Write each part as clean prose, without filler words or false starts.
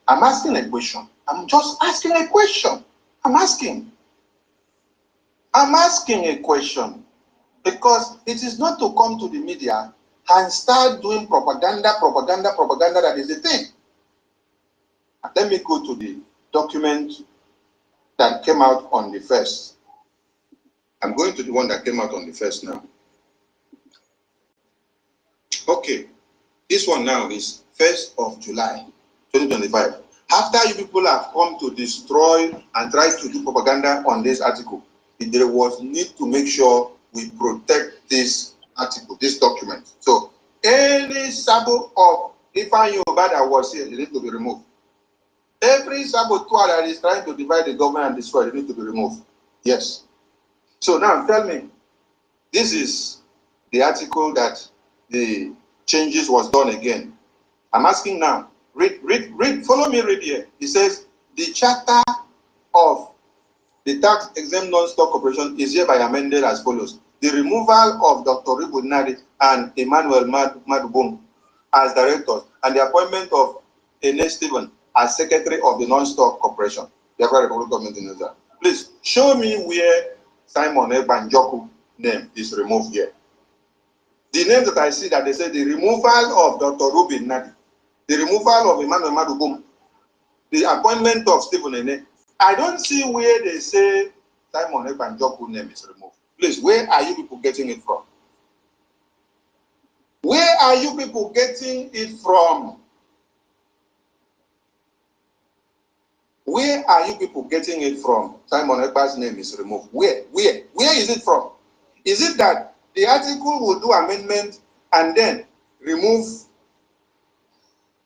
I'm asking a question. I'm just asking a question. I'm asking a question because it is not to come to the media and start doing propaganda that is the thing. Let me go to the document that came out on the 1st. I'm going to the one that came out on the 1st now. Okay, this one now is 1st of July, 2025. After you people have come to destroy and try to do propaganda on this article, there was need to make sure we protect this article, this document. So any sabo of EFIK-IBIBIO that was here, they need to be removed. Every saboteur that is trying to divide the government and destroy, they need to be removed. Yes. So now tell me, this is the article that the changes was done again. I'm asking now, read, follow me, read here. It says, the charter of the tax exempt non-stock corporation is hereby amended as follows. The removal of Dr. Nnamdi and Emmanuel Madubum as directors and the appointment of Ene Stephen as secretary of the non-stock corporation. Biafra Republic Government in Nigeria. Please show me where Simon Ekpa Njoku name is removed here. The name that I see that they say the removal of Dr. Nnamdi, the removal of Emmanuel Madubum, the appointment of Stephen Ene. I don't see where they say Simon Ekpa Njoku name is removed. Please, where are you people getting it from? Where are you people getting it from? Where are you people getting it from? Simon Ekpa's name is removed. Where is it from? Is it that the article will do amendment and then remove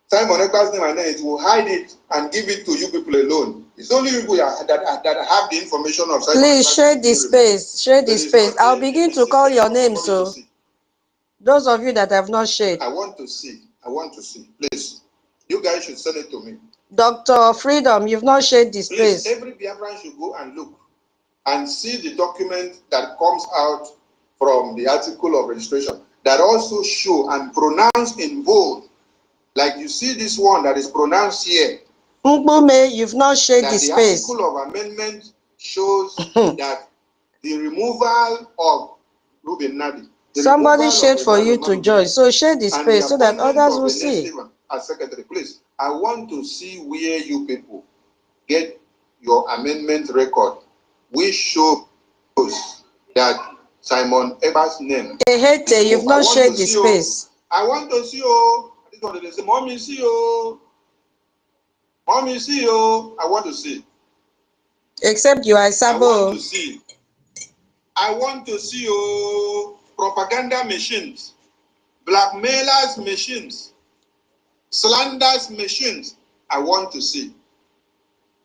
Simon Ekpa's name and then it will hide it and give it to you people alone? It's only you people that have the information of Simon. Please share this space. Share this space. I'll begin to call your name. So those of you that have not shared. I want to see. Please. You guys should send it to me. Dr. Freedom, you've not shared this space. Every Biafran should go and look and see the document that comes out from the article of registration that also show and pronounce in bold. Like you see this one that is pronounced here. Mbume, you've not shared this space. The article of amendment shows that the removal of Ruben Nadi. Somebody shared for you to join. So share this space so that others will see. As secretary, please. I want to see where you people get your amendment record, which shows that Simon Ekpa's name. Hey, you've not shared the space. I want to see you. This one they say, Mommy, see you. Mommy, see you. I want to see. Except you are Sabo. I want to see. I want to see you. Propaganda machines, blackmailers machines, slanders machines. I want to see.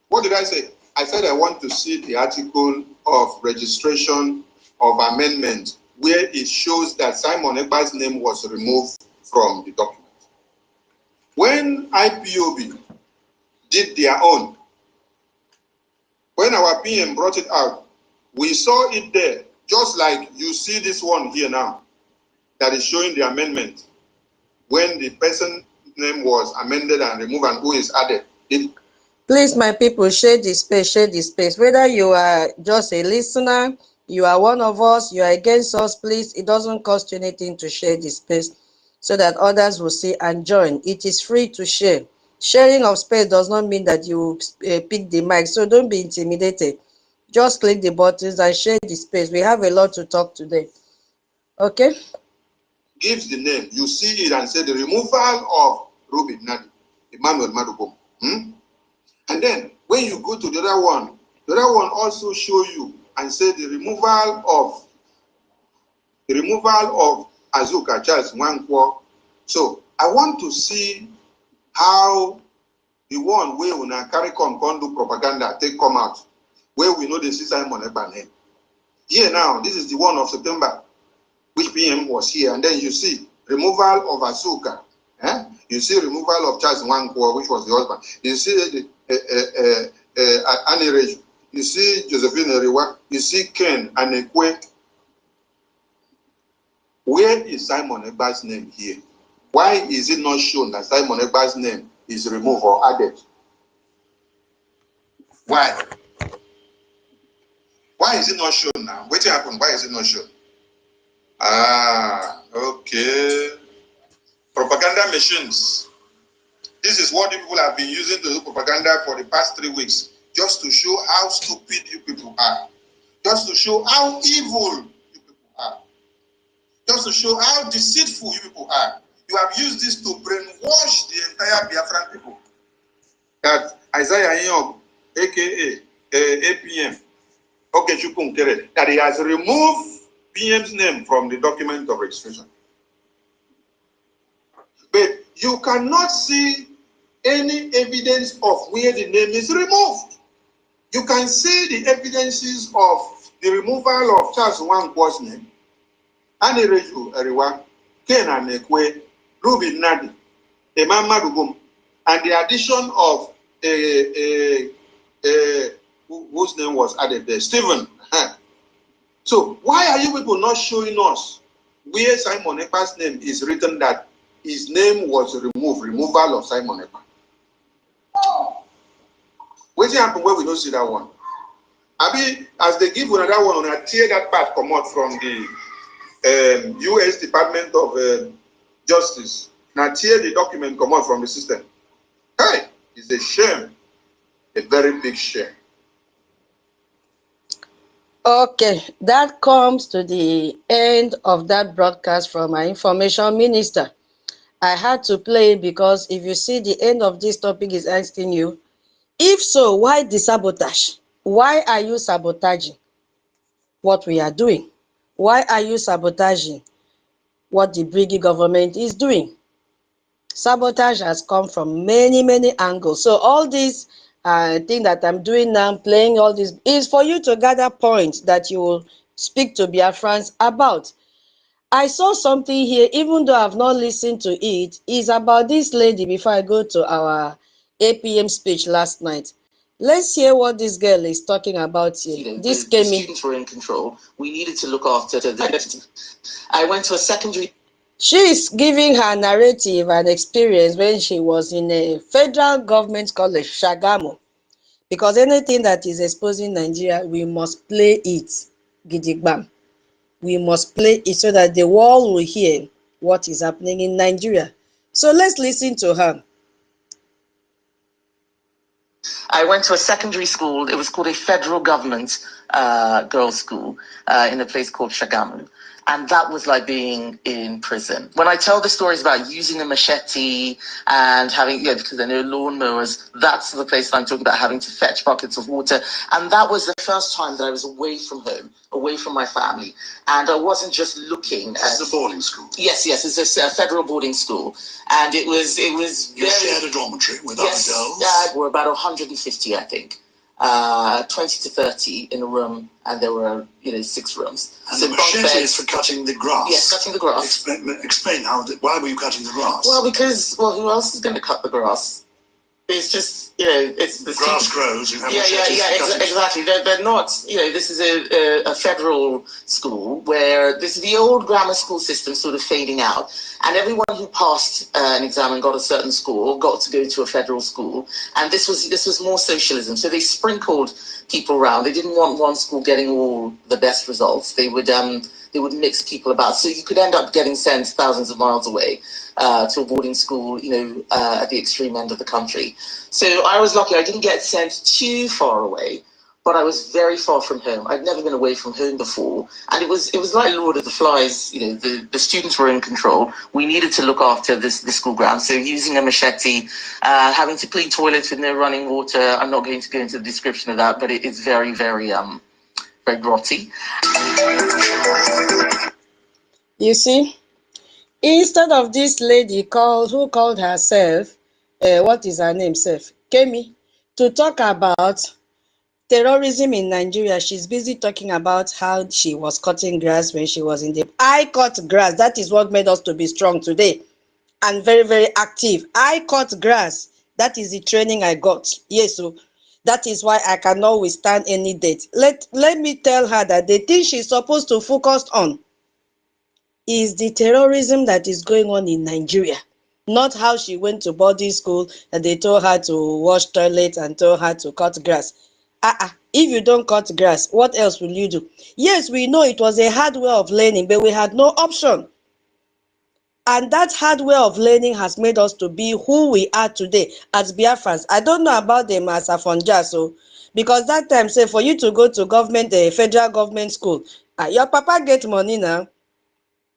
What did I say? I said I want to see the article of registration of amendment where it shows that Simon Ekpa's name was removed from the document. When IPOB did their own, when our PM brought it out, we saw it there, just like you see this one here now, that is showing the amendment. When the person's name was amended and removed and who is added. Please, my people, share this space, share this space. Whether you are just a listener, you are one of us, you are against us, please, it doesn't cost you anything to share this space so that others will see and join. It is free to share. Sharing of space does not mean that you pick the mic, so don't be intimidated. Just click the buttons and share the space. We have a lot to talk today. Okay? Gives the name. You see it and say the removal of Ruben Nadi, Emmanuel Madubum. And then when you go to the other one also show you and say the removal of Azuka Charles Nwankwo. So I want to see how the one where we carry come do propaganda take come out, where we know the Simon Ekpa name. Here now, this is the one of September, which PM was here, and then you see removal of Azuka. You see removal of Charles Nwankwo, which was the husband. You see Anirej. You see Josephine Eriwa. You see Ken and Ekwe. Where is Simon Ekpa's name here? Why is it not shown that Simon Ekpa's name is removed or added? Why? Why is it not shown now? What happened? Why is it not shown? Ah, okay. Propaganda machines. This is what people have been using to do propaganda for the past 3 weeks, just to show how stupid you people are, just to show how evil you people are, just to show how deceitful you people are. You have used this to brainwash the entire Biafran people. That Isaiah Young, aka APM, that he has removed PM's name from the document of registration. But you cannot see any evidence of where the name is removed. You can see the evidences of the removal of Charles Nwankwo's name, Anireju Eriwa, Ken Anekwe, Ruby Nnamdi, Emma Madugum, and the addition of whose name was added there, Stephen. So why are you people not showing us where Simon Ekpa's name is written that his name was removed, removal of Simon Ekpa? What happened when we don't see that one? I mean, as they give another one, I tear that part come out from the U.S. Department of Justice. Now tear the document come out from the system. Hey, it's a shame, a very big shame. Okay, that comes to the end of that broadcast from our information minister. I had to play because if you see the end of this topic is asking you, if so, why the sabotage? Why are you sabotaging what we are doing? Why are you sabotaging what the Brgie government is doing? Sabotage has come from many, many angles. So all this thing that I'm doing now, playing all this, is for you to gather points that you will speak to Biafrans about. I saw something here, even though I've not listened to it, is about this lady before I go to our APM speech last night. Let's hear what this girl is talking about here. You know, this the came in. Students were in control. We needed to look after the I went to a secondary. She is giving her narrative and experience when she was in a federal government college, Shagamu. Because anything that is exposing Nigeria, we must play it, gidigbam. We must play it so that the world will hear what is happening in Nigeria. So let's listen to her. I went to a secondary school. It was called a federal government girls' school in a place called Shagamu. And that was like being in prison. When I tell the stories about using a machete and having, because I know lawnmowers, that's the place that I'm talking about, having to fetch buckets of water. And that was the first time that I was away from home, away from my family. And I wasn't just looking at... It's a boarding school? Yes, it's a federal boarding school. And it was You very... shared a dormitory with other girls? Yes, we're about 150, I think. 20 to 30 in a room, and there were 6 rooms. And so the machete is for cutting the grass. Yes, cutting the grass. Explain why were you cutting the grass? Well, because who else is going to cut the grass? It's just it's the grass grows. You have exactly. They're not. This is a federal school where this is the old grammar school system sort of fading out, and everyone who passed an exam and got a certain score got to go to a federal school, and this was more socialism. So they sprinkled people around. They didn't want one school getting all the best results. They would mix people about, so you could end up getting sent thousands of miles away to a boarding school, at the extreme end of the country. So I was lucky. I didn't get sent too far away, but I was very far from home. I'd never been away from home before, and it was like Lord of the Flies. The students were in control. We needed to look after this school ground. So using a machete, having to clean toilets with no running water. I'm not going to go into the description of that, but it is very, very very grotty. You see, instead of this lady who called herself, what is her name, Sef? Kemi, to talk about terrorism in Nigeria, she's busy talking about how she was cutting grass when she was in the... I cut grass. That is what made us to be strong today and very, very active. I cut grass. That is the training I got. Yes, so that is why I cannot withstand any date. Let me tell her that the thing she's supposed to focus on is the terrorism that is going on in Nigeria, not how she went to boarding school and they told her to wash toilets and told her to cut grass. If you don't cut grass, what else will you do? Yes, we know it was a hard way of learning, but we had no option. And that hard way of learning has made us to be who we are today as Biafrans. I don't know about them as Afonja, so because that time, say for you to go to government, federal government school, your papa get money now.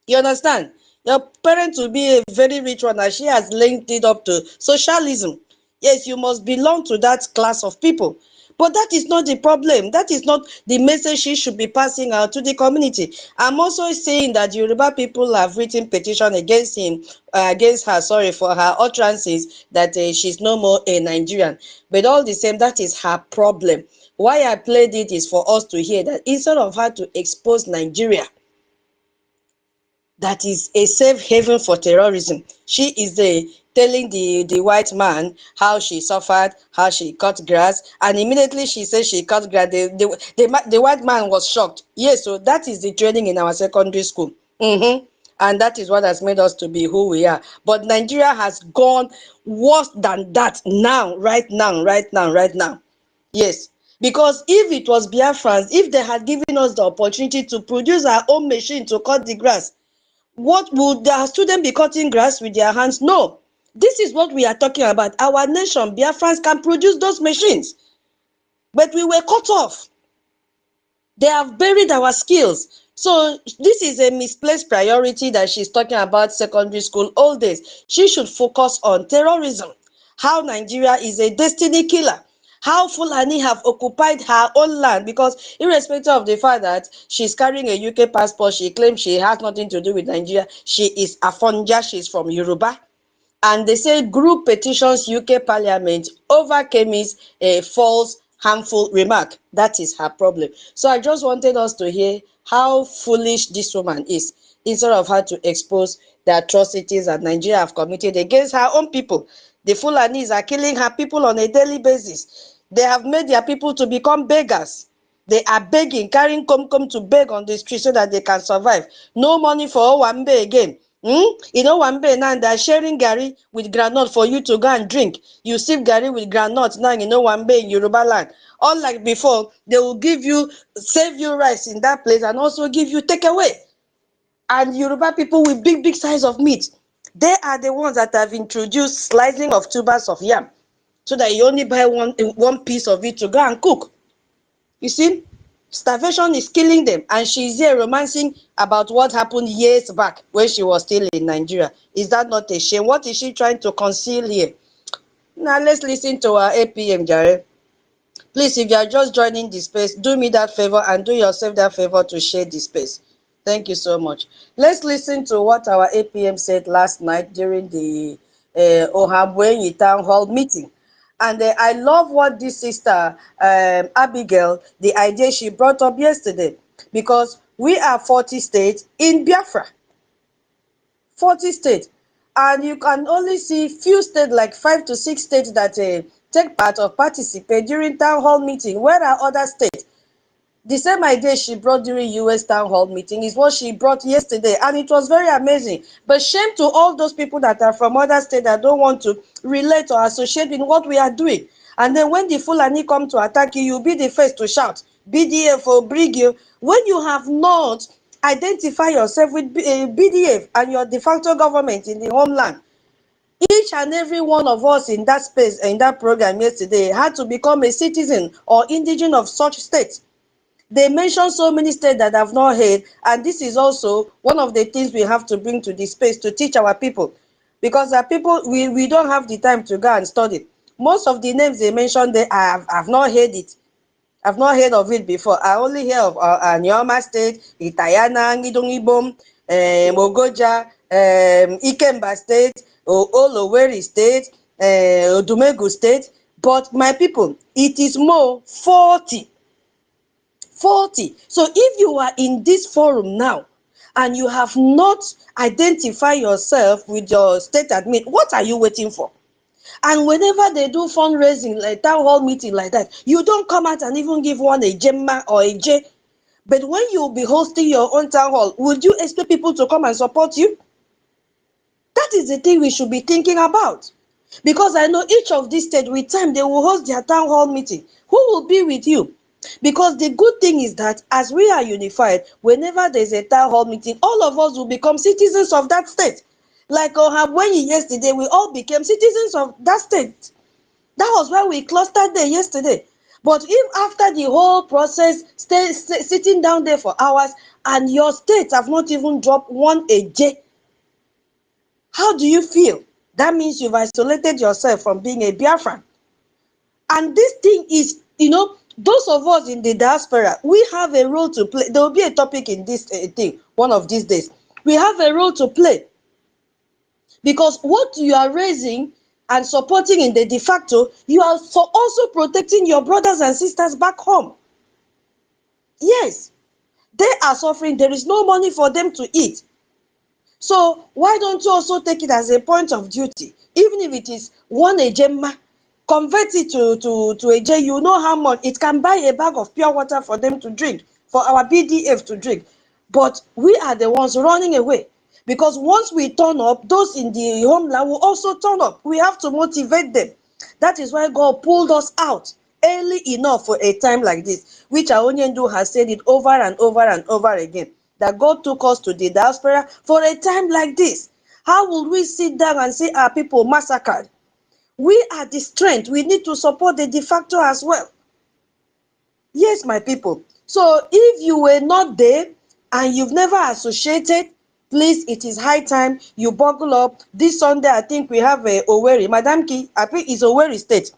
You understand? Your parents will be a very rich one, and she has linked it up to socialism. Yes, you must belong to that class of people. But that is not the problem. That is not the message she should be passing out to the community. I'm also saying that Yoruba people have written petition against her, sorry, for her utterances that she's no more a Nigerian. But all the same, that is her problem. Why I played it is for us to hear that instead of her to expose Nigeria, that is a safe haven for terrorism, she is telling the white man how she suffered, how she cut grass, and immediately she says she cut grass, the white man was shocked. Yes, so that is the training in our secondary school. And that is what has made us to be who we are. But Nigeria has gone worse than that now, right now. Yes. Because if it was Biafrans, if they had given us the opportunity to produce our own machine to cut the grass, what would the students be cutting grass with their hands? No. This is what we are talking about. Our nation, Biafrans, can produce those machines. But we were cut off. They have buried our skills. So this is a misplaced priority that she's talking about secondary school all days. She should focus on terrorism. How Nigeria is a destiny killer. How Fulani have occupied her own land, because irrespective of the fact that she's carrying a UK passport, she claims she has nothing to do with Nigeria. She is Afonja, she's from Yoruba. And they say group petitions UK Parliament over Kemi's false, harmful remark. That is her problem. So I just wanted us to hear how foolish this woman is, instead of her to expose the atrocities that Nigeria have committed against her own people. The Fulanis are killing her people on a daily basis. They have made their people to become beggars. They are begging, carrying come to beg on the street so that they can survive. No money for Owambe again. You know, Owambe now they're sharing Gary with granite for you to go and drink. You sip Gary with granite now, you know, Owambe in Yoruba land. Unlike before, they will give you, save you rice in that place and also give you takeaway. And Yoruba people with big size of meat, they are the ones that have introduced slicing of tubers of yam, so that you only buy one piece of it to go and cook. You see, starvation is killing them, and she's here romancing about what happened years back when she was still in Nigeria. Is that not a shame? What is she trying to conceal here? Now let's listen to our APM, Jare. Please, if you are just joining the space, do me that favor and do yourself that favor to share the space. Thank you so much. Let's listen to what our APM said last night during the Ohabwenyi Town Hall meeting. And I love what this sister, Abigail, the idea she brought up yesterday, because we are 40 states in Biafra. 40 states. And you can only see few states, like 5 to 6 states that take part or participate during town hall meeting. Where are other states? The same idea she brought during US town hall meeting is what she brought yesterday, and it was very amazing. But shame to all those people that are from other states that don't want to relate or associate with what we are doing. And then when the Fulani come to attack you, you'll be the first to shout, BDF or Brgie, when you have not identified yourself with BDF and your de facto government in the homeland. Each and every one of us in that space, in that program yesterday, had to become a citizen or indigene of such states. They mentioned so many states that I've not heard, and this is also one of the things we have to bring to this space to teach our people, because our people, we don't have the time to go and study. Most of the names they mentioned there, I've not heard it. I've not heard of it before. I only hear of Nyoma State, Itayana, Ngidongibom, OGOJA, Ikemba State, Oloweri State, Odumegu State. But my people, it is more 40. 40. So if you are in this forum now and you have not identified yourself with your state admin, what are you waiting for? And whenever they do fundraising, like town hall meeting like that, you don't come out and even give one a Gemma or a J. But when you'll be hosting your own town hall, would you expect people to come and support you? That is the thing we should be thinking about. Because I know each of these states, with time, they will host their town hall meeting. Who will be with you? Because the good thing is that as we are unified, whenever there's a town hall meeting, all of us will become citizens of that state. Like when yesterday, we all became citizens of that state. That was why we clustered there yesterday. But if after the whole process, sitting down there for hours, and your state have not even dropped one AJ, how do you feel? That means you've isolated yourself from being a Biafran. And this thing is, those of us in the diaspora, we have a role to play. There will be a topic in this thing one of these days. We have a role to play. Because what you are raising and supporting in the de facto, you are also protecting your brothers and sisters back home. Yes, they are suffering. There is no money for them to eat. So why don't you also take it as a point of duty? Even if it is one ejema, convert it to a J. You know how much it can buy a bag of pure water for them to drink, for our BDF to drink. But we are the ones running away. Because once we turn up, those in the homeland will also turn up. We have to motivate them. That is why God pulled us out early enough for a time like this, which Aonyendu has said it over and over and over again, that God took us to the diaspora for a time like this. How will we sit down and see our people massacred? We are the strength. We need to support the de facto as well. Yes, my people. So if you were not there and you've never associated, please, it is high time you buckle up. This Sunday, I think we have a Owerri. Madam Ki, I think it's Owerri State.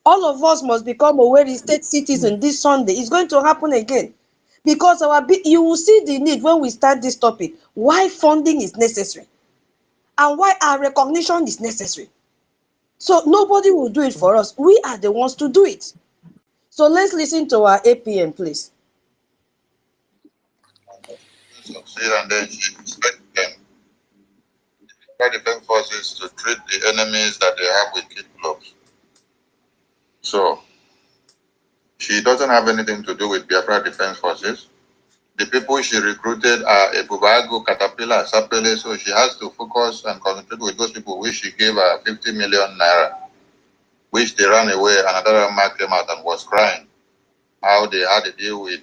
All of us must become Owerri State citizens this Sunday. It's going to happen again. Because you will see the need when we start this topic, why funding is necessary and why our recognition is necessary. So nobody will do it for us. We are the ones to do it. So let's listen to our APM, please. Succeed, and then she expect them, the defense forces, to treat the enemies that they have with kid gloves. So she doesn't have anything to do with Biafra Defense Forces. The people she recruited are Ebubago, Caterpillar, Sapele, so she has to focus and concentrate with those people which she gave her 50 million naira, which they ran away. Another man came out and was crying how they had a deal with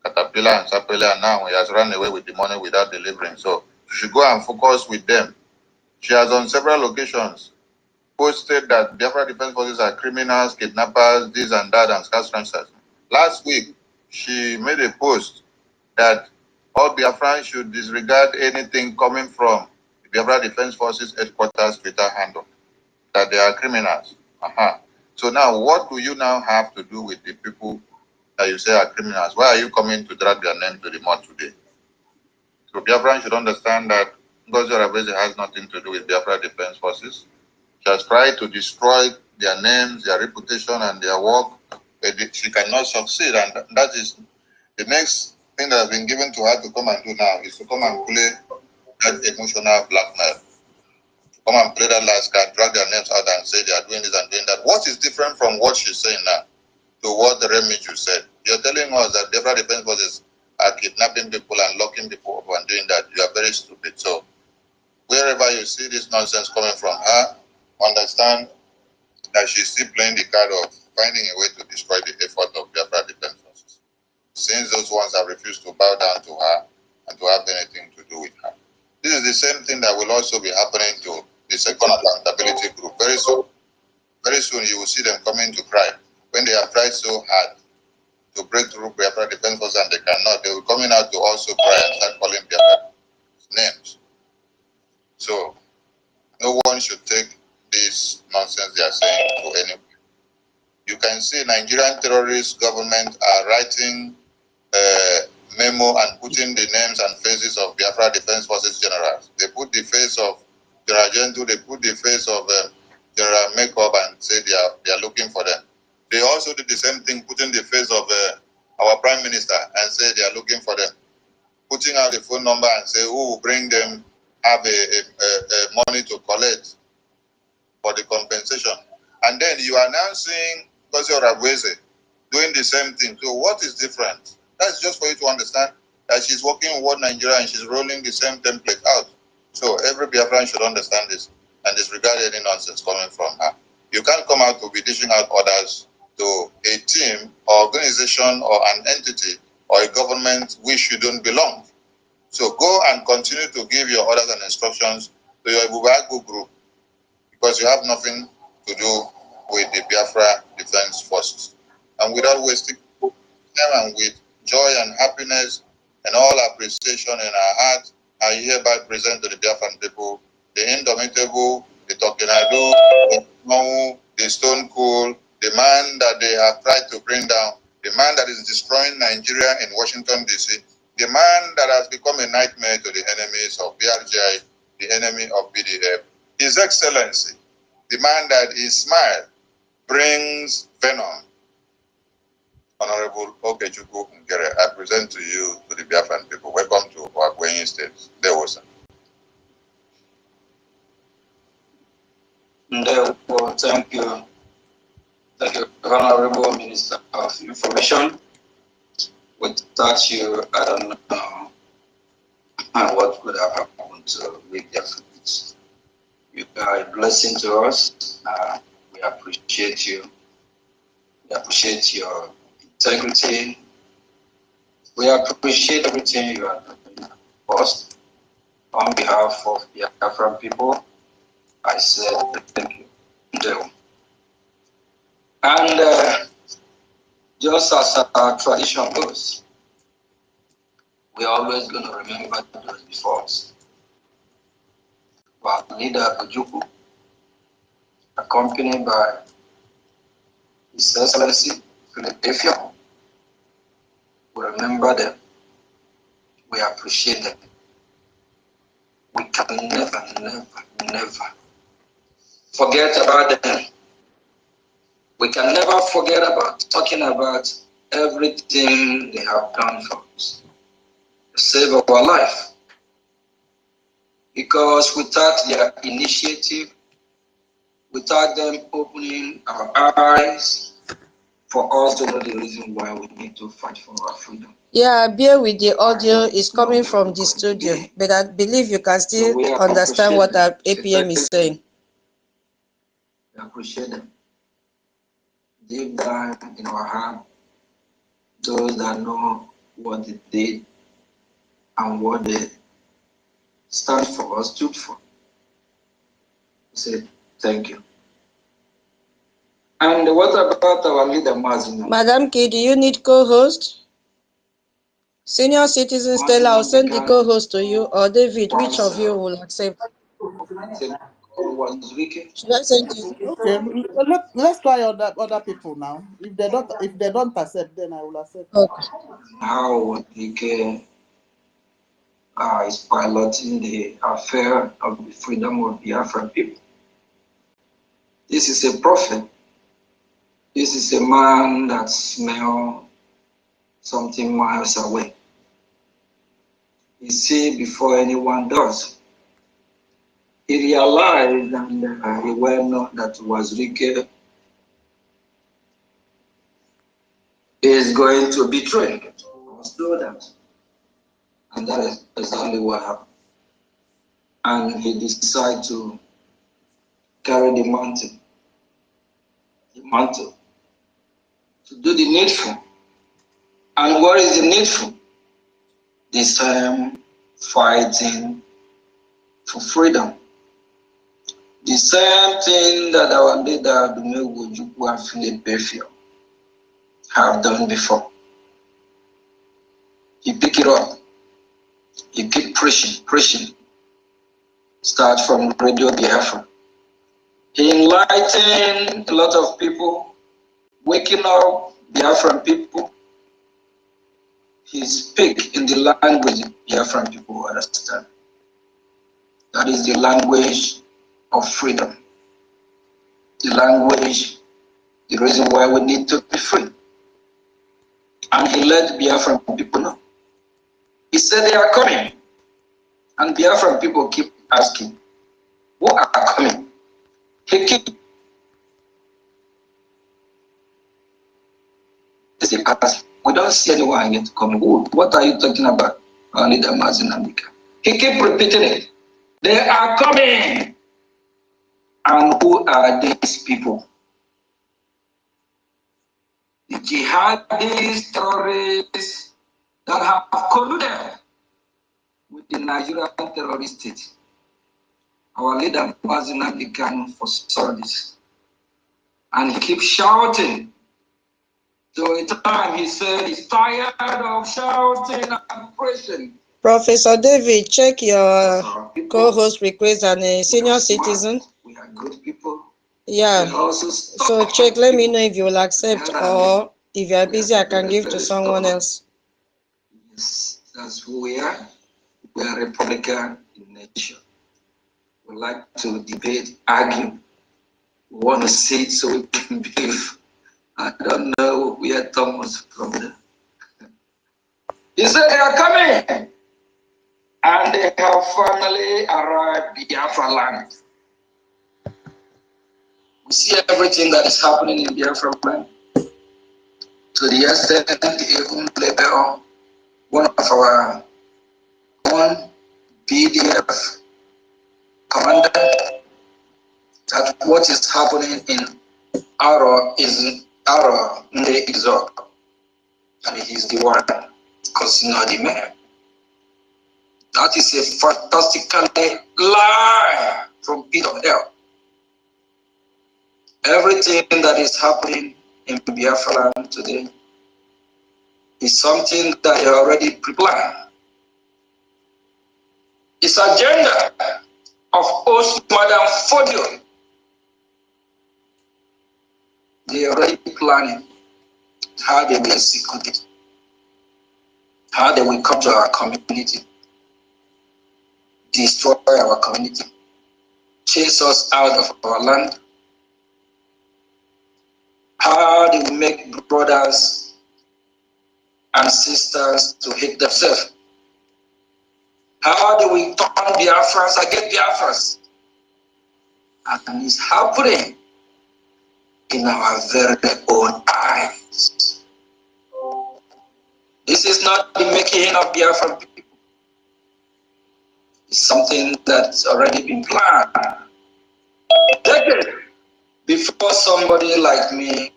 Caterpillar and Sapele, and now he has run away with the money without delivering. So she should go and focus with them. She has on several occasions posted that Biafra Defense Forces are criminals, kidnappers, this and that, and scarce transfers. Last week, she made a post that all Biafrans should disregard anything coming from the Biafra Defense Forces headquarters Twitter handle, that they are criminals. So now, what do you now have to do with the people that you say are criminals? Why are you coming to drag their name to the mud today? So Biafrans should understand that NGOZI has nothing to do with Biafra Defense Forces. She has tried to destroy their names, their reputation, and their work. But she cannot succeed, and that is the next thing that has been given to her to come and do now, is to come and play that emotional blackmail. Come and play that last card, drag their names out and say they are doing this and doing that. What is different from what she's saying now to what the remit you said? You're telling us that Biafra Defense Forces are kidnapping people and locking people up and doing that. You are very stupid. So wherever you see this nonsense coming from her, understand that she's still playing the card of finding a way to destroy the effort of Biafra Defense Forces, since those ones have refused to bow down to her and to have anything to do with her. This is the same thing that will also be happening to the second accountability group. Very soon you will see them coming to cry. When they have tried so hard to break through Biafra Defense Forces and they cannot, they will coming out to also cry and start calling Biafra names. So no one should take this nonsense they are saying to anyone. You can see Nigerian terrorist government are writing a memo and putting the names and faces of Biafra Defense Forces generals. They put the face of General Gentu, they put the face of General Makeup and say they are looking for them. They also did the same thing, putting the face of our Prime Minister and say they are looking for them. Putting out the phone number and say who will bring them, have a money to collect for the compensation. And then you are now seeing Nnamdi doing the same thing. So what is different? That's just for you to understand that she's working with World Nigeria and she's rolling the same template out. So every Biafran should understand this and disregard any nonsense coming from her. You can't come out to be dishing out orders to a team or organization or an entity or a government which you don't belong. So go and continue to give your orders and instructions to your EKID group, because you have nothing to do with the Biafra Defense Forces. And without wasting time and with joy and happiness and all appreciation in our heart, I hereby present to the Biafran people the indomitable, the Tokinadu, the Mau, the Stone Cool, the man that they have tried to bring down, the man that is destroying Nigeria in Washington, D.C., the man that has become a nightmare to the enemies of BRGI, the enemy of BDF, His Excellency, the man that his smile brings venom. Honorable Okechukwu Ngere, I present to you, to the Biafran people. Welcome to our Kwenyi State. There was Thank you. Thank you, Honorable Minister of Information. Without you, I don't know what could have happened to BIAFRANS. You are a blessing to us. We appreciate you. We appreciate your integrity. We appreciate everything you are doing for us. On behalf of the Biafran people, I say thank you. And just as our tradition goes, we are always going to remember those before us. Our leader, Ojukwu, accompanied by His Excellency, Finl, we remember them. We appreciate them. We can never, never, never forget about them. We can never forget about talking about everything they have done for us to save our life. Because without their initiative, without them opening our eyes for us to know the reason why we need to fight for our freedom. Yeah, bear with the audio is coming from the studio, but I believe you can still understand what our APM is saying. We appreciate them. Deep down in our heart, those that know what they did and what they stand for or stood for, we say thank you. And what about our leader, Mazin? Madam K, do you need co-host? Senior citizen Stella, I'll send the co-host to you, or David, which of you will accept? Should I send you? Okay, let's try other people now. If they don't accept, then I will accept. Okay. How EK is piloting the affair of the freedom of Biafran people. This is a prophet. This is a man that smells something miles away. He sees before anyone does. He realized and he well known that Wazirike is going to betray him. He must know that. And that is exactly what happened. And he decided to carry the mantle, to do the needful. And what is the needful? The same fighting for freedom. The same thing that our leader, Ojukwu and Finl, have done before. He pick it up. He keep preaching. Start from Radio Biafra. He enlightened a lot of people, waking up Biafran people. He speak in the language Biafran people understand. That is the language of freedom. The language, the reason why we need to be free. And he let Biafran people know. He said they are coming. And Biafran people keep asking, who are coming? He keep asking, we don't see anyone yet coming. What are you talking about? Only the Mazin. He keep repeating it. They are coming. And who are these people? The jihadist terrorists that have colluded with the Nigerian terrorist state. Our leader, Nnamdi Kanu, foresaw this. And he keeps shouting. So at time he said he's tired of shouting and pressing. Professor David, check your co-host request and a senior citizen. We are good people. Yeah. So check, let me know if you will accept, or if you are busy, I can give to someone else. Yes, that's who we are. We are Republican in nature. We like to debate, argue. We want to sit so we can behave. I don't know where Thomas from there. He said they are coming. And they have finally arrived in Biafra land. We see everything that is happening in Biafra land. To the extent they even label one of our own BDF commander that what is happening in Aro is Aro Nde Exor. And he's the one causing all the man. That is a fantastically lie from pit of hell. Everything that is happening in Biafra land today is something that they already prepared. It's agenda of host Madam Fodio. They are already planning how they will execute it, how they will come to our community, destroy our community, chase us out of our land, how they will make brothers and sisters to hate themselves, how they will turn Biafrans against Biafrans. And it's happening in our very own eyes. This is not the making of Biafran people. It's something that's already been planned. Decades before somebody like me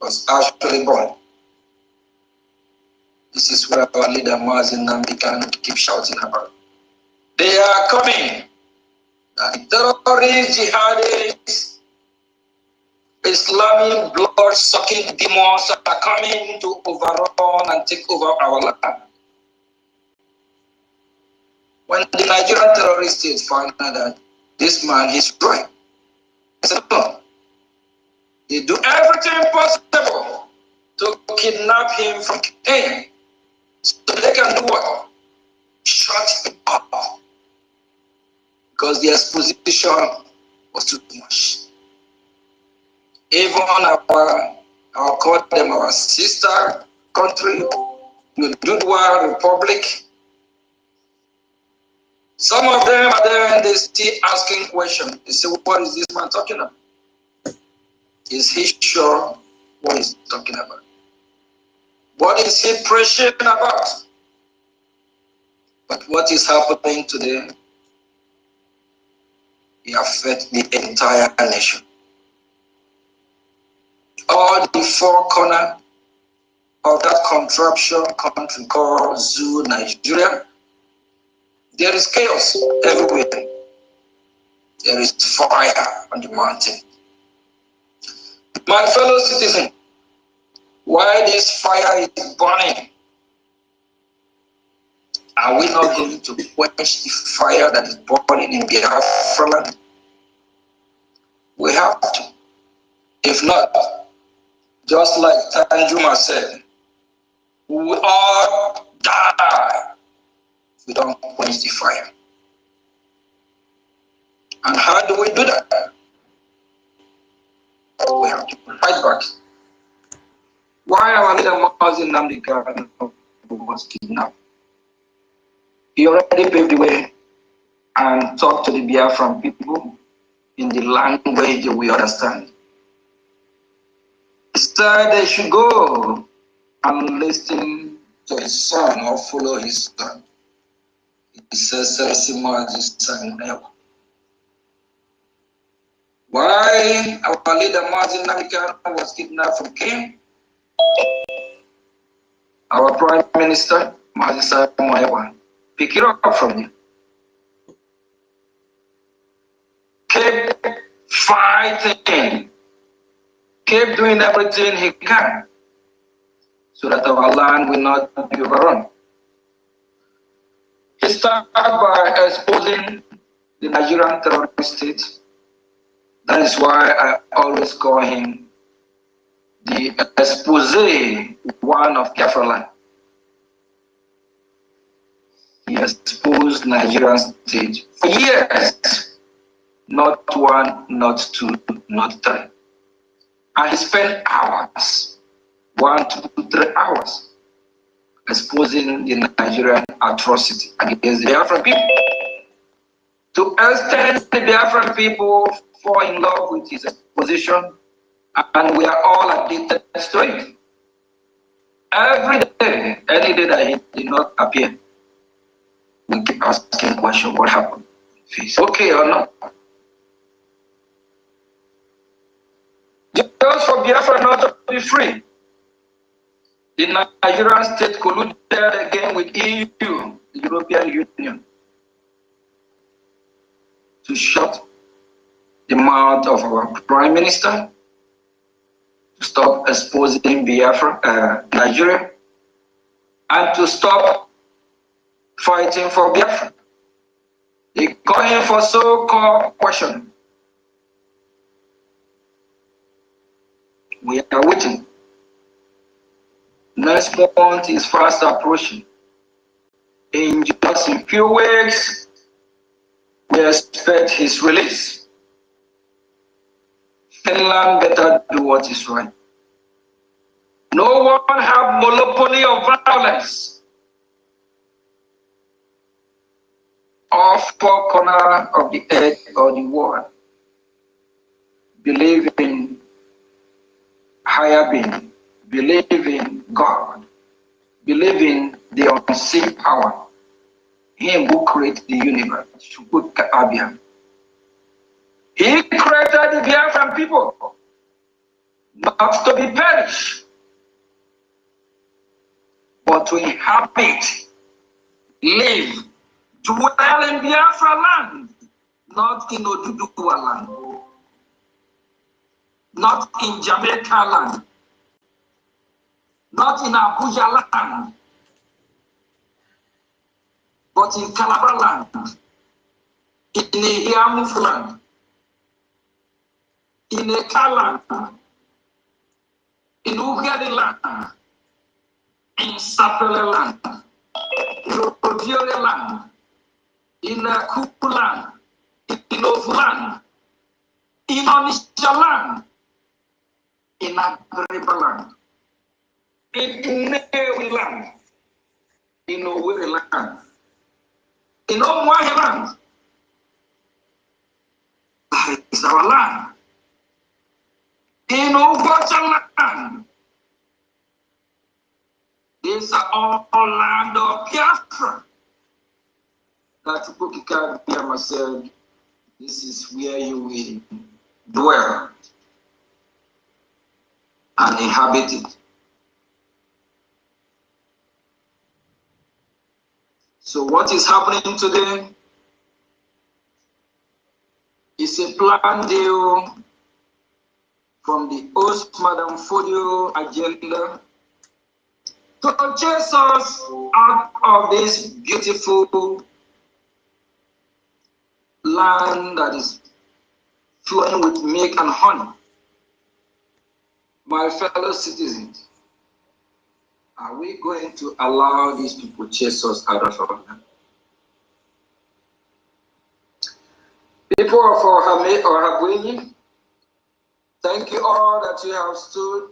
was actually born. This is what our leader Nnamdi can keep shouting about. They are coming. The terrorists, jihadists, Islamic blood-sucking demons are coming to overrun and take over our land. When the Nigerian terrorist state found out that this man is right, I said, no. They do everything possible to kidnap him from Kenya. So they can do what? Shut him up. Because the exposition was too much. Even I'll call them our sister country, the Dudwa Republic. Some of them are there and they still asking questions. They say, what is this man talking about? Is he sure what he's talking about? What is he preaching about? But what is happening today, it affects the entire nation. All the four corners of that contraption country called Zoo, Nigeria, there is chaos everywhere. There is fire on the mountain. My fellow citizen, why this fire is burning? Are we not going to quench the fire that is burning in Biafra land? We have to. If not, just like Tanjuma said, we will all die if we don't quench the fire. And how do we do that? We have to fight back. Why our leader Nnamdi was kidnapped? He already paved the way and talked to the Biafran people in the language we understand. He said they should go and listen to his son or follow his son. He says, Why our leader Martin Nnamdi was kidnapped from King, our Prime Minister Martin Samoa pick it up from him. Kept fighting, kept doing everything he can so that our land will not be overrun. He started by exposing the Nigerian terrorist state. That is why I always call him the expose one of Biafra land. He exposed Nigerian state for years. Not one, not two, not three. And he spent hours, 1 to 3 hours, exposing the Nigerian atrocity against the Biafran people. To extend the Biafran people fall in love with his exposition, and we are all addicted to it. Every day, any day that he did not appear, we keep asking question, what happened? If he's okay or not. Just for Biafra not to be free, the Nigerian state colluded again with EU, the European Union, to shut the mouth of our Prime Minister, to stop exposing Biafra, Nigeria, and to stop fighting for Biafra. They call him for so-called question. We are waiting. Next month is fast approaching. In just a few weeks, we expect his release. Finland better do what is right. No one have monopoly of violence. All four corners of the earth or the world believe in higher being, believe in God, believe in the unseen power, him who created the universe, Abia. He created the Biafran people, not to be perished, but to inhabit, live, dwell in Biafra land, not in Oduduwa land, not in Jamaica land, not in Abuja land, but in Calabar land, in Iamuf land, in Eka land, in Ugadi land, in Sapele land, in Odiore land, in Kupu land, in Ovu land, in Onisha land, in Agriba land, in Inewi land, in Owerri land, in Omwahi land. That is our land. In OGOJA land. These are all land of Biafra. That Ikokika said, this is where you will dwell and inhabit it. So what is happening today is a planned deal from the host Madam Fodio agenda to chase us out of this beautiful land that is flowing with milk and honey. My fellow citizens, are we going to allow these people chase us out of our land? People of Ohabweni, thank you all that you have stood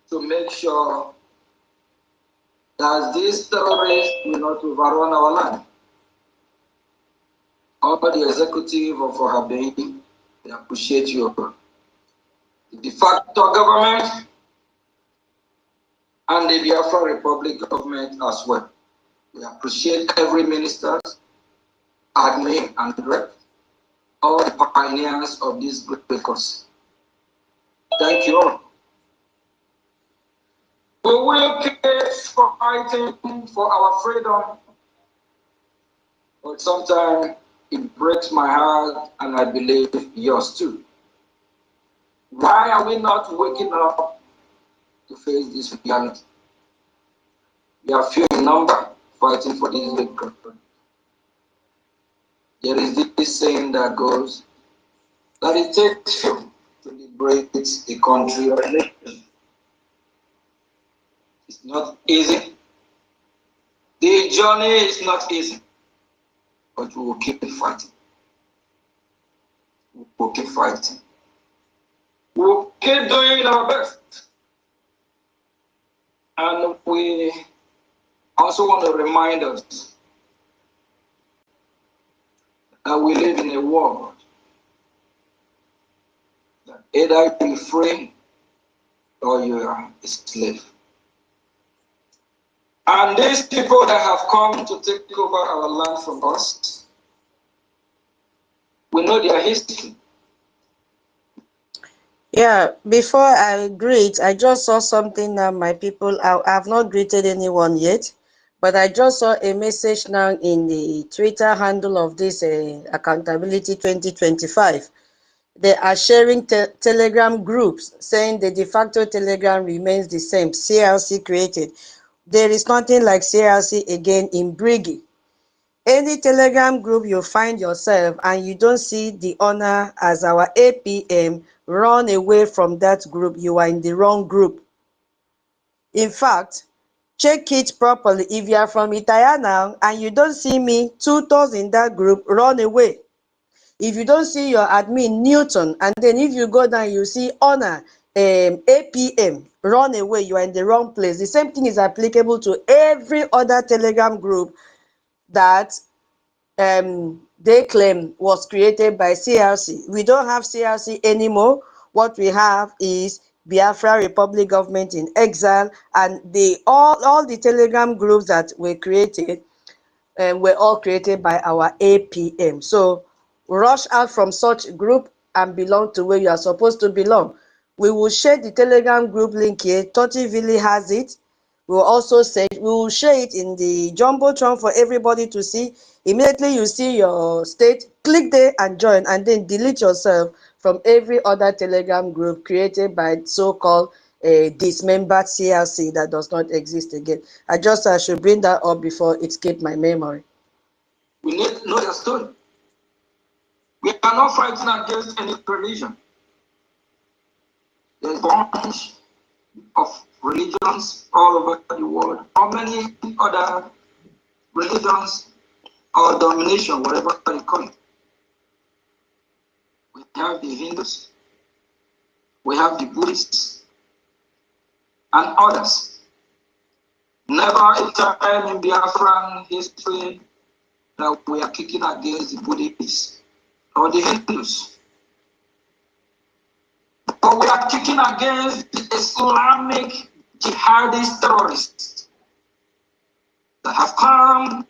to make sure that these terrorists will not overrun our land. All the executive of Ohabweni, we appreciate you. The de facto government and the Biafra Republic government as well. We appreciate every minister, admin, and rep. all the pioneers of this great cause. Thank you all. We will keep fighting for our freedom, but sometimes it breaks my heart, and I believe yours too. Why are we not waking up to face this reality? We are few in number fighting for this great cause. There is this saying that goes that it takes few to liberate a country or a nation. It's not easy. The journey is not easy, but we will keep fighting. We will keep fighting. We will keep doing our best. And we also want to remind us that we live in a world that either you're free or you are a slave. And these people that have come to take over our land from us, we know their history. Yeah, before I greet, I just saw something now, my people. I have not greeted anyone yet, but I just saw a message now in the Twitter handle of this Accountability 2025. They are sharing Telegram groups saying the de facto Telegram remains the same, CLC created. There is nothing like CLC again in Brgie. Any Telegram group you find yourself and you don't see the honor as our APM, run away from that group. You are in the wrong group. In fact, check it properly. If you are from Itaya now and you don't see me, tutors in that group, run away. If you don't see your admin, Newton, and then if you go down, you see honor, APM, run away. You are in the wrong place. The same thing is applicable to every other Telegram group that they claim was created by CLC. We don't have CLC anymore. What we have is Biafra Republic Government in Exile, and all the Telegram groups that were created were all created by our APM. So rush out from such group and belong to where you are supposed to belong. We will share the Telegram group link here. Totivili has it. We will also say we will share it in the Jumbotron for everybody to see. Immediately you see your state, click there and join, and then delete yourself from every other Telegram group created by so-called dismembered CLC that does not exist again. I should bring that up before it escaped my memory. We need to know your story. We are not fighting against any religion. There's a bunch of religions all over the world, or many other religions or domination, whatever you call it. We have the Hindus, we have the Buddhists, and others. Never a time in Biafran history that we are kicking against the Buddhists or the Hindus. But we are kicking against the Islamic jihadist terrorists that have come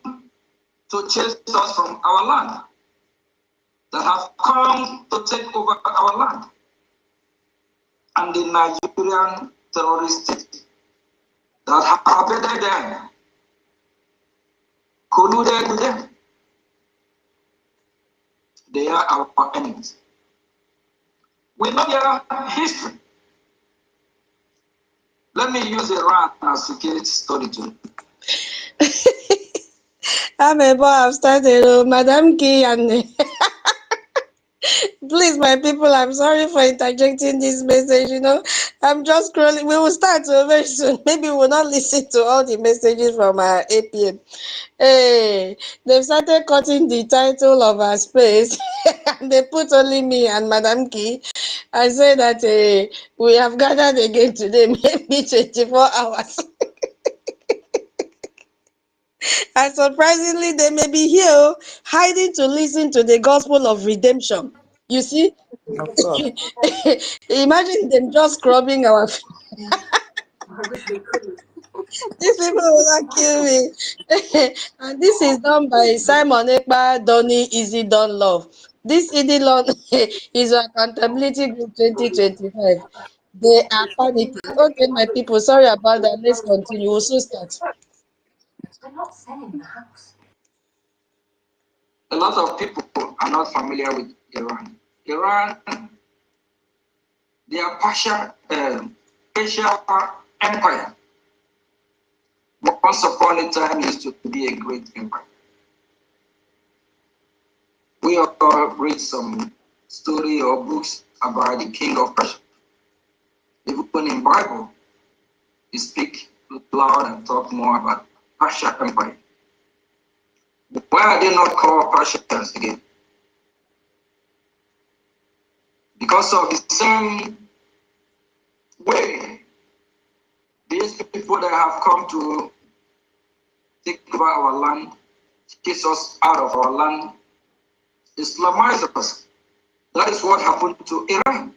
to chase us from our land, that have come to take over our land, and the Nigerian terrorist state that have abetted them, colluded with them. They are our enemies. We know their history. Let me use a rant as a case study too. I've started, Madam Key, and please, my people, I'm sorry for interjecting this message. I'm just scrolling. We will start very soon. Maybe we'll not listen to all the messages from our APM. Hey, they've started cutting the title of our space, and they put only me and Madam Key. I say that we have gathered again today, maybe 24 hours. And surprisingly, they may be here hiding to listen to the gospel of redemption. You see? Of course. Imagine them just scrubbing our feet. These people will not kill me. And this is done by Simon Ekpa, Donny, Easy Done Love. This ED loan is accountability group 2025. They are panicking. Okay, my people, sorry about that. Let's continue. We'll soon start. A lot of people are not familiar with Iran. Iran, they are partial Asia empire. Once upon a time used to be a great empire. We all read some story or books about the king of Persia. Even in Bible, they speak loud and talk more about Persia empire. Why are they not called Persians again? Because of the same way these people that have come to take over our land, chase us out of our land, Islamize us. That is what happened to Iran.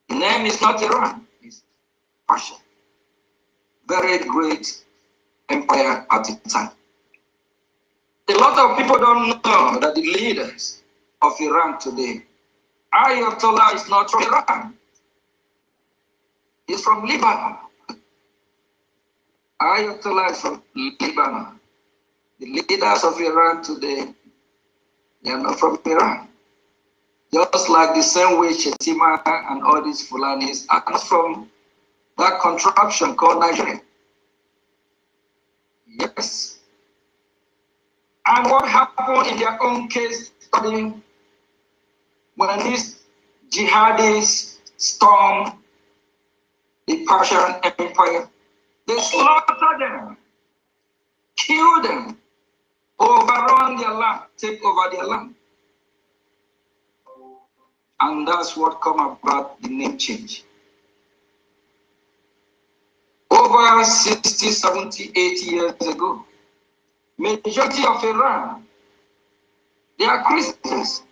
The name is not Iran, it's Persia. Very great empire at the time. A lot of people don't know that the leaders of Iran today, Ayatollah is not from Iran. He's from Lebanon. Ayatollah is from Lebanon. The leaders of Iran today, they are not from Iran. Just like the same way Shetima and all these Fulanis are not from that contraption called Nigeria. Yes. And what happened in their own case study when these jihadis stormed the Persian Empire? They slaughtered them, killed them, overrun their land, take over their land. And that's what come about the name change. Over 60, 70, 80 years ago, majority of Iran, they are Christians.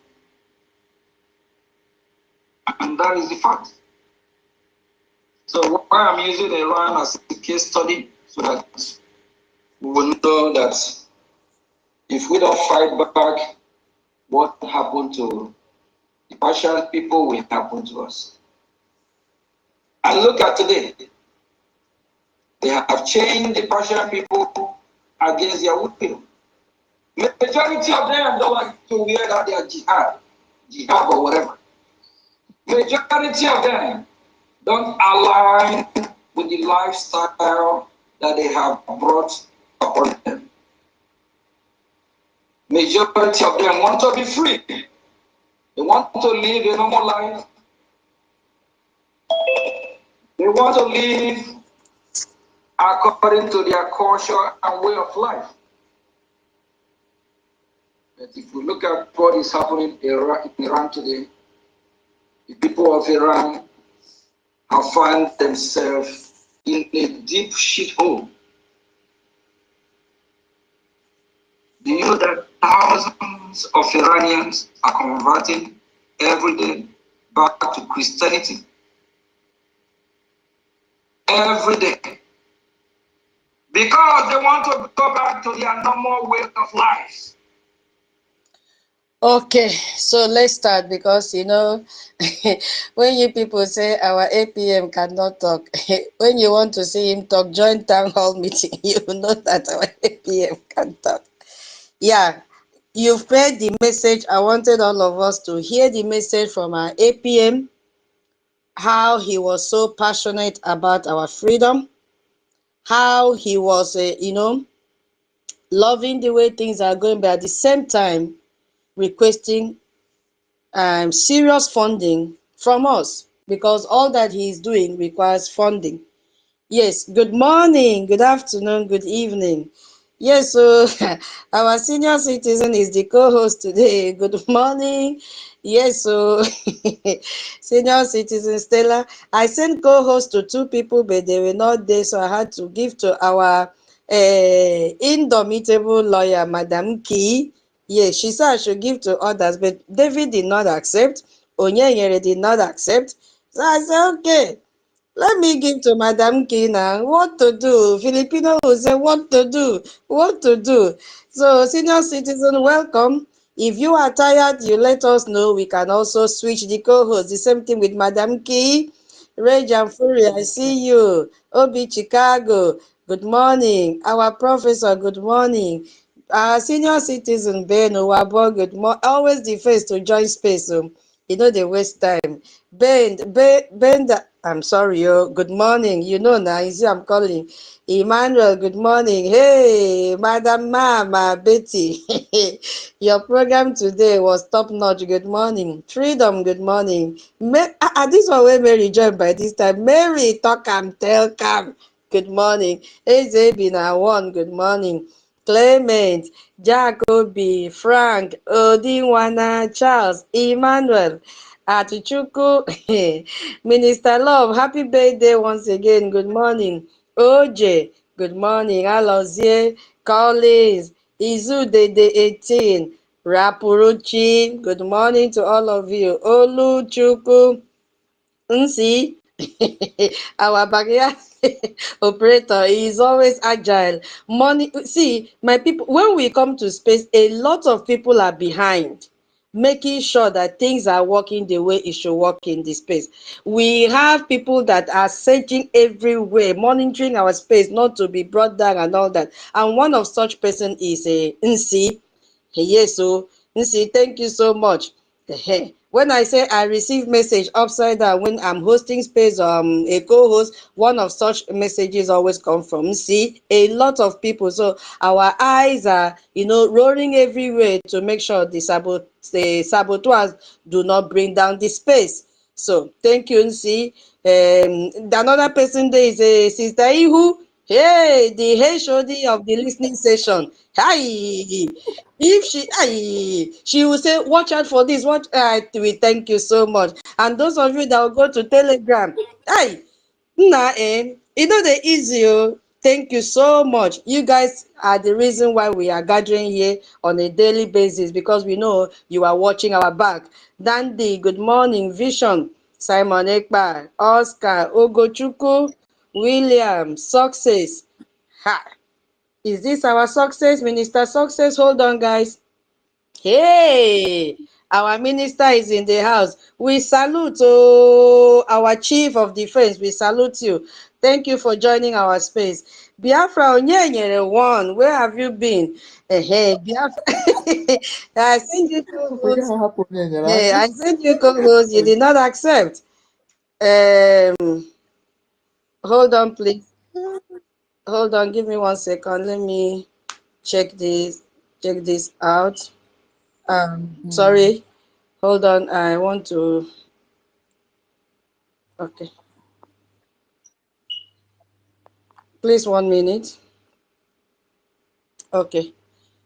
And that is the fact. So why I'm using Iran as a case study, so that we will know that if we don't fight back, what happened to the Persian people will happen to us. And look at today. They have changed the Persian people against their will. Majority of them don't like to wear that their jihad or whatever. Majority of them don't align with the lifestyle that they have brought upon them. Majority of them want to be free. They want to live a normal life. They want to live according to their culture and way of life. But if we look at what is happening in Iran today, the people of Iran have found themselves in a deep shithole. Do you know that thousands of Iranians are converting every day back to Christianity? Every day. Because they want to go back to their normal way of life. Okay, so let's start because, you know, when you people say our APM cannot talk, when you want to see him talk, join town hall meeting, you know that our APM can talk. Yeah, you've heard the message. I wanted all of us to hear the message from our APM, how he was so passionate about our freedom, how he was, you know, loving the way things are going, but at the same time, requesting serious funding from us, because all that he is doing requires funding. Yes, good morning, good afternoon, good evening. Yes, so our senior citizen is the co-host today. Good morning. Yes, so senior citizen Stella. I sent co-host to 2 people, but they were not there, so I had to give to our indomitable lawyer, Madam Key. Yes, she said I should give to others, but David did not accept. Onyeyere did not accept. So I said, okay, let me give to Madam Kina. What to do? Filipino will say, what to do? What to do? So, senior citizen, welcome. If you are tired, you let us know. We can also switch the co-host. The same thing with Madam Key. Rage and Fury, I see you. Obi Chicago, good morning. Our professor, good morning. Our senior citizen, Ben Owabo, good morning. Always the first to join space. So you know they waste time. Ben, I'm sorry, yo. Good morning. You know now, you see I'm calling. Emmanuel, good morning. Hey, Madam Mama, Betty. Your program today was top notch. Good morning. Freedom, good morning. This one where Mary joined by this time. Mary, talk am, tell cam. Good morning. Ezebina one, good morning. Clement, Jacobi, Frank, Odinwana, Charles, Emmanuel, Atichuku, Minister Love, happy birthday once again. Good morning. OJ, good morning. Alozie, Collins, Izudede 18, Rapuruchi, good morning to all of you. Oluchuku, Nsi, our backyard operator is always agile. Money, see, my people, when we come to space, a lot of people are behind, making sure that things are working the way it should work in the space. We have people that are searching everywhere, monitoring our space, not to be brought down and all that. And one of such person is a Nsi. Yes, so Nsi, thank you so much. When I say I receive message upside down when I'm hosting space, a co-host, one of such messages always come from see a lot of people. So our eyes are, rolling everywhere to make sure the saboteurs do not bring down the space. So thank you, Nsi. Another person there is a Sister Ihu. Hey, the HOD of the listening session. Hi. If she will say, watch out for this. We thank you so much. And those of you that will go to Telegram, hey, the easy. Thank you so much. You guys are the reason why we are gathering here on a daily basis because we know you are watching our back. Dandy, good morning. Vision, Simon Ekpa, Oscar, Ogochukwu, William, Success. Ha! Is this our success? Minister Success? Hold on, guys. Hey, our minister is in the house. We salute our chief of defense. We salute you. Thank you for joining our space. Biafra Onyenyere one, where have you been? Hey, Biafra. I sent you co-host. Hey, I sent you co-host. You did not accept. Hold on, please. Hold on. Give me 1 second. Let me check this out. Sorry. Hold on. I want to. Okay. Please 1 minute. Okay.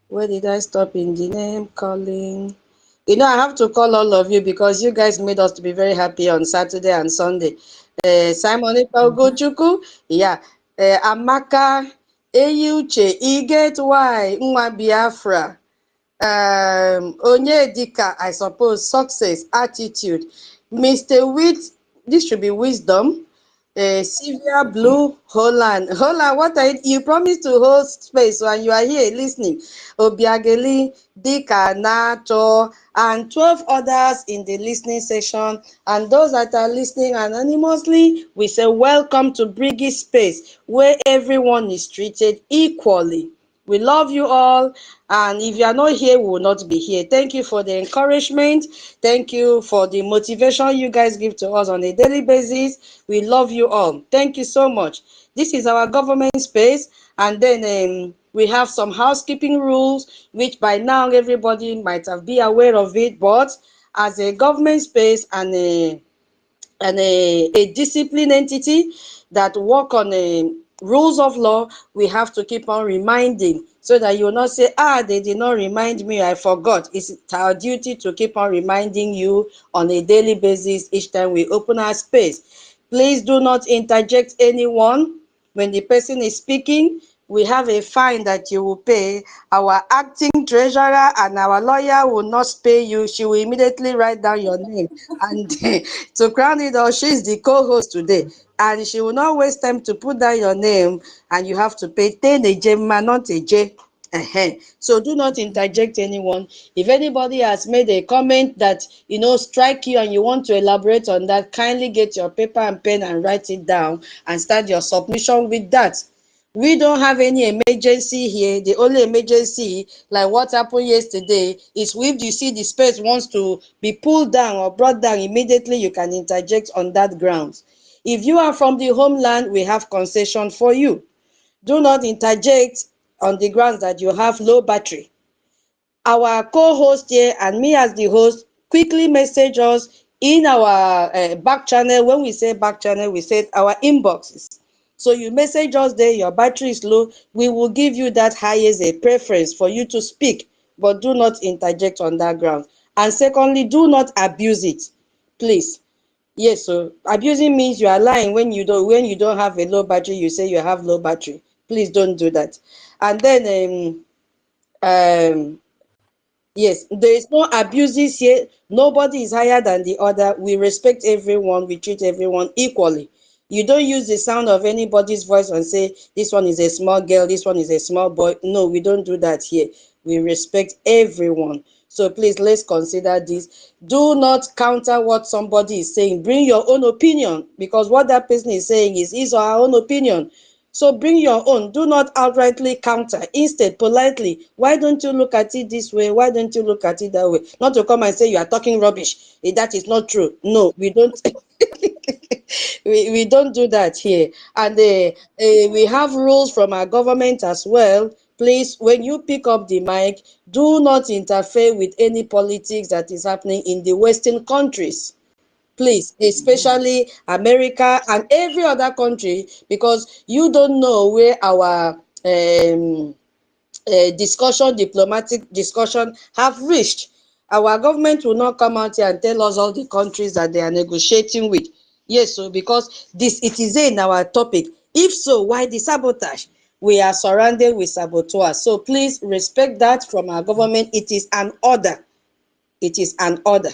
Where did I stop in the name calling? I have to call all of you because you guys made us to be very happy on Saturday and Sunday. Simon Ogochukwu, yeah. Amaka, Eyuche, Iget Y, Nwa Biafra. Onyedika, I suppose, Success, Attitude. Mr. Wit, this should be Wisdom. Sylvia Blue, Holland. Holland, what are you promised to host space and you are here listening. Obiageli, Dika, Nato, and 12 others in the listening session. And those that are listening anonymously, we say welcome to Brgie Space, where everyone is treated equally. We love you all. And if you are not here, we will not be here. Thank you for the encouragement. Thank you for the motivation you guys give to us on a daily basis. We love you all. Thank you so much. This is our government space. And then we have some housekeeping rules, which by now everybody might have been aware of it. But as a government space and a discipline entity that work on rules of law, we have to keep on reminding so that you will not say, they did not remind me, I forgot. It's our duty to keep on reminding you on a daily basis each time we open our space. Please do not interject anyone when the person is speaking. We have a fine that you will pay. Our acting treasurer and our lawyer will not pay you. She will immediately write down your name. And to crown it all, she's the co-host today. And she will not waste time to put down your name. And you have to pay 10 a J, not a J. So do not interject anyone. If anybody has made a comment that, strike you and you want to elaborate on that, kindly get your paper and pen and write it down and start your submission with that. We don't have any emergency here. The only emergency, like what happened yesterday, is if you see the space wants to be pulled down or brought down, immediately you can interject on that grounds. If you are from the homeland, we have concession for you. Do not interject on the grounds that you have low battery. Our co-host here and me as the host quickly message us in our back channel. When we say back channel, we said our inboxes. So you message us there, your battery is low, we will give you that highest a preference for you to speak, but do not interject on that ground. And secondly, do not abuse it, please. Yes, so abusing means you are lying when you don't have a low battery, you say you have low battery. Please don't do that. And then yes, there is no abuses here. Nobody is higher than the other. We respect everyone. We treat everyone equally. You don't use the sound of anybody's voice and say, this one is a small girl, this one is a small boy. No, we don't do that here. We respect everyone. So please, let's consider this. Do not counter what somebody is saying. Bring your own opinion, because what that person is saying is his or her own opinion. So bring your own. Do not outrightly counter. Instead, politely, why don't you look at it this way? Why don't you look at it that way? Not to come and say you are talking rubbish. That is not true. No, we don't. we don't do that here. And we have rules from our government as well. Please, when you pick up the mic, do not interfere with any politics that is happening in the Western countries. Please, especially America and every other country, because you don't know where our diplomatic discussion have reached. Our government will not come out here and tell us all the countries that they are negotiating with. Yes, so because it is in our topic. If so, why the sabotage? We are surrounded with saboteurs. So please respect that from our government. It is an order. It is an order.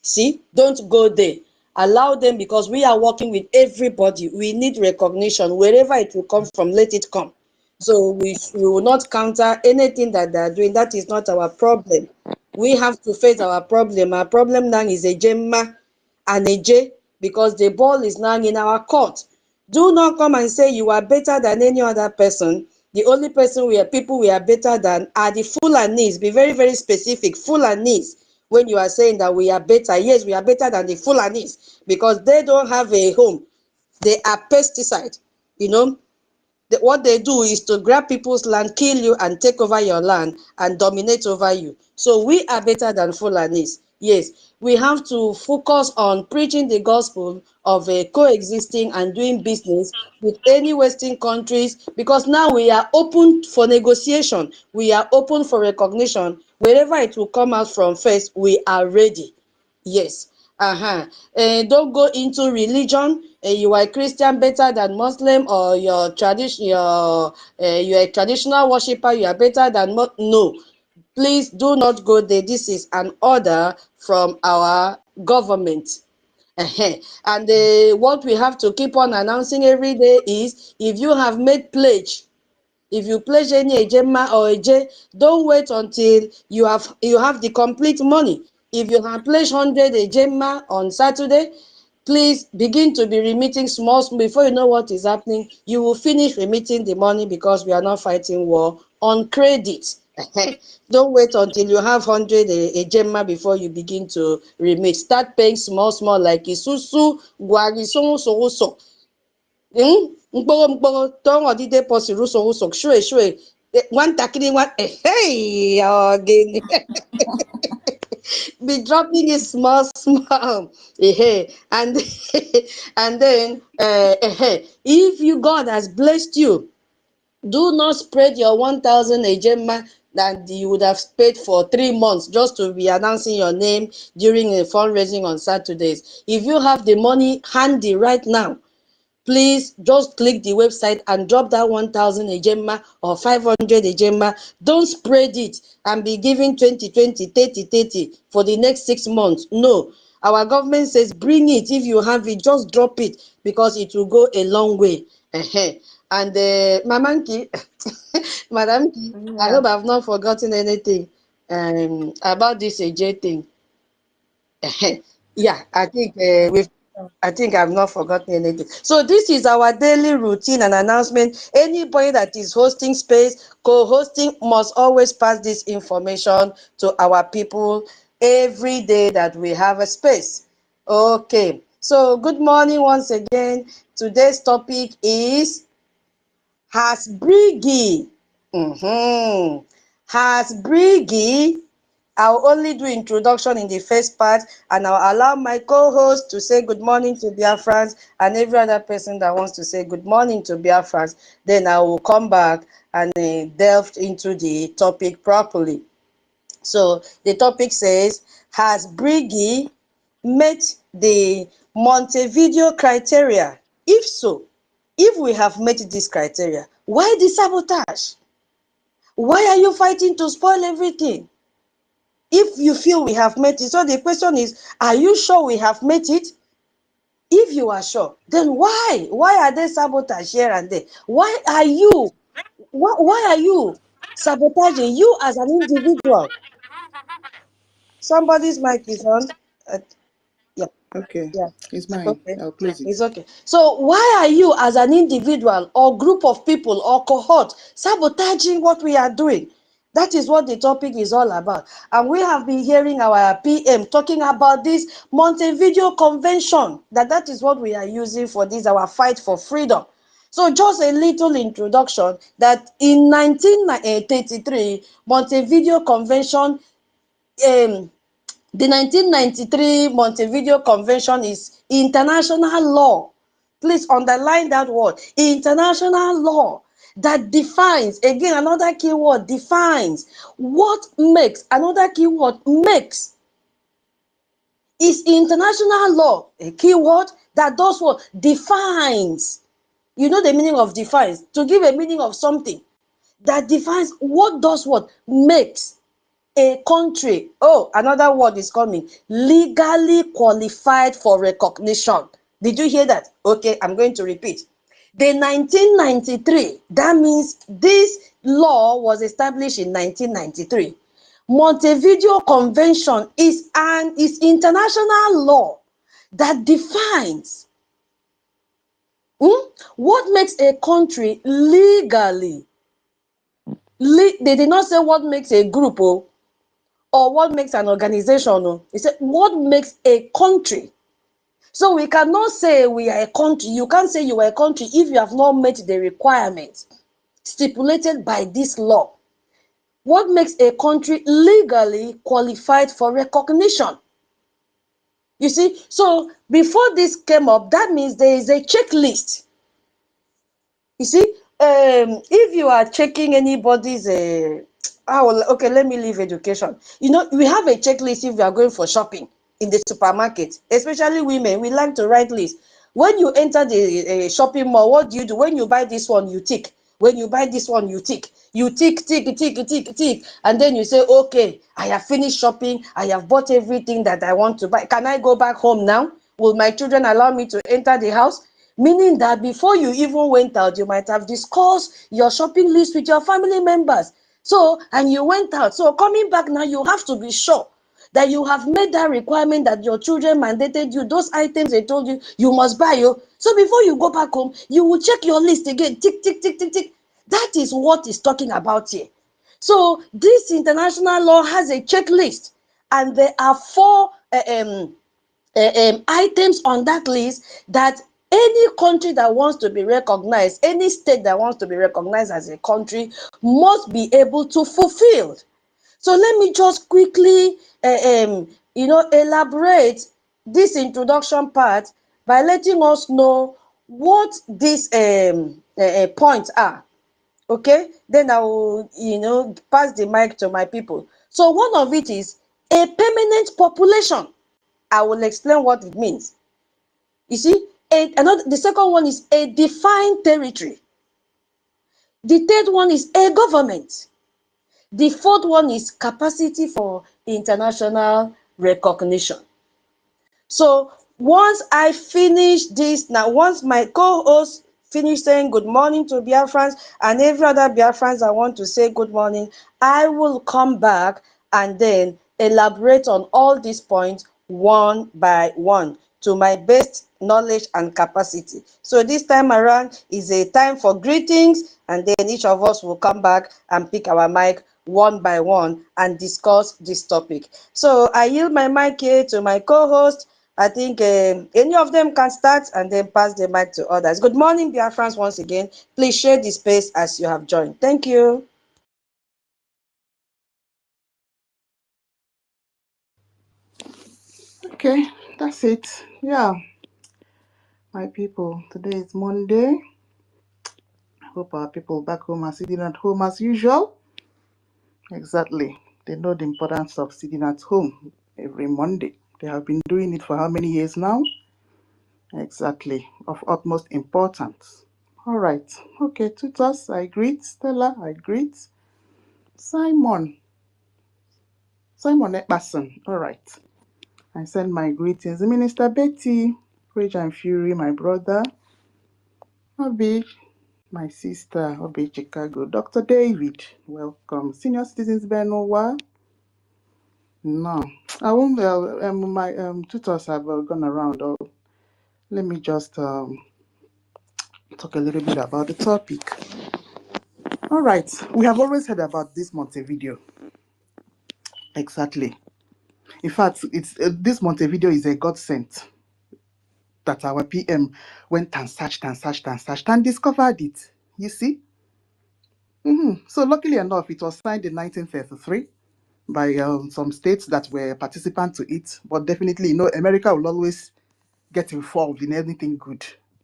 See, don't go there. Allow them, because we are working with everybody. We need recognition. Wherever it will come from, let it come. So we will not counter anything that they are doing. That is not our problem. We have to face our problem. Our problem now is a Gemma and a J, because the ball is now in our court. Do not come and say you are better than any other person. The only people we are better than are the Fulanis. Be very, very specific. Fulanis. When you are saying that we are better, yes, we are better than the Fulanis, because they don't have a home. They are pesticide. What they do is to grab people's land, kill you, and take over your land and dominate over you. So we are better than Fulanis. Yes, we have to focus on preaching the gospel of coexisting and doing business with any Western countries, because now we are open for negotiation. We are open for recognition. Wherever it will come out from first, we are ready. Yes. Don't go into religion. You are a Christian better than Muslim, or you're a traditional worshiper, you are better than no. Please do not go there. This is an order from our government. And what we have to keep on announcing every day is, if you have made pledge, if you pledge any Ejema or Eje, don't wait until you have the complete money. If you have pledged 100 Ejema on Saturday, please begin to be remitting small. Before you know what is happening, you will finish remitting the money, because we are not fighting war on credit. Don't wait until you have 100 Ejema before you begin to remit. Start paying small, like Isusu, Gwari, so. Mkporo don't odide posi ruso shwe one takini one hey again. Be dropping it small and and then if God has blessed you, do not spread your 1,000 Ejema that you would have paid for 3 months just to be announcing your name during a fundraising on Saturdays. If you have the money handy right now, please just click the website and drop that 1,000 Ejema or 500 Ejema. Don't spread it and be giving 20, 30 for the next 6 months. No, our government says bring it. If you have it, just drop it, because it will go a long way. And Mamanki, Madam, I hope I've not forgotten anything about this AJ thing. Yeah, I think I've not forgotten anything. So this is our daily routine and announcement. Anybody that is hosting space, co-hosting, must always pass this information to our people every day that we have a space. Okay. So good morning once again. Today's topic is has Brgie. Has Brgie. I'll only do introduction in the first part, and I'll allow my co-host to say good morning to BIAFRANS and every other person that wants to say good morning to BIAFRANS. Then I will come back and delve into the topic properly. So the topic says, has Brgie met the Montevideo criteria? If so, if we have met this criteria, why the sabotage? Why are you fighting to spoil everything? If you feel we have met it, so the question is, are you sure we have met it? If you are sure, then why? Why are they sabotage here and there? Why are you sabotaging you as an individual? Somebody's mic is on. Yeah. Okay. Yeah. It's mine. Okay. I'll close it. It's okay. So why are you as an individual or group of people or cohort sabotaging what we are doing? That is what the topic is all about. And we have been hearing our PM talking about this Montevideo Convention, that is what we are using for this, our fight for freedom. So just a little introduction that in 1933, Montevideo Convention, the 1993 Montevideo Convention is international law. Please underline that word, international law, that defines, again, another keyword, defines. What makes, another keyword, makes, is international law, a keyword that does what? Defines. You know the meaning of defines, to give a meaning of something that defines what does what? Makes a country, oh, another word is coming, legally qualified for recognition. Did you hear that? Okay, I'm going to repeat. The 1993, that means this law was established in 1993. Montevideo Convention is international law that defines what makes a country legally. They did not say what makes a group, or what makes an organization. He said, what makes a country? So we cannot say we are a country. You can't say you are a country if you have not met the requirements stipulated by this law. What makes a country legally qualified for recognition? You see, so before this came up, that means there is a checklist. You see, if you are checking anybody's okay, let me leave education. You know, we have a checklist if we are going for shopping in the supermarket, especially women. We like to write lists. When you enter the shopping mall, what do? When you buy this one, you tick. When you buy this one, you tick. You tick, tick, tick, tick, tick. And then you say, okay, I have finished shopping. I have bought everything that I want to buy. Can I go back home now? Will my children allow me to enter the house? Meaning that before you even went out, you might have discussed your shopping list with your family members. So, and you went out. So coming back now, you have to be sure that you have made that requirement that your children mandated you, those items they told you, you must buy you. So before you go back home, you will check your list again, tick, tick, tick, tick, tick. That is what it's talking about here. So this international law has a checklist, and there are 4 items on that list that any country that wants to be recognized, any state that wants to be recognized as a country, must be able to fulfill. So let me just quickly, elaborate this introduction part by letting us know what these points are. Okay, then I will, pass the mic to my people. So one of it is a permanent population. I will explain what it means. You see, the second one is a defined territory. The third one is a government. The fourth one is capacity for international recognition. So once I finish this, now once my co-host finish saying good morning to Biafrans and every other Biafrans I want to say good morning, I will come back and then elaborate on all these points one by one to my best knowledge and capacity. So this time around is a time for greetings, and then each of us will come back and pick our mic one by one and discuss this topic. So I yield my mic here to my co-host. I think any of them can start and then pass the mic to others. Good morning, Biafrans, once again. Please share the space as you have joined. Thank you. Okay, that's it. Yeah, my people, today is Monday. I hope our people back home are sitting at home as usual. Exactly. They know the importance of sitting at home every Monday. They have been doing it for how many years now? Exactly. Of utmost importance. All right. Okay, tutors, I greet. Stella, I greet. Simon. Simon Ekpason. All right. I send my greetings. Minister Betty, Rage and Fury, my brother. Obi, my sister, Obi Chicago. Dr. David, welcome. Senior Citizens Benowa. No, I won't. My tutors have gone around. Let me just talk a little bit about the topic. All right, we have always heard about this Montevideo. Exactly. In fact, it's this Montevideo is a godsend that our PM went and searched and discovered it. You see? So luckily enough, it was signed in 1933 by some states that were participant to it. But definitely, America will always get involved in anything good.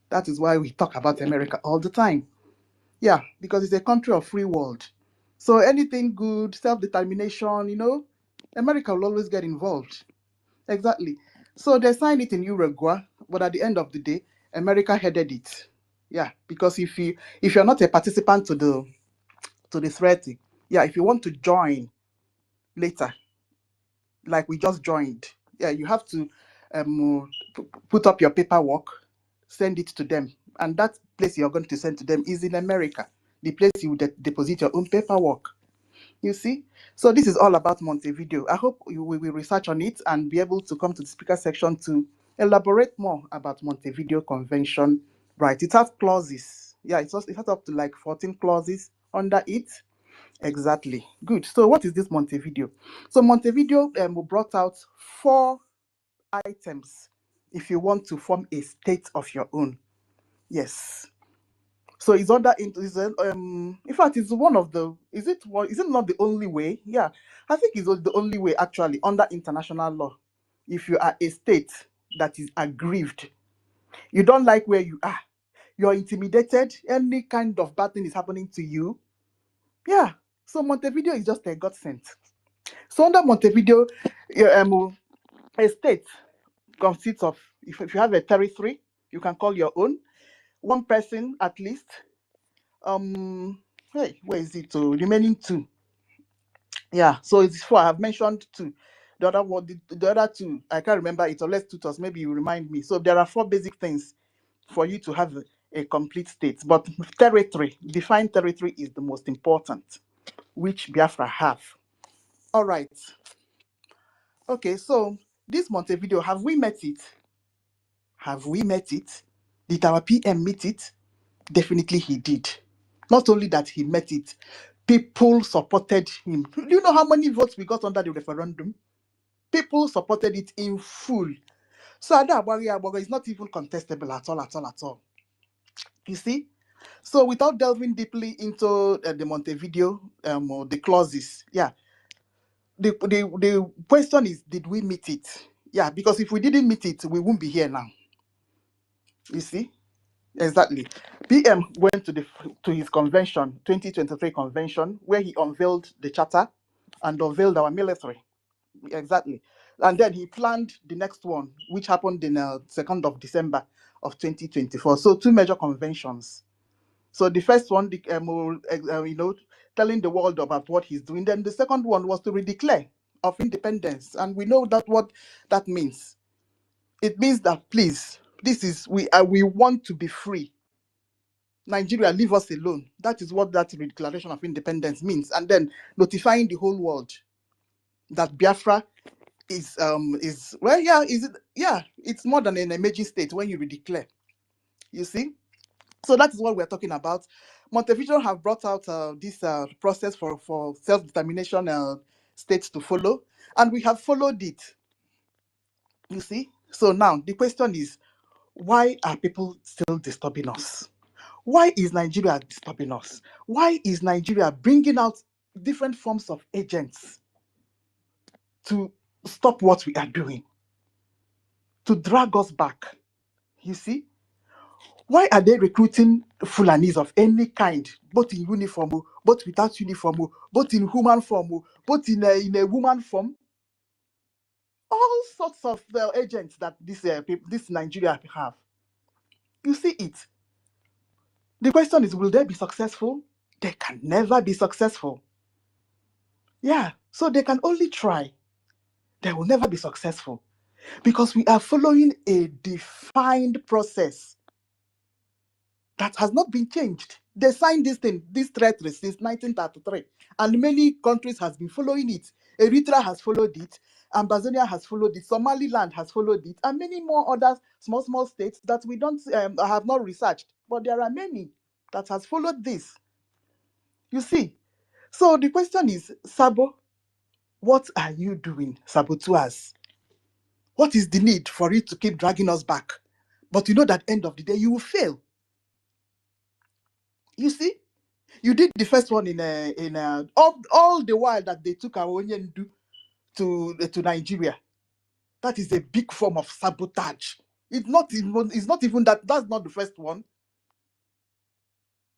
That is why we talk about America all the time. Yeah, because it's a country of free world. So anything good, self-determination, America will always get involved. Exactly. So they signed it in Uruguay, but at the end of the day, America headed it. Yeah, because if you're not a participant to the threat, yeah, if you want to join later, like we just joined, yeah, you have to put up your paperwork, send it to them, and that place you're going to send to them is in America, the place you deposit your own paperwork. You see? So this is all about Montevideo. I hope we will research on it and be able to come to the speaker section to elaborate more about Montevideo Convention. Right, it has clauses. Yeah, it has up to like 14 clauses under it. Exactly. Good. So what is this Montevideo? So Montevideo brought out 4 items if you want to form a state of your own. Yes. So it's under in fact it's one of the is it not the only way? Yeah. I think it's the only way actually under international law. If you are a state that is aggrieved, you don't like where you are, you're intimidated, any kind of bad thing is happening to you. Yeah. So Montevideo is just a godsend. So under Montevideo, a state consists of, if you have a territory, you can call your own, one person at least. Hey, where is it? So remaining 2. Yeah, so it's 4. I have mentioned 2. The other one, the other 2, I can't remember it, unless tutors, maybe you remind me. So there are 4 basic things for you to have a complete state. But territory, defined territory is the most important, which Biafra have. All right. Okay, so this Montevideo, have we met it? Have we met it? Did our PM meet it? Definitely he did. Not only that he met it, people supported him. Do you know how many votes we got under the referendum? People supported it in full. So Ada Abari is not even contestable at all. You see? So without delving deeply into the Montevideo, or the clauses, yeah, the question is, did we meet it? Yeah, because if we didn't meet it, we won't be here now. You see? Exactly. PM went to his convention, 2023 convention, where he unveiled the charter and unveiled our military. Exactly. And then he planned the next one, which happened in 2nd of December of 2024. So 2 major conventions. So the first one, telling the world about what he's doing. Then the second one was to redeclare of independence. And we know that what that means. It means that, please, we want to be free. Nigeria, leave us alone. That is what that Declaration of Independence means. And then notifying the whole world that Biafra is well, yeah, is it, yeah, it's more than an emerging state when you redeclare. You see? So that is what we're talking about. Montevideo have brought out this process for self-determination states to follow, and we have followed it. You see? So now the question is, why are people still disturbing us? Why is Nigeria disturbing us? Why is Nigeria bringing out different forms of agents to stop what we are doing, to drag us back? You see? Why are they recruiting Fulanis of any kind, both in uniform, both without uniform, both in human form, both in a woman form? All sorts of agents that this Nigeria have. You see it. The question is, will they be successful? They can never be successful. Yeah, so they can only try. They will never be successful because we are following a defined process that has not been changed. They signed this thing, this treaty since 1933, and many countries has been following it. Eritrea has followed it, Ambazonia has followed it, Somaliland has followed it, and many more other small states that we don't have not researched. But there are many that has followed this. You see, so the question is, Sabo, what are you doing, saboteurs? What is the need for it to keep dragging us back? But you know that end of the day, you will fail. You see, you did the first one in all the while that they took our Onyendu to Nigeria. That is a big form of sabotage. It's not even that. That's not the first one.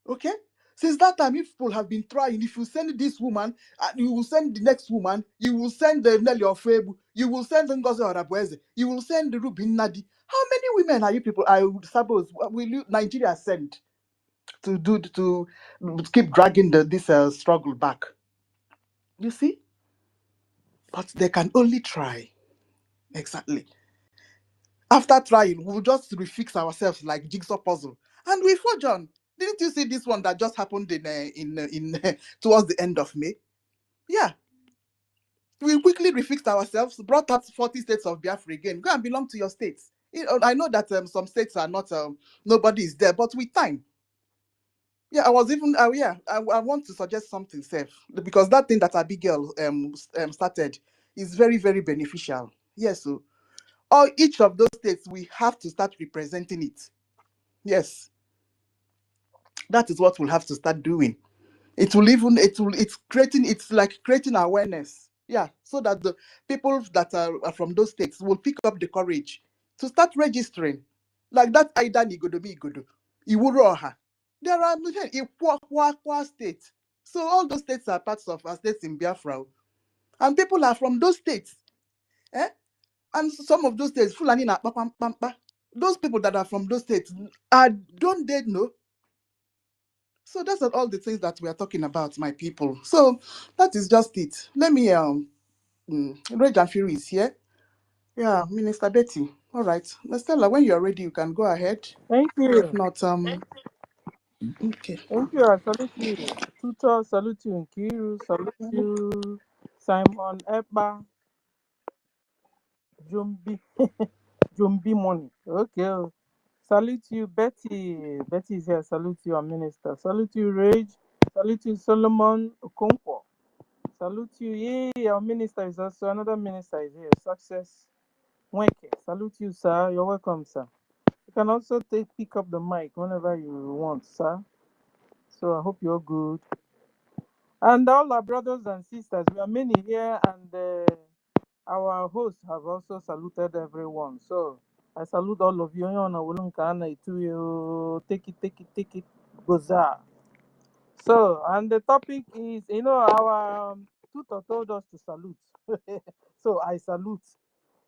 Okay. Since that time, if people have been trying, if you send this woman, you will send the next woman, you will send the Nelly Ofebu, you will send NGOZI Orabueze, you will send the Rubin Nnamdi. How many women are you people, I would suppose, will you Nigeria send to keep dragging this struggle back? You see? But they can only try. Exactly. After trying, we'll just refix ourselves like jigsaw puzzle. And we forge on. Didn't you see this one that just happened in towards the end of May? Yeah. We quickly refixed ourselves, brought out 40 states of Biafra again. Go and belong to your states. I know that some states are not, nobody is there, but with time. Yeah, I was even, I want to suggest something, Seth, because that thing that Abigail started is very, very beneficial. Yes, so each of those states, we have to start representing it. Yes, that is what we'll have to start doing. It's like creating awareness. Yeah, so that the people that are from those states will pick up the courage to start registering. Like that Aida Nigodo, Iwuroha. There are Ikwa states. So all those states are parts of our states in Biafra. And people are from those states. Eh? And some of those states, Fulani na Pampa. Those people that are from those states, don't they know? So that's all the things that we are talking about, my people. So that is just it. Let me Reg and Fury is here. Yeah, Minister Betty. All right. Stella, when you're ready, you can go ahead. Thank If you. not, okay. Thank you. I salute you. Tutor, salute you. Nkiru, salute you. Simon, Ekpa, Jumbi, Jumbi Money. Okay. Salute you, Betty. Betty is here. Salute you, our minister. Salute you, Rage. Salute you, Solomon Okonkwo. Salute you. Yay, our minister is also another minister is here. Success. Weke. Salute you, sir. You're welcome, sir. You can also pick up the mic whenever you want, sir. So I hope you're good. And all our brothers and sisters, we are many here, and our hosts have also saluted everyone. So I salute all of you. Take it, goza. So, and the topic is, our tutor told us to salute. So I salute.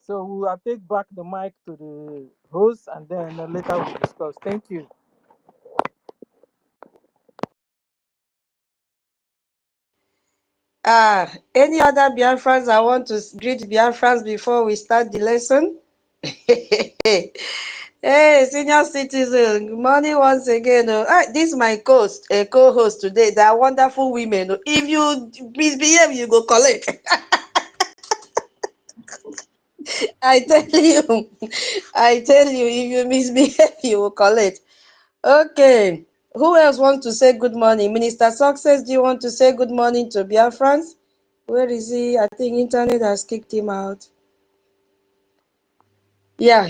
So we will take back the mic to the host, and then later we'll discuss. Thank you. Any other Biafrans I want to greet Biafrans before we start the lesson? Hey, senior citizen, good morning once again. This is my co-host today. They are wonderful women. If you misbehave, you go collect. I tell you, if you misbehave, you will collect. Okay. Who else wants to say good morning? Minister Success, do you want to say good morning to BIAFRANS? Where is he? I think internet has kicked him out. Yeah.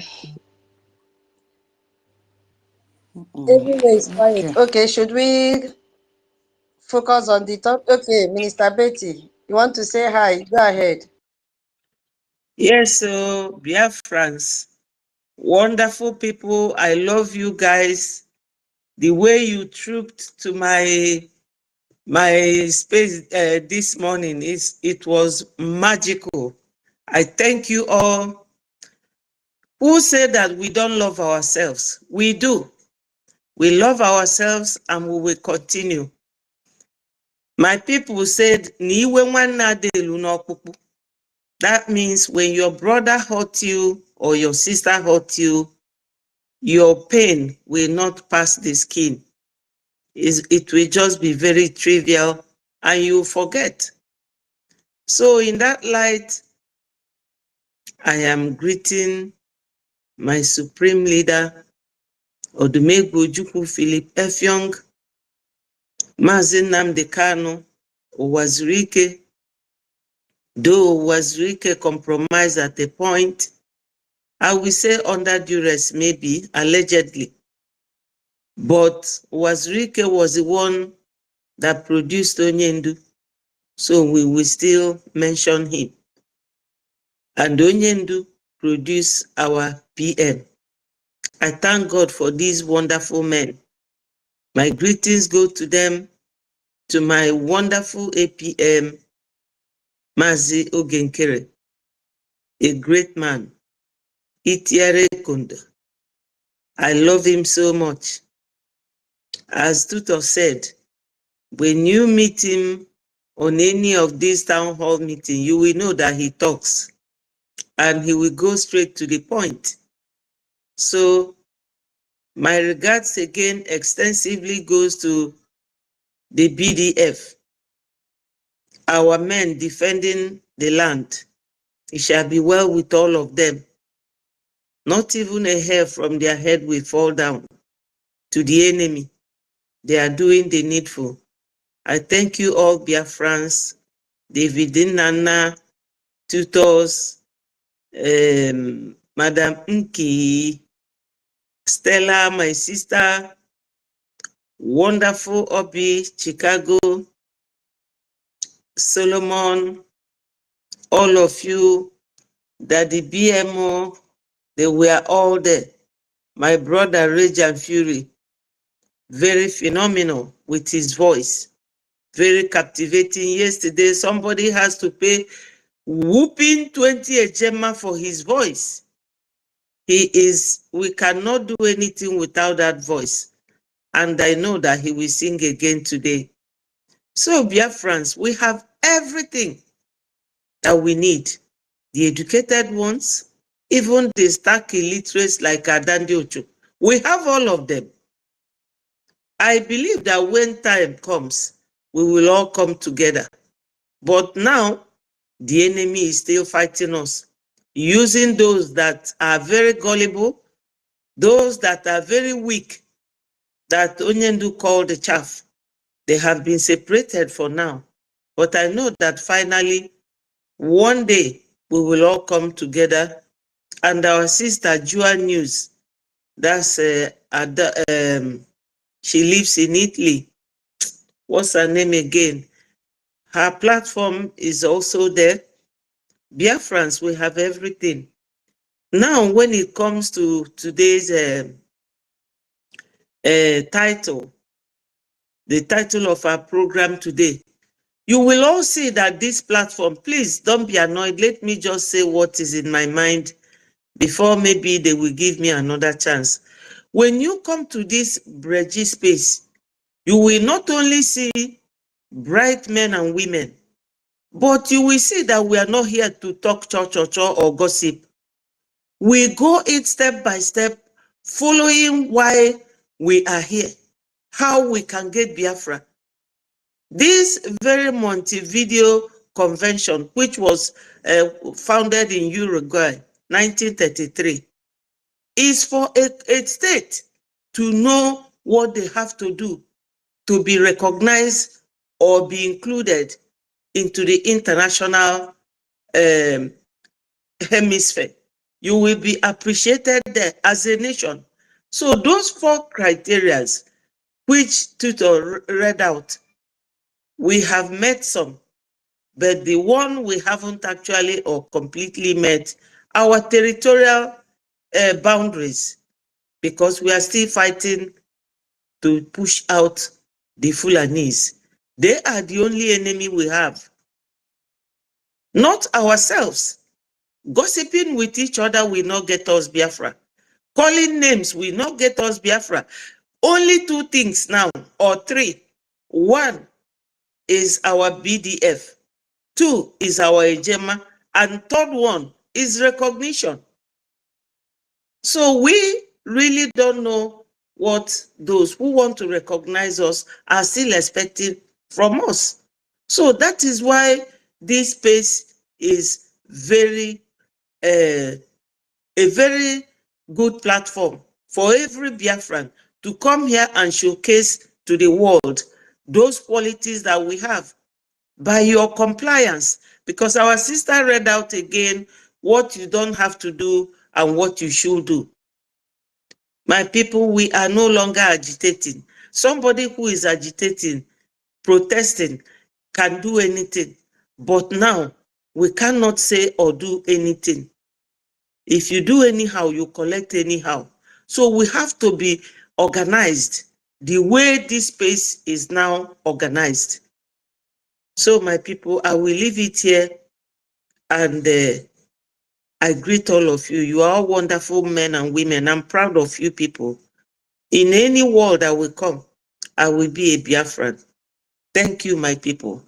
Everywhere is quiet. Okay, should we focus on the top? Okay, Minister Betty, you want to say hi? Go ahead. Yes, so BIAFRANS, wonderful people. I love you guys. The way you trooped to my space this morning, it was magical. I thank you all. Who said that we don't love ourselves? We do. We love ourselves and we will continue. My people said, that means when your brother hurt you or your sister hurt you, your pain will not pass the skin. It will just be very trivial and you forget. So in that light, I am greeting my supreme leader, Odumegwu Ojukwu Philip Effiong, Mazi Nnamdi Kanu, Owazurike, though Owazurike compromised at a point, I will say under duress maybe, allegedly. But Owazurike was the one that produced Onyendu, so we will still mention him. And Onyendu produced our PM. I thank God for these wonderful men. My greetings go to them, to my wonderful APM, Mazi Ogenkere, a great man, Itiare Kunda. I love him so much. As Tutor said, when you meet him on any of these town hall meetings, you will know that he talks and he will go straight to the point. So my regards again extensively goes to the BDF, our men defending the land. It shall be well with all of them. Not even a hair from their head will fall down to the enemy. They are doing the needful. I thank you all, BIAFRANS, David Nana, tutors, Madam Nki, Stella, my sister, wonderful Obi, Chicago, Solomon, all of you, Daddy BMO, they were all there. My brother Rage and Fury, very phenomenal with his voice, very captivating. Yesterday, somebody has to pay whooping 20 ejema for his voice. We cannot do anything without that voice. And I know that he will sing again today. So, BIAFRANS, we have everything that we need. The educated ones, even the stark illiterates like Adandi Ocho. We have all of them. I believe that when time comes, we will all come together. But now, the enemy is still fighting us, using those that are very gullible, those that are very weak, that Onyendu called the chaff. They have been separated for now. But I know that finally, one day, we will all come together. And our sister, Jua News, that's she lives in Italy. What's her name again? Her platform is also there. BIAFRANS, we have everything. Now, when it comes to today's title, the title of our program today, you will all see that this platform, please don't be annoyed. Let me just say what is in my mind before maybe they will give me another chance. When you come to this Brgie space, you will not only see bright men and women, but you will see that we are not here to talk or gossip. We go it step by step following why we are here, how we can get Biafra. This very Montevideo Convention, which was founded in Uruguay, 1933, is for a state to know what they have to do to be recognized or be included into the international hemisphere. You will be appreciated there as a nation. So those 4 criteria which Tutor read out, we have met some, but the one we haven't actually or completely met, our territorial boundaries, because we are still fighting to push out the Fulanis. They are the only enemy we have, not ourselves. Gossiping with each other will not get us Biafra. Calling names will not get us Biafra. Only 2 things now, or 3. 1 is our BDF. 2 is our Ejema. And 3rd one is recognition. So we really don't know what those who want to recognize us are still expecting from us. So that is why this space is a very good platform for every Biafran to come here and showcase to the world those qualities that we have by your compliance, because our sister read out again what you don't have to do and what you should do. My people, we are no longer agitating. Somebody who is agitating, protesting, can do anything. But now, we cannot say or do anything. If you do anyhow, you collect anyhow. So we have to be organized the way this space is now organized. So my people, I will leave it here, and I greet all of you. You are all wonderful men and women. I'm proud of you people. In any world I will come, I will be a Biafran. Thank you, my people.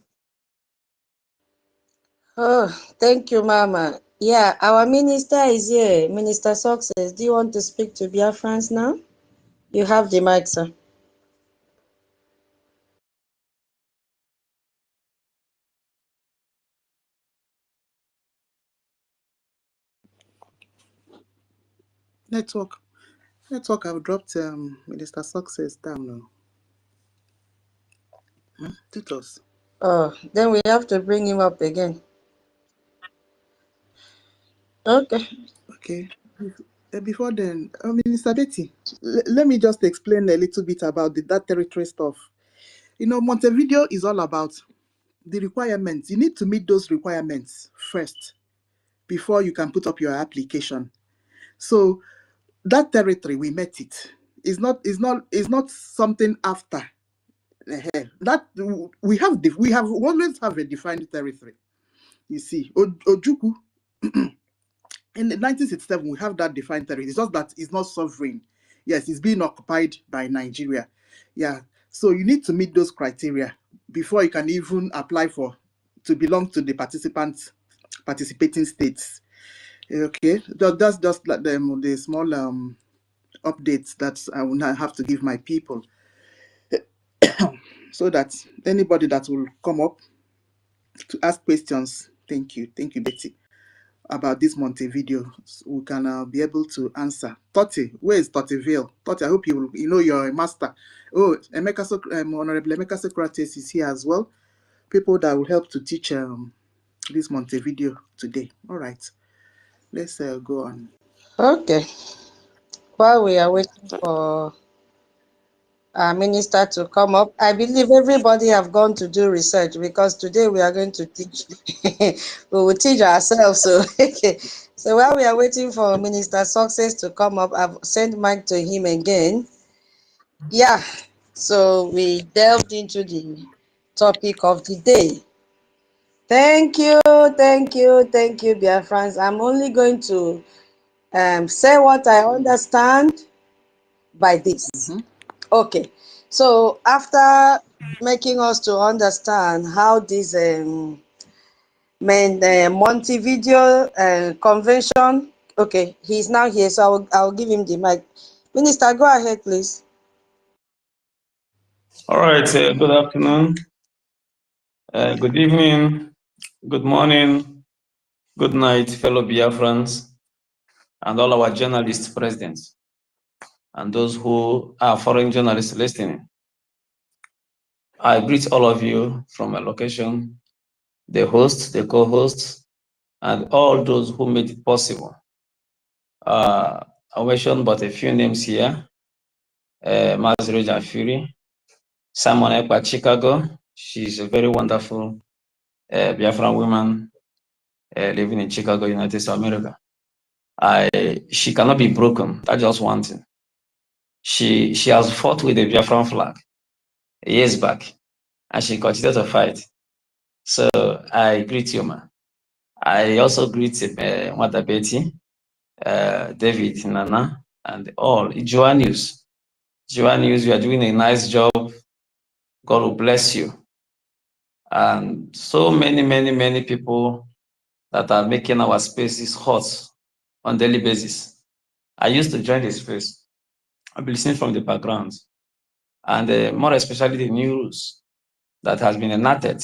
Oh, thank you, Mama. Yeah, our minister is here. Minister Success, do you want to speak to Biafrans now? You have the mic, sir. Network. I've dropped Minister Success down now. Tutors. Oh, then we have to bring him up again. Okay. Okay. Before then, Minister Betty, let me just explain a little bit about that territory stuff. You know, Montevideo is all about the requirements. You need to meet those requirements first before you can put up your application. So that territory, we met it. It's not something after. That we have always have a defined territory. You see, Ojuku. In 1967, we have that defined territory. It's just that it's not sovereign. Yes, it's being occupied by Nigeria. Yeah. So you need to meet those criteria before you can even apply to belong to the participating states. Okay. That's just like the small updates that I will now have to give my people. So that anybody that will come up to ask questions, thank you, Betty, about this Montevideo, so we can be able to answer. Totti, where is Tottiville? Totti, I hope you know you're a master. Oh, Honorable Emeka Socrates is here as well. People that will help to teach this Montevideo today. All right, let's go on. Okay. While we are waiting for our minister to come up, I believe everybody have gone to do research, because today we are going to teach. We will teach ourselves. So, so while we are waiting for Minister Success to come up, I've sent mic to him again. Yeah. So we delved into the topic of the day. Thank you, Biafrans. I'm only going to say what I understand by this. Okay, so after making us to understand how this Montevideo Convention, okay, he's now here, so I'll give him the mic. Minister, go ahead, please. All right, good afternoon, good evening, good morning, good night, fellow Biafrans, and all our journalists present, and those who are foreign journalists listening. I greet all of you from a location, the host, the co-hosts, and all those who made it possible. I mentioned but a few names here. Mazreja Fury, Simon Ekpa, Chicago. She's a very wonderful Biafran woman living in Chicago, United States of America. She cannot be broken. That's just one thing. She has fought with the Biafran flag years back, and she continued to fight. So I greet you, ma. I also greet Mother Betty, David, Nana, and all. Joannews, you are doing a nice job. God will bless you. And so many people that are making our spaces hot on daily basis. I used to join the space. I've been listening from the background, and more especially the new rules that has been enacted,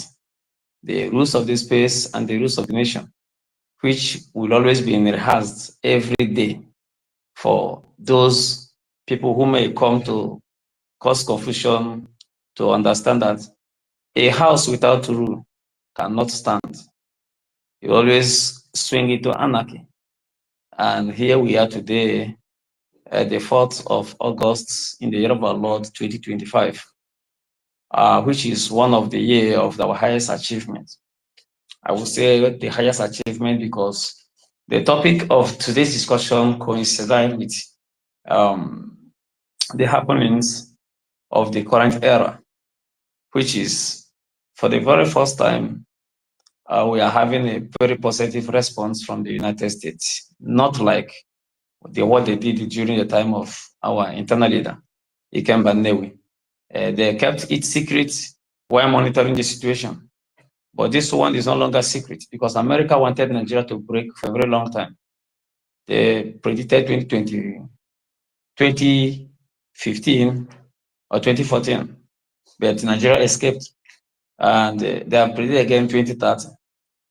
the rules of the space and the rules of the nation, which will always be rehearsed every day for those people who may come to cause confusion, to understand that a house without rule cannot stand. You always swing into anarchy. And here we are today, the 4th of August in the year of our Lord 2025, which is one of the year of our highest achievement. I would say the highest achievement because the topic of today's discussion coincides with the happenings of the current era, which is for the very first time, we are having a very positive response from the United States, not like what they did during the time of our internal leader, EKID. They kept it secret while monitoring the situation. But this one is no longer secret because America wanted Nigeria to break for a very long time. They predicted 2015 or 2014, but Nigeria escaped. And they have predicted again 2030,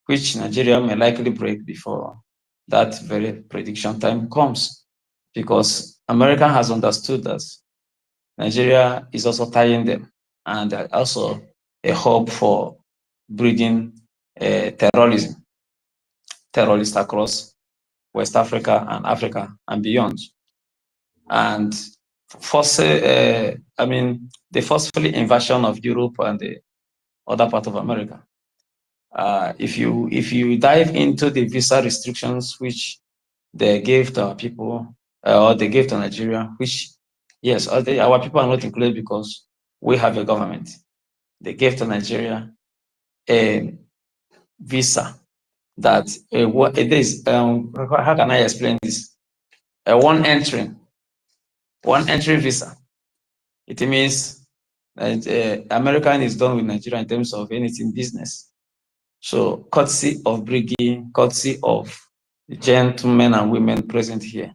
which Nigeria may likely break before that very prediction time comes. Because America has understood that Nigeria is also tying them and also a hub for breeding terrorism, terrorists across West Africa and beyond. And the forceful invasion of Europe and the other part of America. If you dive into the visa restrictions which they gave to our people, or they gave to Nigeria, which, yes, our people are not included because we have a government. They gave to Nigeria a visa that it is, how can I explain this? One entry visa. It means that American is done with Nigeria in terms of anything business. So courtesy of Brgie, courtesy of the gentlemen and women present here.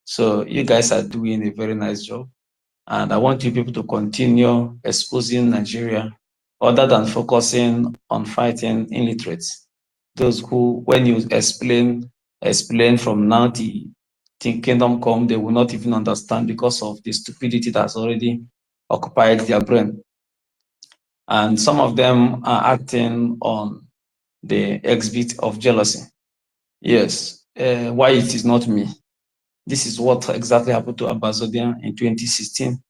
So you guys are doing a very nice job. And I want you people to continue exposing Nigeria other than focusing on fighting illiterates. Those who, when you explain from now to kingdom come, they will not even understand because of the stupidity that's already occupied their brain. And some of them are acting on the exhibit of jealousy. Yes, why it is not me? This is what exactly happened to Ambazonia in 2016.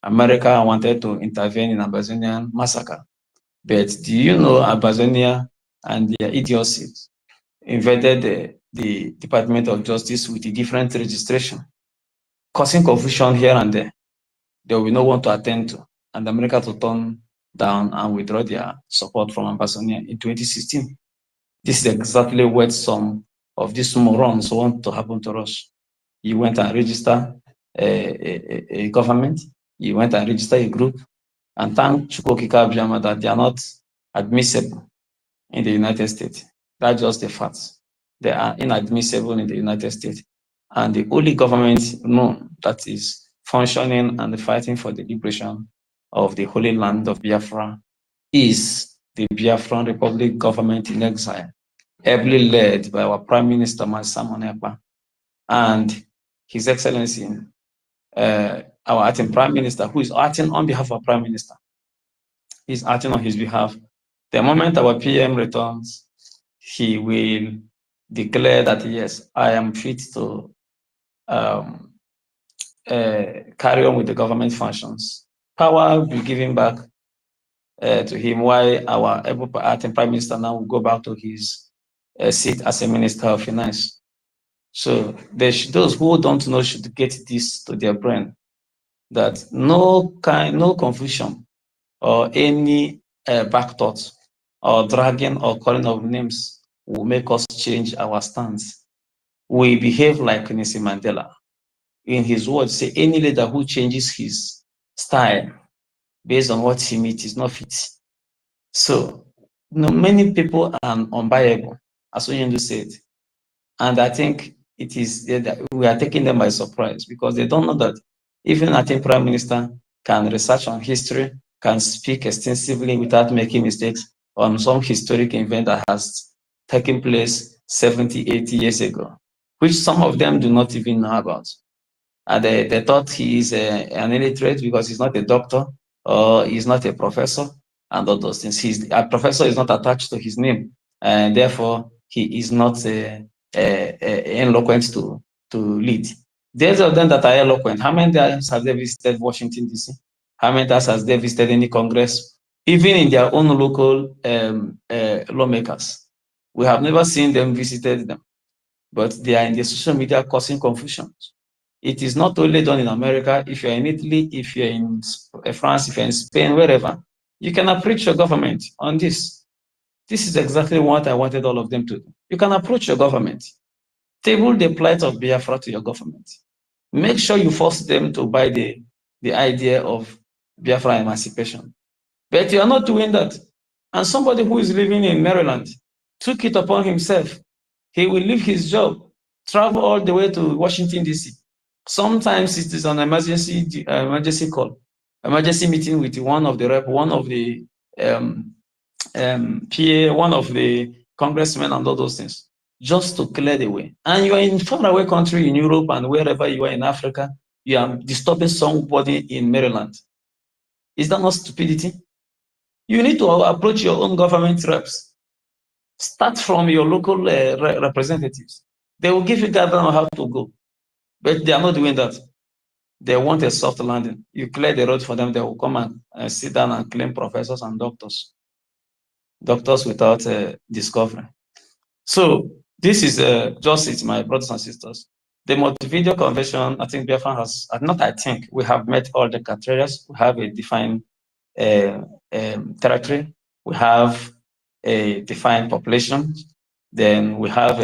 America wanted to intervene in Ambazonian massacre. But do you know Ambazonia and their idiocy invaded the Department of Justice with a different registration, causing confusion here and there. There will be no one to attend to, and America to turn down and withdraw their support from Ambazonia in 2016. This is exactly what some of these morons want to happen to us. You went and register a government, you went and register a group, and thank Chukwokika Abiyama that they are not admissible in the United States. That's just the facts. They are inadmissible in the United States. And the only government known that is functioning and fighting for the liberation of the Holy Land of Biafra is the Biafran Republic government in exile, ably led by our Prime Minister, Ekpa, and His Excellency, our acting Prime Minister, who is acting on behalf of Prime Minister. He's acting on his behalf. The moment our PM returns, he will declare that, yes, I am fit to carry on with the government functions. Power will be given back to him, while our acting Prime Minister now will go back to his seat as a Minister of Finance. So those who don't know should get this to their brain, that no confusion or any back thoughts or dragging or calling of names will make us change our stance. We behave like Nelson Mandela. In his words, say any leader who changes his style based on what he meets is not fit. So many people are unbuyable, as Onyendu said. And I think it is we are taking them by surprise, because they don't know that even a Prime Minister can research on history, can speak extensively without making mistakes on some historic event that has taken place 70, 80 years ago, which some of them do not even know about. And they thought he is an illiterate because he's not a doctor or he's not a professor and all those things. A professor is not attached to his name, and therefore he is not eloquent to lead. Those of them that are eloquent, how many times have they visited Washington, D.C.? How many times has they visited any Congress? Even in their own local lawmakers, we have never seen them visited them, but they are in the social media causing confusion. It is not only done in America. If you're in Italy, if you're in France, if you're in Spain, wherever, you can approach your government on this. This is exactly what I wanted all of them to do. You can approach your government. Table the plight of Biafra to your government. Make sure you force them to buy the idea of Biafra emancipation. But you are not doing that. And somebody who is living in Maryland took it upon himself. He will leave his job, travel all the way to Washington, D.C. Sometimes it is an emergency call, emergency meeting with one of the rep, one of the PA, one of the congressmen and all those things, just to clear the way. And you are in faraway country in Europe and wherever you are in Africa, you are disturbing somebody in Maryland. Is that not stupidity? You need to approach your own government reps. Start from your local representatives. They will give you guidance on how to go. But they are not doing that. They want a soft landing. You clear the road for them, they will come and sit down and claim professors and doctors. Doctors without discovery. So this is just it, my brothers and sisters. The multi-video convention, I think Biafra has, we have met all the criteria. We have a defined territory. We have a defined population. Then we have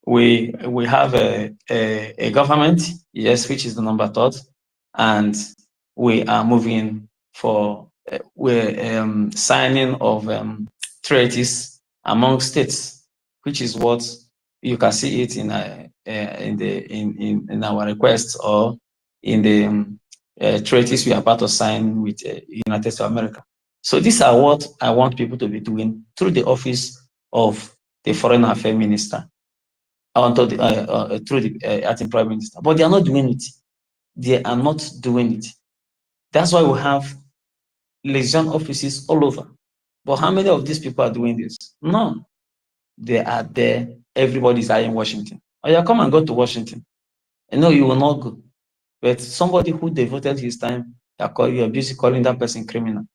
we have a government, yes, which is the number third, and we are moving for we're signing of treaties among states, which is what you can see it in our requests or in the treaties we are about to sign with United States of America. So these are what I want people to be doing through the office of the Foreign Affairs Minister, through the acting Prime Minister. But they are not doing it. They are not doing it. That's why we have liaison offices all over. But how many of these people are doing this? None. They are there. Everybody's in Washington. Oh, yeah, come and go to Washington. No, you will not go. But somebody who devoted you are busy calling that person criminal.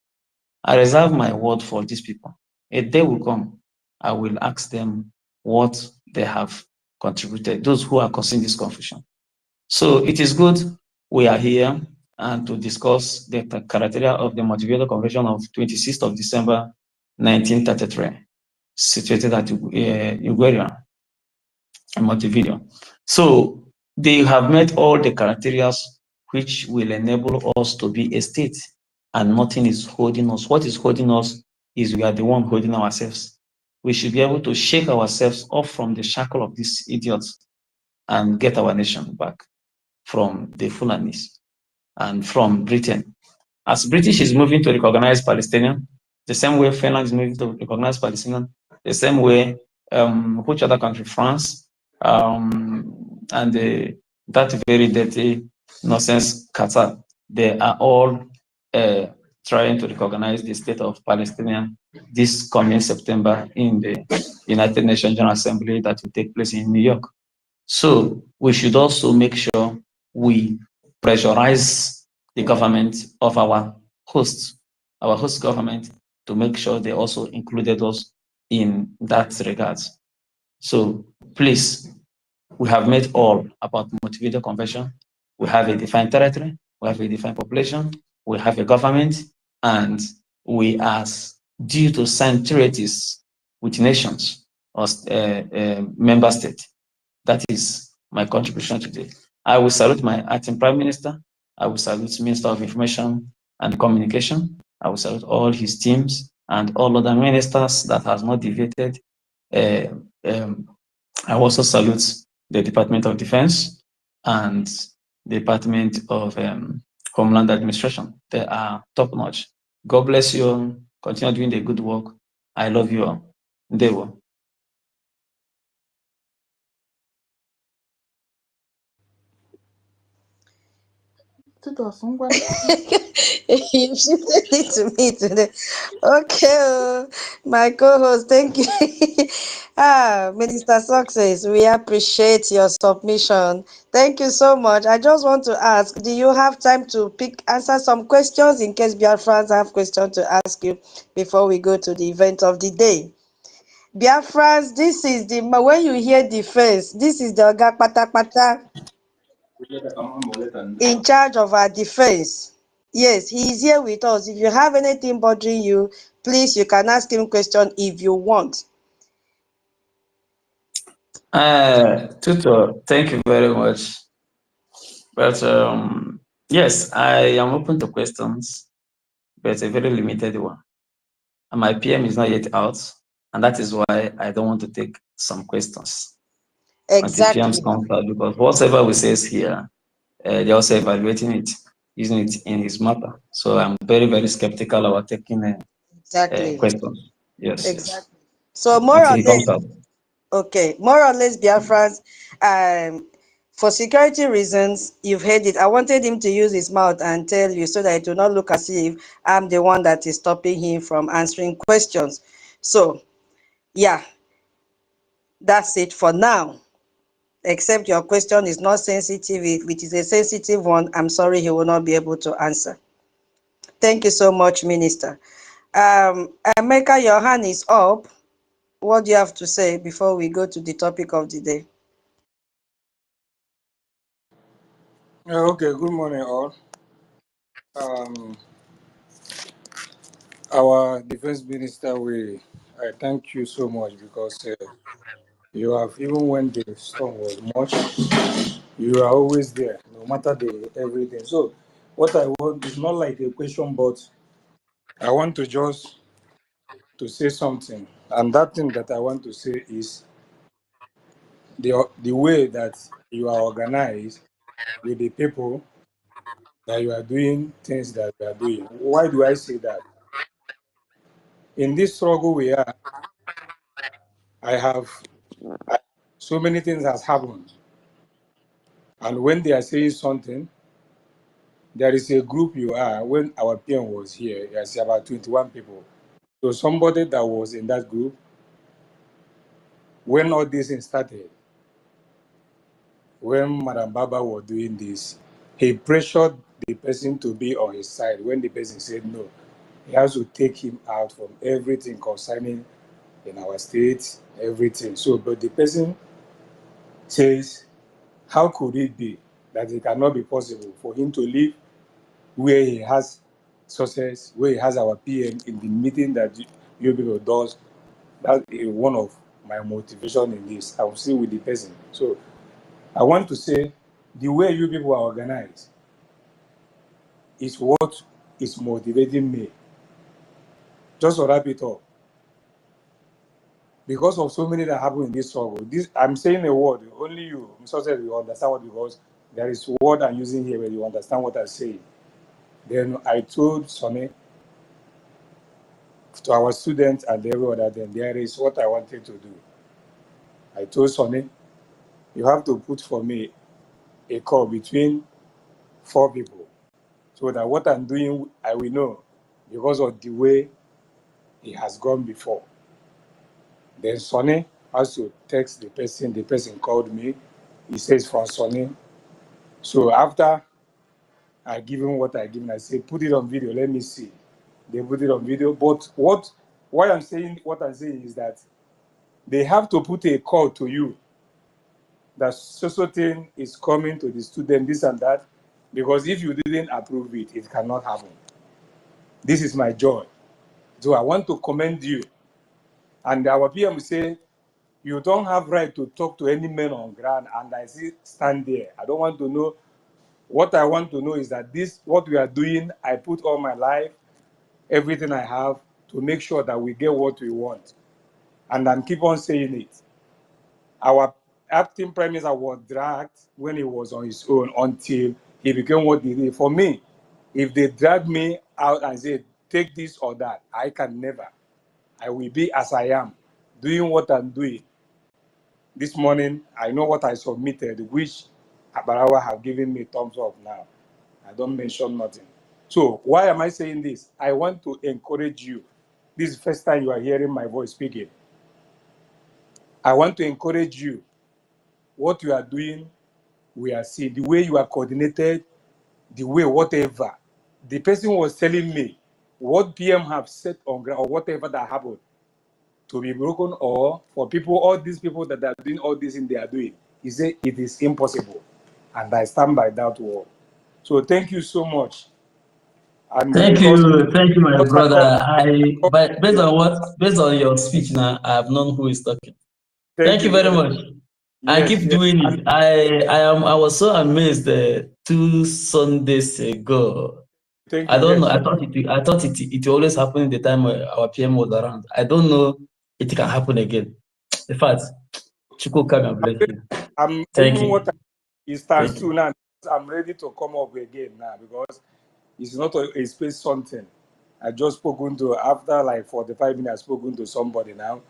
I reserve my word for these people. A day will come, I will ask them what they have contributed, those who are causing this confusion. So it is good we are here and to discuss the criteria of the Motivator Convention of 26th of December 1933, situated at Nigeri and Montevideo. So they have met all the criteria which will enable us to be a state, and nothing is holding us. What is holding us is we are the one holding ourselves. We should be able to shake ourselves off from the shackle of these idiots and get our nation back from the Fulanis and from Britain. As British is moving to recognize Palestinian, the same way Finland is moving to recognize Palestinian, the same way which other country, France, and that very dirty nonsense Qatar, they are all trying to recognize the state of Palestinian this coming September in the United Nations General Assembly that will take place in New York. So we should also make sure we pressurize the government of our host government, to make sure they also included us in that regard. So please, we have made all about Montevideo Convention. We have a defined territory, we have a defined population, we have a government, and we are due to sign treaties with nations or member states. That is my contribution today. I will salute my acting Prime Minister. I will salute Minister of Information and Communication. I will salute all his teams and all other ministers that has not deviated. I also salute the Department of Defense and the Department of Homeland Administration. They are top-notch. God bless you. Continue doing the good work. I love you all. They will. You shifted it to me today. Okay, my co-host, thank you. Minister Success, we appreciate your submission. Thank you so much. I just want to ask, do you have time to answer some questions in case Biafrans have questions to ask you before we go to the event of the day? Biafrans, this is the, when you hear defense, this is the Oga Pata Pata in charge of our defense. Yes, he is here with us. If you have anything bothering you, please, you can ask him question if you want. Tutor, thank you very much. But yes, I am open to questions, but it's a very limited one. And my PM is not yet out, and that is why I don't want to take some questions until PM's comes out, because whatever we say here, they're also evaluating it, using it in his matter. So I'm very, very skeptical about taking questions. Yes. Exactly. So more or less, okay, more or less, Biafrans, for security reasons, you've heard it. I wanted him to use his mouth and tell you so that it will not look as if I'm the one that is stopping him from answering questions. So, yeah, that's it for now. Except your question is not sensitive. If it is a sensitive one, I'm sorry, he will not be able to answer. Thank you so much, Minister. Emeka, your hand is up. What do you have to say before we go to the topic of the day? Okay, good morning all. Our defense minister, I thank you so much, because you have, even when the storm was much, you are always there, no matter the everything. So what I want is not like a question, but I want to just to say something. And that thing that I want to say is the way that you are organized with the people, that you are doing things that you are doing. Why do I say that? In this struggle we are, so many things has happened. And when they are saying something, there is a group you are. When our PM was here, there's about 21 people. So somebody that was in that group, when all this thing started, when Madam Baba was doing this, he pressured the person to be on his side. When the person said no, he has to take him out from everything concerning in our state, everything. So, but the person says, how could it be that it cannot be possible for him to live where he has success, where he has our PM in the meeting that you people does? That is one of my motivation in this. I will see with the person. So I want to say the way you people are organized is what is motivating me. Just to wrap it up, because of so many that happen in this struggle. This I'm saying a word, only you, Mr. will understand what, because there is a word I'm using here where you understand what I'm saying. Then I told Sonny, to our students and every other thing, there is what I wanted to do. I told Sonny, you have to put for me a call between 4 people, so that what I'm doing, I will know, because of the way it has gone before. Then Sonny has to text the person called me, he says from Sonny. So after I give him what I give him, I say, put it on video, let me see. They put it on video, but what I'm saying is that they have to put a call to you that so thing is coming to the student, this and that, because if you didn't approve it, it cannot happen. This is my joy. So I want to commend you. And our PM say, you don't have right to talk to any man on ground, and I see stand there. I don't want to know. What I want to know is that this, what we are doing, I put all my life, everything I have, to make sure that we get what we want. And I'm keep on saying it. Our acting prime minister was dragged when he was on his own until he became what he did. For me, if they drag me out and say, take this or that, I can never. I will be as I am, doing what I'm doing. This morning, I know what I submitted, which Abarawa have given me thumbs up now. I don't mention nothing. So why am I saying this? I want to encourage you. This is the first time you are hearing my voice speaking. I want to encourage you. What you are doing, we are seeing. The way you are coordinated, the way whatever. The person was telling me what PM have set on ground or whatever that happened to be broken, or for people, all these people that are doing all this thing they are doing. He said it is impossible. And I stand by that word. So thank you so much. And Thank you, my because brother. But based on your speech now, I have known who is talking. Thank you very much. Yes, keep doing it. I was so amazed 2 Sundays ago. Thank I you. don't Yes. know. I thought it always happened the time our PM was around. I don't know it can happen again. In fact, Chuko come and bless you. Thank you. What it stands to now. I'm ready to come up again now, because it's not a space something. I just spoken to, after like 45 minutes, spoken to somebody now,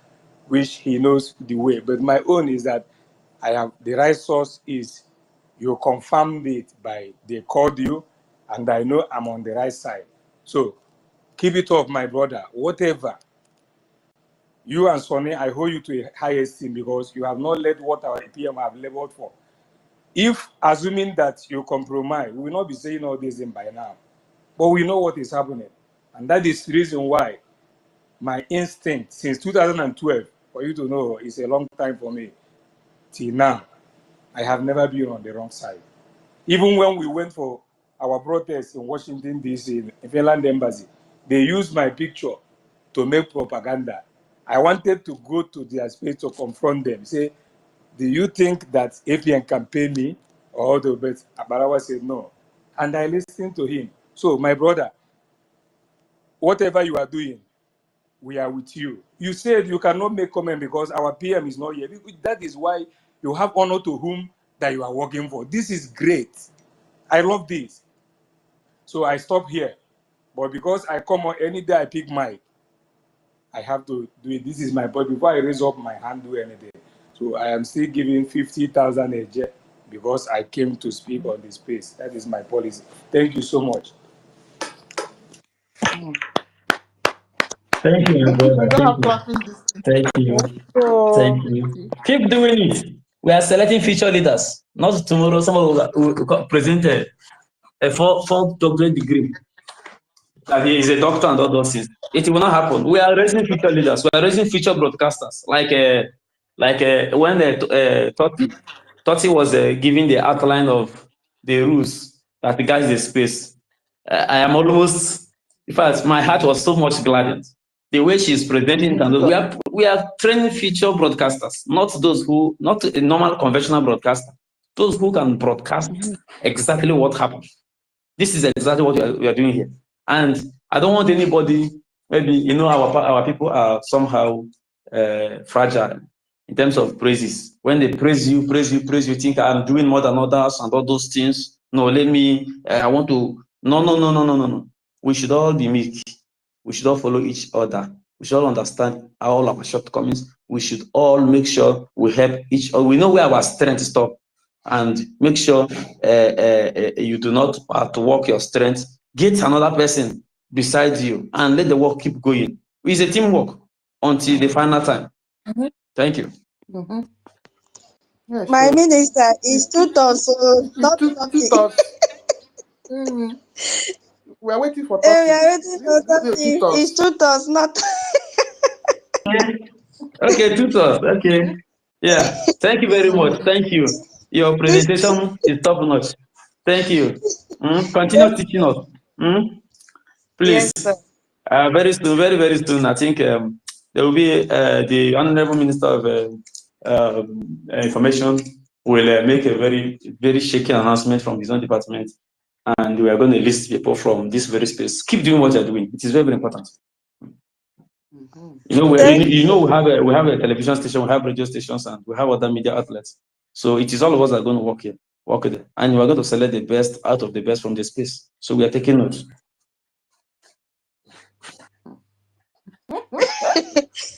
which he knows the way. But my own is that I have the right source is you confirmed it by they called you, and I know I'm on the right side. So keep it up, my brother. Whatever. You and Sonny, I hold you to a high esteem, because you have not led what our PM have leveled for. If, assuming that you compromise, we will not be saying all this in by now. But we know what is happening. And that is the reason why my instinct since 2012, for you to know, is a long time for me, till now, I have never been on the wrong side. Even when we went for our protest in Washington, D.C., in Finland Embassy, they used my picture to make propaganda. I wanted to go to their space to confront them, say, do you think that APN can pay me? Or the bet? Abarawa said no. And I listened to him. So, my brother, whatever you are doing, we are with you. You said you cannot make comment because our PM is not here. That is why you have honor to whom that you are working for. This is great. I love this. So I stop here. But because I come on any day I pick mic, I have to do it. This is my point. Before I raise up my hand, do anything. So I am still giving 50,000 a year because I came to speak on this space. That is my policy. Thank you so much. Thank you, my brother. Thank you. Thank you. Keep doing it. We are selecting future leaders. Not tomorrow, someone will present a 4th doctorate degree. That he is a doctor and all those things. It will not happen. We are raising future leaders. We are raising future broadcasters. Like when Totti was giving the outline of the rules that guides the space. I am almost, in fact, my heart was so much gladdened. The way she is presenting, we are training future broadcasters, not a normal conventional broadcaster, those who can broadcast exactly what happened. This is exactly what we are doing here. And I don't want anybody, maybe, our people are somehow fragile in terms of praises. When they praise you, you think I'm doing more than others and all those things. No, let me, I want to, no. We should all be meek. We should all follow each other. We should all understand all our shortcomings. We should all make sure we help each other. We know where our strengths stop, and make sure you do not outwork your strength. Get another person beside you and let the work keep going. It's a teamwork until the final time. Thank you. Yeah, My sure. minister is 2 tons, so not Two 30. thoughts. We are waiting for 30. We are waiting for This is 2 30. It's 2 tons, not. Okay, tutors. Okay. Yeah. Thank you very much. Thank you. Your presentation is top notch. Thank you. Continue teaching us. Please. Yes, sir. Very soon, very soon, I think there will be the Honorable Minister of Information will make a very shaky announcement from his own department, and we are going to list people from this very space. Keep doing what you're doing. It is very important. You know, we have a television station, we have radio stations, and we have other media outlets. So it is all of us that are going to work here, there, and we are going to select the best out of the best from the space. So we are taking notes.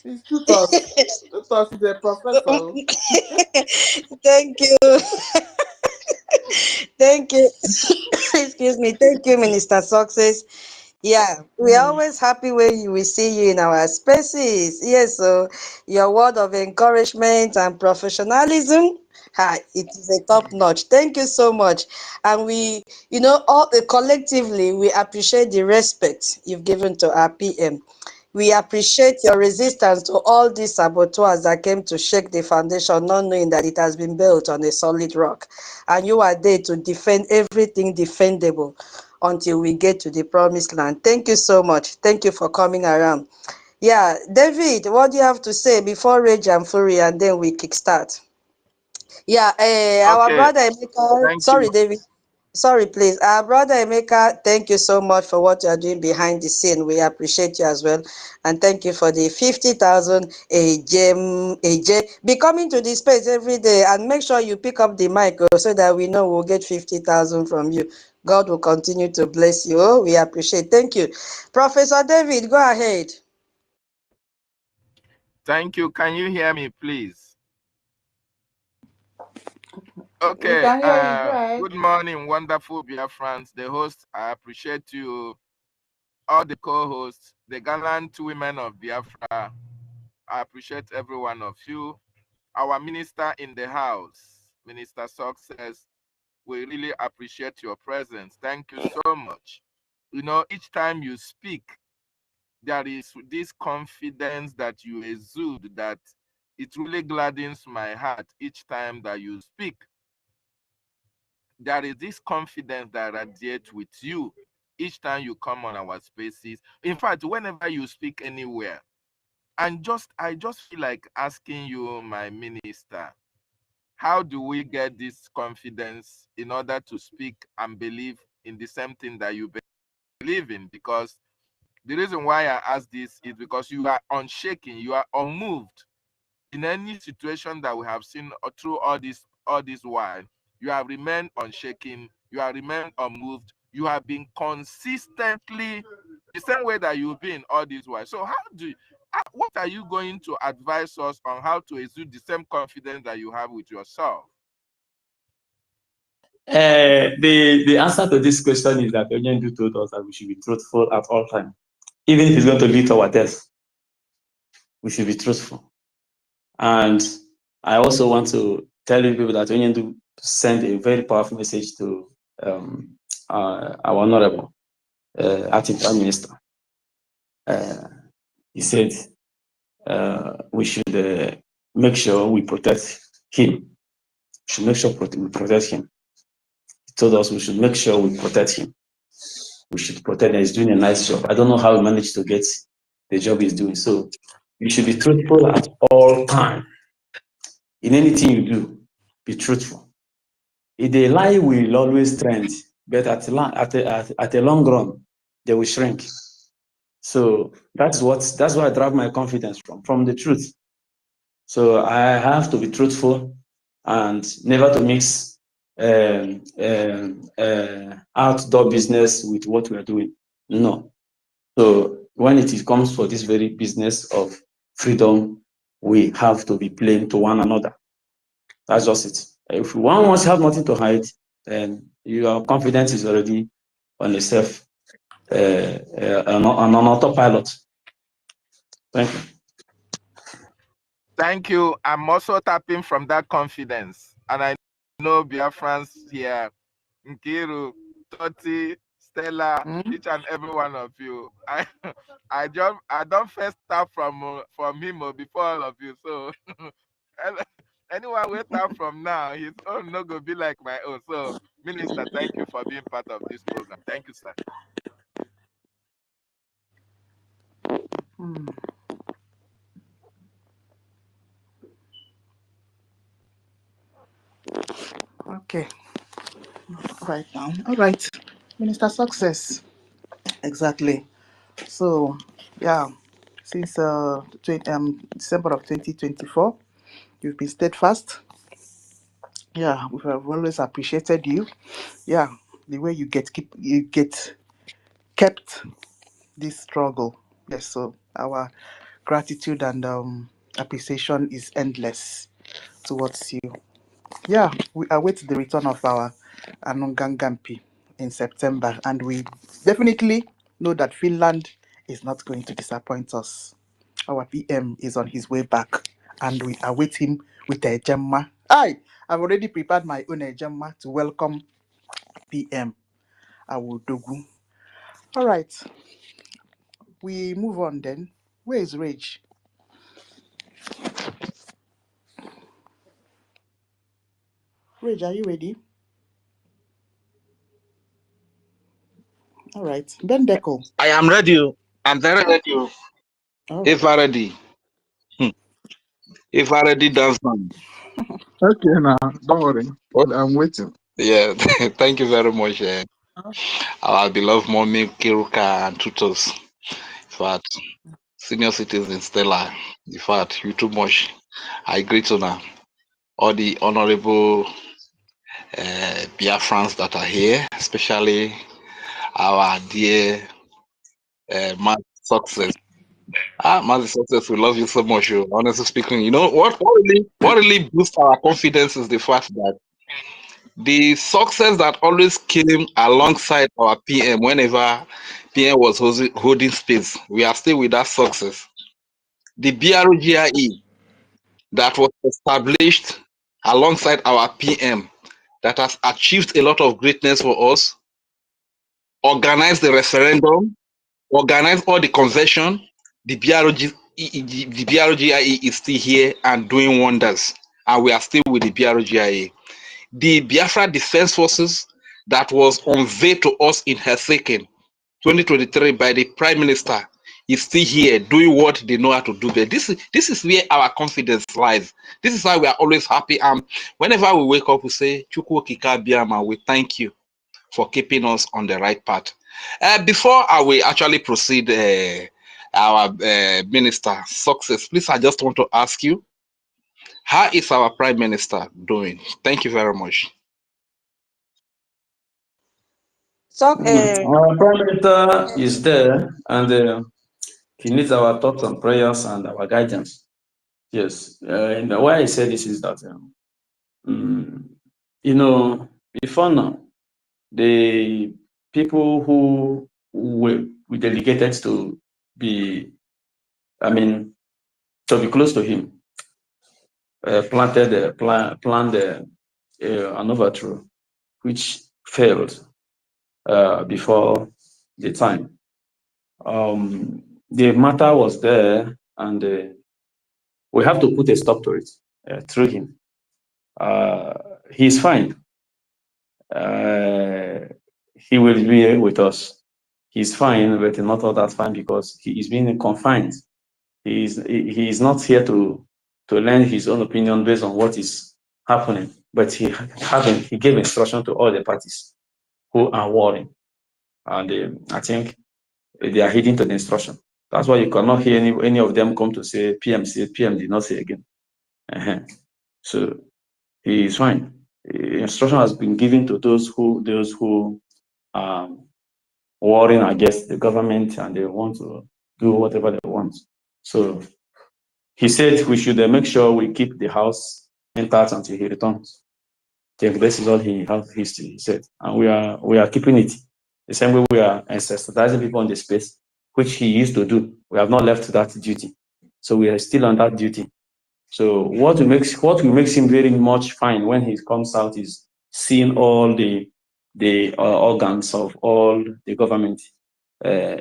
It's 2 thoughts. 2 thoughts is a professor. Thank you. Thank you. Excuse me. Thank you, Minister Success. Yeah, we're always happy when we see you in our spaces. Yes, so your word of encouragement and professionalism, it is a top notch. Thank you so much. And we, all collectively, we appreciate the respect you've given to our PM. We appreciate your resistance to all these saboteurs that came to shake the foundation, not knowing that it has been built on a solid rock. And you are there to defend everything defendable until we get to the promised land. Thank you so much. Thank you for coming around. Yeah, David, what do you have to say before Rage and Fury, and then we kickstart? Yeah, our brother Emeka, sorry, David. Sorry, please. Our brother Emeka, thank you so much for what you are doing behind the scene. We appreciate you as well. And thank you for the 50,000 AJ. Be coming to the space every day and make sure you pick up the mic so that we know we'll get 50,000 from you. God will continue to bless you. Oh, we appreciate. Thank you. Professor David, go ahead. Thank you. Can you hear me, please? Okay. We can hear you, good morning, wonderful BIAFRANS. The host, I appreciate you. All the co-hosts, the gallant women of Biafra. I appreciate every one of you. Our minister in the house, Minister Success, we really appreciate your presence. Thank you so much. You know, each time you speak, there is this confidence that you exude that it really gladdens my heart each time that you speak. There is this confidence that radiates with you each time you come on our spaces. In fact, whenever you speak anywhere, and I just feel like asking you, my minister, how do we get this confidence in order to speak and believe in the same thing that you believe in? Because the reason why I ask this is because you are unshaken, you are unmoved. In any situation that we have seen through all this while, you have remained unshaken, you have remained unmoved, you have been consistently the same way that you've been all this while. So what are you going to advise us on how to exude the same confidence that you have with yourself? The answer to this question is that Onyendu told us that we should be truthful at all times. Even if it's going to lead to our death, we should be truthful. And I also want to tell you people that Onyendu sent a very powerful message to our honorable acting prime minister. He said we should make sure we protect him. We should make sure we protect him. He told us we should make sure we protect him. We should protect him. He's doing a nice job. I don't know how he managed to get the job he's doing. So you should be truthful at all times. In anything you do, be truthful. The lie will always trend, but at a long run, they will shrink. So that's where I derive my confidence from the truth. So I have to be truthful and never to mix outdoor business with what we are doing. No. So when it comes for this very business of freedom, we have to be plain to one another. That's just it. If one wants to have nothing to hide, then your confidence is already on yourself, on autopilot. Thank you. Thank you. I'm also tapping from that confidence. And I know BIAFRANS here, Nkiru, Toti, Stella, each and every one of you. I don't first tap from him before all of you. So anyone will tap from now, his own no go be like my own. So Minister, thank you for being part of this program. Thank you, sir. Okay. Right now. All right. Minister Success. Exactly. So, yeah, since December of 2024, you've been steadfast. Yeah, we have always appreciated you. Yeah, the way you get kept this struggle. Yes, so our gratitude and appreciation is endless towards you. Yeah, we await the return of our Anungangampi in September, and we definitely know that Finland is not going to disappoint us. Our PM is on his way back, and we await him with a gemma. I've already prepared my own gemma to welcome PM Awudogu. All right, we move on then. Where is Rage? Rage, are you ready? All right, Ben Deco. I am ready. I'm very ready. All If right. I ready. If I ready, dance man. Okay, now don't worry. I'm waiting. Yeah, thank you very much. Our beloved mommy Kiruka and tutors. In fact, senior citizen Stella. In fact, you too much. I greet you now. All the honorable Biafrans that are here, especially our dear Matt Success. Matt Success, we love you so much. Honestly speaking, you know what really boosts our confidence is the fact that the success that always came alongside our PM whenever PM was holding space, we are still with that success. The BRGIE that was established alongside our PM that has achieved a lot of greatness for us, organized the referendum, organized all the convention, the BRGIE is still here and doing wonders, and we are still with the BRGIE. The Biafra Defense Forces that was unveiled to us in Helsinki 2023 by the Prime Minister is still here doing what they know how to do. But this is where our confidence lies. This is why we are always happy. Whenever we wake up, we say, Chukwu Okike Abiama, we thank you for keeping us on the right path. Before I will actually proceed, our Minister Success, please, I just want to ask you, how is our Prime Minister doing? Thank you very much. So, Our Prime Minister is there, and he needs our thoughts and prayers and our guidance. Yes, and the way I say this is that, you know, before now, the people who we delegated to be, to be close to him, planned an overthrow, which failed before the time. The matter was there, and we have to put a stop to it through him. He's fine. He will be with us. He's fine, but not all that fine because he is being confined. He is not here to lend his own opinion based on what is happening, but he gave instruction to all the parties who are warring, and I think they are heeding to the instruction. That's why you cannot hear any of them come to say PM did not say again. So he is fine. Instruction has been given to those who warring against the government and they want to do whatever they want. So he said we should make sure we keep the house intact until he returns. This is all he has history, he said. And we are keeping it. The same way we are ancestalizing people on the space, which he used to do. We have not left that duty. So we are still on that duty. So what makes him very much fine when he comes out is seeing all the organs of all the government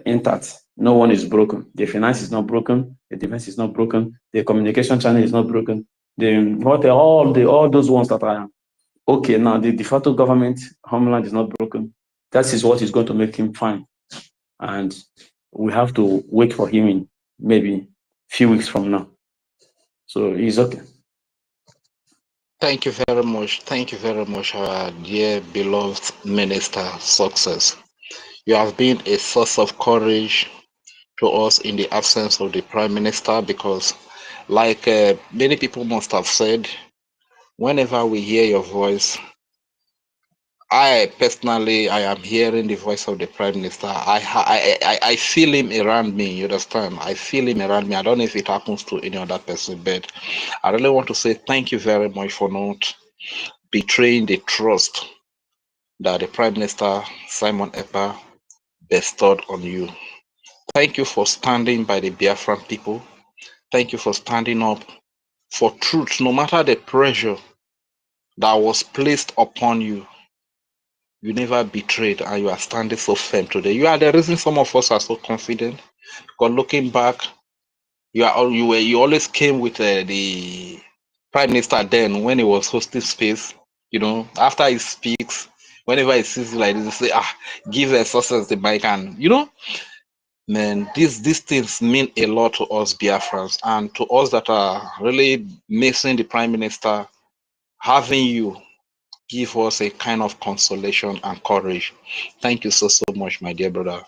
intact. No one is broken. The finance is not broken. The defense is not broken. The communication channel is not broken. All those ones that are okay now, the de facto government homeland is not broken. That is what is going to make him fine, and we have to wait for him in maybe a few weeks from now. So he's okay. Thank you very much. Thank you very much, our dear beloved Minister Success. You have been a source of courage to us in the absence of the Prime Minister because, like many people must have said, whenever we hear your voice, I personally, I am hearing the voice of the Prime Minister. I feel him around me, you understand? I feel him around me. I don't know if it happens to any other person, but I really want to say thank you very much for not betraying the trust that the Prime Minister, Simon Ekpa, bestowed on you. Thank you for standing by the Biafran people. Thank you for standing up for truth, no matter the pressure that was placed upon you. You never betrayed and you are standing so firm today. You are the reason some of us are so confident. Because looking back, you always came with the Prime Minister then when he was hosting space. You know, after he speaks, whenever he sees you like this, he say, give a Success the mic. And, you know, man, these things mean a lot to us Biafrans and to us that are really missing the Prime Minister. Having you give us a kind of consolation and courage. Thank you so much, my dear brother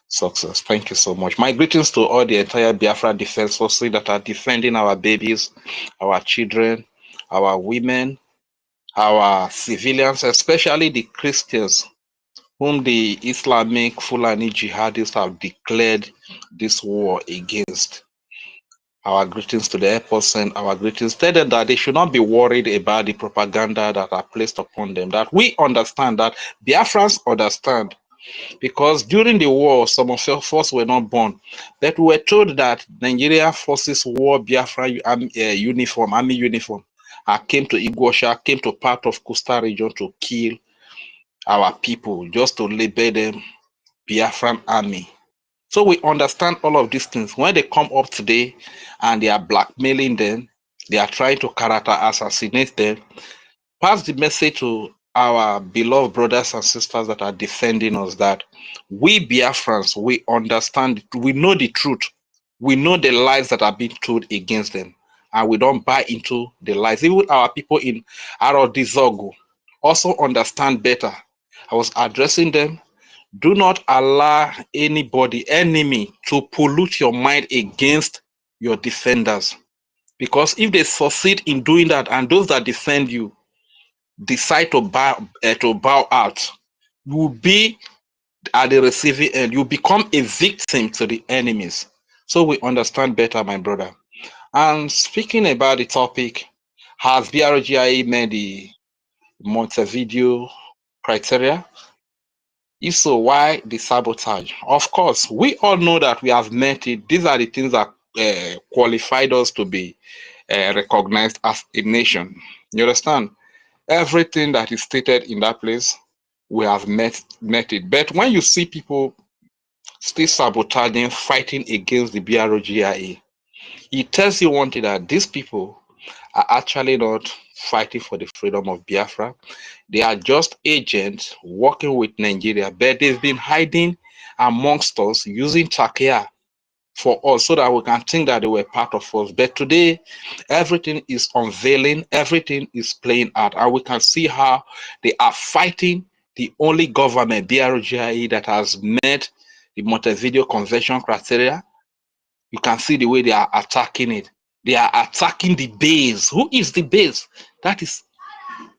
Success. Thank you so much. My greetings to all the entire Biafra Defense Forces that are defending our babies, our children, our women, our civilians, especially the Christians whom the Islamic Fulani jihadists have declared this war against. Our greetings to the airports and our greetings. Tell them that they should not be worried about the propaganda that are placed upon them. That we understand, that Biafrans understand. Because during the war, some of us were not born. But we were told that Nigeria forces wore Biafra army uniform, came to OGOJA, came to part of Coastal region to kill our people, just to label them Biafran army. So we understand all of these things. When they come up today and they are blackmailing them, they are trying to character assassinate them, pass the message to our beloved brothers and sisters that are defending us that we Biafrans, we understand, we know the truth. We know the lies that are being told against them, and we don't buy into the lies. Even our people in Arodizogo also understand better. I was addressing them. Do not allow anybody, enemy, to pollute your mind against your defenders. Because if they succeed in doing that, and those that defend you decide to bow out, you will be at the receiving end. You become a victim to the enemies. So we understand better, my brother. And speaking about the topic, has BRGIA made the Montevideo criteria? If so, why the sabotage? Of course, we all know that we have met it. These are the things that qualified us to be recognized as a nation. You understand? Everything that is stated in that place, we have met it. But when you see people still sabotaging, fighting against the BRGIA, it tells you one thing, that these people are actually not fighting for the freedom of Biafra. They are just agents working with Nigeria, but they've been hiding amongst us, using trachea for us so that we can think that they were part of us. But today, everything is unveiling, everything is playing out, and we can see how they are fighting the only government, BRGIE, that has met the Montevideo Convention criteria. You can see the way they are attacking it. They are attacking the base. Who is the base? That is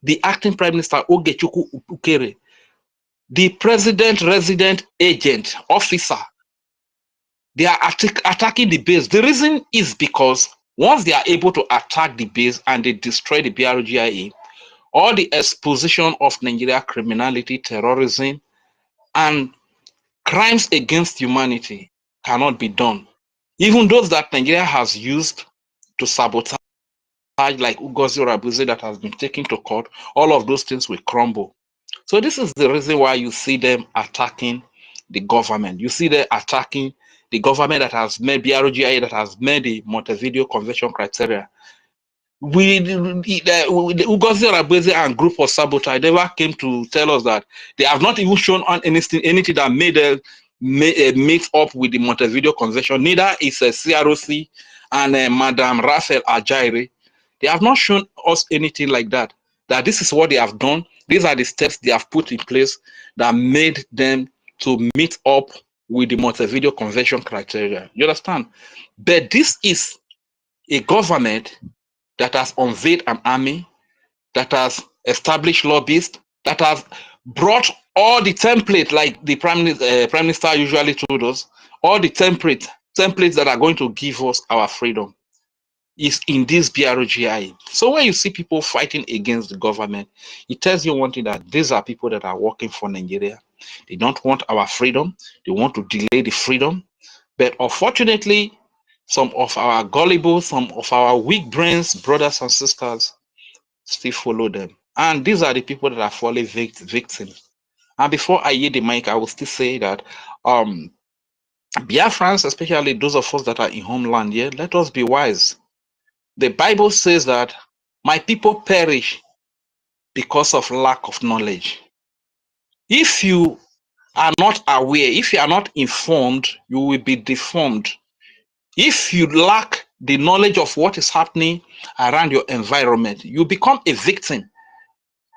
the acting Prime Minister Ogechukwu Ukere, the president resident agent officer. They are attacking the base. The reason is because once they are able to attack the base and they destroy the BRGIA, all the exposition of Nigeria criminality, terrorism, and crimes against humanity cannot be done. Even those that Nigeria has used to sabotage, like Ngozi Orabuze that has been taken to court, all of those things will crumble. So this is the reason why you see them attacking the government. You see them attacking the government that has made BRGIA, that has made the Montevideo Convention criteria. The Ngozi Orabuze and group of sabotage never came to tell us that they have not even shown on anything that made them mix up with the Montevideo Convention. Neither is a CROC and Madam Raphael Ajaire. They have not shown us anything like that. That this is what they have done. These are the steps they have put in place that made them to meet up with the Montevideo Convention criteria. You understand? But this is a government that has unveiled an army, that has established lobbyists, that has brought all the template, like the Prime Minister usually told us, all the templates that are going to give us our freedom is in this BRGI. So when you see people fighting against the government, it tells you one thing, that these are people that are working for Nigeria. They don't want our freedom. They want to delay the freedom. But unfortunately, some of our gullible, some of our weak brains, brothers and sisters, still follow them. And these are the people that are falling victims. And before I yield the mic, I will still say that Biafrans, especially those of us that are in homeland here, let us be wise. The Bible says that my people perish because of lack of knowledge. If you are not aware, if you are not informed, you will be deformed. If you lack the knowledge of what is happening around your environment, you become a victim.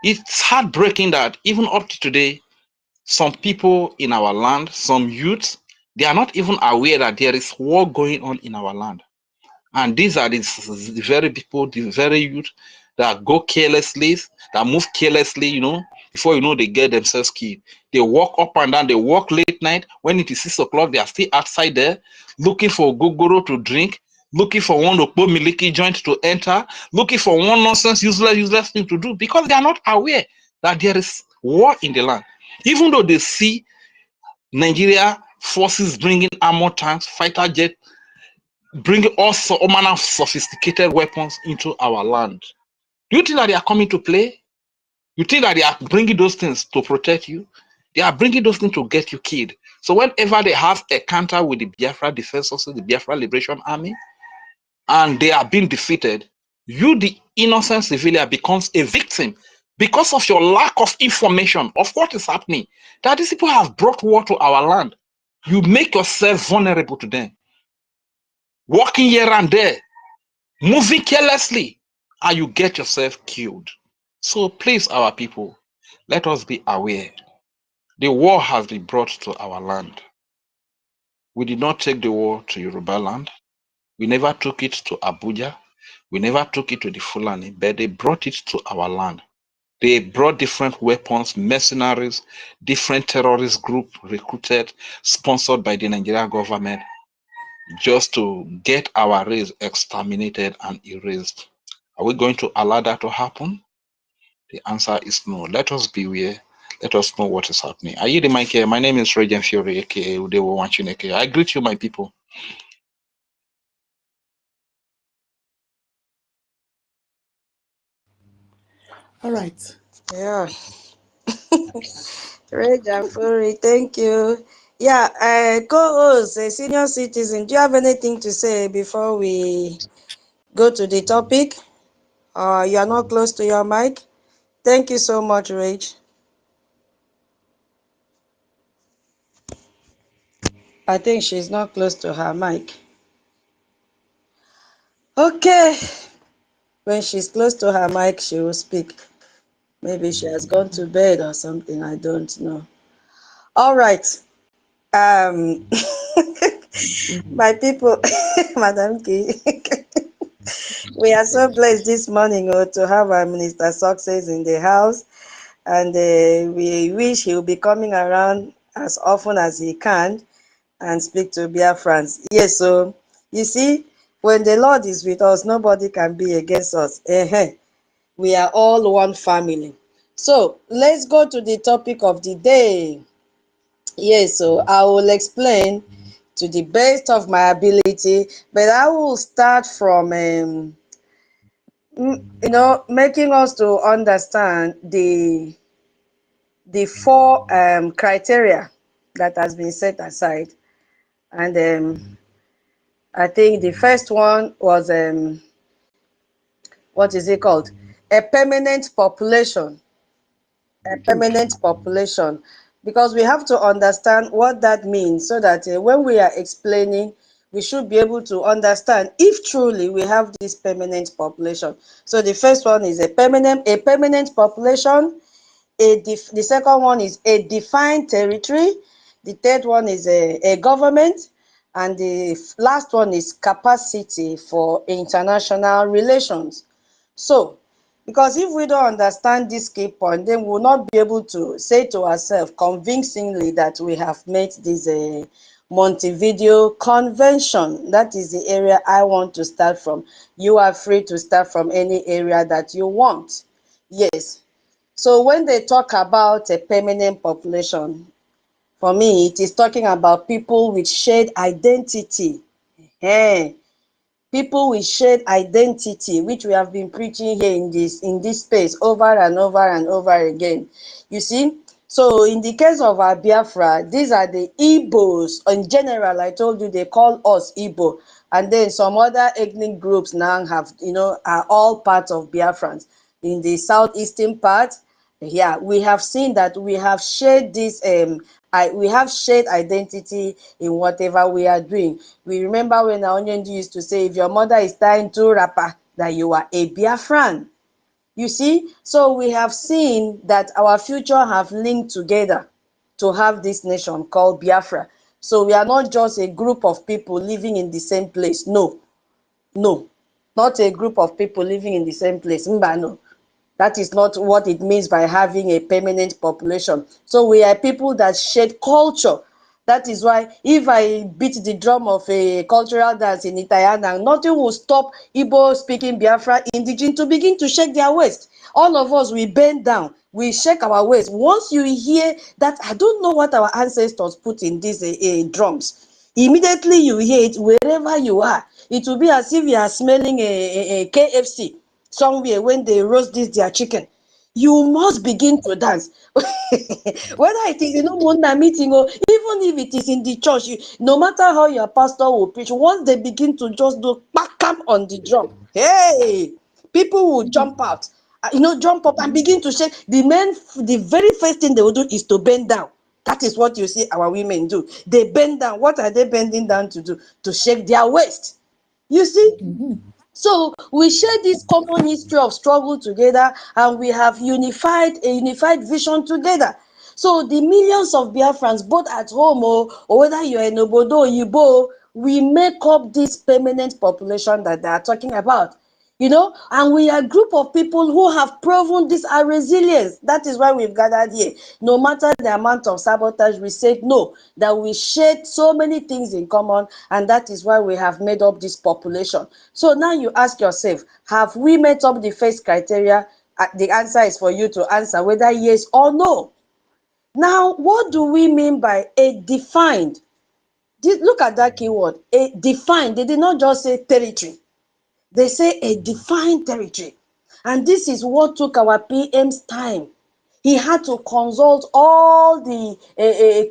It's heartbreaking that even up to today, some people in our land, some youths, they are not even aware that there is war going on in our land. And these are the very people, the very youth that go carelessly, that move carelessly, before they get themselves killed. They walk up and down, they walk late night. When it is 6 o'clock, they are still outside there looking for gogoro to drink, looking for one Okpo Miliki joint to enter, looking for one nonsense, useless thing to do, because they are not aware that there is war in the land. Even though they see Nigeria forces bringing armor tanks, fighter jets, bringing all manner of sophisticated weapons into our land. Do you think that they are coming to play? You think that they are bringing those things to protect you? They are bringing those things to get you killed. So whenever they have a counter with the Biafra Defense Forces, the Biafra Liberation Army, and they are being defeated, you, the innocent civilian, becomes a victim because of your lack of information of what is happening. That these people have brought war to our land. You make yourself vulnerable to them. Walking here and there, moving carelessly, and you get yourself killed. So please, our people, let us be aware. The war has been brought to our land. We did not take the war to Yoruba land. We never took it to Abuja. We never took it to the Fulani, but they brought it to our land. They brought different weapons, mercenaries, different terrorist groups recruited, sponsored by the Nigerian government, just to get our race exterminated and erased. Are we going to allow that to happen? The answer is no. Let us beware. Let us know what is happening. Are you the mic here? My name is Regent Fury, aka Udewo Wanchin, aka. I greet you, my people. All right. Yeah. Reja Furi, thank you. Yeah, co-host, a senior citizen, do you have anything to say before we go to the topic? You are not close to your mic. Thank you so much, Rach. I think she's not close to her mic. Okay. When she's close to her mic, she will speak. Maybe she has gone to bed or something. I don't know. All right. My people, Madam Key. We are so blessed this morning to have our Minister Success in the house, and we wish he will be coming around as often as he can and speak to BIAFRANS. Yes, so you see, when the Lord is with us, nobody can be against us. We are all one family. So let's go to the topic of the day. Yes, so I will explain to the best of my ability, but I will start from making us to understand the four criteria that has been set aside. And I think the first one was what is it called? A permanent population. A permanent population. Because we have to understand what that means, so that when we are explaining, we should be able to understand if truly we have this permanent population. So the first one is a permanent population. The second one is a defined territory. The third one is a government. And the last one is capacity for international relations. So, because if we don't understand this key point, then we will not be able to say to ourselves convincingly that we have met this Montevideo Convention. That is the area I want to start from. You are free to start from any area that you want. Yes. So when they talk about a permanent population, for me, it is talking about people with shared identity. People with shared identity, which we have been preaching here in this space over and over and over again. You see, so in the case of our Biafra, these are the Igbos. In general, I told you they call us Igbo, and then some other ethnic groups now have, are all part of Biafrans. In the southeastern part, yeah, we have seen that we have shared this we have shared identity in whatever we are doing. We remember when Nnamdi used to say, if your mother is tying two wrapper, that you are a Biafran. You see, so we have seen that our future have linked together to have this nation called Biafra. So we are not just a group of people living in the same place. No, not a group of people living in the same place. No. That is not what it means by having a permanent population. So we are people that share culture. That is why if I beat the drum of a cultural dance in Itayana, nothing will stop Igbo speaking Biafra indigenous to begin to shake their waist. All of us, we bend down, we shake our waist. Once you hear that, I don't know what our ancestors put in these drums. Immediately you hear it wherever you are. It will be as if you are smelling a KFC somewhere when they roast their chicken. You must begin to dance. Whether it is Munda meeting or even if it is in the church, no matter how your pastor will preach, once they begin to just do backham on the drum, hey, people will jump out, jump up and begin to shake. The very first thing they will do is to bend down. That is what you see our women do. They bend down. What are they bending down to do? To shake their waist. You see? So we share this common history of struggle together, and we have a unified vision together. So the millions of Biafrans, both at home or whether you're in Obodo or Yibo, we make up this permanent population that they are talking about. And we are a group of people who have proven this our resilience. That is why we've gathered here. No matter the amount of sabotage, we said no, that we shared so many things in common, and that is why we have made up this population. So now you ask yourself, have we met up the first criteria? The answer is for you to answer whether yes or no. Now, what do we mean by a defined? Look at that keyword, a defined. They did not just say territory. They say a defined territory. And this is what took our PM's time. He had to consult all the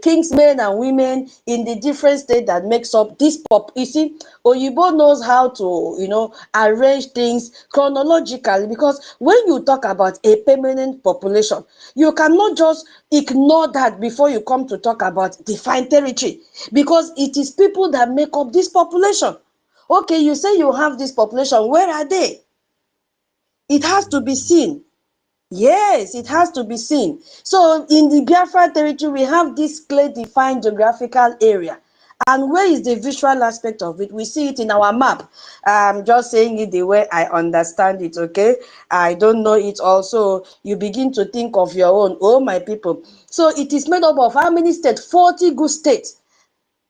kingsmen and women in the different states that makes up this pop. You see, Oyibo knows how to, arrange things chronologically, because when you talk about a permanent population, you cannot just ignore that before you come to talk about defined territory, because it is people that make up this population. Okay, you say you have this population. Where are they? It has to be seen. Yes, it has to be seen. So in the Biafra territory, we have this clear defined geographical area. And where is the visual aspect of it? We see it in our map. I'm just saying it the way I understand it, okay? I don't know it also. You begin to think of your own. Oh, my people. So it is made up of how many states? 40 good states.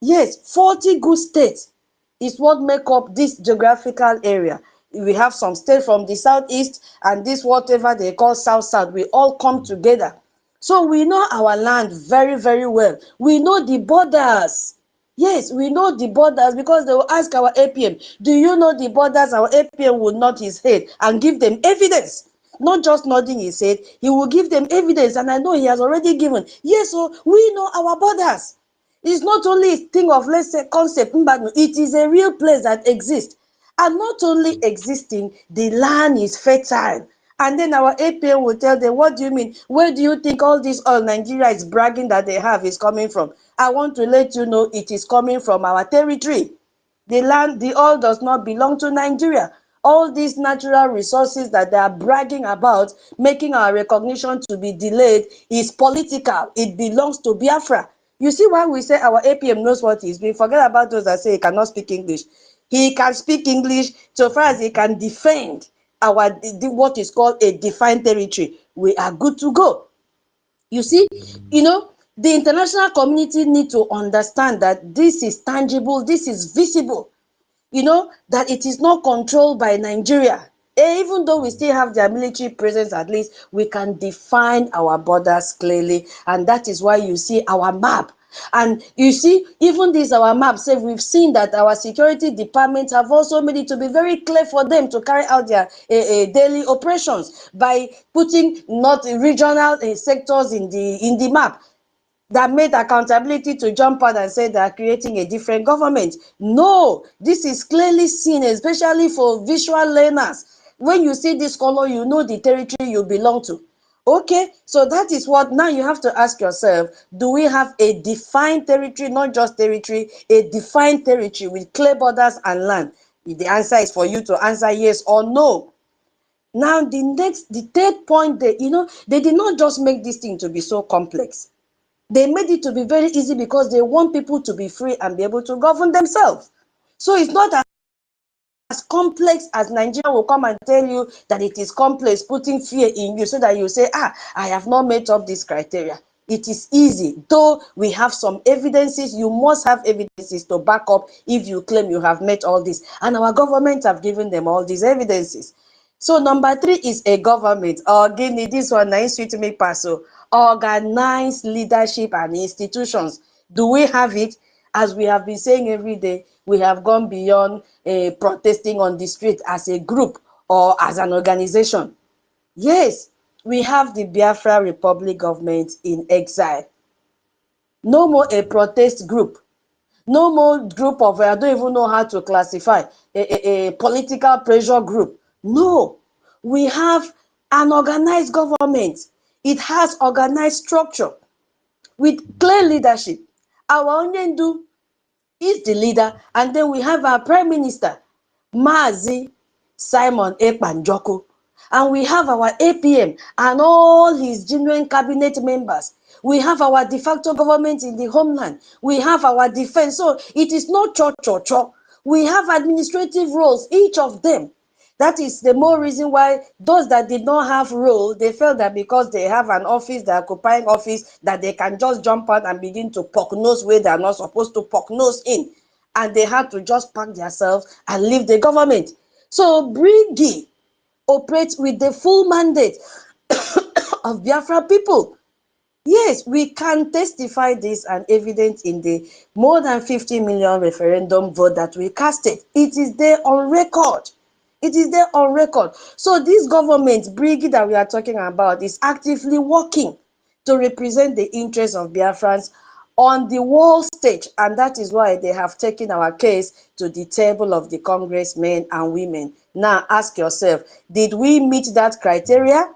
Yes, 40 good states is what make up this geographical area. We have some states from the southeast and this whatever they call south. We all come together. So we know our land very, very well. We know the borders. Yes, we know the borders because they will ask our APM, do you know the borders? Our APM will nod his head and give them evidence. Not just nodding his head, he will give them evidence. And I know he has already given. Yes, so we know our borders. It's not only a thing of, let's say, concept, but it is a real place that exists. And not only existing, the land is fertile. And then our APM will tell them, what do you mean? Where do you think all this oil Nigeria is bragging that they have is coming from? I want to let you know it is coming from our territory. The land, the oil does not belong to Nigeria. All these natural resources that they are bragging about, making our recognition to be delayed, is political. It belongs to Biafra. You see why we say our APM knows what he's doing. Forget about those that say he cannot speak English. He can speak English so far as he can defend our what is called a defined territory. We are good to go. You see, the international community need to understand that this is tangible, this is visible, that it is not controlled by Nigeria. Even though we still have their military presence, at least we can define our borders clearly. And that is why you see our map. And you see, even this our map says we've seen that our security departments have also made it to be very clear for them to carry out their daily operations by putting not regional sectors in the map that made accountability to jump out and say they are creating a different government. No, this is clearly seen, especially for visual learners. When you see this color, you know the territory you belong to. Okay, so that is what now you have to ask yourself, do we have a defined territory, not just territory, a defined territory with clear borders and land? The answer is for you to answer yes or no. Now, the third point, they did not just make this thing to be so complex. They made it to be very easy because they want people to be free and be able to govern themselves. So it's not as complex as Nigeria will come and tell you that it is complex, putting fear in you so that you say, I have not met up this criteria. It is easy, though we have some evidences. You must have evidences to back up if you claim you have met all this. And our government have given them all these evidences. So number 3 is a government. Again, this one nice to make pass. So organized leadership and institutions. Do we have it? As we have been saying every day, we have gone beyond protesting on the street as a group or as an organization. Yes, we have the Biafra Republic government in exile. No more a protest group. No more group of, I don't even know how to classify, a political pressure group. No, we have an organized government. It has organized structure with clear leadership. Our Onyendu is the leader, and then we have our Prime Minister, Mazi Simon Ekpa. And we have our APM and all his genuine cabinet members. We have our de facto government in the homeland. We have our defense. So it is not cho. We have administrative roles, each of them. That is the more reason why those that did not have role, they felt that because they have an office, they're occupying office, that they can just jump out and begin to poke nose where they're not supposed to poke nose in. And they had to just pack themselves and leave the government. So Brgie operates with the full mandate of Biafra people. Yes, we can testify this and evidence in the more than 50 million referendum vote that we casted. It is there on record. It is there on record. So this government, Brgie, that we are talking about, is actively working to represent the interests of Biafrans on the world stage. And that is why they have taken our case to the table of the congressmen and women. Now ask yourself, did we meet that criteria?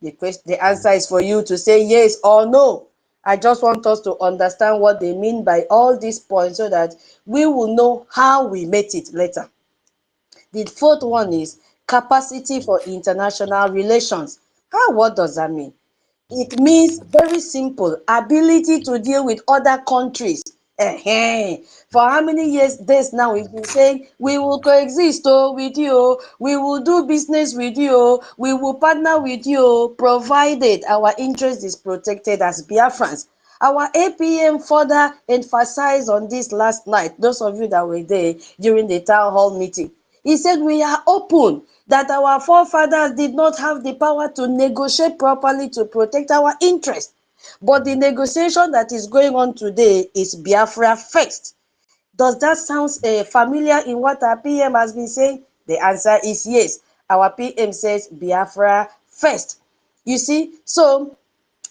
The answer is for you to say yes or no. I just want us to understand what they mean by all these points so that we will know how we met it later. The fourth one is capacity for international relations. What does that mean? It means very simple, ability to deal with other countries For how many days now we've been saying we will coexist with you, we will do business with you, we will partner with you, provided our interest is protected as Biafrans. Our APM further emphasized on this last night, those of you that were there during the town hall meeting. He said we are open, that our forefathers did not have the power to negotiate properly to protect our interests. But the negotiation that is going on today is Biafra first. Does that sound familiar in what our PM has been saying? The answer is yes. Our PM says Biafra first. You see, so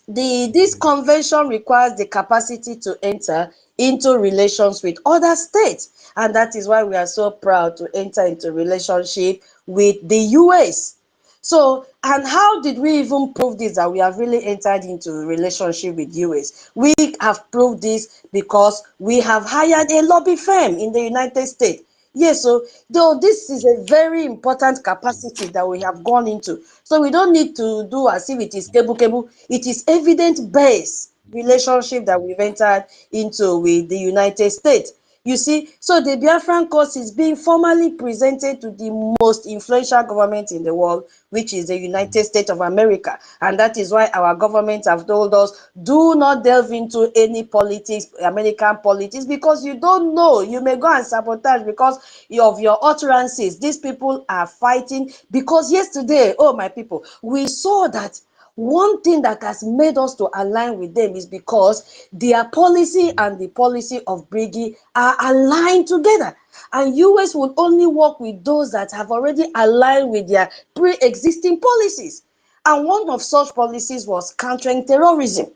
this convention requires the capacity to enter into relations with other states, and that is why we are so proud to enter into relationship with the US. So, and how did we even prove this, that we have really entered into a relationship with US? We have proved this because we have hired a lobby firm in the United States. Yes, so though this is a very important capacity that we have gone into, so we don't need to do as if it is cable. It is evidence-based relationship that we've entered into with the United States. You see, so the Biafran cause is being formally presented to the most influential government in the world, which is the United States of America. And that is why our government have told us, do not delve into any politics, American politics, because you don't know. You may go and sabotage because of your utterances. These people are fighting because yesterday, oh my people, we saw that one thing that has made us to align with them is because their policy and the policy of Brgie are aligned together. And US will only work with those that have already aligned with their pre-existing policies. And one of such policies was countering terrorism.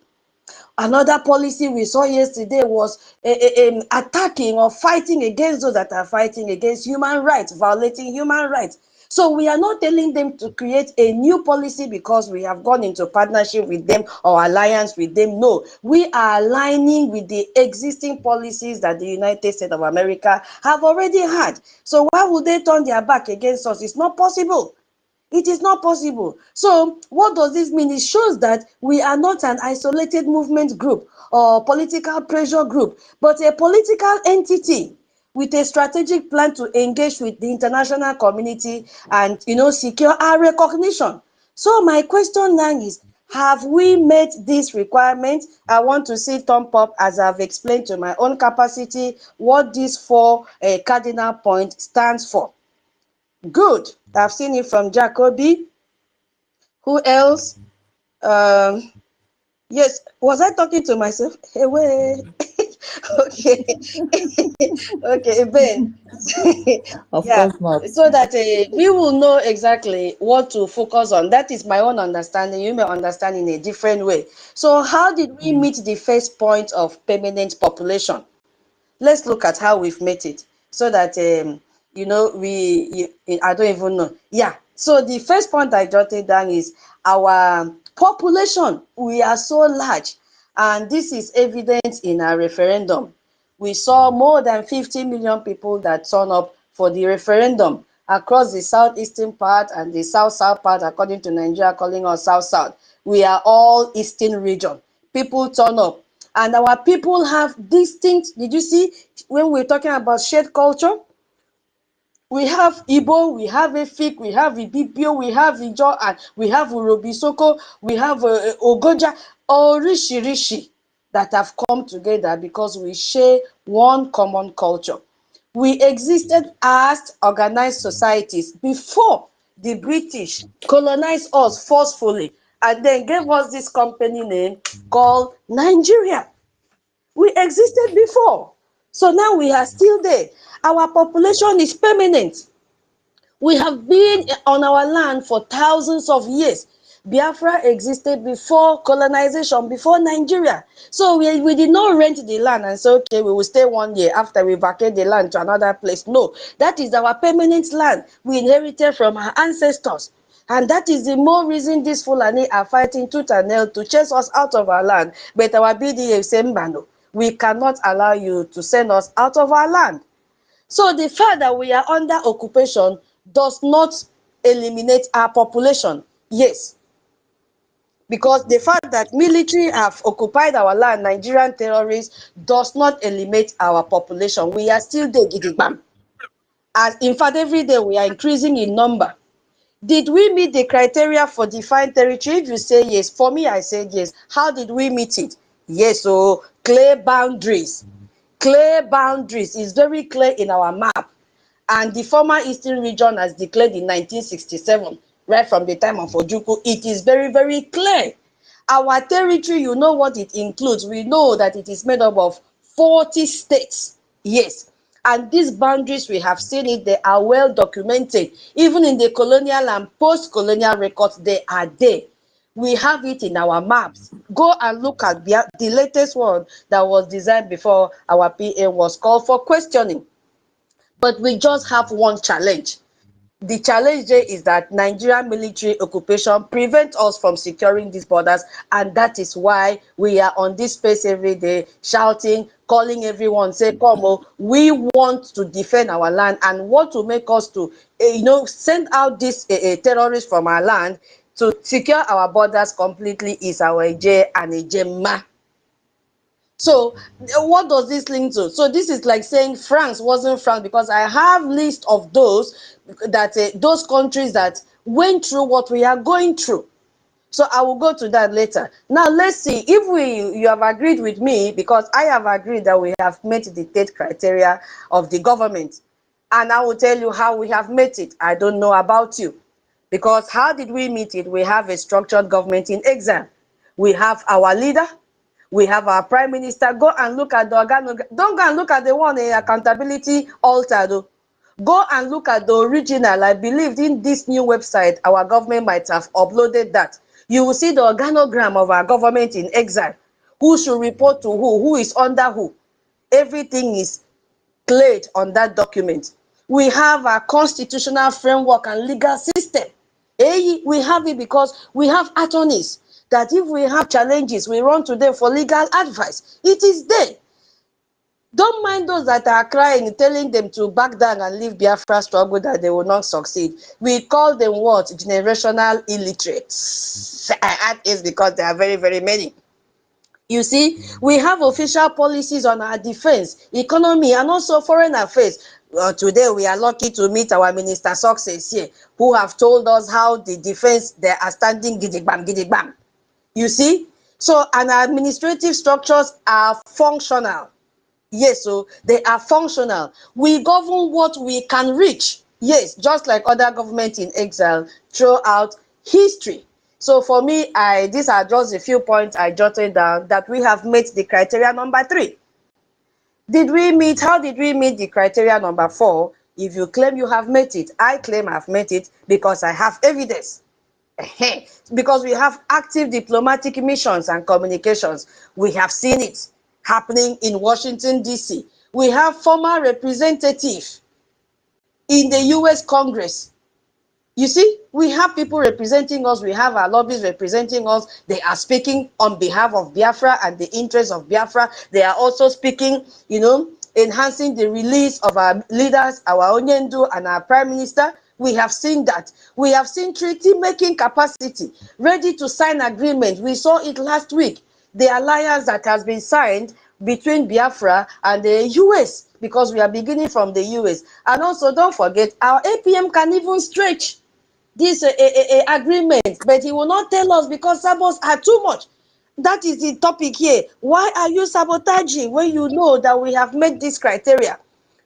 Another policy we saw yesterday was attacking or fighting against those that are fighting against human rights, violating human rights. So we are not telling them to create a new policy because we have gone into partnership with them or alliance with them. No, we are aligning with the existing policies that the United States of America have already had. So why would they turn their back against us? It's not possible. It is not possible. So what does this mean? It shows that we are not an isolated movement group or political pressure group, but a political entity with a strategic plan to engage with the international community and, secure our recognition. So my question now is, have we met this requirement? I want to see thumb up as I've explained to my own capacity what these four cardinal points stands for. Good. I've seen it from Jacoby. Who else? Yes. Was I talking to myself? Hey, wait. Okay. Okay, Ben. Of Yeah. course not. So that we will know exactly what to focus on. That is my own understanding. You may understand in a different way. So how did we meet the first point of permanent population? Let's look at how we've made it so that I don't even know. Yeah, so the first point I jotted down is our population. We are so large, and this is evident in our referendum. We saw more than 50 million people that turn up for the referendum across the southeastern part and the south part, according to Nigeria calling us south. We are all eastern region. People turn up, and our people have distinct, did you see, when we're talking about shared culture, we have Igbo, we have EFIK, we have IBIBIO, we have Ijo, and we have Urobisoko, we have OGOJA, Orishirishi, that have come together because we share one common culture. We existed as organized societies before the British colonized us forcefully and then gave us this company name called Nigeria. We existed before. So now we are still there. Our population is permanent. We have been on our land for thousands of years. Biafra existed before colonization, before Nigeria. So we did not rent the land and say, okay, we will stay 1 year after we vacate the land to another place. No, that is our permanent land. We inherited from our ancestors. And that is the more reason these Fulani are fighting tooth and nail to chase us out of our land. But our BDA say, Mbano, we cannot allow you to send us out of our land. So the fact that we are under occupation does not eliminate our population. Yes, Because the fact that military have occupied our land, Nigerian terrorists, does not eliminate our population. We are still there, gidigbam. As in fact, every day we are increasing in number. Did we meet the criteria for defined territory? If you say yes, for me, I said yes. How did we meet it? Yes, so clear boundaries. Clear boundaries is very clear in our map. And the former Eastern region has declared in 1967, right from the time of Ojukwu, it is very, very clear. Our territory, you know what it includes. We know that it is made up of 40 states. Yes. And these boundaries, we have seen it, they are well documented. Even in the colonial and post-colonial records, they are there. We have it in our maps. Go and look at the latest one that was designed before our PA was called for questioning. But we just have one challenge. The challenge there is that Nigerian military occupation prevents us from securing these borders, and that is why we are on this space every day shouting, calling everyone, say, come on, we want to defend our land, and what will make us to, send out these terrorists from our land to secure our borders completely is our Eje and Ejema. So what does this link to? So this is like saying France wasn't France, because I have list of those countries that went through what we are going through. So I will go to that later. Now let's see if you have agreed with me, because I have agreed that we have met the 8 criteria of the government, and I will tell you how we have met it. I don't know about you, because how did we meet it? We have a structured government in exile. We have our leader. We have our prime minister. Go and look at the organ. Don't go and look at the one accountability altar though. Go and look at the original. I believe in this new website, our government might have uploaded that. You will see the organogram of our government in exile. Who should report to who is under who. Everything is played on that document. We have a constitutional framework and legal system. We have it because we have attorneys that if we have challenges, we run to them for legal advice. It is there. Don't mind those that are crying, telling them to back down and leave Biafra struggle, that they will not succeed. We call them what? Generational illiterates. I add is because there are very, very many. You see, we have official policies on our defense, economy, and also foreign affairs. Today, we are lucky to meet our Minister Success here, who have told us how the defense, they are standing gidigbam, gidigbam. You see? So, and our administrative structures are functional. Yes, so they are functional. We govern what we can reach. Yes, just like other governments in exile throughout history. So for me, these are just a few points I jotted down that we have met the criteria number 3. How did we meet the criteria number 4? If you claim you have met it, I claim I've met it because I have evidence. Because we have active diplomatic missions and communications. We have seen it happening in Washington, D.C. We have former representatives in the U.S. Congress. You see, we have people representing us. We have our lobbyists representing us. They are speaking on behalf of Biafra and the interests of Biafra. They are also speaking, enhancing the release of our leaders, our Onyendu and our prime minister. We have seen that. We have seen treaty-making capacity, ready to sign agreement. We saw it last week. The alliance that has been signed between Biafra and the U.S., because we are beginning from the U.S. And also, don't forget, our APM can even stretch this agreement, but he will not tell us because saboteurs are too much. That is the topic here. Why are you sabotaging when you know that we have met this criteria?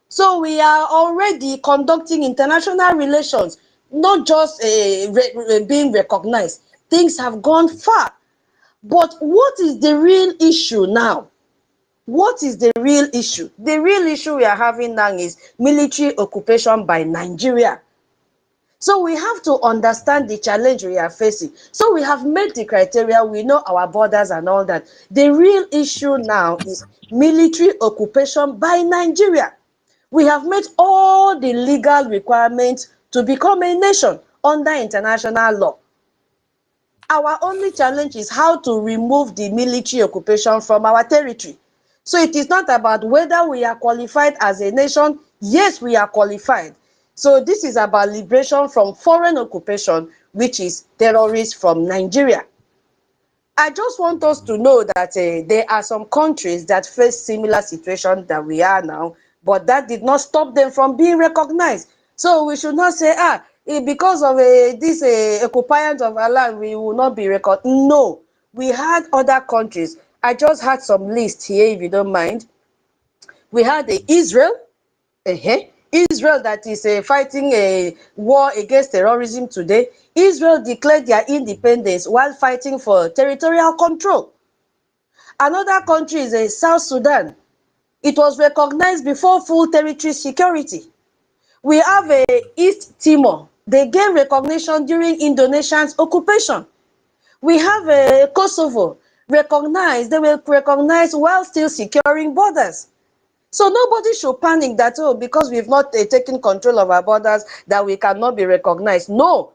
So we are already conducting international relations, not just being recognized. Things have gone far. But what is the real issue now? What is the real issue? The real issue we are having now is military occupation by Nigeria. So we have to understand the challenge we are facing. So we have made the criteria, we know our borders and all that. The real issue now is military occupation by Nigeria. We have met all the legal requirements to become a nation under international law. Our only challenge is how to remove the military occupation from our territory. So it is not about whether we are qualified as a nation. Yes, we are qualified. So this is about liberation from foreign occupation, which is terrorists from Nigeria. I just want us to know that there are some countries that face similar situation that we are now, but that did not stop them from being recognized. So we should not say, because of this occupiers of our land, we will not be recognized. No, we had other countries. I just had some list here, if you don't mind. We had Israel, Israel that is fighting a war against terrorism today. Israel declared their independence while fighting for territorial control. Another country is South Sudan. It was recognized before full territory security. We have East Timor. They gained recognition during Indonesia's occupation. We have Kosovo. Recognized, they were recognized while still securing borders. So nobody should panic that, oh, because we've not taken control of our borders, that we cannot be recognized. No.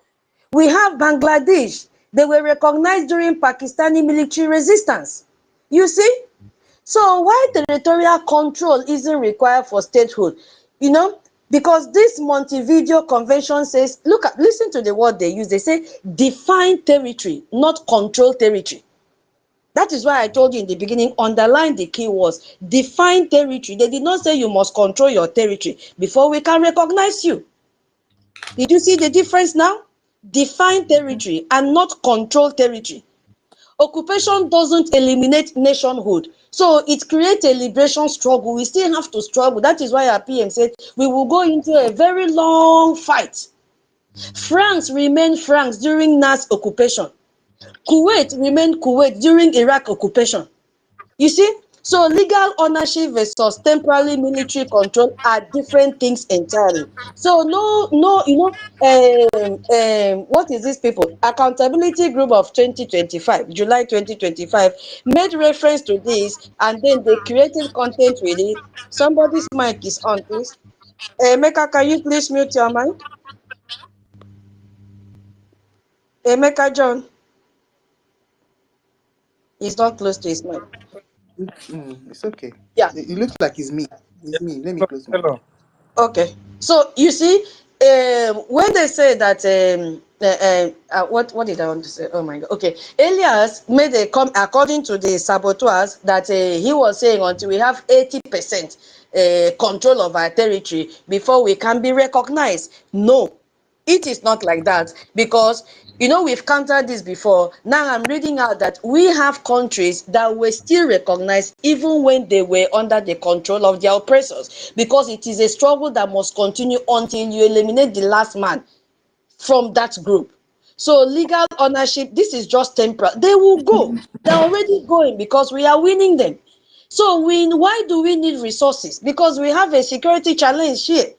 We have Bangladesh. They were recognized during Pakistani military resistance. You see? So why territorial control isn't required for statehood? You know, because this Montevideo Convention says, listen to the word they use. They say define territory, not control territory. That is why I told you in the beginning, underline the key words. Define territory. They did not say you must control your territory before we can recognize you. Did you see the difference now? Define territory and not control territory. Occupation doesn't eliminate nationhood. So it creates a liberation struggle. We still have to struggle. That is why our PM said we will go into a very long fight. France remained France during NAS occupation. Kuwait remained Kuwait during Iraq occupation. You see? So legal ownership versus temporary military control are different things entirely. So what is this people? Accountability Group of 2025, July 2025, made reference to this and then they created content with it. Somebody's mic is on, please. Emeka, can you please mute your mic? Emeka John is not close to his mic. It's okay. Yeah. It looks like it's me. It's me. Let me close my. Hello. Okay. So you see, when they say that what did I want to say? Oh my God. Okay. Elias made a comment according to the saboteurs that he was saying until we have 80% control of our territory before we can be recognized. No, it is not like that, because you know we've countered this before. Now I'm reading out that we have countries that were still recognized even when they were under the control of their oppressors, because it is a struggle that must continue until you eliminate the last man from that group. So legal ownership, this is just temporal. They will go. They're already going because we are winning them. So why do we need resources? Because we have a security challenge here.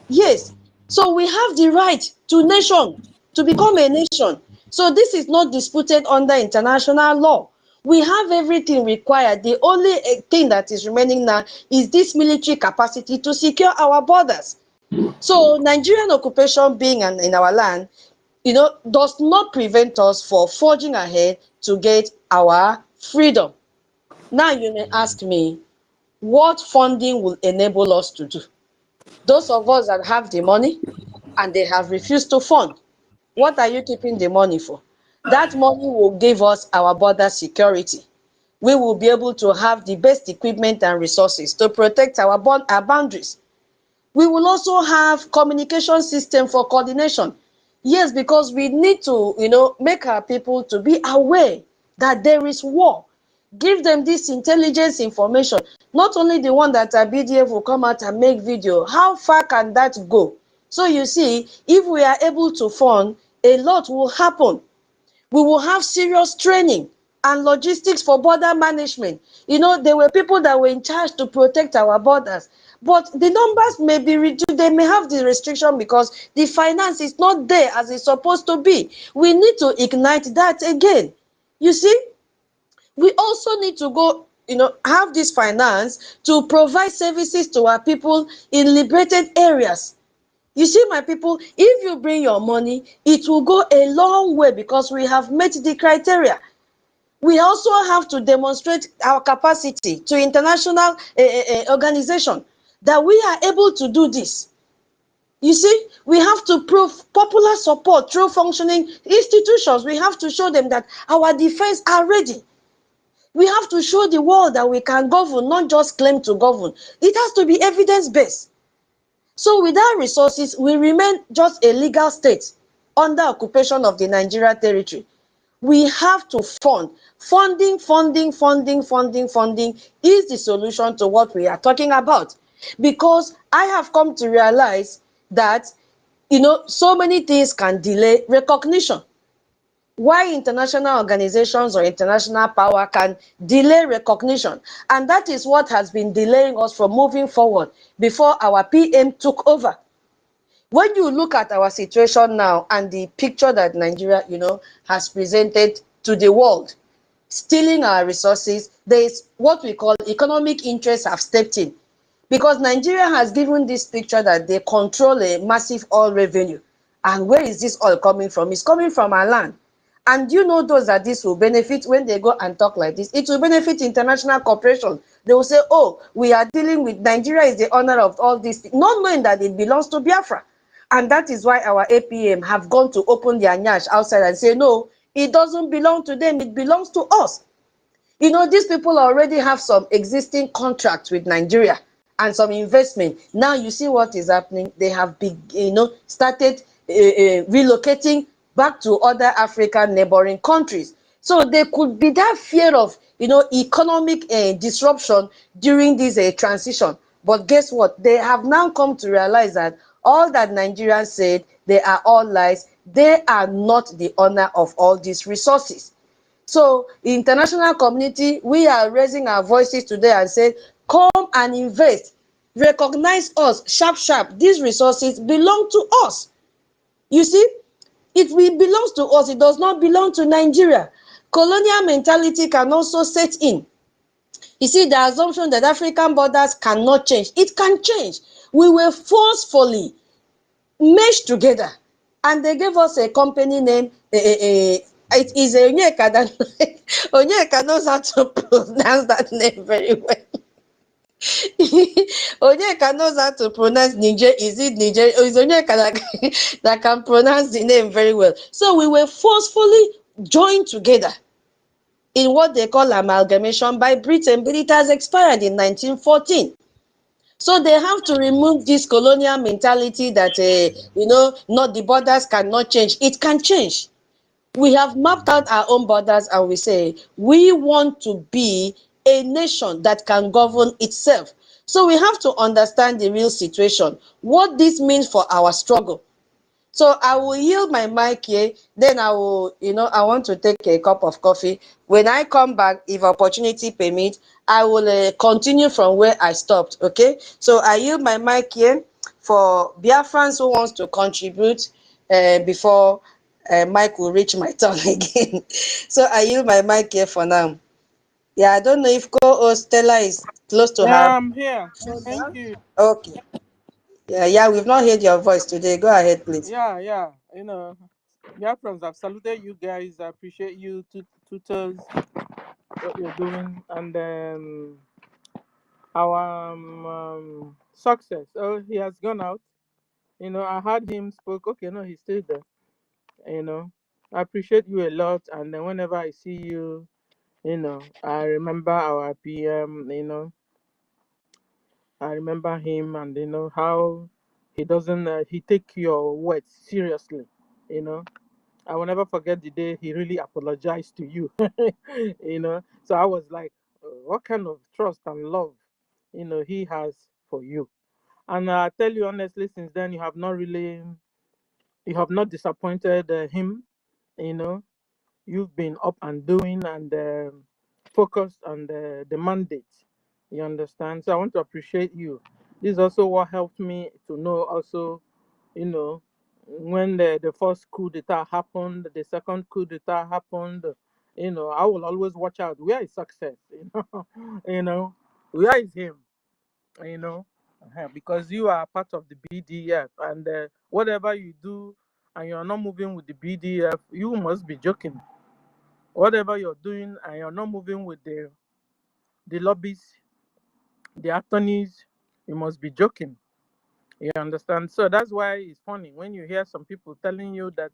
Yes. So we have the right to nation, to become a nation. So this is not disputed under international law. We have everything required. The only thing that is remaining now is this military capacity to secure our borders. So Nigerian occupation being in our land, you know, does not prevent us from forging ahead to get our freedom. Now you may ask me, what funding will enable us to do? Those of us that have the money and they have refused to fund, what are you keeping the money for? That money will give us our border security. We will be able to have the best equipment and resources to protect our boundaries. We will also have communication system for coordination. Yes, because we need to, you know, make our people to be aware that there is war. Give them this intelligence information. Not only the one that our BDF will come out and make video. How far can that go? So you see, if we are able to fund, a lot will happen. We will have serious training and logistics for border management. You know, there were people that were in charge to protect our borders, but the numbers may be reduced. They may have the restriction because the finance is not there as it's supposed to be. We need to ignite that again. You see, we also need to go, you know, have this finance to provide services to our people in liberated areas. You see, my people, if you bring your money, it will go a long way because we have met the criteria. We also have to demonstrate our capacity to international organization that we are able to do this. You see, we have to prove popular support through functioning institutions. We have to show them that our defense are ready. We have to show the world that we can govern, not just claim to govern. It has to be evidence-based. So without resources, we remain just a legal state under occupation of the Nigeria territory. We have to fund. Funding is the solution to what we are talking about. Because I have come to realize that, so many things can delay recognition. Why international organizations or international power can delay recognition. And that is what has been delaying us from moving forward before our PM took over. When you look at our situation now and the picture that Nigeria, has presented to the world, stealing our resources, there is what we call economic interests have stepped in. Because Nigeria has given this picture that they control a massive oil revenue. And where is this oil coming from? It's coming from our land. And you know those that this will benefit when they go and talk like this. It will benefit international cooperation. They will say, oh, we are dealing with Nigeria is the owner of all this, not knowing that it belongs to Biafra. And that is why our APM have gone to open their nyash outside and say, no, it doesn't belong to them, it belongs to us. These people already have some existing contracts with Nigeria and some investment. Now you see what is happening. They have started relocating back to other African neighboring countries. So there could be that fear of economic disruption during this transition. But guess what? They have now come to realize that all that Nigerians said, they are all lies. They are not the owner of all these resources. So, international community, we are raising our voices today and say, come and invest. Recognize us, sharp. These resources belong to us. You see, it belongs to us. It does not belong to Nigeria. Colonial mentality can also set in. You see, the assumption that African borders cannot change. It can change. We were forcefully meshed together. And they gave us a company name, it is Onyeka that Onyeka knows how to pronounce that name very well. Onyeka knows how to pronounce Niger. Is it Niger? Or is Onyeka that can pronounce the name very well? So we were forcefully joined together in what they call amalgamation by Britain, but it has expired in 1914. So they have to remove this colonial mentality that, not the borders cannot change. It can change. We have mapped out our own borders and we say, we want to be a nation that can govern itself. So we have to understand the real situation, what this means for our struggle. So I will yield my mic here, then I will, I want to take a cup of coffee. When I come back, if opportunity permits, I will continue from where I stopped, okay? So I yield my mic here for Biafrans who wants to contribute before Mike will reach my turn again. So I yield my mic here for now. Yeah, I don't know if co-host Stella is close to her. Yeah, I'm here. Thank you. Okay. Yeah, we've not heard your voice today. Go ahead, please. Yeah. Biafrans, I've saluted you guys. I appreciate you, tutors, what you're doing, and our success. Oh, he has gone out. I heard him spoke. Okay, no, he's still there. I appreciate you a lot, and then whenever I see you, I remember our PM. I remember him, and how he doesn't. He take your words seriously. I will never forget the day he really apologized to you. So I was like, what kind of trust and love, he has for you. And I tell you honestly, since then you have not disappointed him. You've been up and doing and focused on the mandate. You understand? So I want to appreciate you. This is also what helped me to know also, when the first coup d'etat happened, the second coup d'etat happened, I will always watch out. Where is success? Where is him? Because you are part of the BDF, and whatever you do and you're not moving with the BDF, you must be joking. Whatever you're doing and you're not moving with the lobbies, the attorneys, you must be joking. You understand? So that's why it's funny when you hear some people telling you that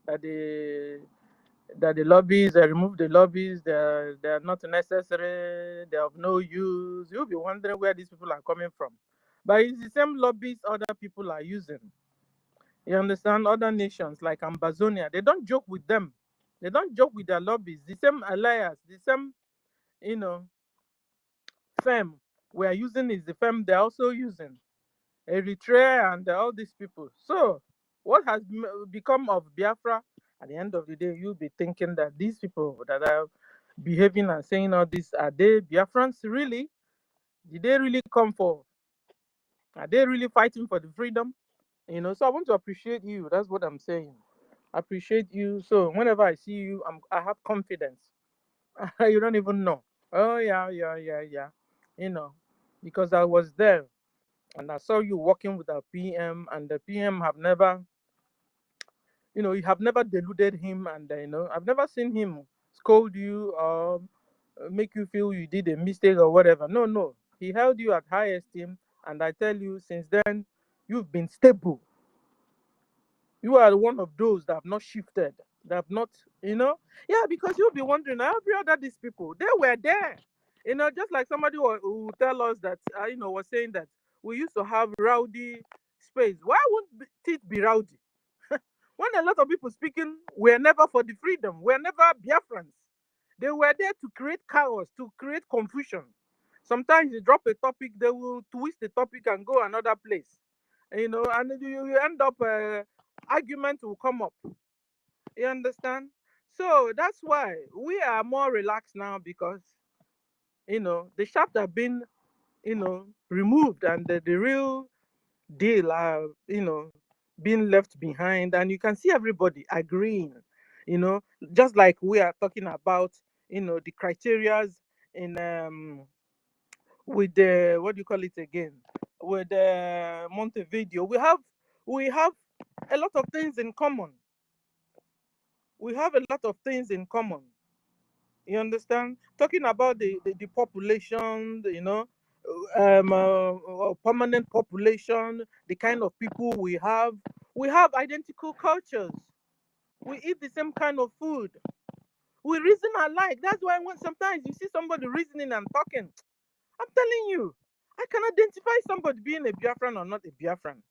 that the lobbies, they remove the lobbies, they're not necessary, they're of no use. You'll be wondering where these people are coming from. But it's the same lobbies other people are using. You understand? Other nations like Ambazonia, they don't joke with them. They don't joke with their lobbies. The same alliance, the same, you know, firm we are using is the firm they're also using. Eritrea and all these people. So, what has become of Biafra? At the end of the day, you'll be thinking that these people that are behaving and saying all this, are they Biafrans really? Did they really come for? Are they really fighting for the freedom? So I want to appreciate you. That's what I'm saying. I appreciate you. So whenever I see you, I have confidence. You don't even know. Oh yeah, yeah, yeah, yeah. You know, because I was there and I saw you working with the PM, and the PM have never, you have never deluded him, and I've never seen him scold you or make you feel you did a mistake or whatever. No, no, he held you at high esteem, and I tell you, since then, you've been stable. You are one of those that have not shifted, that have not, yeah, because you'll be wondering, every other these people, they were there. Just like somebody who tell us that, was saying that we used to have rowdy space. Why wouldn't it be rowdy? When a lot of people speaking were never for the freedom, were never Biafrans. They were there to create chaos, to create confusion. Sometimes you drop a topic, they will twist the topic and go another place. And you end up, argument will come up. You understand? So that's why we are more relaxed now, because the shaft have been removed, and the real deal are being left behind, and you can see everybody agreeing, you know just like we are talking about the criterias in with the, what do you call it again, with Montevideo. We have a lot of things in common. We have a lot of things in common. You understand? Talking about the population, permanent population, the kind of people we have. We have identical cultures. We eat the same kind of food. We reason alike. That's why when sometimes you see somebody reasoning and talking, I'm telling you, I can identify somebody being a Biafran or not a Biafran.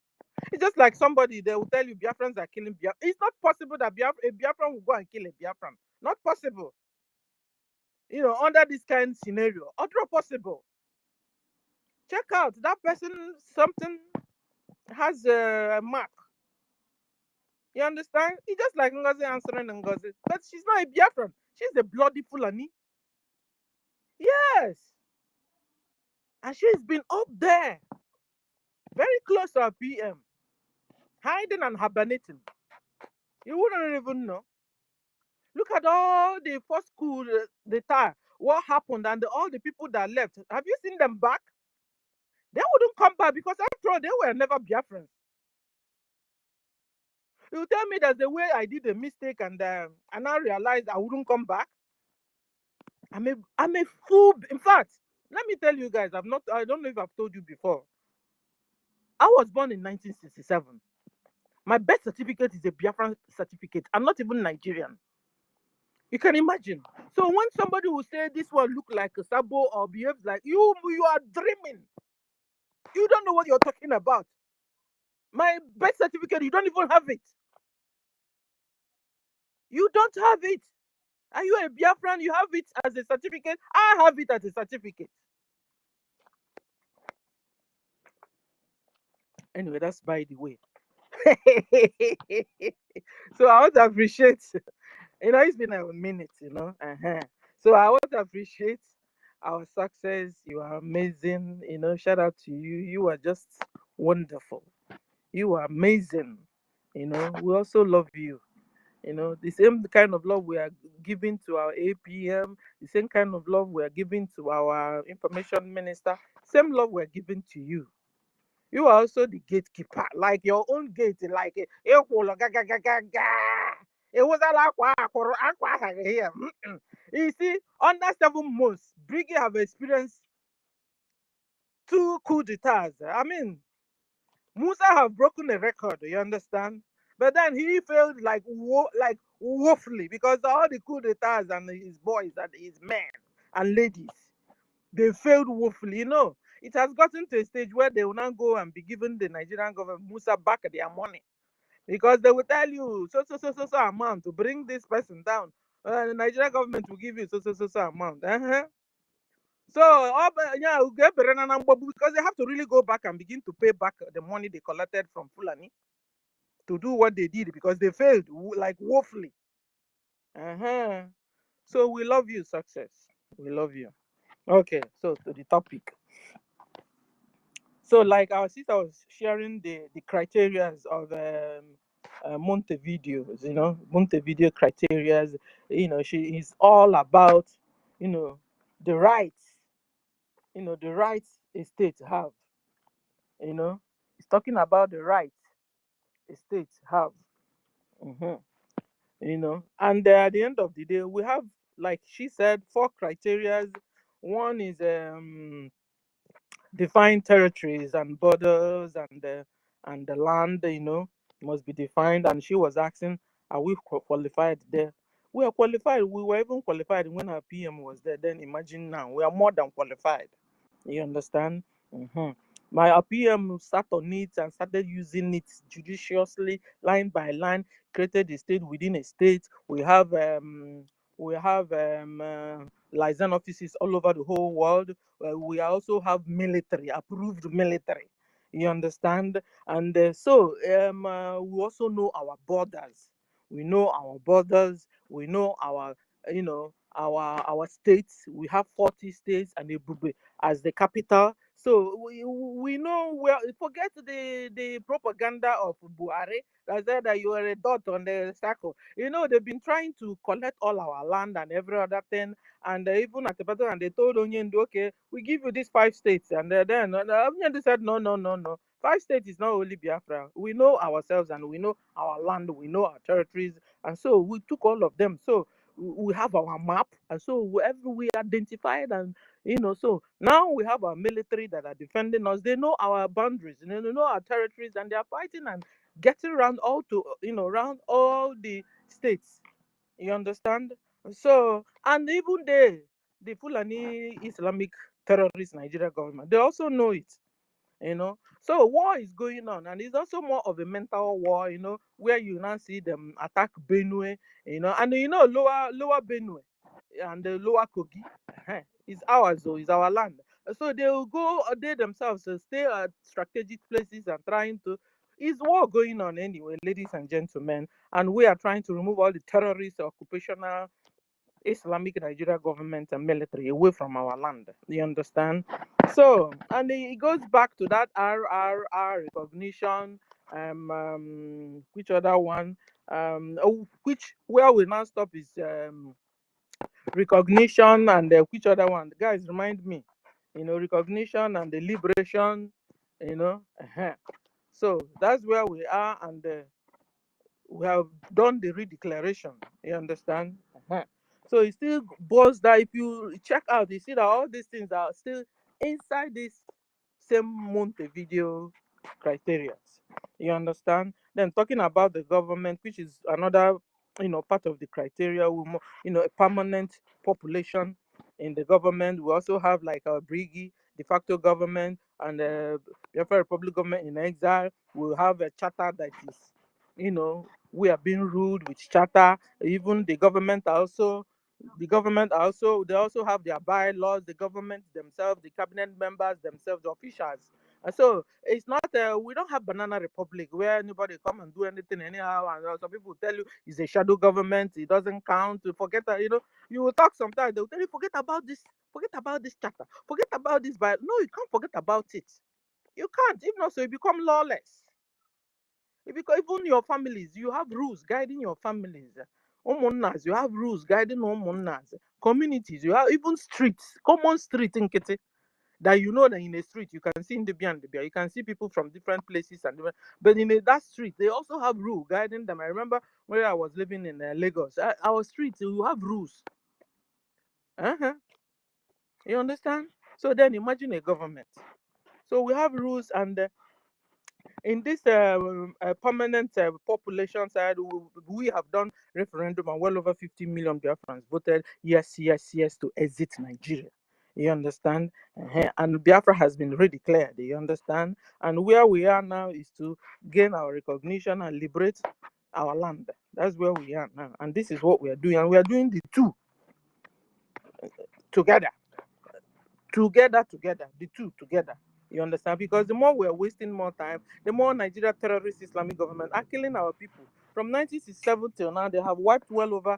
It's just like somebody, they will tell you Biafrans are killing Biafran. It's not possible that a Biafran will go and kill a Biafran. Not possible. Under this kind of scenario. Not possible. Check out that person, something has a mark. You understand? It's just like Ngozi answering Ngozi. But she's not a Biafran. She's a bloody Fulani. Yes. And she's been up there, very close to our PM, hiding and hibernating. You wouldn't even know. Look at all the first school, the time, what happened, and all the people that left. Have you seen them back? They wouldn't come back, because after all, they were never Biafrans. You tell me there's a way I did a mistake, and I realized I wouldn't come back. I'm a fool. In fact, let me tell you guys, I don't know if I've told you before. I was born in 1967. My birth certificate is a Biafran certificate. I'm not even Nigerian. You can imagine. So when somebody will say this one look like a Sabo or behaves like you are dreaming. You don't know what you're talking about. My birth certificate, you don't even have it. You don't have it. Are you a Biafran? You have it as a certificate. I have it as a certificate. Anyway, that's by the way. So I want to appreciate, it's been a minute, So I want to appreciate our success. You are amazing, shout out to you. You are just wonderful. You are amazing. We also love you. The same kind of love we are giving to our APM, the same kind of love we are giving to our information minister, same love we are giving to you. You are also the gatekeeper, like your own gate, like it was here. You see, under 7 months, Brgie have experienced 2 coup d'etats. I mean, Musa have broken a record, you understand? But then he failed like woefully because all the coup d'etats and his boys and his men and ladies, they failed woefully. You know, it has gotten to a stage where they will now go and be giving the Nigerian government Musa back their money because they will tell you so amount to bring this person down. The Nigerian government will give you so amount. So yeah, we'll get because they have to really go back and begin to pay back the money they collected from Fulani to do what they did because they failed like woefully. So we love you, success. We love you. Okay, so to the topic. So like our sister was sharing the criterias of Montevideo, Montevideo criterias. She is all about, the rights, the rights a state have. It's talking about the rights a state have. Mhm. And at the end of the day, we have, like she said, 4 criterias. One is define territories and borders and the land, must be defined. And she was asking, are we qualified there? We are qualified. We were even qualified when our PM was there. Then imagine now, we are more than qualified. You understand? Mhm. My PM sat on it and started using it judiciously, line by line, created a state within a state. We have liaison offices all over the whole world. We also have military, approved military. You understand? And we also know our borders. We know our borders. We know our states. We have 40 states and Ebube as the capital. So we know, well, forget the propaganda of Buhari that said that you are a dot on the circle. They've been trying to collect all our land and every other thing. And even at the bottom, and they told Onyendu, okay, we give you these 5 states. And then Onyendu said, no, no, no, no. 5 states is not only Biafra. We know ourselves and we know our land, we know our territories. And so we took all of them. So we have our map. And so wherever we identified, and so now we have our military that are defending us. They know our boundaries, they know our territories, and they are fighting and getting around around all the states. You understand? So, and even the Fulani Islamic terrorist Nigeria government, they also know it. So war is going on, and it's also more of a mental war, where you now see them attack Benue, and lower Benue and the lower Kogi is ours, though, is our land. So they will go, they themselves stay at strategic places and trying to. Is war going on anyway, ladies and gentlemen, and we are trying to remove all the terrorist occupational Islamic Nigeria government and military away from our land. You understand? So, and it goes back to that RRR recognition. Which other one? Which where we now stop is recognition, and which other one? Guys, remind me. Recognition and the liberation. So that's where we are, and we have done the redeclaration. You understand? So it still boils that if you check out, you see that all these things are still inside this same Montevideo criteria. You understand? Then talking about the government, which is another part of the criteria, a permanent population in the government. We also have like our Brgie, de facto government, and the Biafra Republic government in exile. We'll have a charter that is, we are being ruled with charter. Even the government also they also have their bylaws. The government themselves, the cabinet members themselves, the officials. And so it's not we don't have banana republic where anybody come and do anything anyhow, and some people tell you it's a shadow government, it doesn't count. You forget that, you will talk sometimes, they'll tell you forget about this charter, forget about this. But no, you can't forget about it. You can't. If not, so you become lawless. Because even your families, you have rules guiding your families. Umunnas, you have rules guiding umunnas. Communities, you have even streets, common street in Kete, that that in a street you can see in the and the Bia. You can see people from different places but in that street they also have rules guiding them. I remember when I was living in Lagos, our streets you have rules. Uh-huh. You understand? So then imagine a government. So we have rules, and in this permanent population side, we have done referendum and well over 50 million Biafrans voted yes, yes, yes to exit Nigeria. You understand? And Biafra has been redeclared. You understand? And where we are now is to gain our recognition and liberate our land. That's where we are now. And this is what we are doing. And we are doing the two together. Together, the two together. You understand? Because the more we're wasting more time, the more Nigeria terrorist Islamic government are killing our people. From 1967 till now, they have wiped well over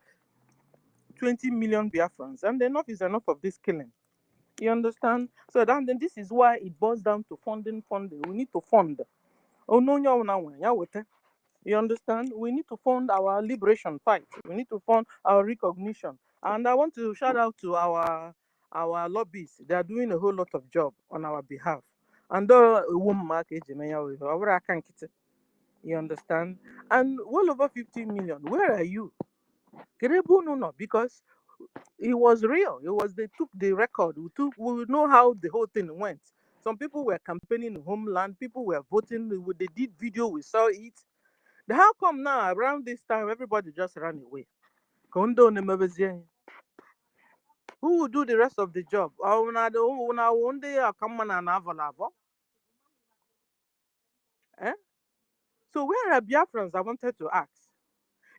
20 million Biafrans. And enough is enough of this killing. You understand? So then this is why it boils down to funding. We need to fund. Oh no, you understand? We need to fund our liberation fight. We need to fund our recognition. And I want to shout out to our lobbyists. They are doing a whole lot of job on our behalf. And you understand? And well over 50 million. Where are you? Because it was real. They took the record. We know how the whole thing went. Some people were campaigning in homeland. People were voting. They did video. We saw it. How come now around this time everybody just ran away? Who will do the rest of the job? Eh? So where are Biafrans? I wanted to ask.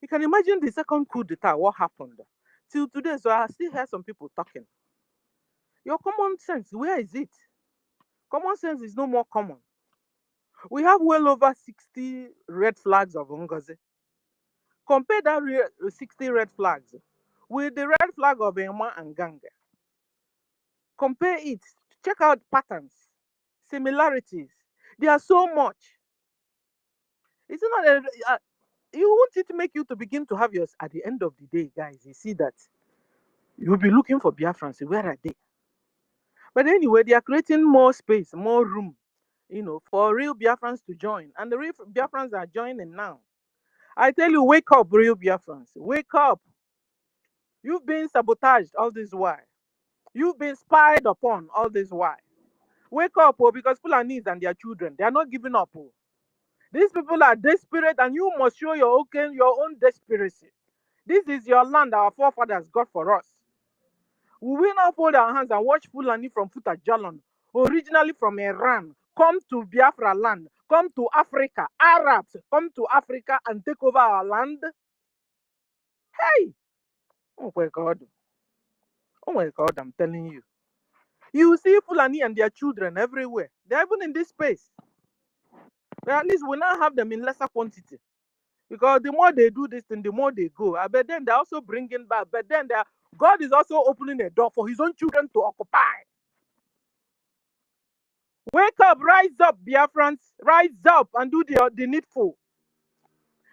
You can imagine the second coup d'etat, what happened? Till today, so I still hear some people talking. Your common sense, where is it? Common sense is no more common. We have well over 60 red flags of NGOZI. Compare that 60 red flags with the red flag of Ema and Ganga. Compare it. Check out patterns, similarities. There are so much. It's not you want it to make you to begin to have yours at the end of the day, guys. You see that you'll be looking for Biafrans. Where are they? But anyway, they are creating more space, more room, for real Biafrans to join. And the real Biafrans are joining now. I tell you, wake up, real Biafrans. Wake up. You've been sabotaged all this while. You've been spied upon all this while. Wake up, because Fulanis and their children, they are not giving up. These people are desperate, and you must show your own desperacy. This is your land our forefathers got for us. We will not fold our hands and watch Fulani from Futa Jalon, originally from Iran, come to Biafra land, come to Africa. Arabs come to Africa and take over our land. Hey! Oh my God. Oh my God, I'm telling you. You see Fulani and their children everywhere. They're even in this space. But at least we now have them in lesser quantity. Because the more they do this thing, the more they go. But then they're also bringing back. But then God is also opening a door for his own children to occupy. Wake up, rise up, Biafrans. Rise up and do the needful.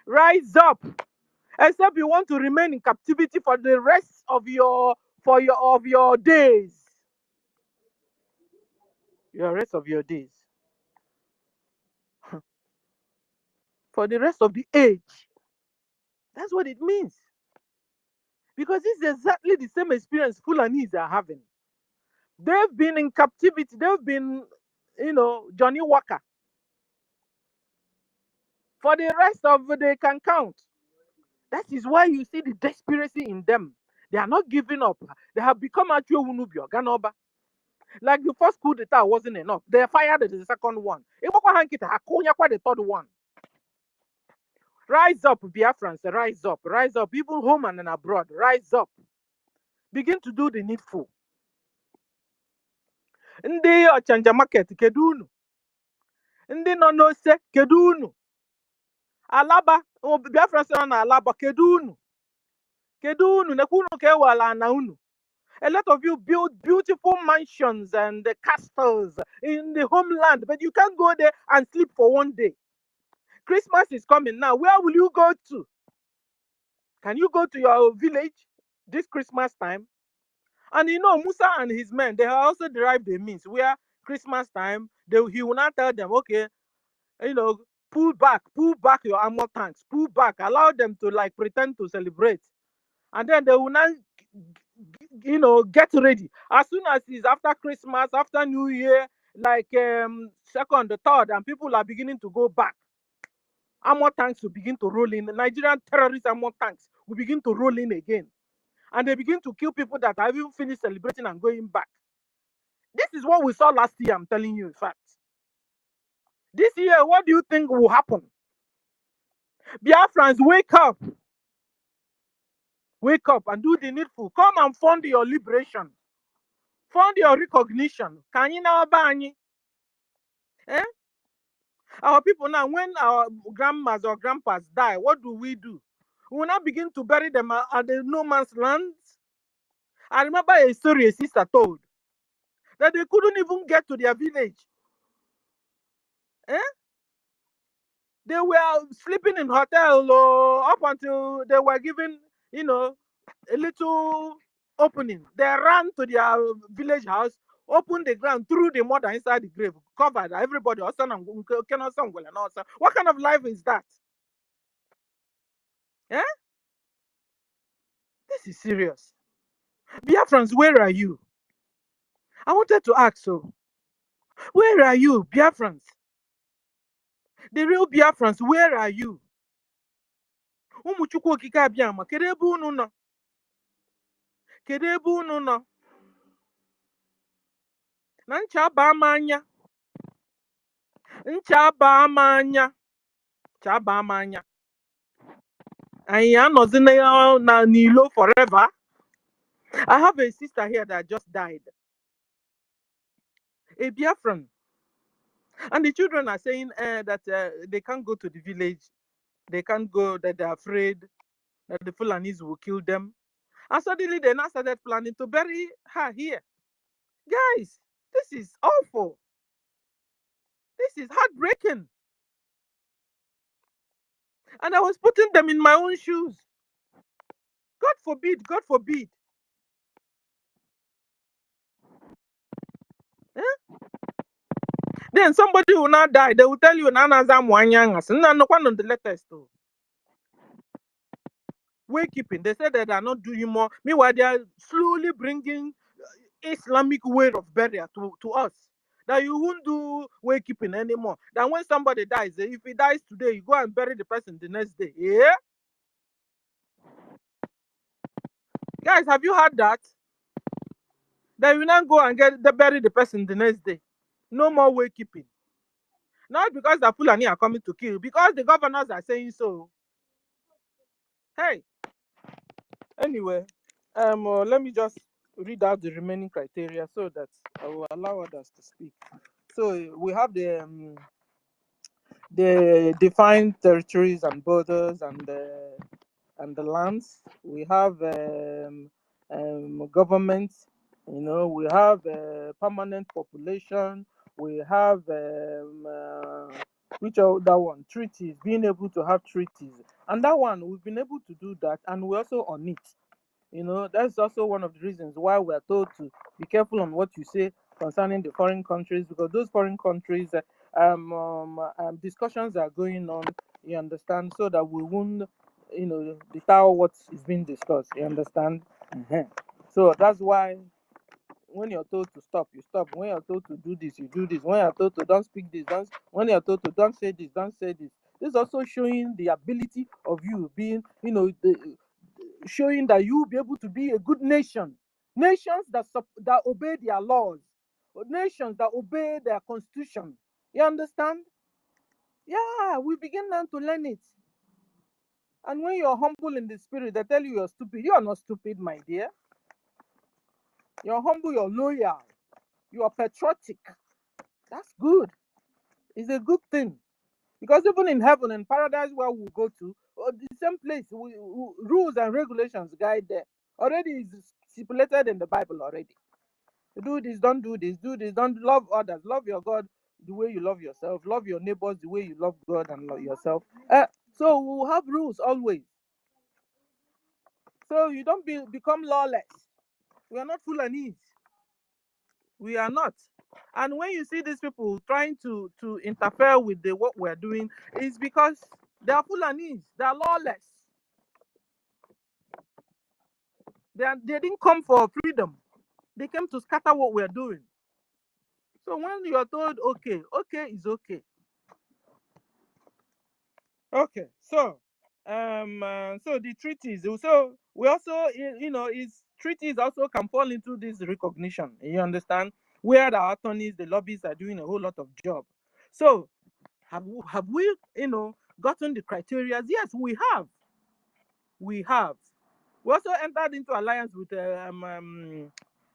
Rise up. Except you want to remain in captivity for the rest of your days. Your rest of your days. For the rest of the age. That's what it means. Because this is exactly the same experience Fulanis are having. They've been in captivity. They've been, Johnny Walker. For the rest of they can count. That is why you see the desperation in them. They are not giving up. They have become actual Unubio, Ganoba. Like the first coup d'etat wasn't enough. They fired the second one. The third one. Rise up, Biafrans, rise up. Rise up, even home and abroad. Rise up. Begin to do the needful. Ndị ọchanja market kedu unu? Ndị nọ n'ose kedu unu? Alaba, Biafra sị na Alaba kedu unu? Kedu unu? Nekwu unu ka ewala na unu. A lot of you build beautiful mansions and castles in the homeland, but you can't go there and sleep for one day. Christmas is coming now. Where will you go to? Can you go to your village this Christmas time? And Musa and his men, they have also derived a means where Christmas time, he will not tell them, okay, pull back your armor tanks, pull back, allow them to pretend to celebrate. And then they will not, get ready. As soon as it's after Christmas, after New Year, like second, the third, and people are beginning to go back. Armor tanks will begin to roll in. The Nigerian terrorist armor tanks will begin to roll in again. And they begin to kill people that have even finished celebrating and going back. This is what we saw last year, I'm telling you, in fact. This year, what do you think will happen? Biafrans, wake up. Wake up and do the needful. Come and fund your liberation. Fund your recognition. Can you now buy? Eh? Our people now, when our grandmas or grandpas die, what do? We will now begin to bury them at the no man's land. I remember a story a sister told that they couldn't even get to their village. Eh? They were sleeping in hotel up until they were given, a little opening. They ran to their village house, opened the ground, threw the mother inside the grave, covered everybody. What kind of life is that? Eh? This is serious. Biafrans, where are you? I wanted to ask so. Where are you, Biafrans? The real Biafrans, where are you? Umuchukwu okike abịama, kedu ebe unu nọ? Kedu ebe unu nọ? Na ncha baa m anya. Ncha baa m anya. Ncha baa m anya. Anyị anọzi na n'ilo forever. I have a sister here that just died. A Biafran. And the children are saying that they can't go to the village. They can't go, that they're afraid that the Fulanis will kill them. And suddenly they now started planning to bury her here. Guys, this is awful. This is heartbreaking. And I was putting them in my own shoes. God forbid, God forbid. Eh? Then somebody will not die. They will tell you, Nanaza Mwanyangas. No one on the latest. Waykeeping. They said that they are not doing more. Meanwhile, they are slowly bringing Islamic way of burial to us. That you won't do waykeeping anymore. That when somebody dies, if he dies today, you go and bury the person the next day. Yeah? Guys, have you heard that? That you not go and bury the person the next day. No more waykeeping. Not because the Fulani are coming to kill, because the governors are saying so. Hey. Anyway, let me just read out the remaining criteria so that I will allow others to speak. So we have the defined territories and borders and the lands. We have government. We have permanent population. We have which other one? Treaties. Being able to have treaties, and that one we've been able to do that, and we're also on it. That's also one of the reasons why we're told to be careful on what you say concerning the foreign countries, because those foreign countries, discussions are going on, you understand, so that we won't, deter what is being discussed, you understand. So that's why when you're told to stop, you stop. When you're told to do this, you do this. When you're told to don't speak this, when you're told to don't say this, don't say this. This is also showing the ability of you being, showing that you will be able to be a good nation. Nations that obey their laws. Nations that obey their constitution. You understand? Yeah, we begin now to learn it. And when you're humble in the spirit, they tell you you're stupid. You are not stupid, my dear. You're humble, you're loyal, you're patriotic. That's good. It's a good thing. Because even in heaven and paradise where we go to, the same place, rules and regulations guide there. Already is stipulated in the Bible already. Do this, don't do this, don't love others, love your God the way you love yourself, love your neighbors the way you love God and love yourself. So we'll have rules always. So you don't become lawless. We are not Fulanese. We are not. And when you see these people trying to interfere with what we're doing, it's because they are Fulanese. They are lawless. They didn't come for freedom. They came to scatter what we're doing. So when you are told okay, okay is okay. Okay, so so the treaties. So we also, is treaties also can fall into this recognition. You understand? Where the attorneys, the lobbyists are doing a whole lot of job. So have we, gotten the criteria? Yes, we have. We have. We also entered into alliance with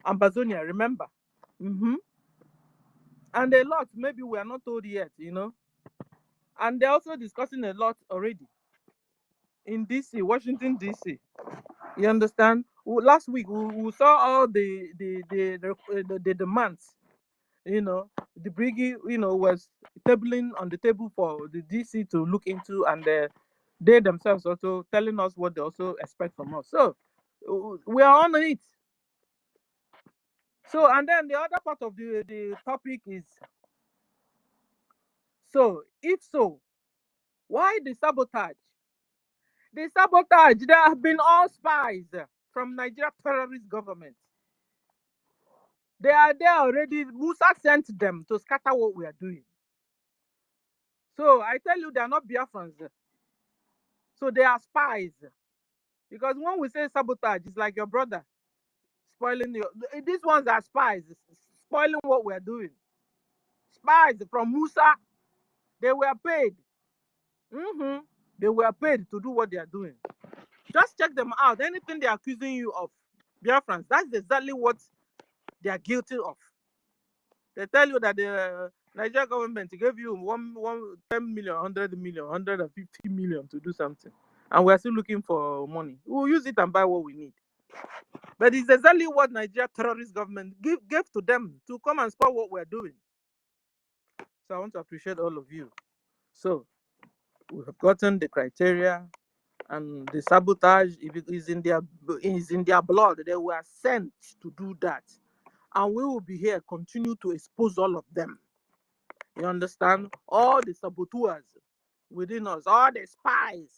Ambazonia. Remember? And a lot maybe we are not told yet. And they're also discussing a lot already in DC, Washington DC. You understand? Last week we saw all the demands. The Brgie, was tabling on the table for the DC to look into, and they themselves also telling us what they also expect from us. So we are on it. So, and then the other part of the topic is, so if so, why the sabotage? The sabotage, there have been all spies from Nigeria terrorist government. They are there already. Musa sent them to scatter what we are doing. So I tell you, they are not Biafrans. So they are spies. Because when we say sabotage, it's like your brother spoiling your. These ones are spies, spoiling what we are doing. Spies from Musa. They were paid. They were paid to do what they are doing. Just check them out. Anything they are accusing you of, Biafrans, that's exactly what they are guilty of. They tell you that the Nigerian government gave you 10 million, 100 million, 150 million to do something. And we're still looking for money. We'll use it and buy what we need. But it's exactly what Nigeria terrorist government gave to them to come and spoil what we're doing. So I want to appreciate all of you. So we have gotten the criteria, and the sabotage, if it is in their blood, they were sent to do that. And we will be here, continue to expose all of them. You understand? All the saboteurs within us, all the spies.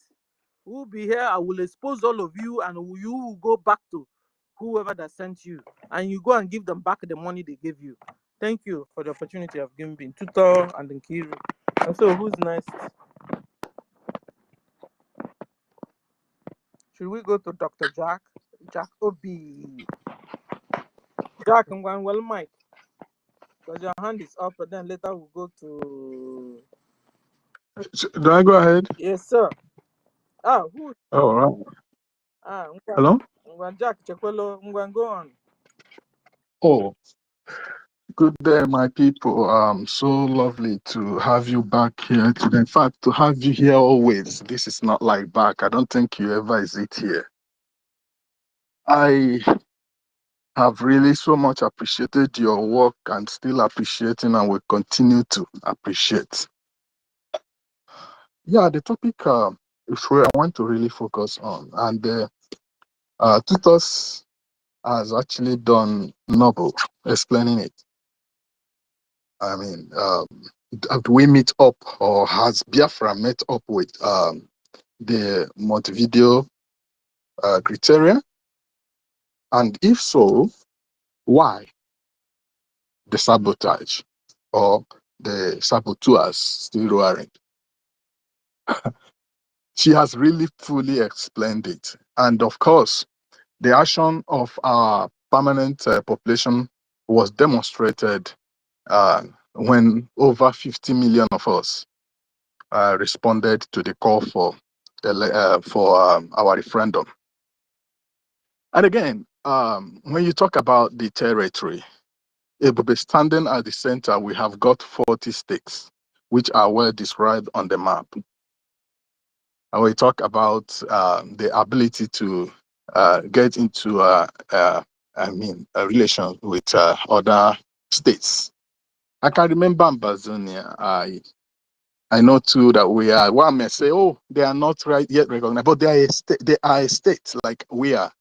We'll be here. I will expose all of you, and you will go back to whoever that sent you, and you go and give them back the money they gave you. Thank you for the opportunity of giving me Tutor and Nkiru. And so, who's next? Should we go to Dr. Jack? Jack Obi. Jack, I'm going well, Mike. Because your hand is up, but then later we'll go to. Do I go ahead? Yes, sir. Who? Oh, all right. Hello? Jack Chekwelo, go on. Oh, good day, my people. So lovely to have you back here today. In fact, to have you here always. This is not like back. I don't think you ever visit here. I have really so much appreciated your work and still appreciating and will continue to appreciate. Yeah, the topic is where I want to really focus on. And Tutos has actually done noble explaining it. I mean, do we meet up, or has Biafra met up with the Montevideo criteria? And if so, why the sabotage or the saboteurs still roaring? She has really fully explained it. And of course, the action of our permanent population was demonstrated when over 50 million of us responded to the call for our referendum. And again, when you talk about the territory, it will be standing at the center. We have got 40 states, which are well described on the map. And we talk about the ability to get into a relation with other states. I can remember Ambazonia. I know too that we are. One may say, "Oh, they are not right yet recognized," but they are a state like we are.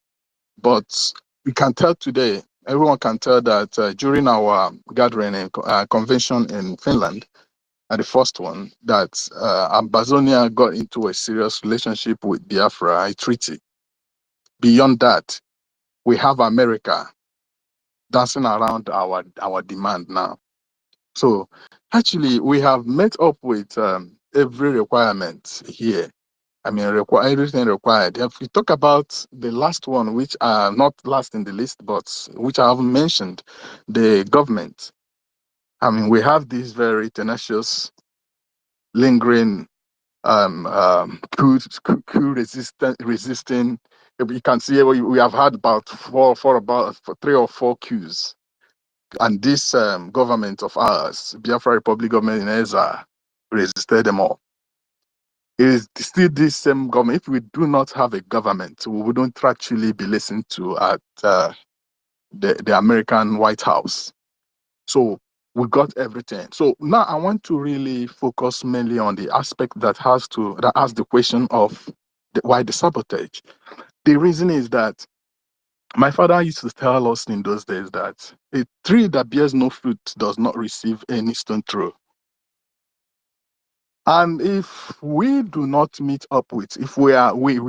But we can tell today. Everyone can tell that during our gathering and convention in Finland, the first one, that Ambazonia got into a serious relationship with Biafra, a treaty. Beyond that, we have America dancing around our demand now. So actually, we have met up with every requirement here. I mean, everything required. If we talk about the last one, which are not last in the list, but which I haven't mentioned, the government. I mean, we have this very tenacious, lingering, coup resisting. You can see we have had about about 3 or 4 coups, and this government of ours, Biafra Republic government in Ezra, resisted them all. It is still this same government. If we do not have a government, we wouldn't actually be listened to at the American White House. So we got everything. So now I want to really focus mainly on the aspect that asks the question of why the sabotage. The reason is that my father used to tell us in those days that a tree that bears no fruit does not receive any stone throw. And if we do not meet up with, if we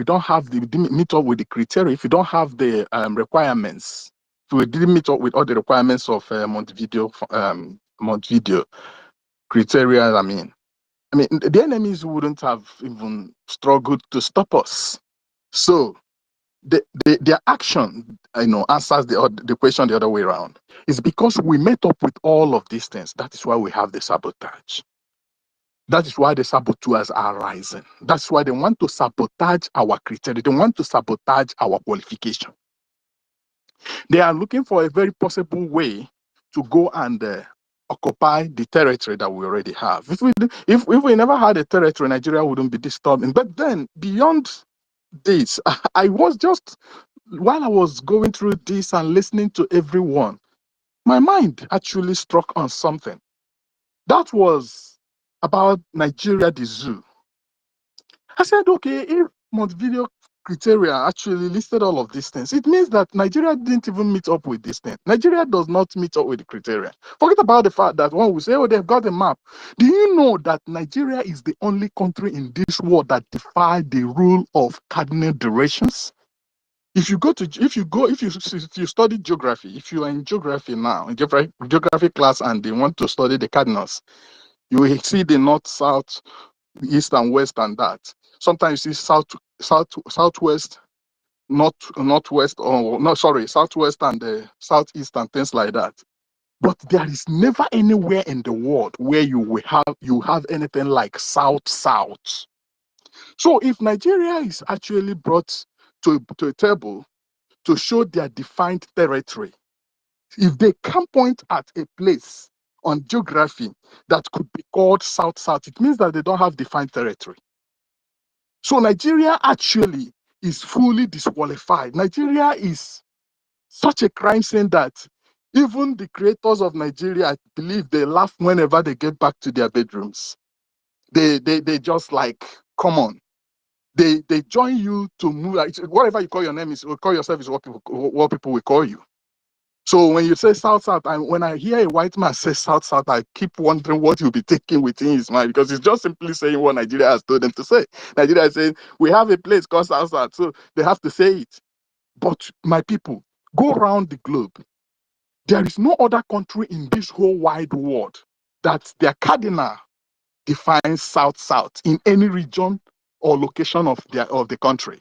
don't have meet up with the criteria, if we don't have the requirements, if we didn't meet up with all the requirements of Montevideo criteria, I mean, the enemies wouldn't have even struggled to stop us. So their action, answers the question the other way around. It's because we met up with all of these things. That is why we have the sabotage. That is why the saboteurs are rising. That's why they want to sabotage our criteria. They want to sabotage our qualification. They are looking for a very possible way to go and occupy the territory that we already have. If we never had a territory, Nigeria wouldn't be disturbing. But then beyond this, I was just, while I was going through this and listening to everyone, my mind actually struck on something. That was about Nigeria, the zoo. I said, okay, if Montevideo criteria actually listed all of these things, it means that Nigeria didn't even meet up with this thing. Nigeria does not meet up with the criteria. Forget about the fact that when we say, oh, they've got a map. Do you know that Nigeria is the only country in this world that defied the rule of cardinal directions? If you study geography, if you are in geography now, in geography class, and they want to study the cardinals, you will see the north, south, east and west, and that. Sometimes you see southwest, northwest, or no, sorry, southwest and the southeast and things like that. But there is never anywhere in the world where you have anything like south. So if Nigeria is actually brought to a table to show their defined territory, if they can point at a place on geography that could be called south, it means that they don't have defined territory. So Nigeria actually is fully disqualified. Nigeria is such a crime scene that even the creators of Nigeria, I believe, they laugh whenever they get back to their bedrooms. They just like, come on. They join you to move. Like, whatever you call your name is, or call yourself, is what people will call you. So when you say south, and when I hear a white man say south, I keep wondering what he'll be taking within his mind, because he's just simply saying what Nigeria has told them to say. Nigeria is saying, we have a place called south, so they have to say it. But my people, go around the globe. There is no other country in this whole wide world that their cardinal defines south in any region or location of the country.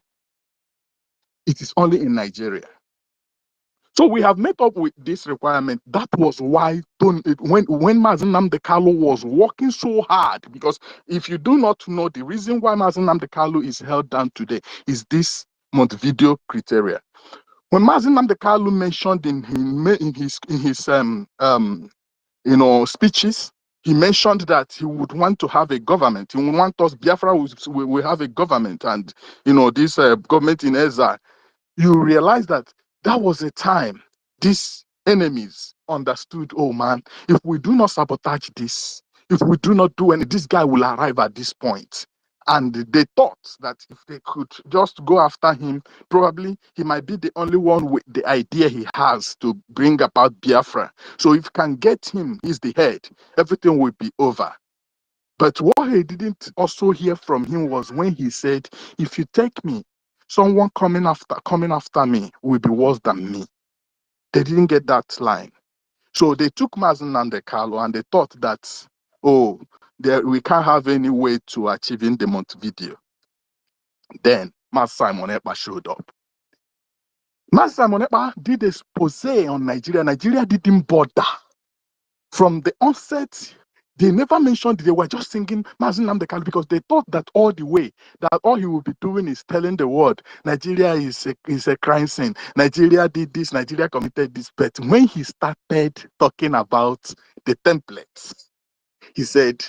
It is only in Nigeria. So we have met up with this requirement. That was why when Mazen Nnamdi Kanu was working so hard, because if you do not know, the reason why Mazen Nnamdi Kanu is held down today is this Montevideo criteria. When Mazen Nnamdi Kanu mentioned in his speeches, he mentioned that he would want to have a government. He would want us, Biafra will have a government, and this government in Ezra. You realize that was a time these enemies understood, oh man, if we do not sabotage this, if we do not do anything, this guy will arrive at this point. And they thought that if they could just go after him, probably he might be the only one with the idea he has to bring about Biafra. So if you can get him, he's the head, everything will be over. But what he didn't also hear from him was when he said, if you take me, someone coming after me will be worse than me. They didn't get that line. So they took Mazen Nandekalo and they thought that, oh, we can't have any way to achieving the Montevideo. Then Mas Simon Ekpa showed up. Mas Simon Ekpa did a expose on Nigeria. Nigeria didn't bother. From the onset, they never mentioned, they were just singing Mazen Nandekalo because they thought that all the way, that all he would be doing is telling the world, Nigeria is a crime scene. Nigeria did this, Nigeria committed this. But when he started talking about the templates, he said,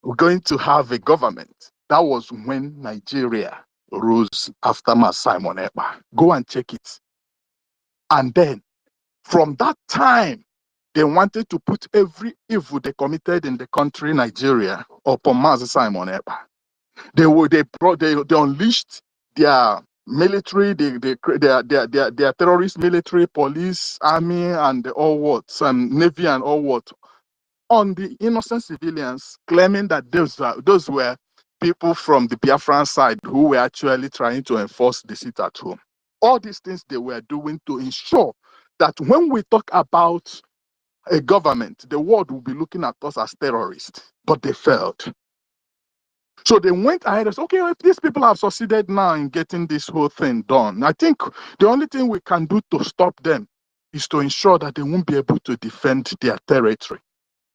we're going to have a government. That was when Nigeria rose after Mas Simon Ekpa. Go and check it. And then, from that time, they wanted to put every evil they committed in the country, Nigeria, upon Mas Simon Ekpa. They unleashed their military, their terrorist military, police, army, and all what, navy and all what, on the innocent civilians, claiming that those were people from the Biafran side who were actually trying to enforce the sit at home. All these things they were doing to ensure that when we talk about a government, the world will be looking at us as terrorists, but they failed. So they went ahead and said, okay, if these people have succeeded now in getting this whole thing done, I think the only thing we can do to stop them is to ensure that they won't be able to defend their territory.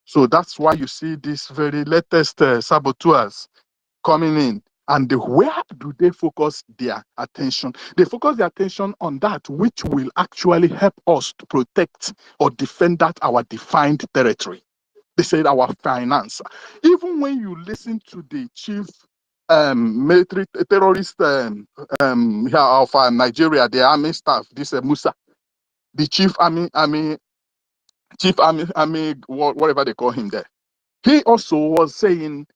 So that's why you see these very latest saboteurs coming in. And where do they focus their attention? They focus their attention on that which will actually help us to protect or defend that our defined territory. They said our finance. Even when you listen to the chief military terrorist of Nigeria, the army staff, this Musa, the chief army, whatever they call him there. He also was saying,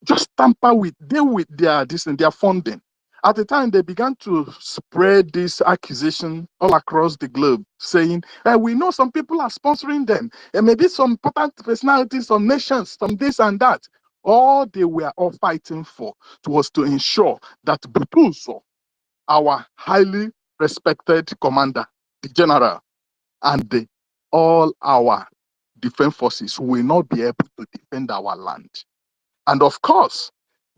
just tamper with, deal with their funding. At the time, they began to spread this accusation all across the globe, saying, we know some people are sponsoring them, and maybe some important personalities, some nations, some this and that. All they were all fighting for was to ensure that Butuso, our highly respected commander, the general, and all our defense forces will not be able to defend our land. And of course,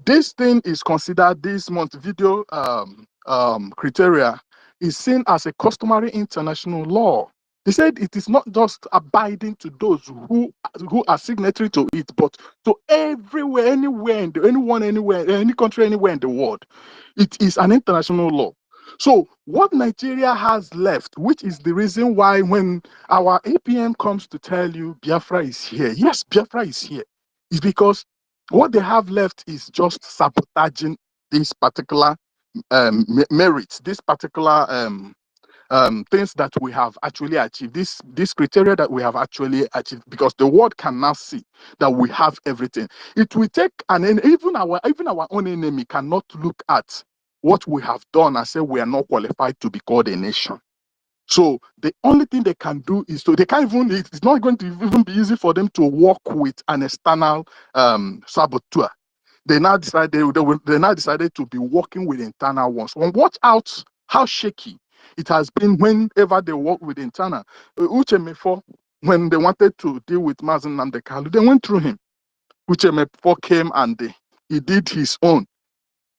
this thing is considered, this Montevideo criteria is seen as a customary international law. They said it is not just abiding to those who are signatory to it, but to everywhere, anywhere, anyone, anywhere, any country, anywhere in the world. It is an international law. So what Nigeria has left, which is the reason why when our APM comes to tell you Biafra is here, yes, Biafra is here, is because what they have left is just sabotaging these particular merits, this particular things that we have actually achieved, this criteria that we have actually achieved, because the world can now see that we have everything. It will take, and even our own enemy cannot look at what we have done and say we are not qualified to be called a nation. So the only thing they can do is they can't even, it's not going to even be easy for them to work with an external saboteur. They now decided to be working with internal ones. Well, watch out how shaky it has been whenever they work with internal. Uchemefo, when they wanted to deal with Mazen Nandekalo, they went through him. Uchemefo came and he did his own.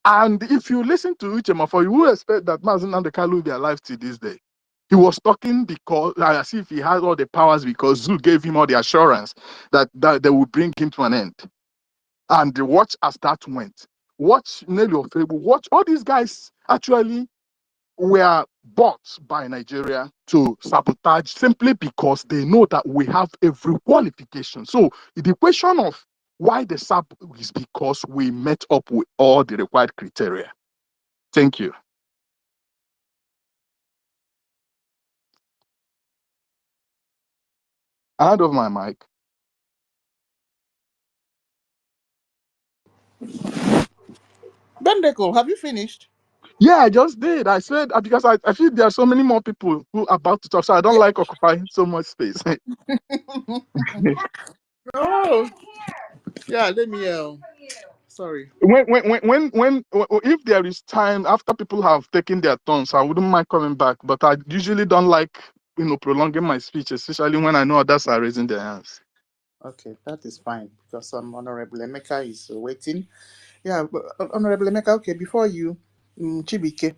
And if you listen to Uchemefo, you will expect that Mazen Nandekalo will be alive till this day. He was talking because, as if he had all the powers, because Zoo gave him all the assurance that they would bring him to an end. And watch as that went. Watch Nelly Ofebu. Watch all these guys actually were bought by Nigeria to sabotage simply because they know that we have every qualification. So the question of why the sab is because we met up with all the required criteria. Thank you. I hand over my mic. Bendeko, have you finished? Yeah, I just did. I said because I feel there are so many more people who are about to talk, so I don't like occupying so much space. Oh, yeah. Let me. Sorry. When if there is time after people have taken their turns, I wouldn't mind coming back. But I usually don't like prolonging my speech, especially when I know others are raising their hands. Okay, that is fine because Honorable Emeka is waiting. Yeah, but, Honorable Emeka, okay, before you, Chibike,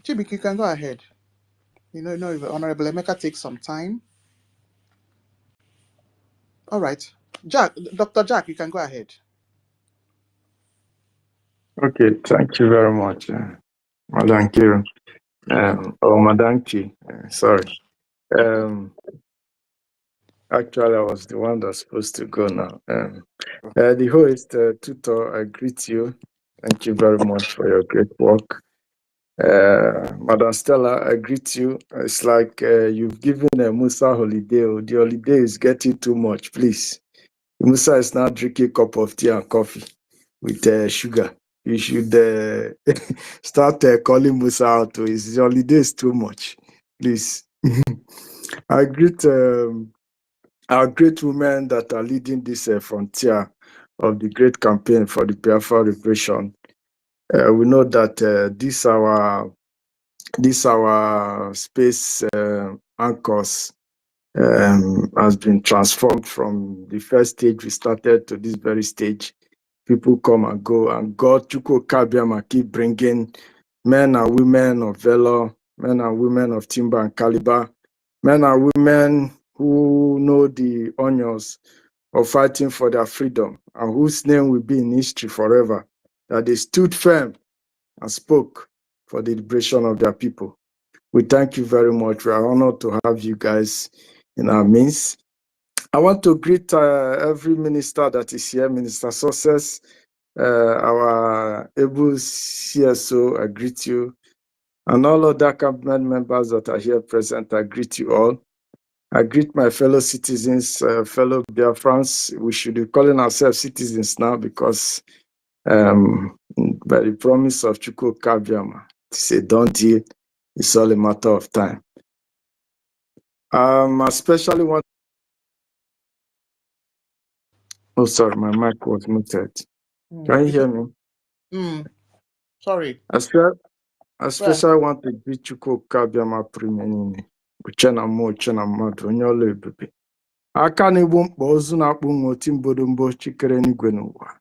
you can go ahead. You know, if Honorable Emeka takes some time. All right. Jack, Dr. Jack, you can go ahead. Okay, thank you very much, Madam Kiro. Madam Ki, sorry. Actually, I was the one that's supposed to go now. The host, Tutor, I greet you. Thank you very much for your great work. Madam Stella, I greet you. It's like you've given Musa holiday. The holiday is getting too much, please. Musa is now drinking a cup of tea and coffee with sugar. You should start calling Musa out. His holiday is too much, please. I greet our great women that are leading this frontier of the great campaign for the Biafra liberation. We know that this our space anchors has been transformed from the first stage we started to this very stage. People come and go, and God Chuko Kabiama keep bringing men and women of valor, men and women of timber and caliber, men and women who know the honors of fighting for their freedom and whose name will be in history forever, that they stood firm and spoke for the liberation of their people. We thank you very much. We are honored to have you guys in our midst. I want to greet every minister that is here, Minister Success, our able CSO, I greet you, and all other cabinet members that are here present, I greet you all. I greet my fellow citizens, fellow BIAFRANS. We should be calling ourselves citizens now because by the promise of Chuko Kabiama, it's a done deal. It's all a matter of time. I especially want. Oh, sorry, my mic was muted. Can you hear me? Sorry. I especially want to greet Chuko Kabiama Primenini. Uchena mo, uchena madu, nyolo ebebe. Aka na-egbu mkpa ozu na-akpụ nwa oti mbodombo chikere n'igwe n'ụwa.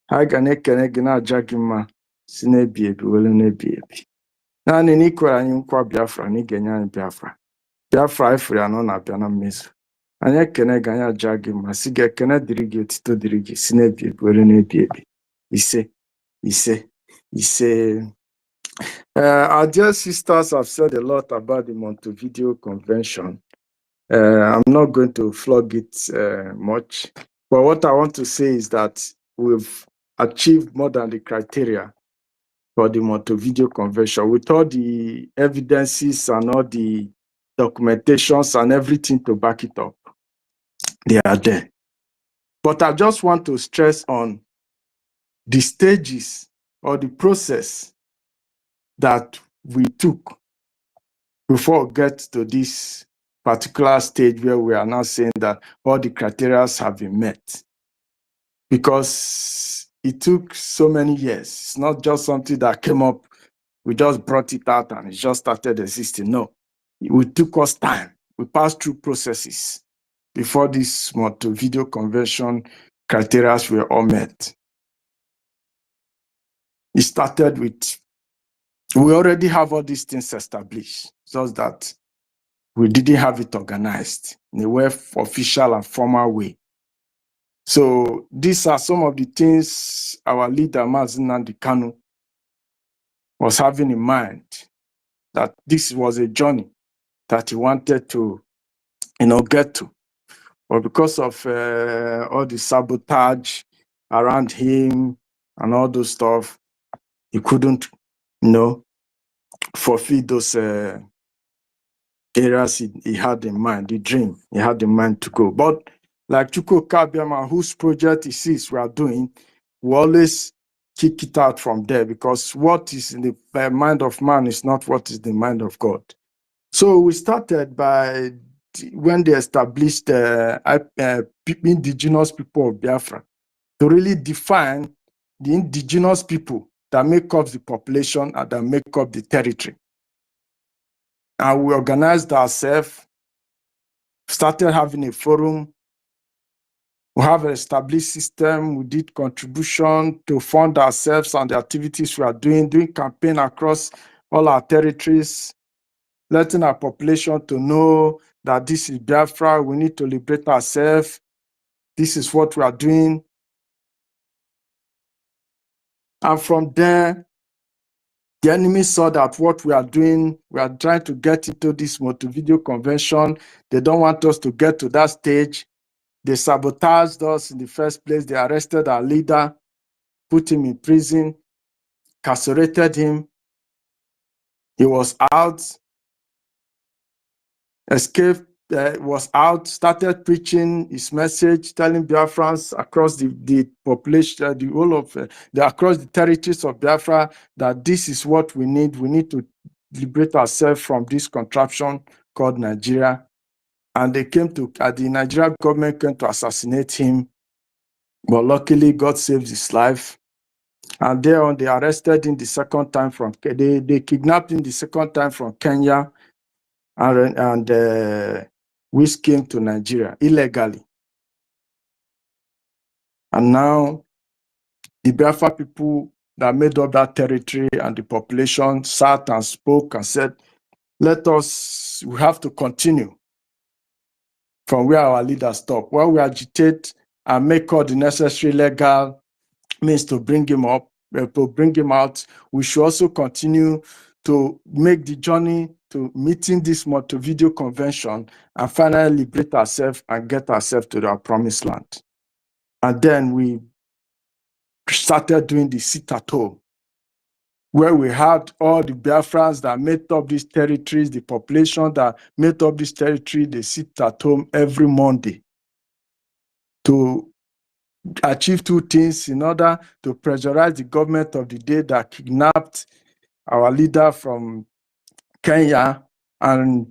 Ha ga na-ekene gị na-aja gị mma si n'ebi ebi wele n'ebi ebi. Naanị na ikwere anyị nkwa Biafra na ị ga-enye anyị Biafra. Biafra ifere anọ na-abịa na mmezu. Anyị ekene gị anyị aja gị mma si gị ekene dịrị gị otito dịrị gị si n'ebi ebi wele n'ebi ebi. Ise, ise, ise. Our dear sisters have said a lot about the Montevideo Convention. I'm not going to flog it much, but what I want to say is that we've achieved more than the criteria for the Montevideo Convention with all the evidences and all the documentations and everything to back it up. They are there. But I just want to stress on the stages or the process that we took before we get to this particular stage where we are now saying that all the criteria have been met. Because it took so many years. It's not just something that came up, we just brought it out and it just started existing. No, it took us time. We passed through processes before this Montevideo Convention criteria were all met. It started with, we already have all these things established, just that we didn't have it organized in a way, official and formal way. So these are some of the things our leader, Nnamdi Kanu, was having in mind, that this was a journey that he wanted to, get to. But because of all the sabotage around him and all those stuff, he couldn't, fulfill those areas he had in mind, the dream he had in mind to go. But like Chuko Kabiama, whose project it is we are doing, we always kick it out from there, because what is in the mind of man is not what is in the mind of God. So we started by when they established indigenous people of Biafra to really define the indigenous people that make up the population and that make up the territory. And we organized ourselves, started having a forum. We have an established system. We did contribution to fund ourselves and the activities we are doing campaign across all our territories, letting our population to know that this is Biafra, we need to liberate ourselves. This is what we are doing. And from there, the enemy saw that what we are doing, we are trying to get into this Montevideo Convention. They don't want us to get to that stage. They sabotaged us in the first place. They arrested our leader, put him in prison, carcerated him. He was out, escaped, was out, started preaching his message, telling Biafrans across the population, the whole of across the territories of Biafra, that this is what we need. We need to liberate ourselves from this contraption called Nigeria. And they came to, the Nigerian government came to assassinate him. But luckily, God saved his life. And thereon, they arrested him the second time from, they kidnapped him the second time from Kenya. And we came to Nigeria illegally. And now the Biafra people that made up that territory and the population sat and spoke and said, we have to continue from where our leaders stopped. When we agitate and make all the necessary legal means to bring him up, to bring him out, we should also continue to make the journey to meeting this Montevideo Convention and finally liberate ourselves and get ourselves to our promised land. And then we started doing the sit-at-home, where we had all the Biafrans that made up these territories, the population that made up this territory, they sit at home every Monday to achieve two things: in order to pressurize the government of the day that kidnapped our leader from Kenya and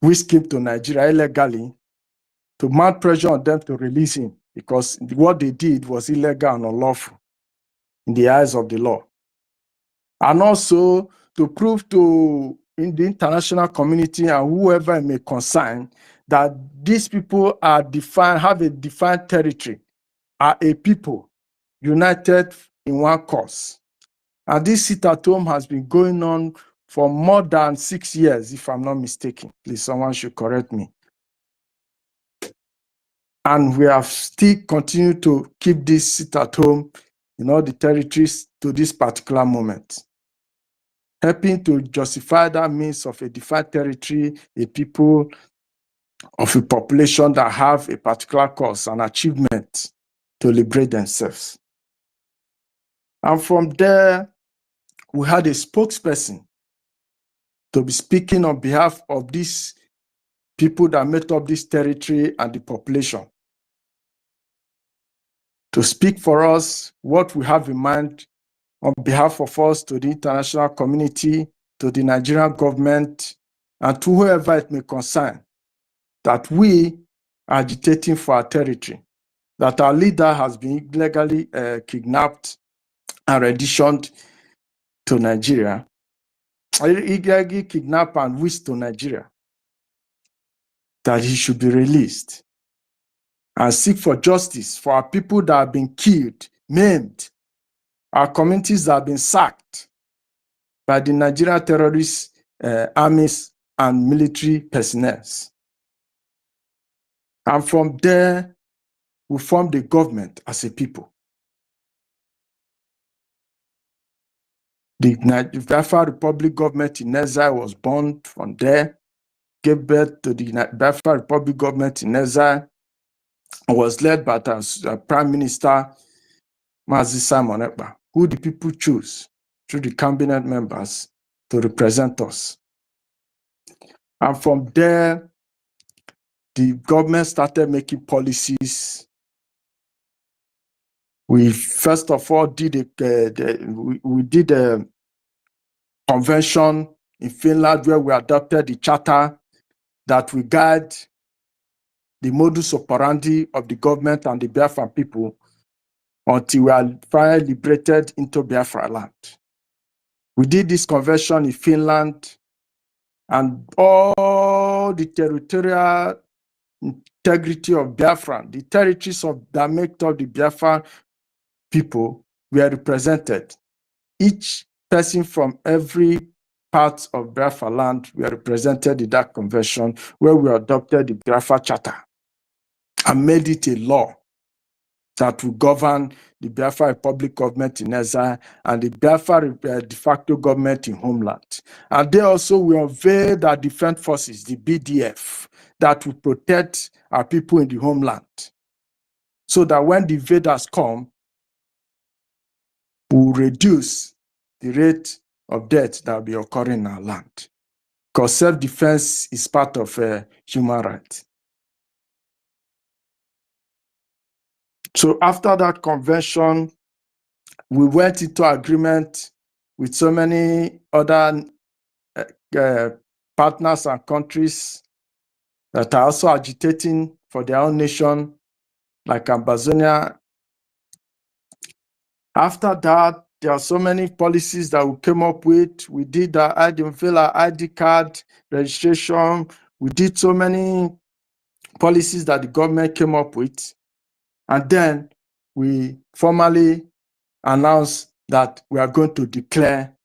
whisked him to Nigeria illegally, to mount pressure on them to release him, because what they did was illegal and unlawful in the eyes of the law. And also to prove to in the international community and whoever it may concern that these people are defined, have a defined territory, are a people united in one cause. And this sit-at-home has been going on for more than 6 years, if I'm not mistaken. Please, someone should correct me. And we have still continued to keep this sit-at-home in all the territories to this particular moment, helping to justify that means of a defined territory, a people of a population that have a particular cause, an achievement to liberate themselves. And from there, we had a spokesperson to be speaking on behalf of these people that made up this territory and the population, to speak for us what we have in mind on behalf of us to the international community, to the Nigerian government, and to whoever it may concern, that we are agitating for our territory, that our leader has been illegally kidnapped and renditioned to Nigeria, illegally kidnapped and whisked to Nigeria, that he should be released and seek for justice for our people that have been killed, maimed, our communities that have been sacked by the Nigerian terrorist armies and military personnel. And from there, we formed the government as a people. The Biafra Republic government in exile was born from there, gave birth to the Biafra Republic government in exile, and was led by the Prime Minister Mazi Simon Ekpa, who the people chose through the cabinet members to represent us. And from there, the government started making policies. We first of all did a convention in Finland where we adopted the charter that will guide the modus operandi of the government and the Biafran people until we are finally liberated into Biafra land. We did this convention in Finland, and all the territorial integrity of Biafra, the territories that make up the Biafra people were represented. Each person from every part of Biafra land were represented in that convention, where we adopted the Biafra Charter and made it a law that will govern the Biafra Republic government in exile and the Biafra de facto government in homeland. And they also will unveil our defense forces, the BDF, that will protect our people in the homeland, so that when the invaders come, we will reduce the rate of death that will be occurring in our land. Because self-defense is part of human rights. So after that convention, we went into agreement with so many other partners and countries that are also agitating for their own nation, like Ambazonia. After that, there are so many policies that we came up with. We did the ID card registration. We did so many policies that the government came up with. And then we formally announced that we are going to declare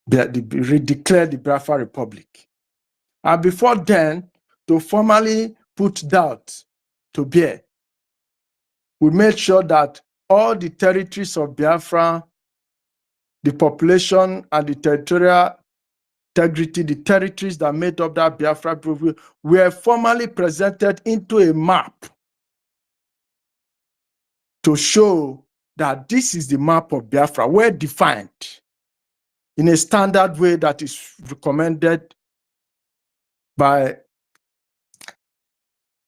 declare the Biafra Republic. And before then, to formally put doubt to bear, we made sure that all the territories of Biafra, the population and the territorial integrity, the territories that made up that Biafra Republic, were formally presented into a map to show that this is the map of Biafra, well defined in a standard way that is recommended by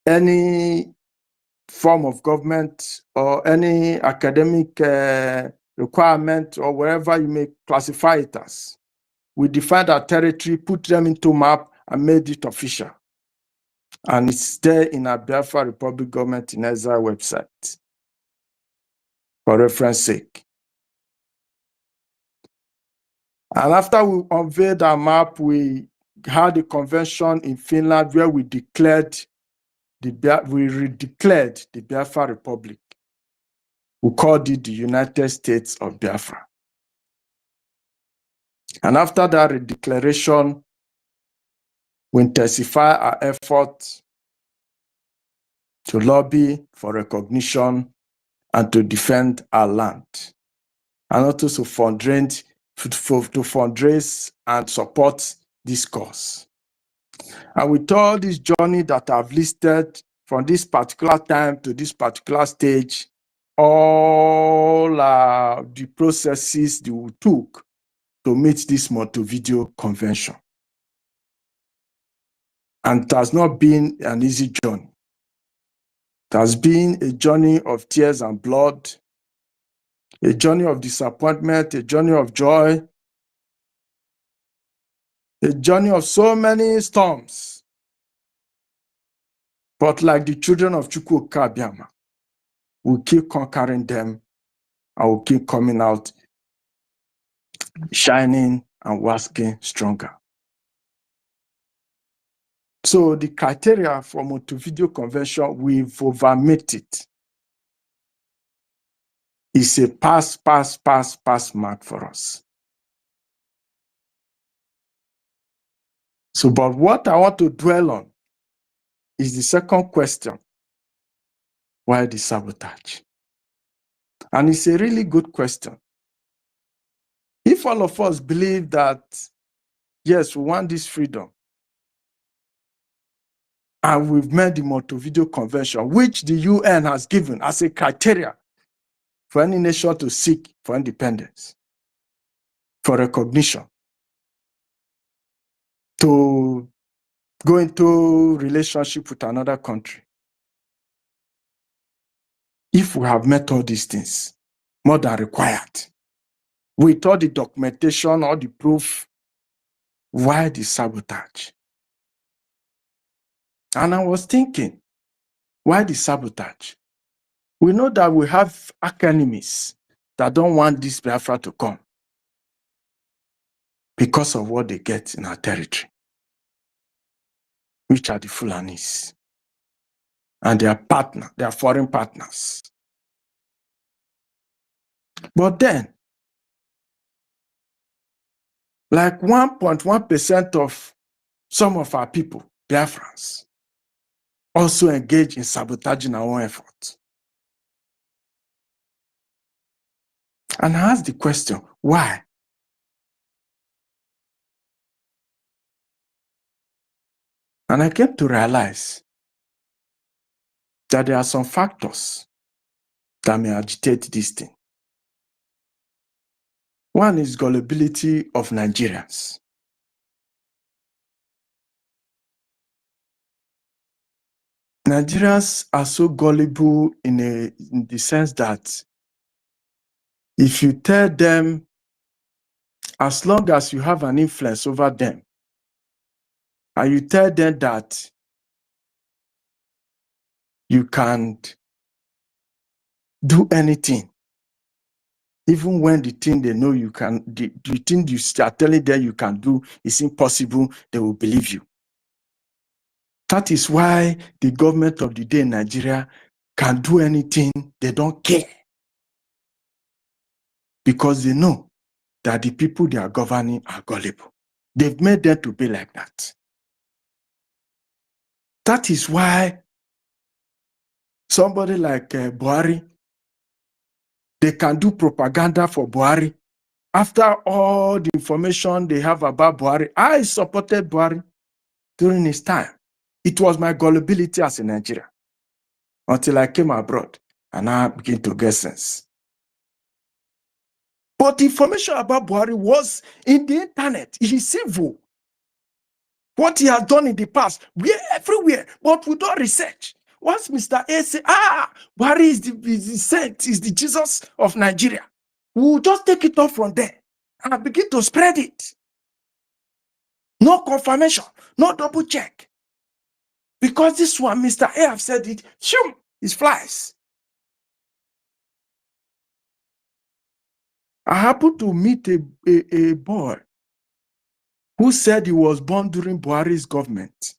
any form of government or any academic requirement or wherever you may classify it as. We defined our territory, put them into map, and made it official. And it's there in our Biafra Republic Government in Exile website for reference sake. And after we unveiled our map, we had a convention in Finland where we redeclared the Biafra Republic. We called it the United States of Biafra. And after that redeclaration, we intensify our efforts to lobby for recognition and to defend our land, and also to fundraise and support this cause. And with all this journey that I've listed from this particular time to this particular stage, all the processes that we took to meet this Montevideo Convention. And it has not been an easy journey. It has been a journey of tears and blood, a journey of disappointment, a journey of joy, a journey of so many storms. But like the children of Ekpa, we'll keep conquering them and we'll keep coming out shining and waxing stronger. So the criteria for Montevideo Convention, we've over-met it. It's a pass mark for us. So, but what I want to dwell on is the second question. Why the sabotage? And it's a really good question. If all of us believe that, yes, we want this freedom, and we've made the Montevideo Convention, which the UN has given as a criteria for any nation to seek for independence, for recognition, to go into relationship with another country. If we have met all these things, more than required, with all the documentation, all the proof, why the sabotage? And I was thinking, why the sabotage? We know that we have arch enemies that don't want this Biafra to come. because of what they get in our territory, which are the Fulanis and their partner, their foreign partners. But then, like 1.1% of some of our people, Biafrans, also engage in sabotaging our own efforts. And I ask the question, why? And I came to realize that there are some factors that may agitate this thing. One is gullibility of Nigerians. Nigerians are so gullible in the sense that if you tell them, as long as you have an influence over them, and you tell them that you can't do anything, even when the thing they know you can, the thing you start telling them you can do is impossible, they will believe you. That is why the government of the day in Nigeria can do anything, they don't care. Because they know that the people they are governing are gullible. They've made them to be like that. That is why somebody like Buhari, they can do propaganda for Buhari. After all the information they have about Buhari, I supported Buhari during his time. It was my gullibility as a Nigerian until I came abroad and I began to get sense. But the information about Buhari was in the internet. He's evil. What he has done in the past, we're everywhere, but we don't research. Once Mr. A say, Buhari is the saint, is the Jesus of Nigeria, we'll just take it off from there and begin to spread it. No confirmation, no double check. Because this one, Mr. A have said it, shoo, it flies. I happened to meet a boy who said he was born during Buhari's government.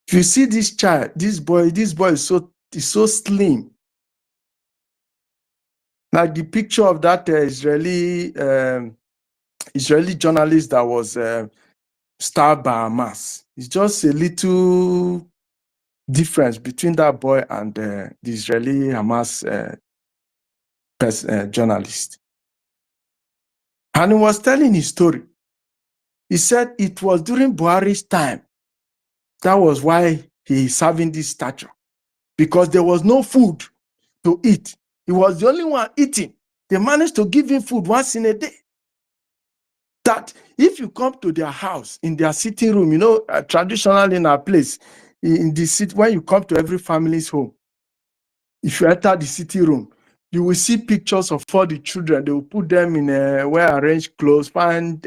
If you see this child, this boy is so slim. Like the picture of that Israeli journalist that was stabbed by Hamas. It's just a little difference between that boy and the Israeli Hamas journalist. And he was telling his story. He said it was during Buhari's time. That was why he is having this stature. Because there was no food to eat. He was the only one eating. They managed to give him food once in a day. That if you come to their house, in their sitting room, you know, traditionally in our place, in the city, when you come to every family's home, if you enter the sitting room, you will see pictures of all the children. They will put them in a well-arranged clothes, find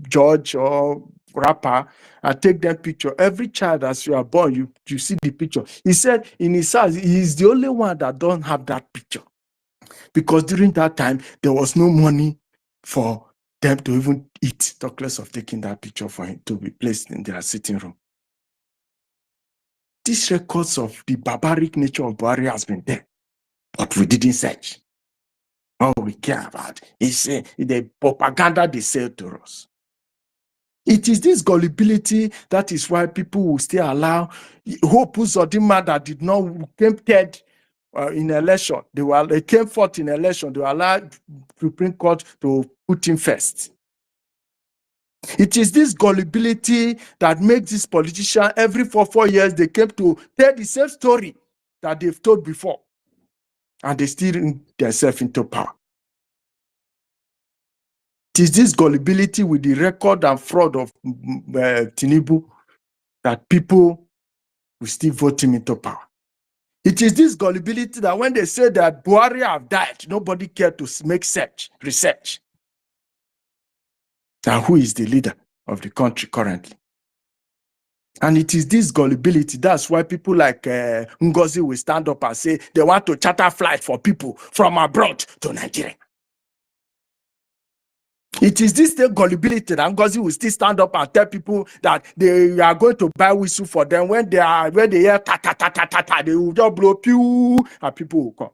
George or rapper, and take that picture. Every child, as you are born, you see the picture. He said in his house, he is the only one that don't have that picture. Because during that time, there was no money for them to even eat, talk less of taking that picture for him to be placed in their sitting room. These records of the barbaric nature of Buhari has been there, but we didn't search. All we care about is the propaganda they sell to us. It is this gullibility that is why people will still allow Hope Uzodinma that did not came third in election. They came fourth in election. They were allowed Supreme Court to put him first. It is this gullibility that makes this politician every 4 years they came to tell the same story that they've told before, and they still bring themselves into power. It is this gullibility with the record and fraud of Tinubu that people will still vote him into power. It is this gullibility that when they say that Buhari have died, nobody cared to make research. And who is the leader of the country currently? And it is this gullibility, that's why people like NGOZI will stand up and say they want to charter flight for people from abroad to Nigeria. It is this same gullibility that NGOZI will still stand up and tell people that they are going to buy whistle for them when they hear ta ta ta ta ta ta, they will just blow pew and people will come.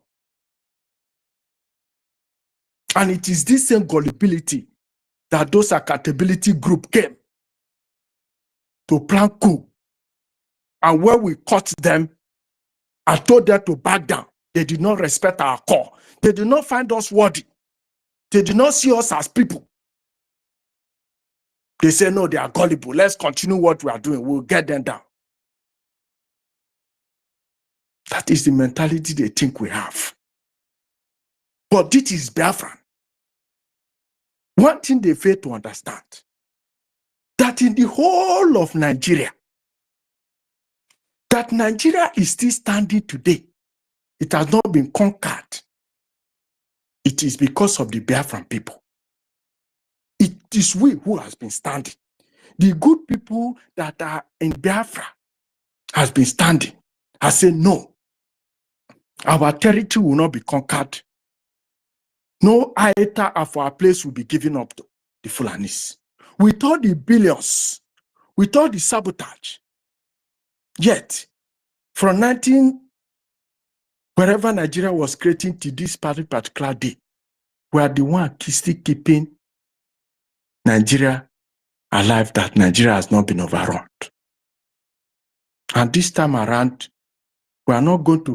And it is this same gullibility that those accountability group came to plan coup. And when we caught them and told them to back down, they did not respect our call. They did not find us worthy. They did not see us as people. They say, no, they are gullible. Let's continue what we are doing. We'll get them down. That is the mentality they think we have. But this is Biafran. One thing they fail to understand, that in the whole of Nigeria, that Nigeria is still standing today. It has not been conquered. It is because of the Biafran people. It is we who has been standing. The good people that are in Biafra has been standing. I say no. Our territory will not be conquered. No iota of our place will be given up to the Fulanis. With all the billions, with all the sabotage, yet from 19, wherever Nigeria was creating to this particular day, we are the one still keeping Nigeria alive, that Nigeria has not been overrun. And this time around, we are not going to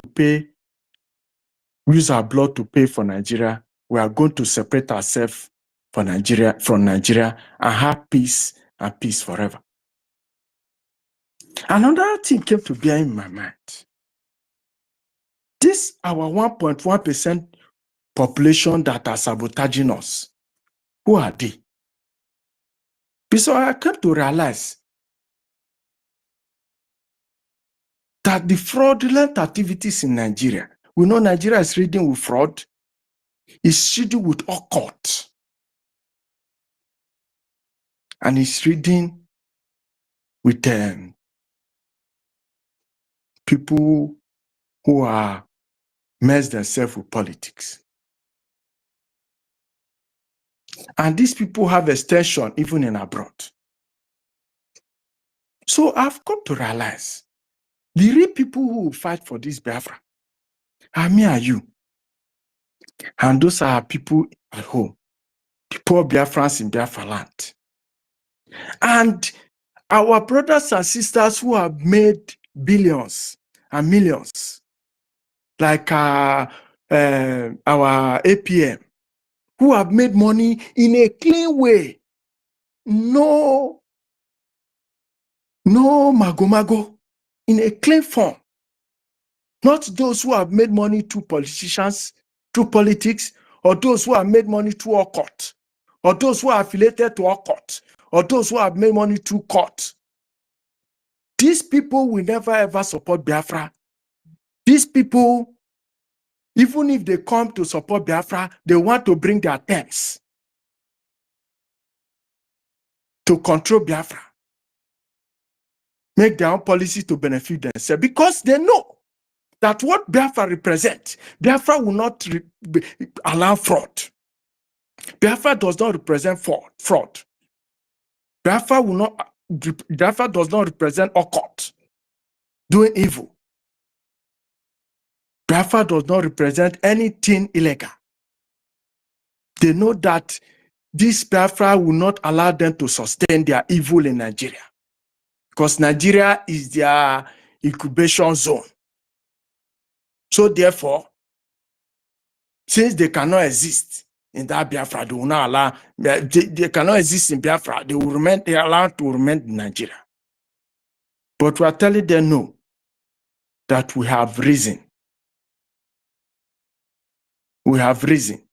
use our blood to pay for Nigeria. We are going to separate ourselves from Nigeria and have peace and peace forever. Another thing came to bear in my mind. This our 1.1% population that are sabotaging us. Who are they? Because I came to realize that the fraudulent activities in Nigeria, we know Nigeria is ridden with fraud, is ridden with occult, and it's ridden with people who are mess themselves with politics. And these people have extension even in abroad. So I've come to realize the real people who will fight for this Biafra are me and you. And those are people at home, the poor Biafrans in Biafra land. And our brothers and sisters who have made billions and millions, like our APM, who have made money in a clean way. No mago-mago, in a clean form. Not those who have made money through politicians, through politics, or those who have made money through occult, or those who are affiliated to occult, or those who have made money through court. These people will never ever support Biafra. These people, even if they come to support Biafra, they want to bring their terms to control Biafra, make their own policy to benefit themselves, because they know that what Biafra represents, Biafra will not allow fraud. Biafra does not represent fraud. Biafra does not represent occult, doing evil. Biafra does not represent anything illegal. They know that this Biafra will not allow them to sustain their evil in Nigeria, because Nigeria is their incubation zone. So therefore, since they cannot exist in that Biafra, they will not allow, they cannot exist in Biafra, they are allowed to remain in Nigeria. But we are telling them no, that we have risen. We have risen.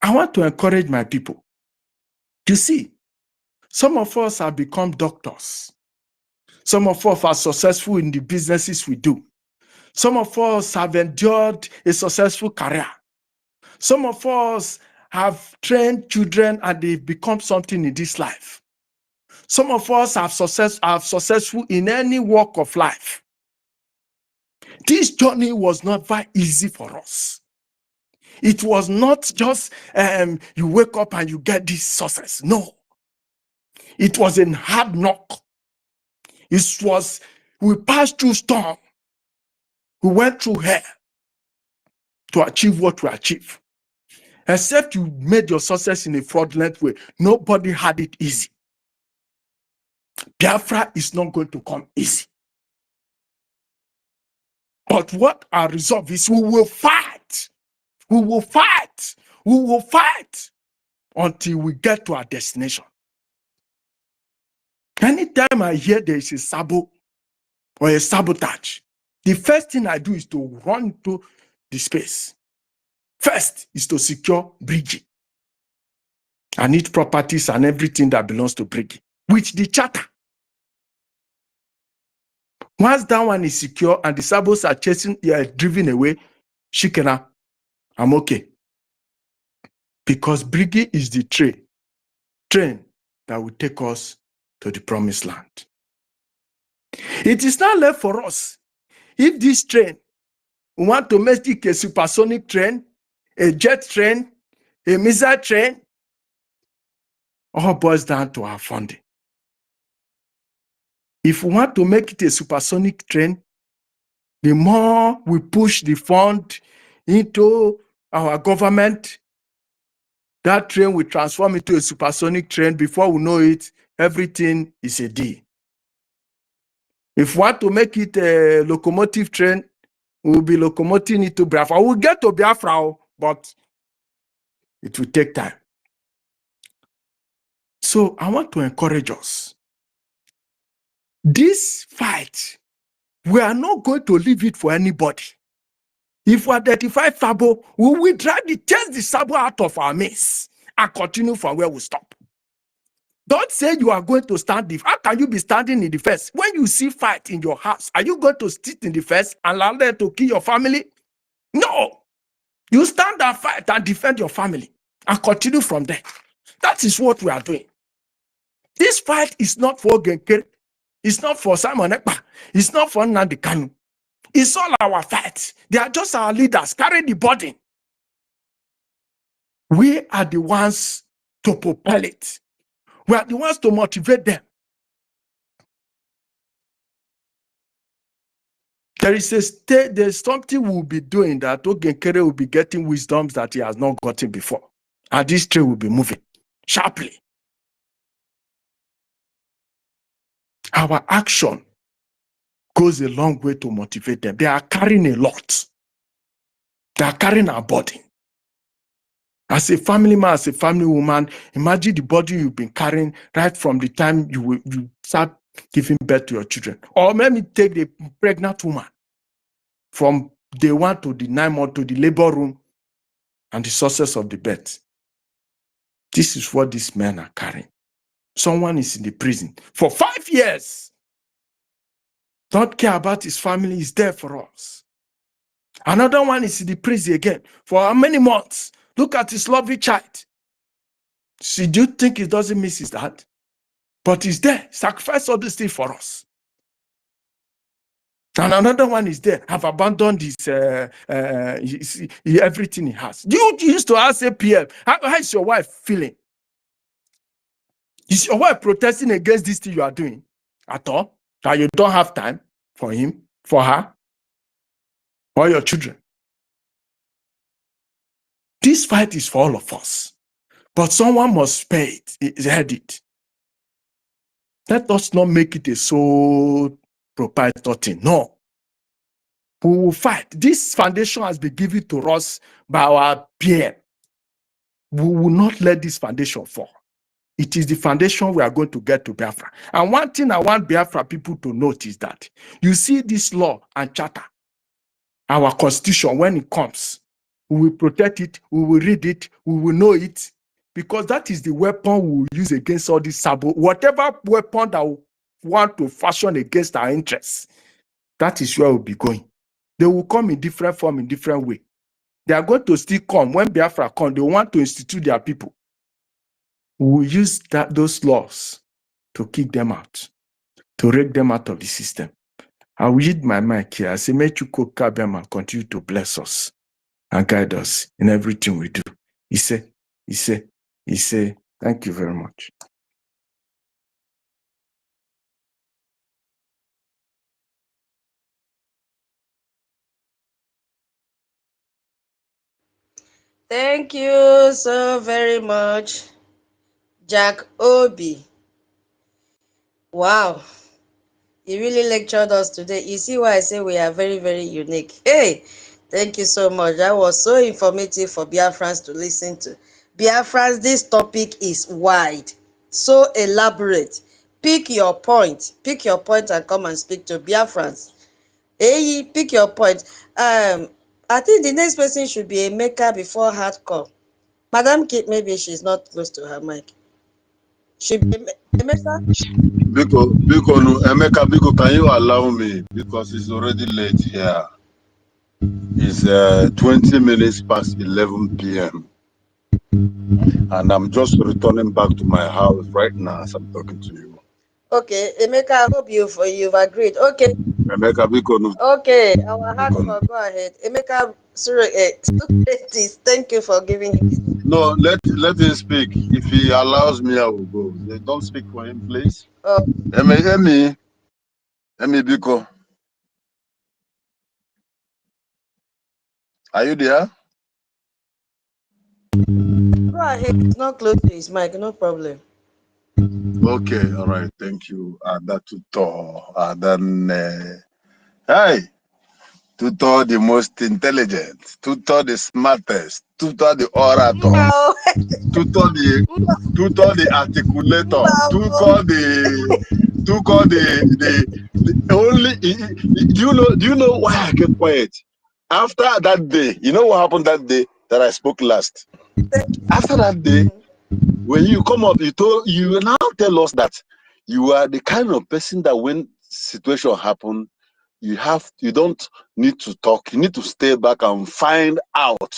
I want to encourage my people. You see, some of us have become doctors. Some of us are successful in the businesses we do. Some of us have endured a successful career. Some of us have trained children and they've become something in this life. Some of us are successful in any walk of life. This journey was not very easy for us. It was not just you wake up and you get this success. No. It was a hard knock. It was, we passed through storm. We went through hell to achieve what we achieved. Except you made your success in a fraudulent way. Nobody had it easy. Biafra is not going to come easy. But what our resolve is, we will fight. We will fight. We will fight until we get to our destination. Anytime I hear there is a sabo or a sabotage, the first thing I do is to run to the space. First is to secure Brgie. I need properties and everything that belongs to Brgie, with the charter. Once that one is secure and the sabos are driven away, Shikena, I'm okay. Because Brgie is the train that will take us to the promised land. It is not left for us. If this train, we want to make it a supersonic train, a jet train, a missile train, all boils down to our funding. If we want to make it a supersonic train, the more we push the fund into our government, that train will transform into a supersonic train. Before we know it, everything is a deal. If we want to make it a locomotive train, we'll be locomoting it to Biafra. We'll get to Biafra, but it will take time. So I want to encourage us. This fight, we are not going to leave it for anybody. If we identify Sabo, we will try to chase the Sabo out of our midst and continue from where we stop. Don't say you are going to stand. How can you be standing in the first? When you see fight in your house, are you going to sit in the first and allow them to kill your family? No. You stand and fight and defend your family and continue from there. That is what we are doing. This fight is not for Genkere. It's not for Simon Ekpa. It's not for Nnamdi Kanu. It's all our fight. They are just our leaders. Carry the burden. We are the ones to propel it. We are the ones to motivate them. There's something we'll be doing that Ogenkere will be getting wisdoms that he has not gotten before. And this train will be moving sharply. Our action goes a long way to motivate them. They are carrying a lot. They are carrying our body. As a family man, as a family woman, imagine the body you've been carrying right from the time you start giving birth to your children. Or let me take the pregnant woman from day 1 to the 9 months to the labor room and the success of the birth. This is what these men are carrying. Someone is in the prison for 5 years. Don't care about his family, is there for us. Another one is in the prison again for how many months? Look at his lovely child. See, do you think he doesn't miss his dad? But he's there, sacrifice all this thing for us. And another one is there, have abandoned his everything he has. You used to ask APM, how is your wife feeling? Is your wife protesting against this thing you are doing at all? That you don't have time for him, for her, or your children? This fight is for all of us. But someone must pay it, head it. Let us not make it a sole proprietor thing. No. We will fight. This foundation has been given to us by our peer. We will not let this foundation fall. It is the foundation we are going to get to Biafra. And one thing I want Biafra people to note is that you see this law and charter, our constitution, when it comes, we will protect it, we will read it, we will know it, because that is the weapon we will use against all these sabo. Whatever weapon that we want to fashion against our interests, that is where we'll be going. They will come in different form, in different way. They are going to still come. When Biafra come, they want to institute their people. We will use those laws to kick them out, to rake them out of the system. I will read my mic here. I say, may Chukwuka Biama continue to bless us. and guide us in everything we do. Ise, Ise, Ise. Thank you very much. Thank you so very much, Jack Obi. Wow. You really lectured us today. You see why I say we are very, very unique. Hey, thank you so much. That was so informative for Biafrans to listen to. Biafrans, this topic is wide, so elaborate. Pick your point and come and speak to Biafrans. Hey, pick your point. I think the next person should be a maker before hardcore. Madam Kate, maybe she's not close to her mic. Should be a maker? Biko, no, Emeka, Biko, can you allow me? Because it's already late here. It's 20 minutes past 11 p.m. And I'm just returning back to my house right now as I'm talking to you. Okay, Emeka, I hope you've agreed. Okay. Emeka, Biko, no. Okay, our hardcore, go ahead. Emeka, thank you for giving him. No, let him speak. If he allows me, I will go. Don't speak for him, please. Oh. Emi, Biko. Are you there? Go ahead. It's not close to his mic, no problem. Okay, all right. Thank you. Hey, Tutor the most intelligent, Tutor the smartest, Tutor the orator, No. Tutor the articulator, Tutor the only. Do you know why I kept quiet? After that day, you know what happened that day that I spoke last? After that day, when you come up, you now tell us that you are the kind of person that when situation happen, you don't need to talk. You need to stay back and find out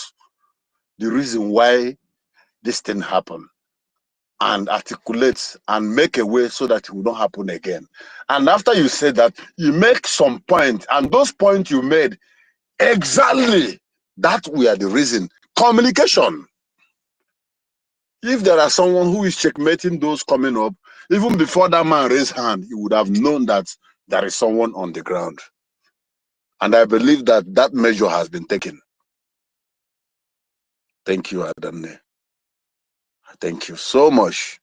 the reason why this thing happened and articulate and make a way so that it will not happen again. And after you say that, you make some point, and those points you made exactly that we are the reason. Communication. If there are someone who is checkmating those coming up, even before that man raised hand, he would have known that there is someone on the ground. And I believe that that measure has been taken. Thank you, Adanne. Thank you so much.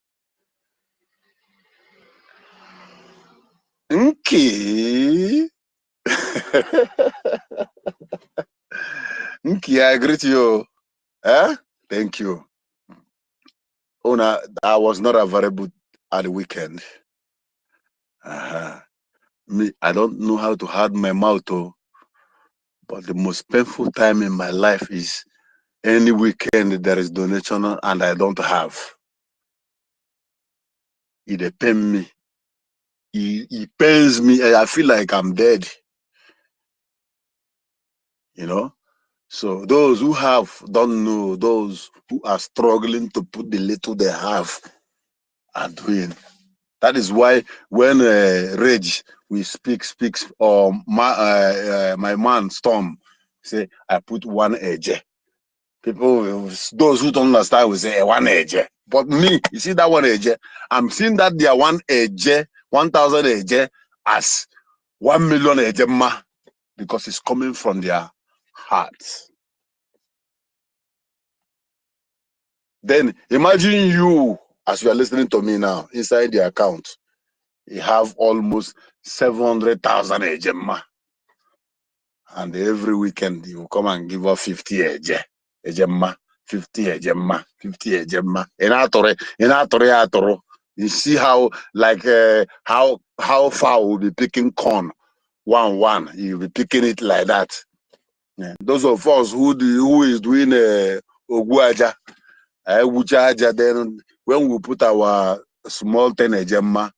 Okay. Okay, I greet you. Thank you. Ona, I was not available at the weekend. Me, I don't know how to hide my mouth, but the most painful time in my life is any weekend there is donation and I don't have. It pains me. It pains me. I feel like I'm dead. You know? So those who have don't know, those who are struggling to put the little they have are doing. That is why when Rage we speaks, or my man Storm say I put one edge. People, those who don't understand will say one edge. But me, you see that one edge, I'm seeing that they are one edge, 1,000 edge as 1 million edge ma, because it's coming from their hearts. Then imagine you, as you are listening to me now, inside the account, you have almost 700,000 ejema. And every weekend you come and give up 50 ejema, 50 ejema, 50 ejema. In you see how, like, how far we'll be picking corn, one. You'll be picking it like that. Yeah. Those of us who is doing OGOJA, then when we put our small 10 ejema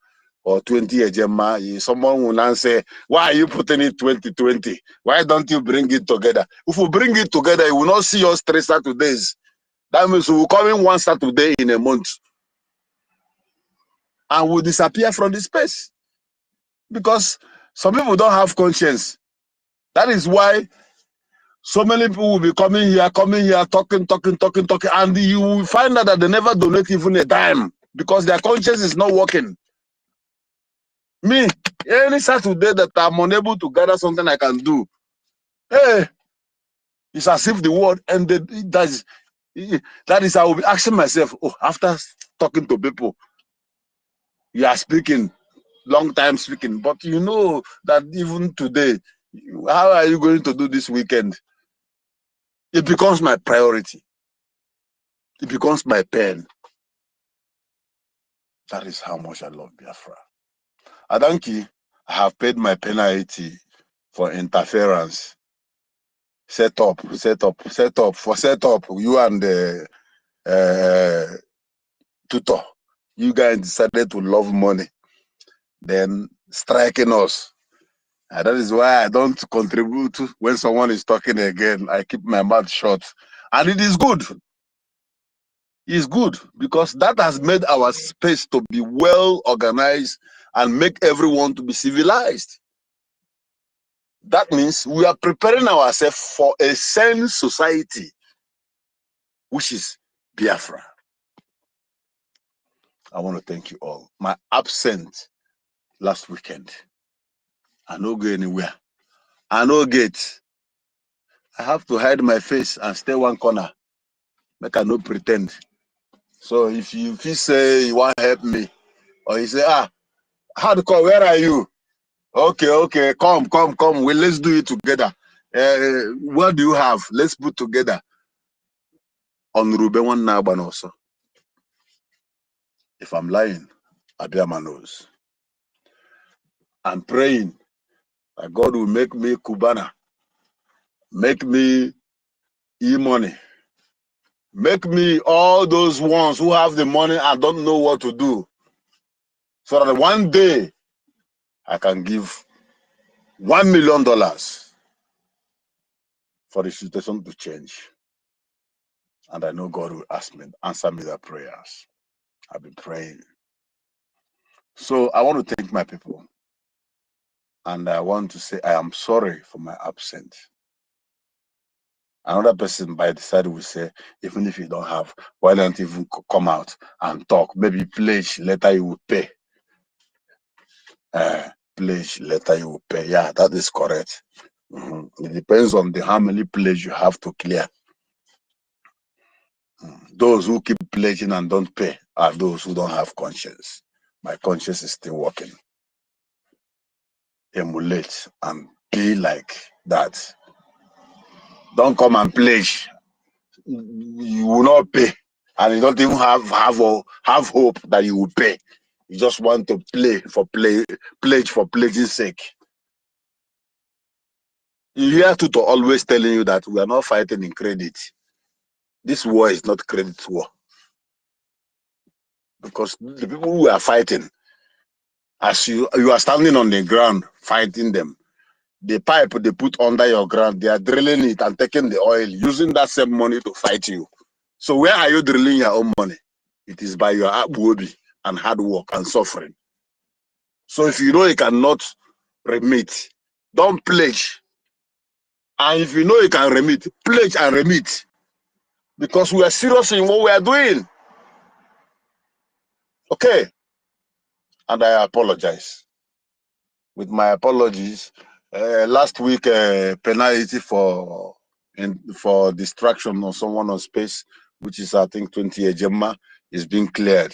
or 20 ejema, someone will now say, why are you putting it 2020? Why don't you bring it together? If we bring it together, you will not see us 3 Saturdays. That means we will come in 1 Saturday in a month and we'll disappear from the space. Because some people don't have conscience. That is why So many people will be coming here, talking, and you will find out that they never donate even a dime because their conscience is not working. Me, any Saturday that I'm unable to gather something I can do, hey, it's as if the world ended. That is, I will be asking myself, oh, after talking to people, you are speaking, long time speaking, but you know that even today, how are you going to do this weekend? It becomes my priority. It becomes my pen. That is how much I love Biafra. Adanki, I have paid my penalty for interference. Set up. You and the tutor, you guys decided to love money, then striking us. And that is why I don't contribute when someone is talking again. I keep my mouth shut. And it is good. It's good because that has made our space to be well organized and make everyone to be civilized. That means we are preparing ourselves for a sane society, which is Biafra. I want to thank you all. My absence last weekend, I no go anywhere. I no get. I have to hide my face and stay one corner. Make I no pretend. So if you say you want to help me, or you say, how to call, where are you? Okay, come. Well, let's do it together. What do you have? Let's put together. On Rube one Naban also. If I'm lying, Abiyama knows. I'm praying that God will make me Cubana, make me e-money, make me all those ones who have the money and don't know what to do. So that one day I can give $1 million for the situation to change. And I know God will answer me their prayers. I've been praying. So I want to thank my people. And I want to say I am sorry for my absence. Another person by the side will say, even if you don't have, why don't you even come out and talk? Maybe pledge, later you will pay. Pledge, later you will pay. Yeah, that is correct. It depends on how many pledge you have to clear. Those who keep pledging and don't pay are those who don't have conscience. My conscience is still working. Emulate and be like that. Don't come and pledge. You will not pay. And you don't even have hope that you will pay. You just want to pledge for pledging's sake. You hear Tuto always telling you that we are not fighting in credit. This war is not credit war. Because the people who are fighting, as you are standing on the ground fighting them, the pipe they put under your ground, they are drilling it and taking the oil, using that same money to fight you. So where are you drilling your own money? It is by your abuobi and hard work and suffering. So if you know you cannot remit, don't pledge. And if you know you can remit, pledge and remit. Because we are serious in what we are doing. Okay. And I apologize. With my apologies, last week penalty for distraction of someone on space, which is I think 20 Ejema, is being cleared.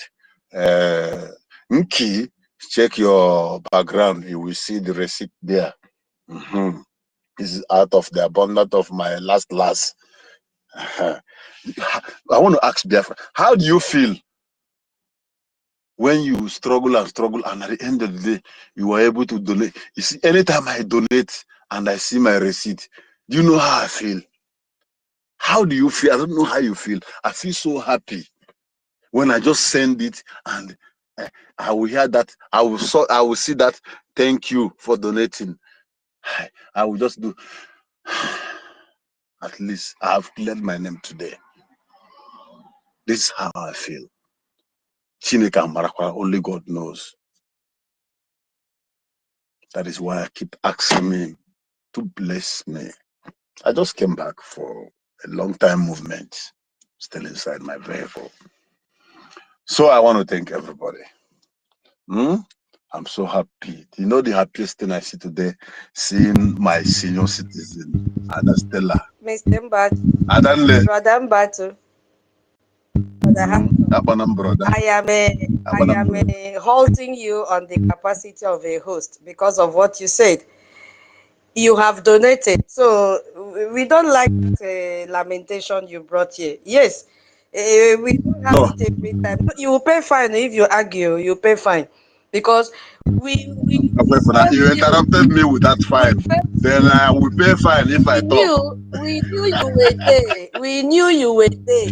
Nki, check your background, you will see the receipt there. This is out of the abundance of my last. I want to ask Biafra, how do you feel when you struggle and at the end of the day, you are able to donate? You see, anytime I donate and I see my receipt, do you know how I feel? How do you feel? I don't know how you feel. I feel so happy when I just send it and I will hear that. I will see that. Thank you for donating. I will just do. At least I have cleared my name today. This is how I feel. Chineke and Marakwa, only God knows. That is why I keep asking him to bless me. I just came back for a long time movement, still inside my vehicle. So I want to thank everybody. I'm so happy. You know the happiest thing I see today? Seeing my senior citizen, Ada Stella. Mr. Mbatu. Adanle. Brother Mbatu. Brother. I am halting you on the capacity of a host because of what you said. You have donated, so we don't like the lamentation you brought here. Yes, we don't have it every time. You will pay fine if you argue. You pay fine because we you interrupted me with that fine. Then I will pay fine if I talk. We knew you were there. We knew you were there.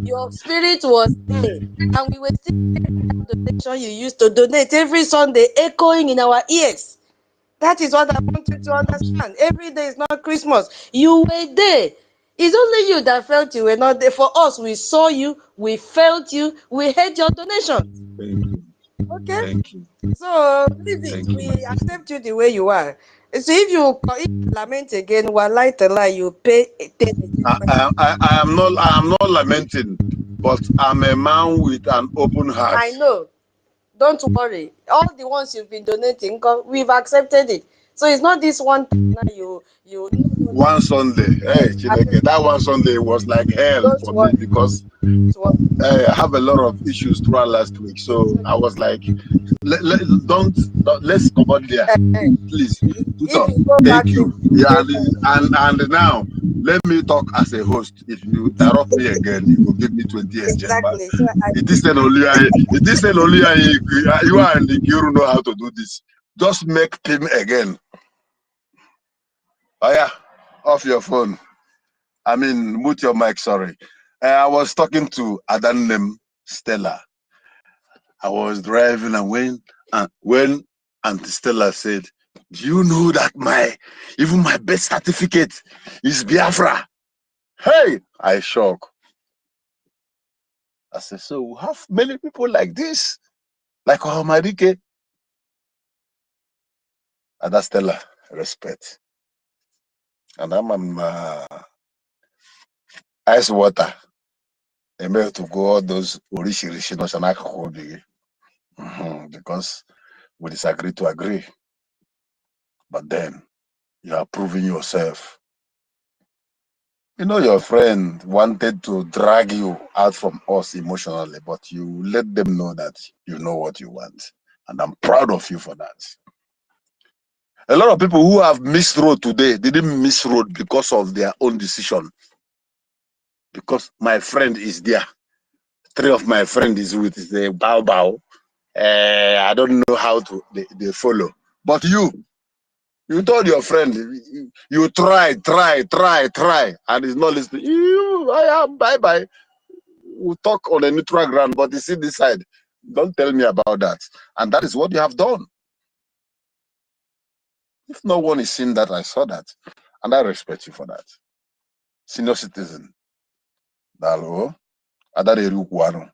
Your spirit was there, and we were still the donation you used to donate every Sunday, echoing in our ears. That is what I want you to understand. Every day is not Christmas. You were there. It's only you that felt you were not there. For us, we saw you, we felt you, we heard your donation. Thank you. Okay? Thank you. So leave it. We accept you the way you are. So if you lament again, you pay attention. I am not lamenting, but I'm a man with an open heart. I know. Don't worry. All the ones you've been donating, we've accepted it. So it's not this one time now you one Sunday. Hey, Chineke, that one Sunday was like hell for me because I have a lot of issues throughout last week. So I was like, let's come on there, please. Thank you. Yeah, and now let me talk as a host. If you interrupt me again, you will give me 20 years. Exactly. It is only you and the Guru know how to do this. Just make him again. Oh yeah, off your phone. I mean, mute your mic. Sorry. I was talking to Adanlem Stella. I was driving, and when Auntie Stella said, "Do you know that even my birth certificate is Biafra?" Hey, I shocked. I said, "So we have many people like this, like Ohamadike." Ada Stella, respect. And I'm ice water. I made to go all those Orishi because we disagree to agree. But then you are proving yourself. You know, your friend wanted to drag you out from us emotionally, but you let them know that you know what you want. And I'm proud of you for that. A lot of people who have missed road today didn't miss road because of their own decision. Because my friend is there. 3 of my friends is with the bow. I don't know how to they follow. But you told your friend, you try, and he's not listening. Bye. We'll talk on a neutral ground, but you see this side. Don't tell me about that. And that is what you have done. If no one is seeing that, I saw that. And I respect you for that. Senior citizen. Dalo. Adare Rukwano.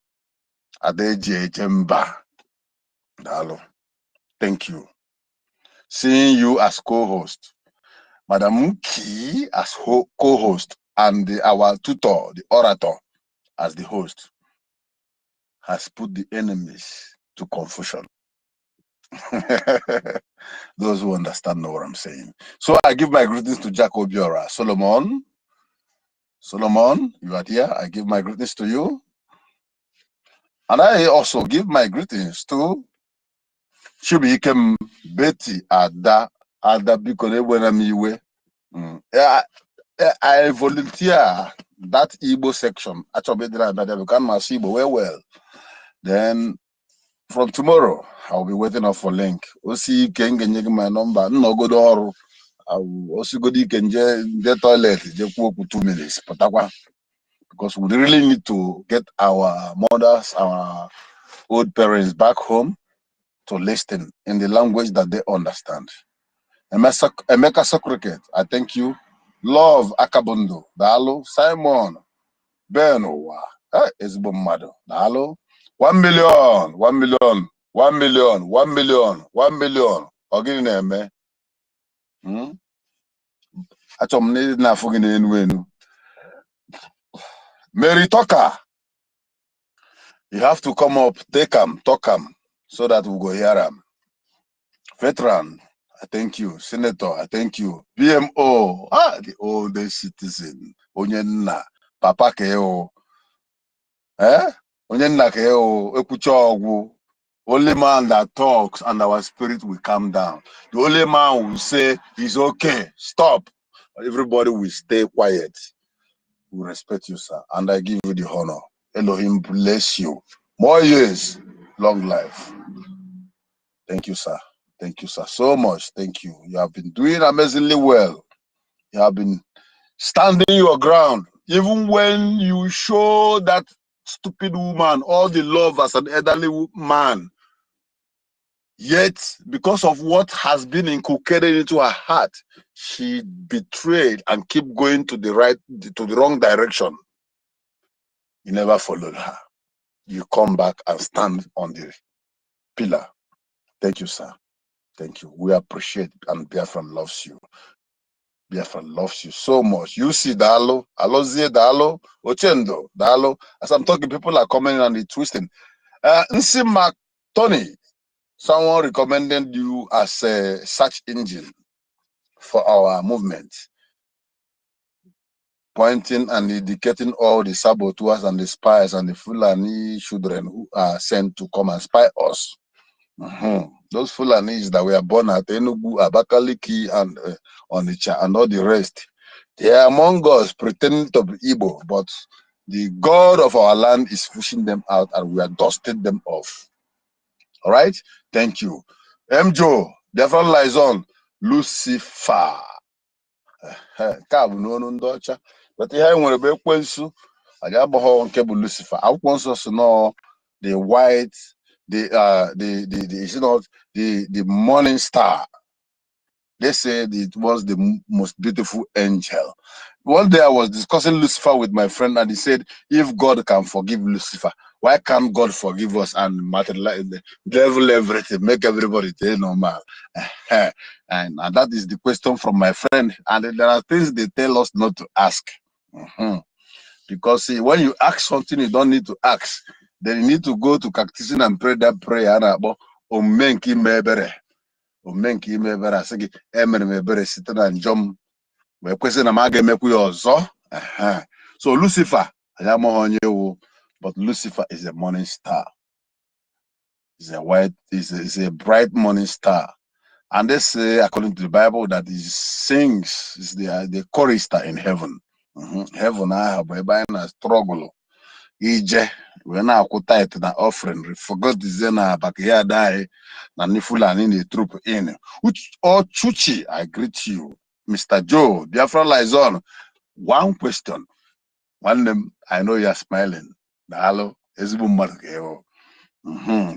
Adeje Jemba. Dalo. Thank you. Seeing you as co-host, Madam Ki as co-host, and our tutor, the orator, as the host, has put the enemies to confusion. Those who understand know what I'm saying. So I give my greetings to Jack Obiora. Solomon, you are here. I give my greetings to you. And I also give my greetings to Chibuikem, Betty, Ada Bikone Wenamiwe. I volunteer that Igbo section. Actually, well. Then from tomorrow, I'll be waiting up for link. Osi can get my number. No go to I will also go to the toilet. Just walk for 2 minutes. Because we really need to get our mothers, our old parents back home to listen in the language that they understand. Emeka Sokriket, I thank you. Love Akabundo, Dalo, Simon, Benowa, Ezbo Mado, Dalo, 1 million, 1 million, 1 million, 1 million, 1 million. Ogini me. Mary Tucker, you have to come up, take him, talk him, so that we go hear him. Veteran, I thank you. Senator, I thank you. BMO, the oldest citizen. Onyenna, Papa Keo. Onyenna Keo, Ekuchogu. Only man that talks and our spirit will calm down. The only man will say, it's okay, stop. Everybody will stay quiet. We respect you, sir, and I give you the honor. Elohim bless you. More years, long life. Thank you, sir. Thank you, sir, so much. Thank you. You have been doing amazingly well. You have been standing your ground. Even when you show that stupid woman all the love as an elderly man, yet because of what has been inculcated into her heart, she betrayed and keep going to the wrong direction. You never followed her. You come back and stand on the pillar. Thank you, sir. Thank you. We appreciate, and Biafra loves you. Biafra loves you so much. You see Dalo, Alozie Dalo, Ochendo, Dalo. As I'm talking, people are coming and twisting. Nsima Tony, someone recommended you as a search engine for our movement, pointing and indicating all the saboteurs and the spies and the Fulani children who are sent to come and spy us. Those Fulanis that were born at Enugu, Abakaliki, and Onitsha, and all the rest, they are among us pretending to be Igbo, but the God of our land is pushing them out, and we are dusting them off. All right? Thank you. Mjo, Biafra Liaison, Lucifer. But here nwere be ekwensu aga abụghọ nke bụ Lucifer. Akwụkwọ nsọ si no the white, the morning star. They said it was the most beautiful angel. One day I was discussing Lucifer with my friend, and he said, if God can forgive Lucifer, why can't God forgive us and materialize the devil everything, make everybody normal? And that is the question from my friend. And there are things they tell us not to ask. Because see, when you ask something you don't need to ask, then you need to go to Cactisin and pray that prayer. Omenki mebere. Omenki mebere. Say, Emer mebere sitting and jump. So Lucifer, but Lucifer is a morning star. Is a bright morning star. And they say, according to the Bible, that he sings, is the chorister in heaven. Heaven, I have a struggle. Ije, when I could tie it na offering, forgot the Zena back here die, na Nifula in the troop in. Which or Chuchi, I greet you. Mr. Joe, Biafra Liaison. One question. One name, I know you're smiling. Hello,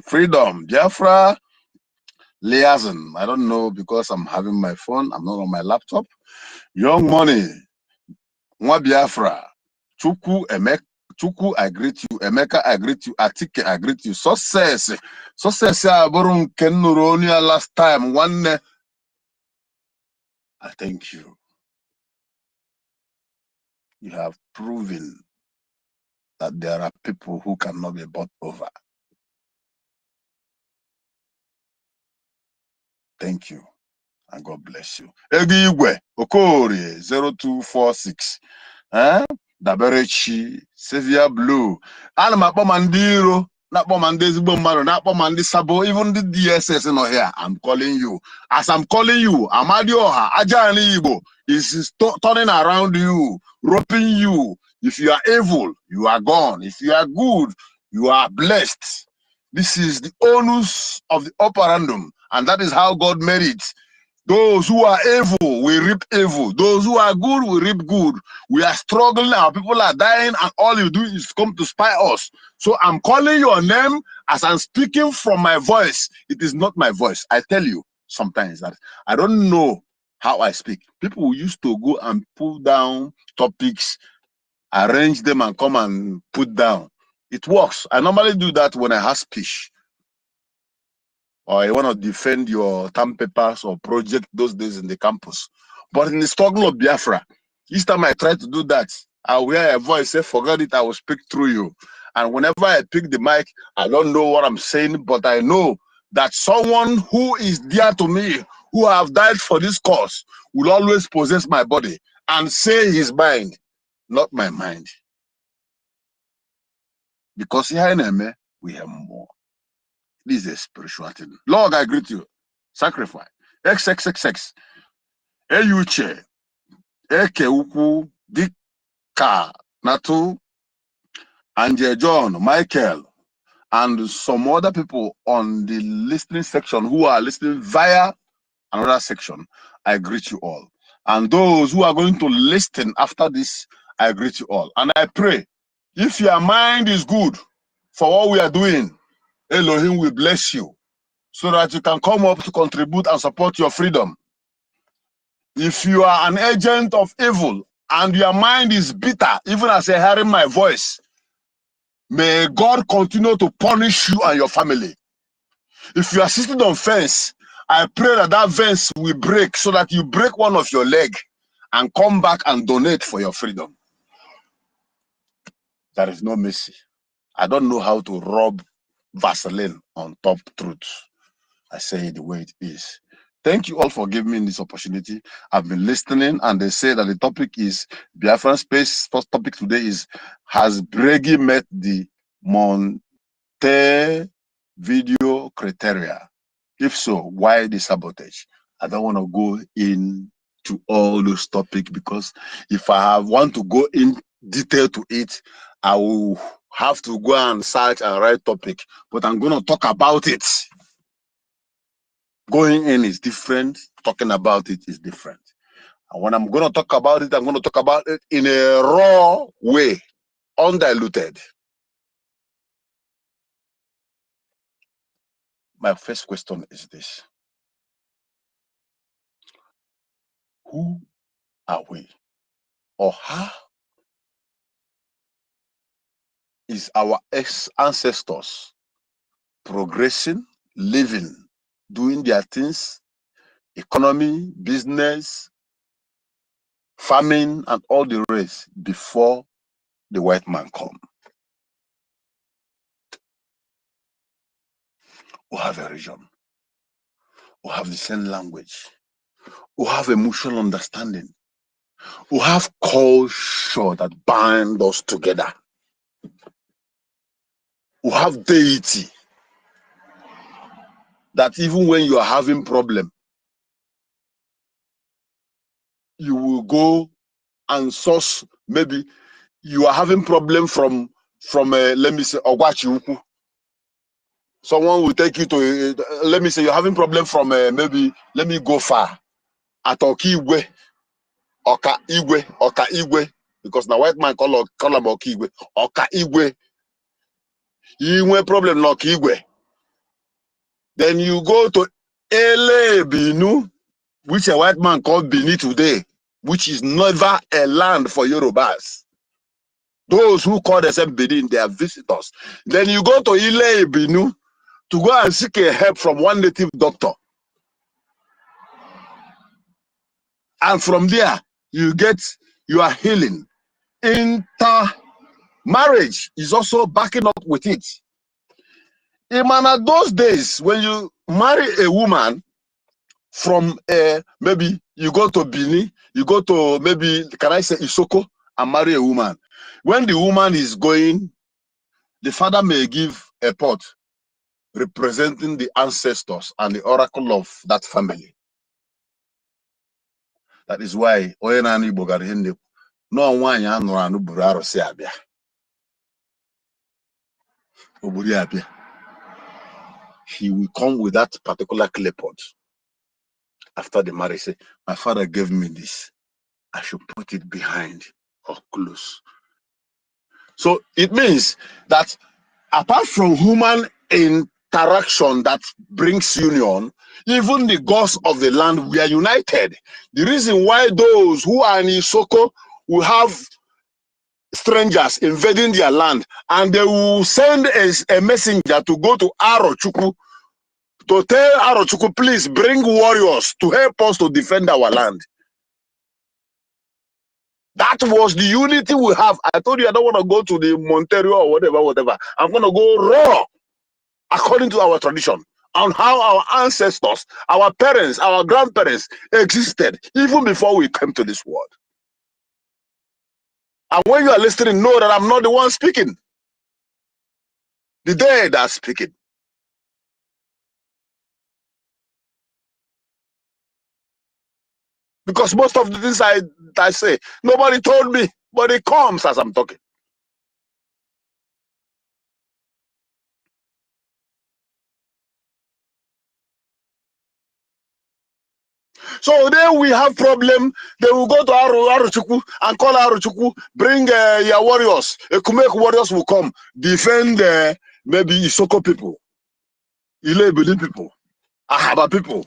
Freedom, Biafra Liaison. I don't know because I'm having my phone. I'm not on my laptop. Young Money, Mwa Biafra, Chuku Emek. Chuku, I greet you. Emeka, I greet you. Atike, I greet you. Success. Success, Aburun Kenuronia last time. One, I thank you. You have proven that there are people who cannot be bought over. Thank you. And God bless you. Egigwe, Okori, 0246. Daberechi, Sevilla Blue. Anamapa Mandiro. Sabo, even the DSS in here. I'm calling you. As I'm calling you, Amadioha, Ajani Igbo is turning around you, roping you. If you are evil, you are gone. If you are good, you are blessed. This is the onus of the operandum, and that is how God made it. Those who are evil will reap evil. Those who are good will reap good. We are struggling. Our people are dying, and all you do is come to spy us. So I'm calling your name as I'm speaking from my voice. It is not my voice. I tell you sometimes that I don't know how I speak. People used to go and pull down topics, arrange them, and come and put down. It works. I normally do that when I have speech, or I want to defend your term papers or project those days in the campus. But in the struggle of Biafra, each time I try to do that, I will hear a voice say, forget it, I will speak through you. And whenever I pick the mic, I don't know what I'm saying, but I know that someone who is dear to me, who have died for this cause, will always possess my body and say his mind, not my mind. Because here in we have more. This is a spiritual thing. Lord, I greet you. Sacrifice. XXXX. Eyuche. Eke ukwu. Dika. Natu. Anje John. Michael. And some other people on the listening section who are listening via another section. I greet you all. And those who are going to listen after this, I greet you all. And I pray, if your mind is good for what we are doing, Elohim will bless you so that you can come up to contribute and support your freedom. If you are an agent of evil and your mind is bitter, even as I hear my voice, may God continue to punish you and your family. If you are sitting on fence, I pray that that fence will break so that you break one of your leg and come back and donate for your freedom. There is no mercy. I don't know how to rub Vaseline on top truth. I say it the way it is. Thank you all for giving me this opportunity. I've been listening, and they say that the topic is Biafran Space. First topic today is, has Brgie met the Montevideo criteria? If so, why the sabotage? I don't want to go into all those topics, because if I want to go in detail to it, I will have to go and search and write topic. But I'm going to talk about it. Going in is different. Talking about it is different. And when I'm going to talk about it, I'm going to talk about it in a raw way, undiluted. My first question is this. Who are we? Or how is our ancestors progressing, living, doing their things, economy, business, farming, and all the rest before the white man come? We have a region. We have the same language. We have emotional understanding. We have culture that bind us together. We have deity that even when you are having problem, you will go and source. Maybe you are having problem from let me say Ogwachi. Someone will take you to let me say you're having problem from maybe, let me go far, at Okigwe, Oka Igwe, because now white man call them Okigwe, Oka Igwe. You have problem no Okigwe. Then you go to Ele Binu, which a white man called Bini today, which is never a land for Yorubas. Those who call themselves Benin, they are visitors. Then you go to Ile Binu to go and seek a help from one native doctor. And from there, you are healing. Intermarriage is also backing up with it. In those days, when you marry a woman from maybe you go to Bini, you go to maybe, can I say Isoko, and marry a woman. When the woman is going, the father may give a pot representing the ancestors and the oracle of that family. That is why no one he will come with that particular clay pot. After the marriage, say, my father gave me this. I should put it behind or close. So it means that apart from human interaction that brings union, even the gods of the land, we are united. The reason why those who are in Isoko will have strangers invading their land, and they will send a messenger to go to Arochukwu to tell Arochukwu, please bring warriors to help us to defend our land. That was the unity we have. I told you I don't want to go to the Monterio or whatever. I'm going to go raw, according to our tradition, on how our ancestors, our parents, our grandparents existed even before we came to this world. And when you are listening, know that I'm not the one speaking. The dead are speaking. Because most of the things I say, nobody told me, but it comes as I'm talking. So then we have problem. They will go to Aruchukwu and call Aruchukwu, bring your warriors. Kumek warriors will come, defend maybe Isoko people, Ilebili people, Ahaba people.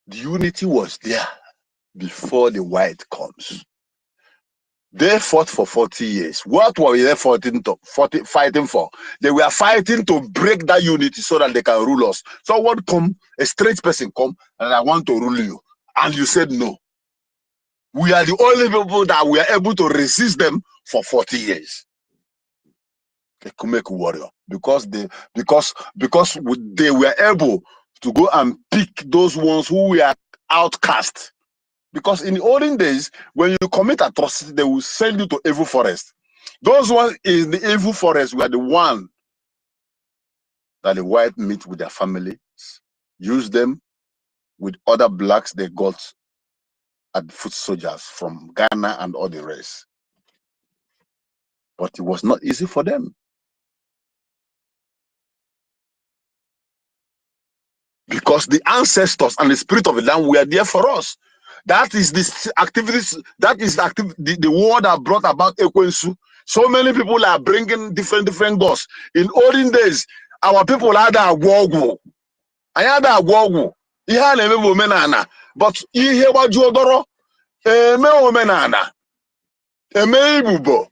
The unity was there before the white comes. They fought for 40 years. What were they fighting for? They were fighting to break that unity so that they can rule us. So what come, a straight person come and I want to rule you. And you said no. We are the only people that were able to resist them for 40 years. The Kumeku warrior. Because they were able to go and pick those ones who were outcast. Because in the olden days, when you commit atrocity, they will send you to evil forest. Those ones in the evil forest were the one that the white meet with their families, use them with other blacks they got at foot soldiers from Ghana and all the rest. But it was not easy for them. Because the ancestors and the spirit of the land were there for us. That is the activities, that is the war that brought about Ekwensu. So many people are bringing different gods. In olden days, our people had a war. I had a war. He had a woman, but he had a jodoro, a woman, a bubo,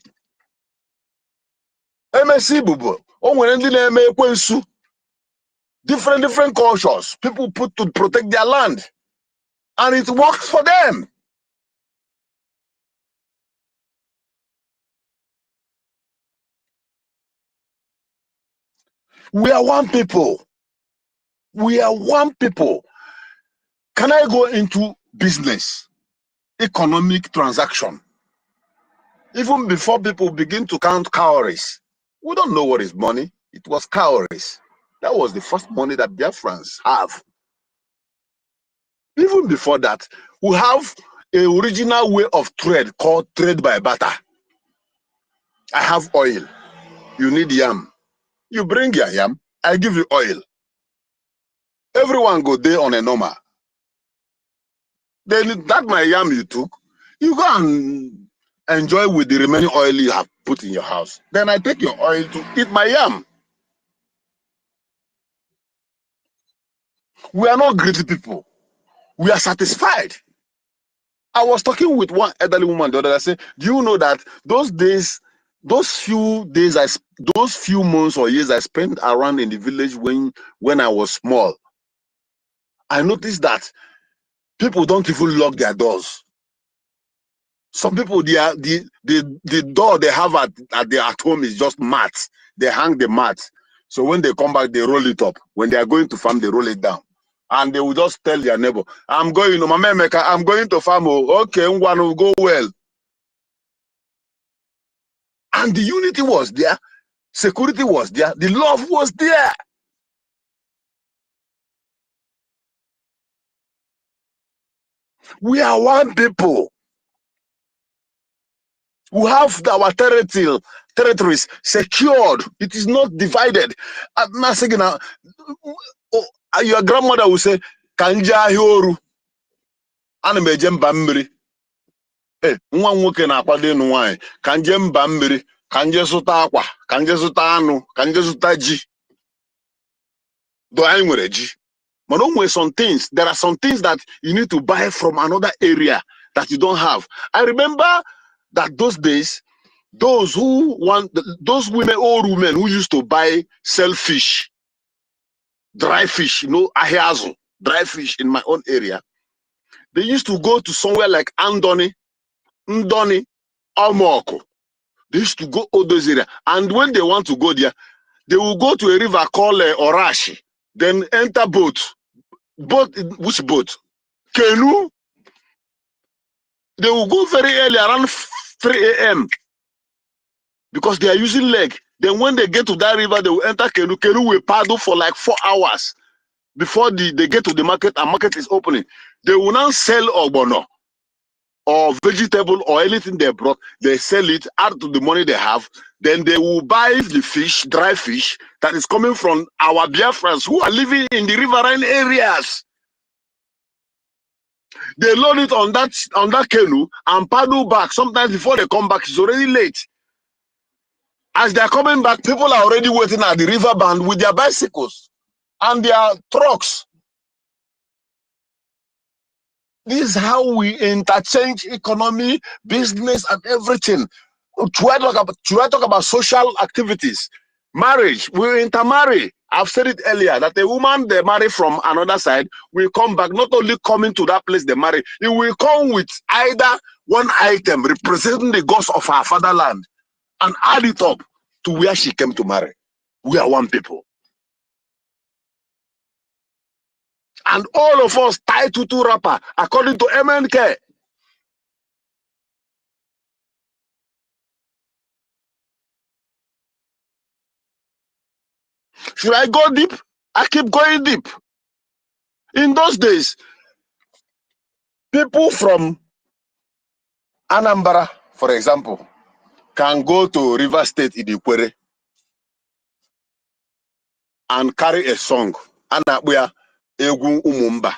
MSC bubo. Oh, when they make Ekwensu, different cultures, people put to protect their land. And it works for them. We are one people. We are one people. Can I go into business, economic transaction? Even before people begin to count calories, we don't know what is money. It was calories. That was the first money that Biafrans have. Even before that, we have an original way of trade called trade by barter. I have oil. You need yam. You bring your yam, I give you oil. Everyone go there on a normal. Then that my yam you took, you go and enjoy with the remaining oil you have put in your house. Then I take your oil to eat my yam. We are not greedy people. We are satisfied. I was talking with one elderly woman the other day. I said, do you know that those days, those few months or years I spent around in the village when I was small, I noticed that people don't even lock their doors. Some people, the door they have at home is just mats. They hang the mats. So when they come back, they roll it up. When they are going to farm, they roll it down. And they will just tell their neighbor, I'm going to farm. Okay, one will go well. And the unity was there. Security was there. The love was there. We are one people. We have our territories secured. It is not divided. I'm not saying now, your grandmother will say, Kanja Hioru. Animeje mba mmiri. Nwa nwoke na-akwado ịnụ nwaanyị. Kanje mba mmiri. Kanje zụta akwa. Kanje zụta anụ. Kanje zụta ji. Do anyị nwere ji. But there are some things that you need to buy from another area that you don't have. I remember that those days, those women, old women who used to sell fish, dry fish, ahiazu, dry fish in my own area. They used to go to somewhere like Andoni Ndoni, Omoko. They used to go all those areas. And when they want to go there, they will go to a river called Orashi, then enter boat. Boat, which boat? Kanu. They will go very early, around 3 a.m. because they are using leg. Then when they get to that river, they will enter Kanu. Kanu will paddle for like 4 hours before they get to the market, and market is opening. They will now sell ogbono or vegetable or anything they brought. They sell it, add to the money they have. Then they will buy the fish, dry fish, that is coming from our Biafrans who are living in the riverine areas. They load it on that canoe and paddle back. Sometimes before they come back, it's already late. As they're coming back, people are already waiting at the riverbank with their bicycles and their trucks. This is how we interchange economy, business, and everything. Should I talk about social activities? Marriage, we intermarry. I've said it earlier that a woman they marry from another side will come back, not only coming to that place they marry, it will come with either one item representing the gods of her fatherland and add it up to where she came to marry. We are one people. And all of us tied to two wrapper according to MNK. Should I go deep? I keep going deep. In those days, people from Anambra, for example, can go to River State in Ikwere and carry a song. Anakbuya Egwu Umumba.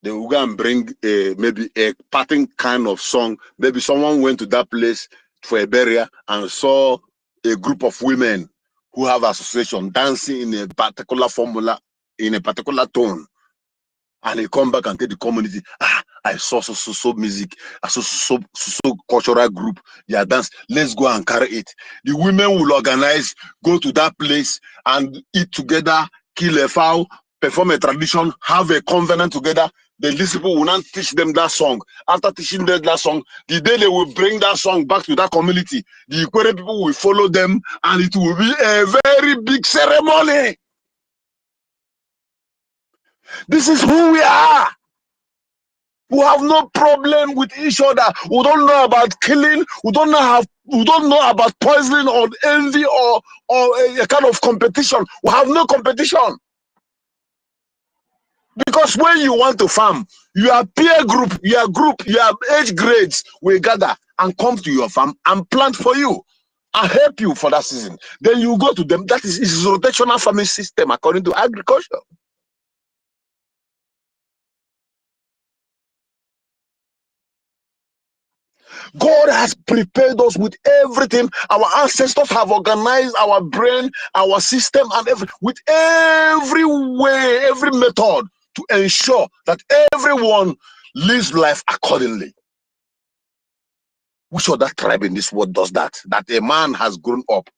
They will go and bring maybe a parting kind of song. Maybe someone went to that place for a burial and saw a group of women who have association dancing in a particular formula, in a particular tone. And they come back and tell the community, I saw so music, I saw so cultural group, yeah, dance, let's go and carry it. The women will organize, go to that place and eat together, kill a fowl, perform a tradition, have a covenant together. Then these people will not teach them that song. After teaching them that song, the day they will bring that song back to that community, the Ikwere people will follow them and it will be a very big ceremony. This is who we are. We have no problem with each other. We don't know about killing. We don't know about poisoning or envy or a kind of competition. We have no competition. Because when you want to farm, your peer group, your age grades will gather and come to your farm and plant for you and help you for that season. Then you go to them. That is rotational farming system according to agriculture. God has prepared us with everything. Our ancestors have organized our brain, our system, and with every way, every method to ensure that everyone lives life accordingly. Which other tribe in this world does that? That a man has grown up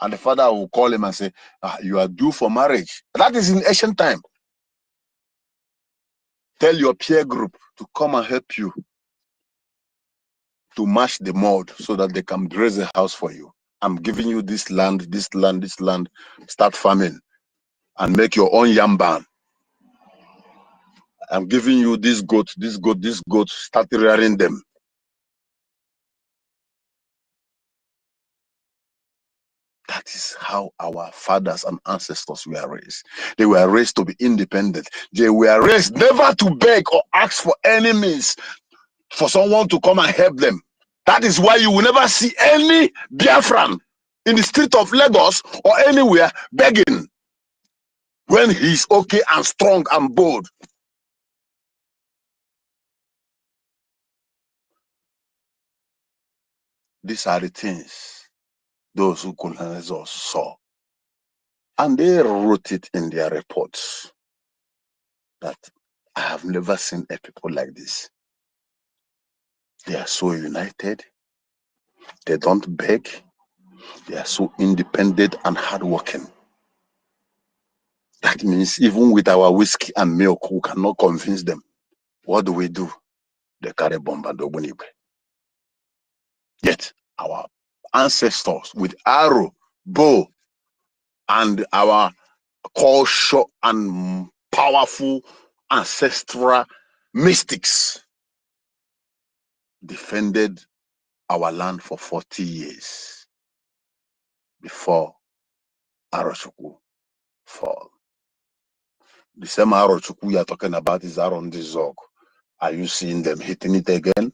and the father will call him and say, you are due for marriage. That is in ancient time. Tell your peer group to come and help you to mash the mud so that they can raise a house for you. I'm giving you this land, this land, this land. Start farming and make your own yam barn. I'm giving you this goat, this goat, this goat. Start rearing them. That is how our fathers and ancestors were raised. They were raised to be independent. They were raised never to beg or ask for any means for someone to come and help them. That is why you will never see any Biafran in the street of Lagos or anywhere begging when he's okay and strong and bold. These are the things those who colonized us saw. And they wrote it in their reports that I have never seen a people like this. They are so united. They don't beg. They are so independent and hardworking. That means even with our whiskey and milk, we cannot convince them. What do? they carry bomb and Ogbunigwe. Yet our ancestors with arrow, bow, and our culture and powerful ancestral mystics defended our land for 40 years before Arochukwu fall. The same Arochukwu you are talking about is Aaron Dizog. Are you seeing them hitting it again?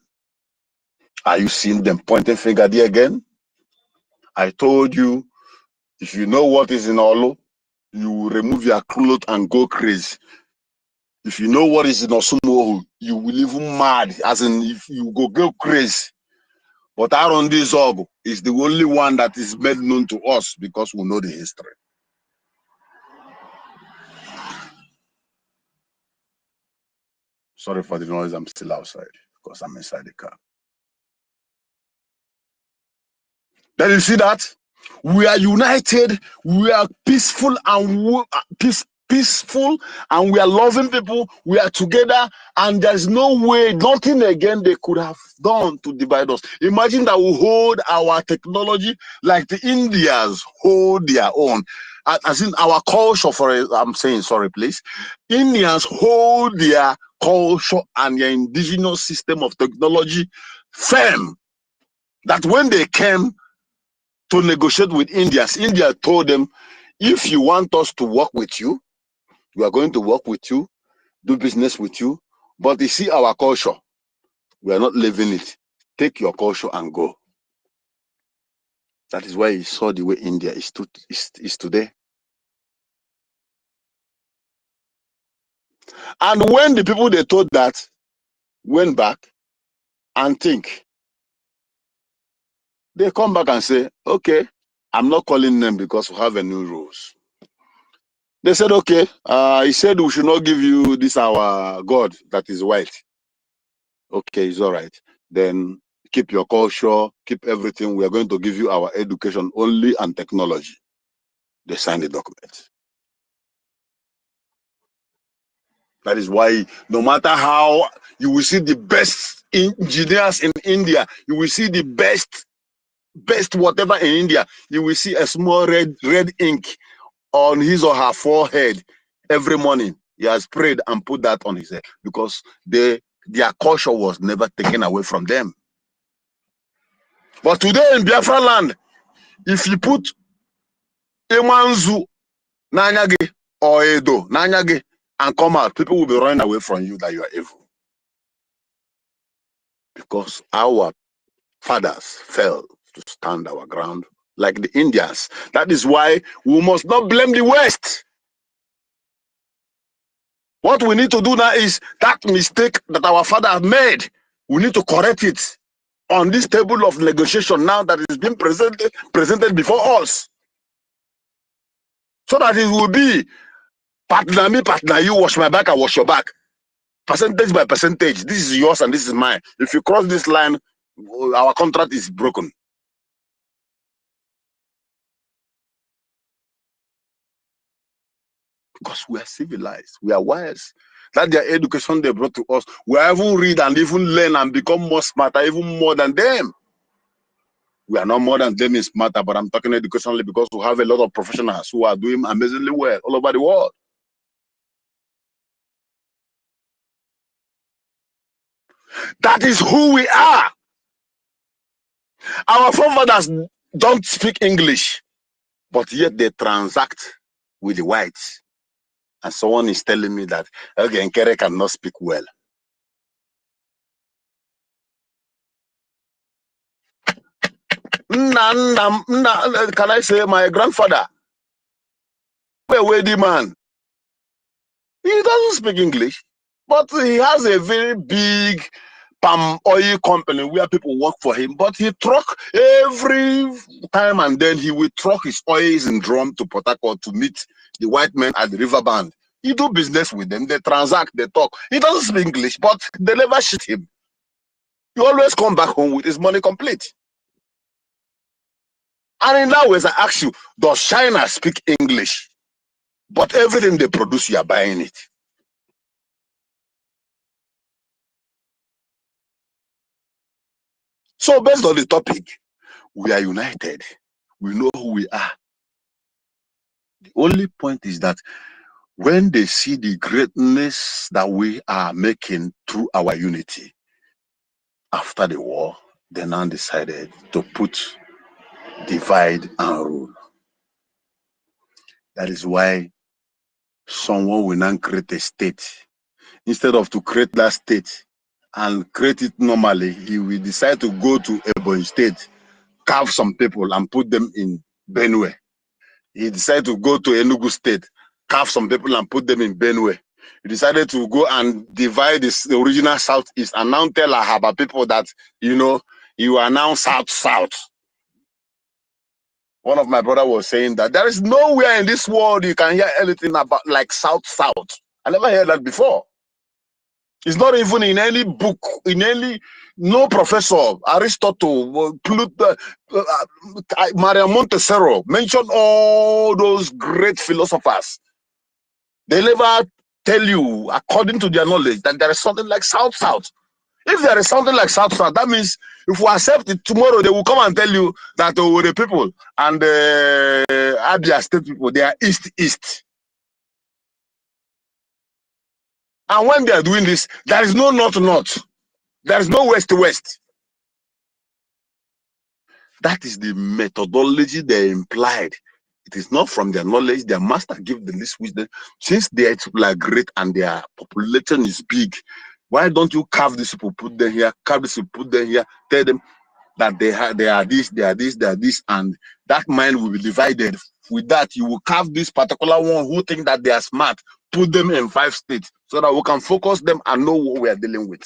Are you seeing them pointing finger there again? I told you, if you know what is in Olu, you will remove your clothes and go crazy. If you know what is in Osumohu, you will even mad, as in if you go crazy. But Aaron Dizog is the only one that is made known to us because we know the history. Sorry for the noise, I'm still outside because I'm inside the car. Then you see that? We are united, we are peaceful and peaceful, and we are loving people, we are together, and there's no way, nothing again they could have done to divide us. Imagine that we hold our technology like the Indians hold their own. As in our culture, I'm saying, sorry, please. Indians hold their culture and their indigenous system of technology firm. That when they came to negotiate with Indians, India told them, if you want us to work with you, we are going to work with you, do business with you, but you see our culture, we are not living it. Take your culture and go. That is why you saw the way India is today. And when the people they told that went back and think, they come back and say, okay, I'm not calling them because we have a new rules. They said, okay, he said we should not give you this our God that is white. Okay, it's all right. Then keep your culture, keep everything. We are going to give you our education only and technology. They signed the document. That is why no matter how you will see the best engineers in India, you will see the best whatever in India, you will see a small red ink on his or her forehead every morning. He has prayed and put that on his head because their culture was never taken away from them. But today in Biafra land, if you put Emanzu Nanyage or Edo Nanyage and come out, people will be running away from you that you are evil. Because our fathers fell to stand our ground like the Indians. That is why we must not blame the West. What we need to do now is that mistake that our father have made, we need to correct it on this table of negotiation now that is being presented before us. So that it will be partner me, partner you, wash my back, I wash your back. Percentage by percentage. This is yours and this is mine. If you cross this line, our contract is broken. Because we are civilized, we are wise. That their education they brought to us, we even read and even learn and become more smarter, even more than them. We are not more than them in smarter, but I'm talking educationally because we have a lot of professionals who are doing amazingly well all over the world. That is who we are. Our forefathers don't speak English, but yet they transact with the whites. And someone is telling me that Nkere cannot speak well. Can I say my grandfather? A wealthy man. He doesn't speak English, but he has a very big palm oil company where people work for him. But he truck every time and then he will truck his oils in drum to Port Harcourt to meet the white men at the riverband. He do business with them, they transact, they talk. He doesn't speak English, but they never shit him. He always come back home with his money complete. And in that way, I ask you, does China speak English? But everything they produce, you are buying it. So based on the topic, we are united. We know who we are. The only point is that when they see the greatness that we are making through our unity after the war, they now decided to put divide and rule. That is why someone will now create a state. Instead of to create that state and create it normally, he will decide to go to Ebonyi State, carve some people and put them in Benue. He decided to go to Enugu State, carve some people and put them in Benue. He decided to go and divide the original Southeast and now tell Ahaba people that, you know, you are now South-South. One of my brother was saying that there is nowhere in this world you can hear anything about like South-South. I never heard that before. It's not even in any book, in any, no professor, Aristotle, Pluto, Maria Montessori mentioned all those great philosophers. They never tell you, according to their knowledge, that there is something like South-South. If there is something like South-South, that means if we accept it tomorrow, they will come and tell you that the people and the Abia State people, they are East-East. And when they are doing this, there is no North-North. There is no West-West. That is the methodology they implied. It is not from their knowledge. Their master give the least wisdom. Since their people are great and their population is big, why don't you carve these people, put them here, carve these people, put them here, tell them that they are this, they are this, they are this, and that mind will be divided. With that, you will carve this particular one who think that they are smart, put them in 5 states so that we can focus them and know what we are dealing with.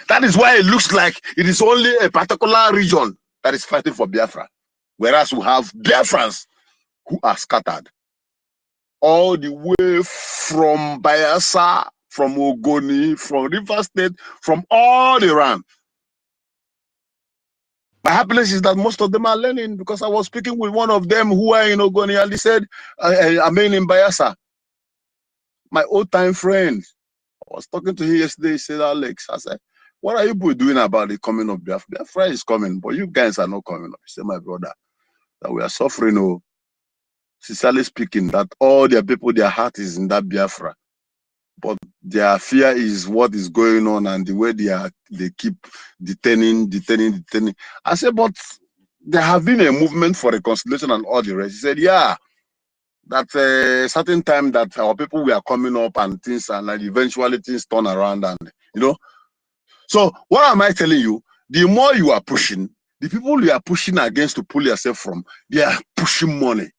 That is why it looks like it is only a particular region that is fighting for Biafra, whereas we have Biafrans who are scattered all the way from Bayelsa, from Ogoni, from River State, from all around. My happiness is that most of them are learning, because I was speaking with one of them who are in Ogoni and he said, I mean in Bayelsa, my old time friend. I was talking to him yesterday. He said, Alex, I said, what are you doing about the coming of Biafra? Biafra is coming, but you guys are not coming up. He said, my brother, that we are suffering. Oh, sincerely speaking, that all their people, their heart is in that Biafra. But their fear is what is going on and the way they keep detaining. I said, but there have been a movement for reconciliation and all the rest. He said, yeah, that a certain time that our people were coming up and things, and like eventually things turn around, and you know. So what am I telling you? The more you are pushing, the people you are pushing against to pull yourself from, they are pushing money.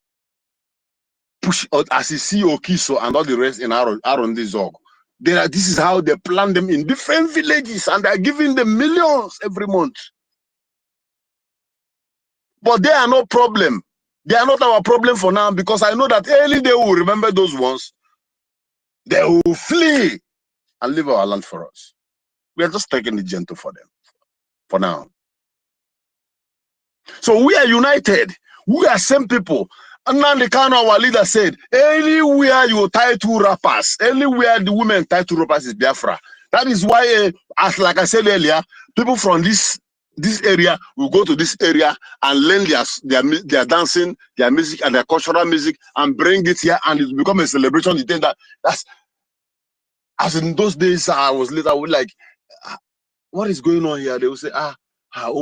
Push, as you see Okiso and all the rest in Arondizog. This is how they plan them in different villages, and they're giving them millions every month. But they are no problem. They are not our problem for now, because I know that early they will remember those ones. They will flee and leave our land for us. We are just taking it gentle for them for now. So we are united. We are same people. And now the Kanu, our leader, said, anywhere you tie 2 rappers, anywhere the women tie 2 rappers is Biafra. That is why, as like I said earlier, people from this area will go to this area and learn their dancing, their music, and their cultural music, and bring it here, and it will become a celebration. You think that's as in those days. I was later, I would like, what is going on here? They will say, na ha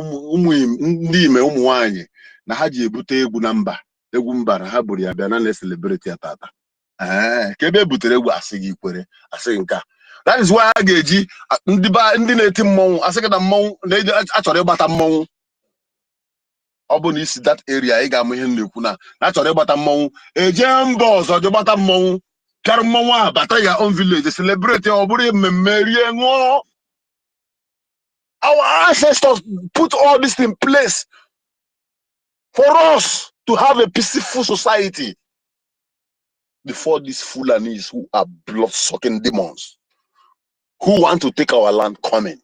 ji ebute egwu na mba, egwu mba na ha buru ya bịa na celebrate ya tata. Kebe ebutere egwu asị gị kwere, asị nka. That is why I ga-eji ndị na-eti mmọnwụ, asị gị na mmọnwụ achọrọ ịgbata mmọnwụ. Ọ bụ na isi that area ị ga-amụ ihe na-ekwu na achọrọ ịgbata mmọnwụ, eje mba ọzọ je gbata mmọnwụ, pịara mmọnwụ ahụ bata ya own village, celebrate ya, ọ bụrụ mmemme rie ṅụọ. Our ancestors put all this in place for us to have a peaceful society before these Fulanis who are blood-sucking demons who want to take our land coming.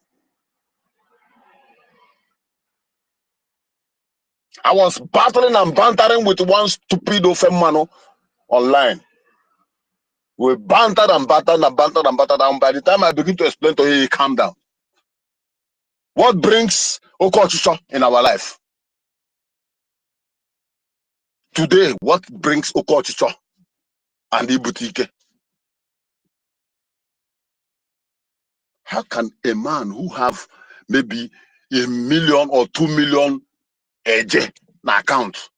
I was battling and bantering with one stupid Ofemano online. We bantered and battered and bantered and battered, and by the time I begin to explain to him, he calmed down. What brings Okochicho in our life? Today, what brings Okochicho and Ibutike? How can a man who have maybe 1 million or 2 million AJ na account,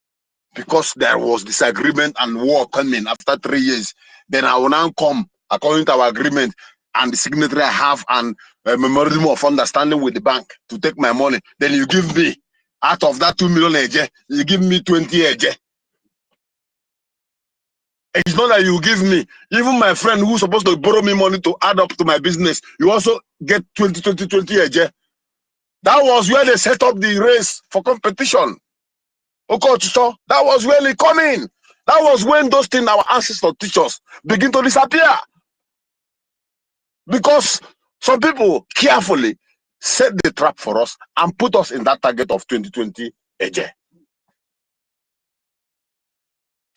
because there was disagreement and war coming after 3 years, then I will now come according to our agreement and the signatory I have and a memorandum of understanding with the bank to take my money. Then you give me, out of that 2 million AJ, you give me 20 AJ. It's not that you give me, even my friend who's supposed to borrow me money to add up to my business, you also get 20 AJ. That was where they set up the race for competition. Okochicho, that was when it come in. That was when those things our ancestors teach us begin to disappear. Because some people carefully set the trap for us and put us in that target of 2020 AJ.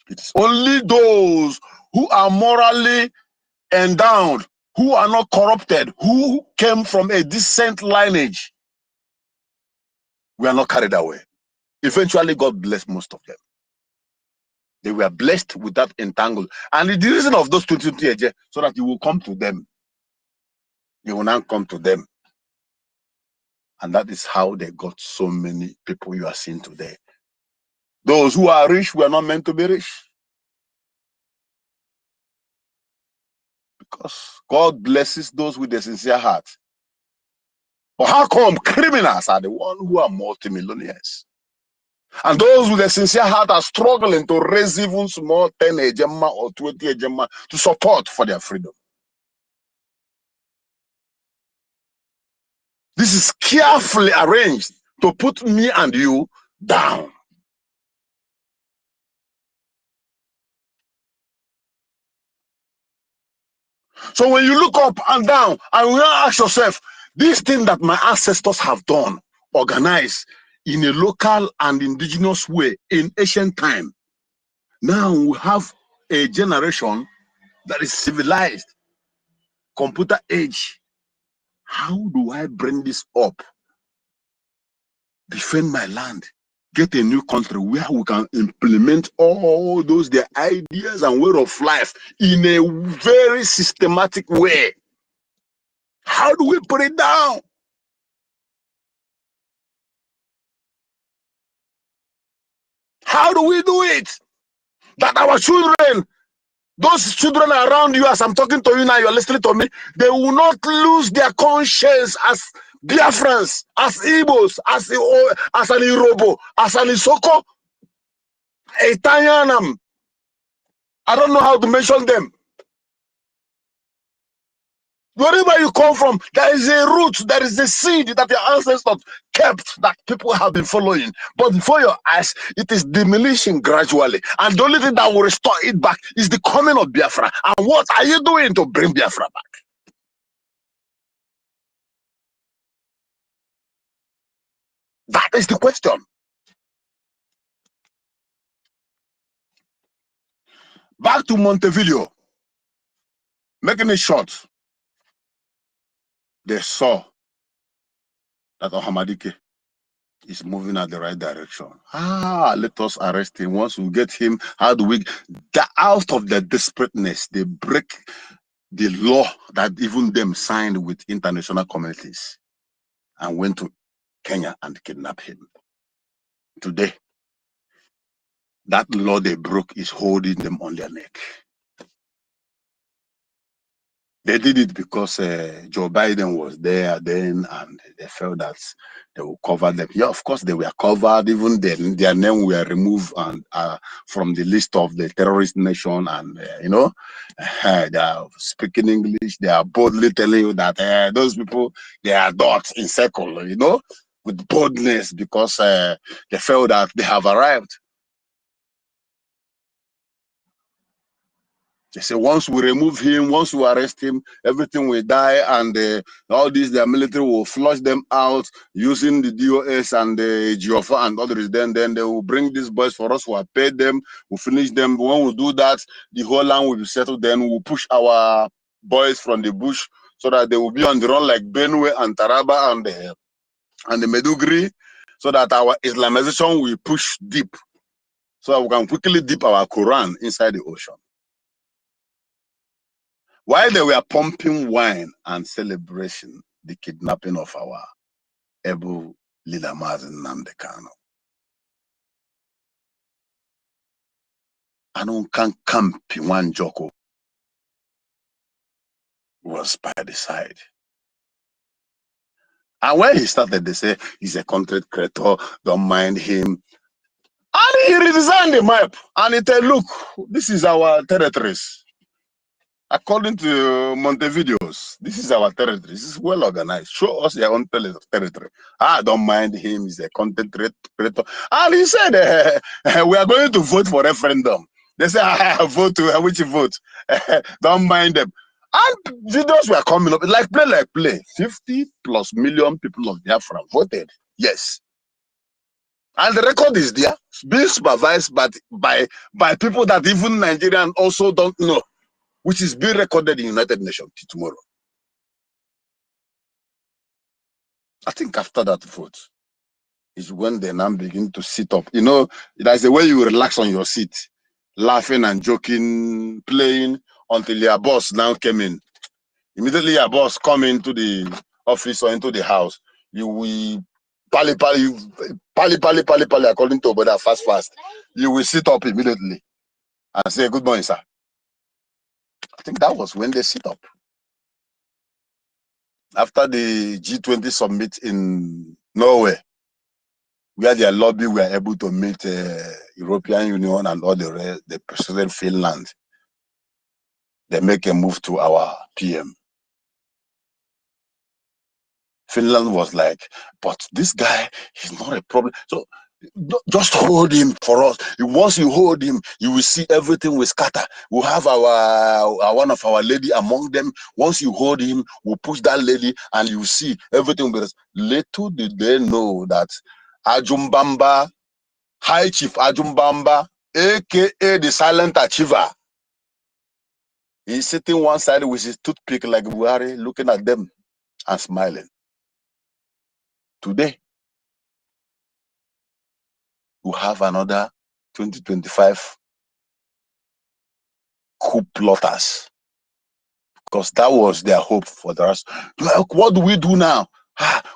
It's only those who are morally endowed, who are not corrupted, who came from a decent lineage. We are not carried away. Eventually, God blessed most of them. They were blessed with that entangle. And the reason of those 2020 AJ, so that you will come to them. You will now come to them. And that is how they got so many people you are seeing today. Those who are rich were not meant to be rich. Because God blesses those with a sincere heart. But how come criminals are the ones who are multimillionaires? And those with a sincere heart are struggling to raise even small 10 ejema or 20 ejema to support for their freedom. This is carefully arranged to put me and you down. So when you look up and down and you ask yourself, this thing that my ancestors have done, organized in a local and indigenous way in ancient time, now we have a generation that is civilized, computer age. How do I bring this up? Defend my land, get a new country where we can implement all those their ideas and way of life in a very systematic way. How do we put it down? How do we do it? That our children, those children around you, as I'm talking to you now, you're listening to me, they will not lose their conscience as Biafrans, as Igbos, as an Irobo, as an Isoko, a Tanyanam. I don't know how to mention them. Wherever you come from, there is a root, there is a seed that your ancestors kept that people have been following. But before your eyes, it is diminishing gradually. And the only thing that will restore it back is the coming of Biafra. And what are you doing to bring Biafra back? That is the question. Back to Montevideo. Making it short, they saw that Ohamadike is moving at the right direction. Let us arrest him. Once we get him, how do we... Out of the desperateness, they break the law that even them signed with international communities and went to Kenya and kidnapped him. Today, that law they broke is holding them on their neck. They did it because Joe Biden was there then, and they felt that they will cover them. Yeah, of course they were covered. Even then, their name were removed and from the list of the terrorist nation. And you know, they are speaking English. They are boldly telling you that those people, they are dots in circle. You know, with boldness, because they felt that they have arrived. They say once we remove him, once we arrest him, everything will die, and all these, the military will flush them out using the DOS and the GOFA and others. Then they will bring these boys for us. We'll pay them, we'll finish them. When we do that, the whole land will be settled. Then we'll push our boys from the bush so that they will be on the run like Benue and Taraba and and the Medugri, so that our Islamization will push deep, so that we can quickly dip our Quran inside the ocean. While they were pumping wine and celebration the kidnapping of our able leader, Nnamdi Kanu, Anu can camp in one Joko was by the side. And when he started, they say he's a content creator, don't mind him. And he redesigned the map and he said, look, this is our territories. According to Montevideo's, this is our territory. This is well organized. Show us your own territory. I don't mind him. He's a content creator. And he said, we are going to vote for referendum. They say, vote to which vote? Don't mind them. And videos were coming up like play. 50+ million people of Biafra voted. Yes. And the record is there, being supervised by people that even Nigerian also don't know, which is being recorded in United Nations tomorrow. I think after that vote is when they now begin to sit up. You know, there's a way you relax on your seat, laughing and joking, playing until your boss now came in. Immediately your boss come into the office or into the house, you will pali, according to Oboda, fast. You will sit up immediately and say, good morning, sir. I think that was when they sit up. After the G20 summit in Norway, where their lobby were able to meet European Union and all the rest, the President Finland, they make a move to our PM. Finland was like, but this guy, he's not a problem. So just hold him for us. Once you hold him, you will see everything will scatter. We'll have our one of our lady among them. Once you hold him, we'll push that lady and you will see everything will be. Little did they know that Ajumbamba, High Chief Ajumbamba, aka the silent achiever, he's sitting one side with his toothpick like Buhari, looking at them and smiling. Today, we have another 2025 coup plotters, because that was their hope for the rest. Like, what do we do now?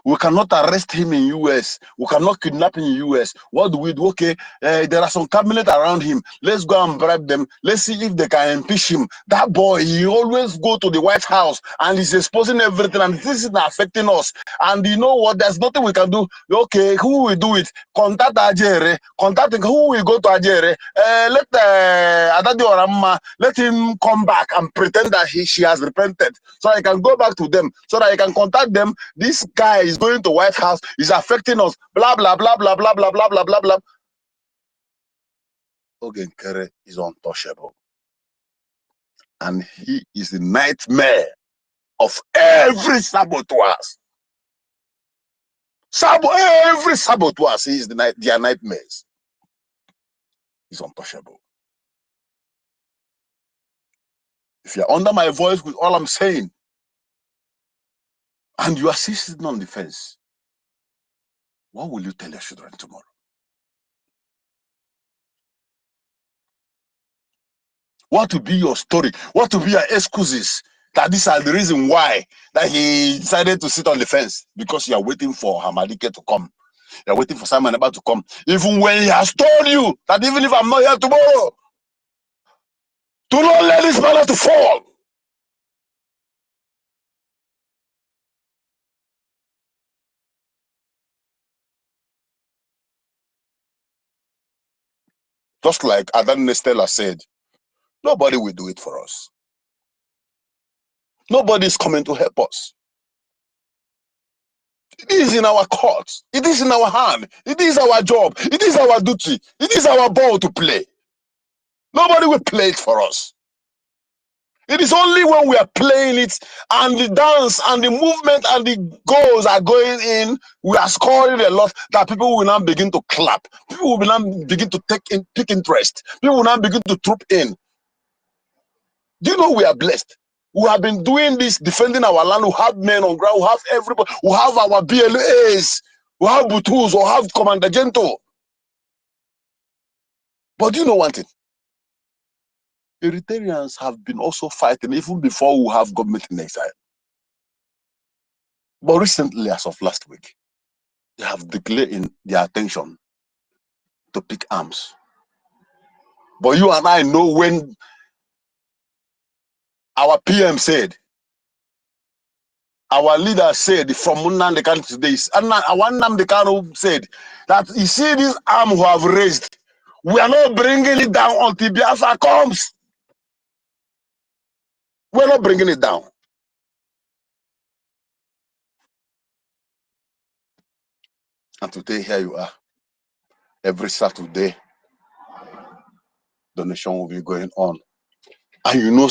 We cannot arrest him in US. We cannot kidnap him in US. What do we do? Okay, there are some cabinet around him. Let's go and bribe them. Let's see if they can impeach him. That boy, he always go to the White House and he's exposing everything, and this is not affecting us. And you know what? There's nothing we can do. Okay, who will do it? Contact Ajere. Contacting who will go to Ajere? Let Adadi Oramma, let him come back and pretend that she has repented, so I can go back to them, so that I can contact them. This guy is going to White House, is affecting us, blah blah blah blah blah blah blah blah blah blah. Ogenkere is untouchable, and he is the nightmare of every saboteurs. Every saboteurs, he is their nightmares. He's untouchable. If you're under my voice with all I'm saying, and you are sitting on the fence, what will you tell your children tomorrow? What will be your story? What will be your excuses that these are the reason why that he decided to sit on the fence? Because you are waiting for Hamadike to come. You are waiting for Simon about to come. Even when he has told you that even if I'm not here tomorrow, do not let this matter to fall. Just like Adan Nestella said, nobody will do it for us. Nobody is coming to help us. It is in our courts. It is in our hand. It is our job. It is our duty. It is our ball to play. Nobody will play it for us. It is only when we are playing it and the dance and the movement and the goals are going in, we are scoring a lot, that people will now begin to clap. People will now begin to take interest. People will now begin to troop in. Do you know we are blessed? We have been doing this, defending our land. We have men on ground. We have everybody. We have our BLAs. who have Butus, or have Commander Gento. But you know one thing? Eritreans have been also fighting even before we have government in exile. But recently, as of last week, they have declared in their attention to pick arms. But you and I know when our PM said, our leader said from Nnamdi Kanu today, our Nnamdi Kanu said that you see this arm who have raised, we are not bringing it down until Biafra comes. We're not bringing it down. And today, here you are. Every Saturday, donation will be going on. And you know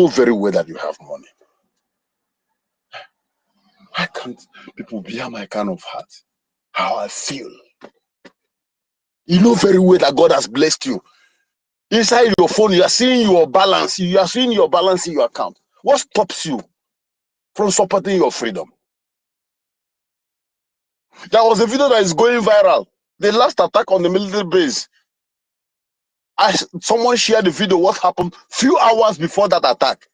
very well that you have money. Why can't people bear my kind of heart? How I feel. You know very well that God has blessed you. Inside your phone, you are seeing your balance. You are seeing your balance in your account. What stops you from supporting your freedom? There was a video that is going viral. The last attack on the military base. Someone shared the video, what happened few hours before that attack.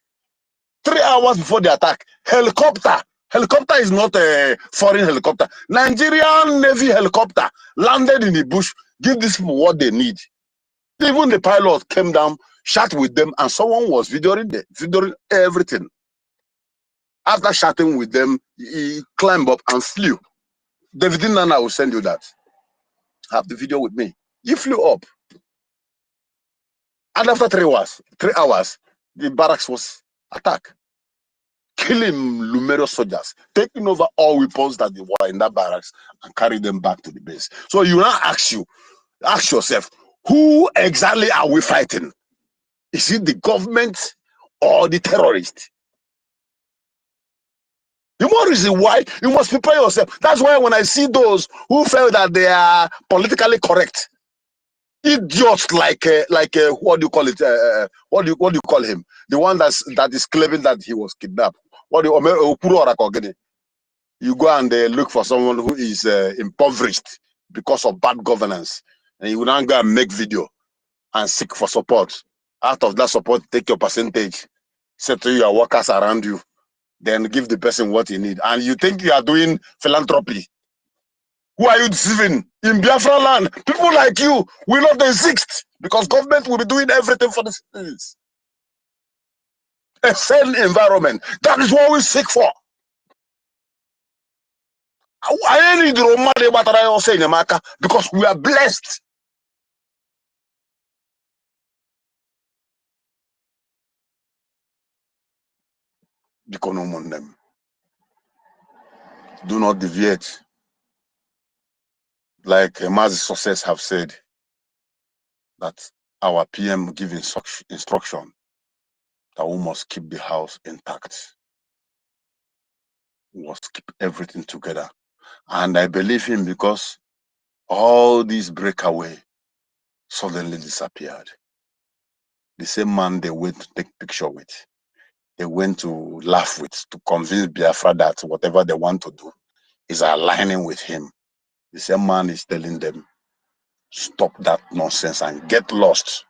3 hours before the attack. Helicopter is not a foreign helicopter. Nigerian Navy helicopter landed in the bush, give these people what they need. Even the pilot came down, shot with them, and someone was videoing everything. After shouting with them, he climbed up and flew. David Nana will send you that. I have the video with me. He flew up. And after 3 hours, the barracks was attacked. Killing numerous soldiers, taking over all weapons that they were in that barracks and carry them back to the base. So you now ask yourself, who exactly are we fighting? Is it the government or the terrorists? The more reason why you must prepare yourself. That's why when I see those who feel that they are politically correct, idiots like what do you call it? What do you call him? The one that is claiming that he was kidnapped. You go and look for someone who is impoverished because of bad governance, and you will now go and make video and seek for support. Out of that support, take your percentage, settle your workers around you, then give the person what he needs. And you think you are doing philanthropy. Who are you deceiving? In Biafra land, people like you will not exist because government will be doing everything for the citizens. A sane environment. That is what we seek for. I need the because we are blessed. Do not deviate. Like Mazi Success have said, that our PM give instruction that we must keep the house intact. We must keep everything together. And I believe him because all these breakaway suddenly disappeared. The same man they went to take picture with, they went to laugh with, to convince Biafra that whatever they want to do is aligning with him. The same man is telling them, stop that nonsense and get lost.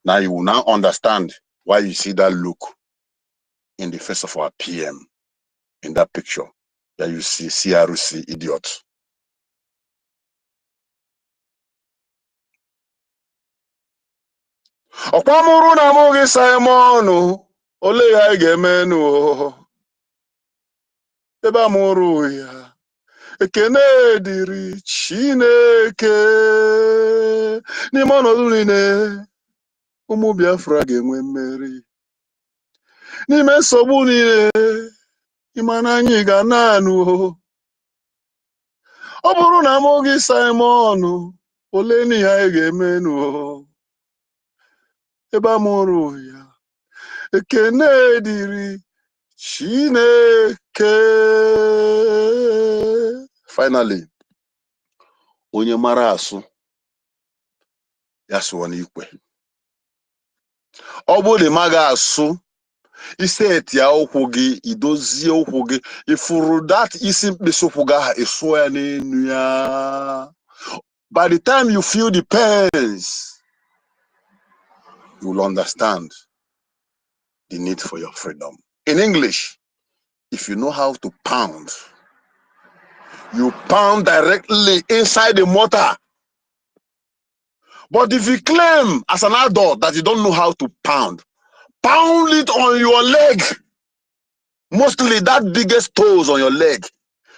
Now you will now understand why you see that look in the face of our PM in that picture that you see CRC idiot. Okwamuru na mogi Simon ole ya gemenu eba muru ya ekene diri Chineke n'ime ọnọdụ niile ụmụ Biafra ga-enwe mmeri n'ime nsogbu niile ịma na anyị ga na-anụ ọ bụrụ na mogi Simon ole ni ya ga-emenu ebe amụrụ ya ekene dịrị Chineke. Finally, onye mara asụ ya sụọ n'ikwe. Ọ bụrụ na ị maghị asụ Iseti ya okwu gị, idozie okwu gị. Ifuru that isi mkpịsị okwu gị ahụ esuo ya n'enu ya. By the time you feel the pains, you will understand the need for your freedom. In English, if you know how to pound, you pound directly inside the mortar. But if you claim as an adult that you don't know how to pound it on your leg. Mostly that biggest toes on your leg.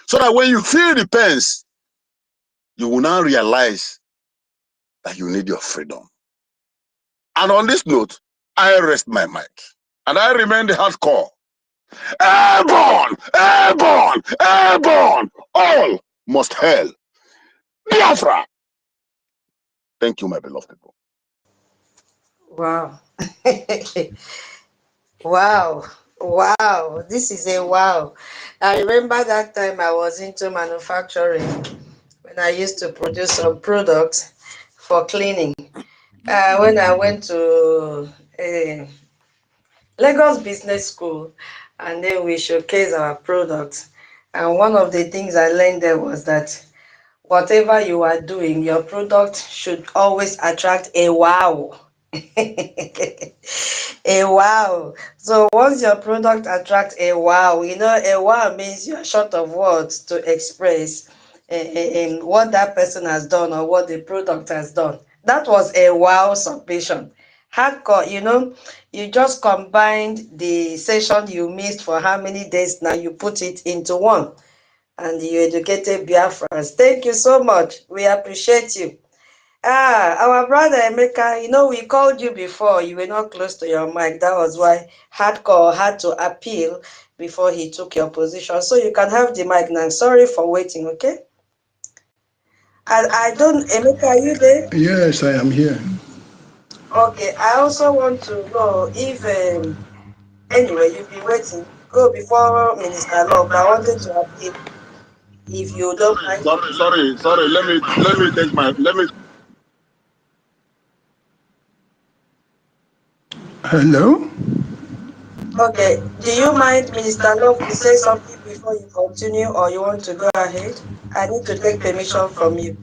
So that when you feel the pains, you will now realize that you need your freedom. And on this note, I rest my mic. And I remain the hardcore. Airborne! Airborne! Airborne! All must hail Biafra! Thank you, my beloved people. Wow. Wow. Wow. This is a wow. I remember that time I was into manufacturing when I used to produce some products for cleaning. When I went to Lagos Business School, and then we showcased our products. And one of the things I learned there was that whatever you are doing, your product should always attract a wow. A wow. So once your product attracts a wow, you know, a wow means you're short of words to express in what that person has done or what the product has done. That was a wow submission. Hardcore, you know, you just combined the session you missed for how many days now, you put it into one. And you educated Biafrans. Thank you so much. We appreciate you. Our brother Emeka, you know, we called you before. You were not close to your mic. That was why Hardcore had to appeal before he took your position. So you can have the mic now. Sorry for waiting, okay? I don't, Emeka, are you there? Yes, I am here. Okay, I also want to know if, anyway, you've been waiting. Go before Minister Law, but I wanted to appeal. If you don't mind. Sorry. Let me take my. Hello? Okay, do you mind, Minister Love, to say something before you continue, or you want to go ahead? I need to take permission from you.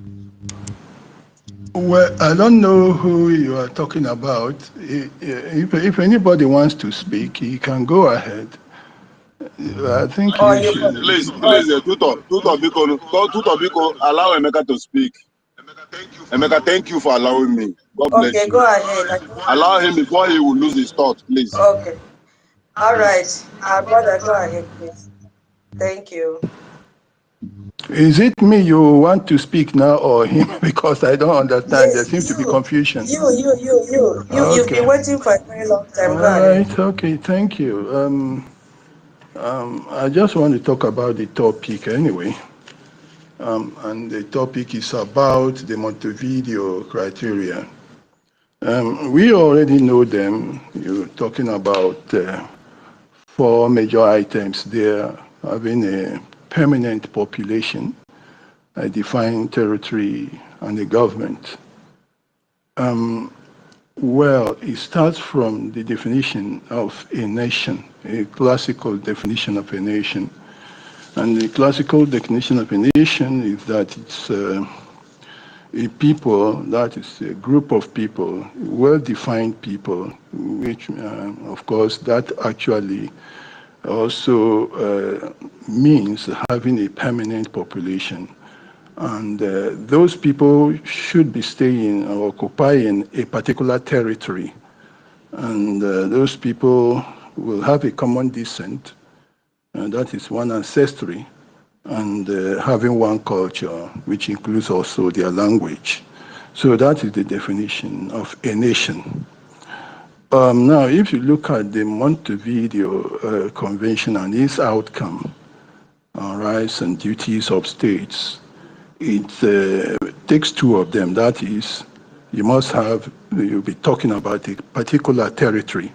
Well, I don't know who you are talking about. If anybody wants to speak, he can go ahead. I think you should. Please, Tutor Biko, allow Emeka to speak. Emeka, thank you for allowing me. God bless you. Okay, go ahead. Allow him before he will lose his thought, please. Okay. All right. Our brother, go ahead, please. Thank you. Is it me you want to speak now or him? Because I don't understand. Yes, there seems to be confusion. You. Okay. You've been waiting for a very long time. All go ahead. right. Okay. Thank you. I just want to talk about the topic anyway. And the topic is about the Montevideo criteria. We already know them. You're talking about 4 major items there, having a permanent population, a defined territory, and a government. Well, it starts from the definition of a nation, a classical definition of a nation. And the classical definition of a nation is that it's a people, that is a group of people, well-defined people, which, of course, that actually also means having a permanent population. And those people should be staying or occupying a particular territory. And those people will have a common descent, and that is one ancestry, and having one culture, which includes also their language. So that is the definition of a nation. Now, if you look at the Montevideo Convention and its outcome on rights and duties of states, it takes 2 of them. That is, you'll be talking about a particular territory.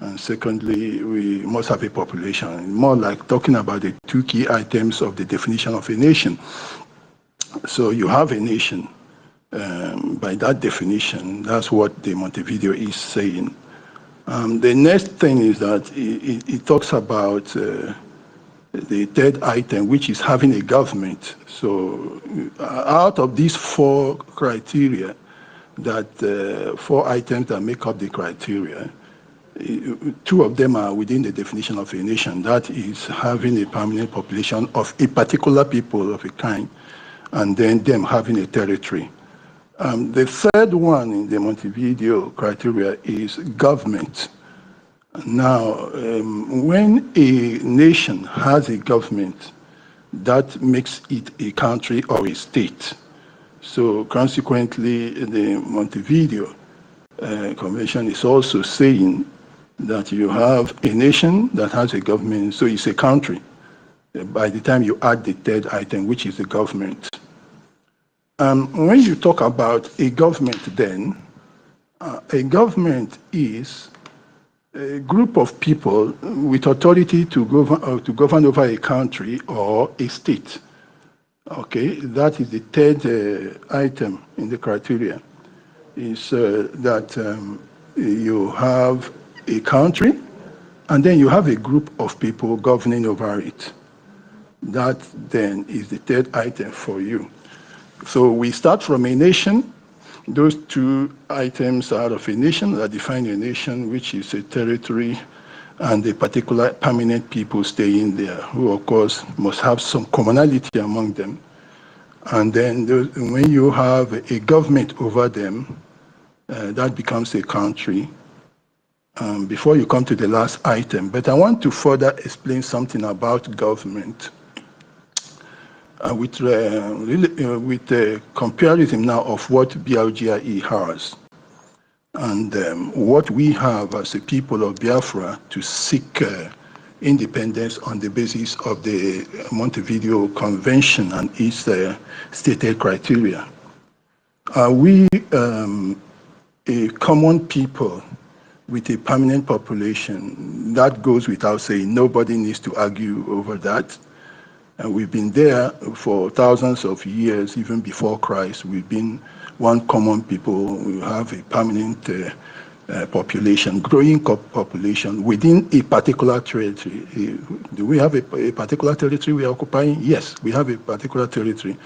And secondly, we must have a population. More like talking about the 2 key items of the definition of a nation. So you have a nation. By that definition, that's what the Montevideo is saying. The next thing is that it talks about the third item, which is having a government. So out of these four criteria, that four items that make up the criteria, two of them are within the definition of a nation. That is having a permanent population of a particular people of a kind, and then them having a territory. The third one in the Montevideo criteria is government. Now, when a nation has a government, that makes it a country or a state. So consequently, the Montevideo Convention is also saying that you have a nation that has a government, so it's a country by the time you add the third item, which is the government. When you talk about a government then, a government is a group of people with authority to govern over a country or a state. Okay, that is the third item in the criteria, is that you have a country and then you have a group of people governing over it. That then is the third item for you. So we start from a nation. Those two items are out of a nation that define a nation, which is a territory and a particular permanent people staying there, who of course must have some commonality among them. And then when you have a government over them, that becomes a country. Before you come to the last item, but I want to further explain something about government. With comparison now of what BIGIE has and what we have as a people of Biafra to seek independence on the basis of the Montevideo Convention and its stated criteria. Are we a common people with a permanent population? That goes without saying. Nobody needs to argue over that. And we've been there for thousands of years, even before Christ. We've been one common people. We have a permanent population, growing population within a particular territory. Do we have a particular territory we are occupying? Yes, we have a particular territory.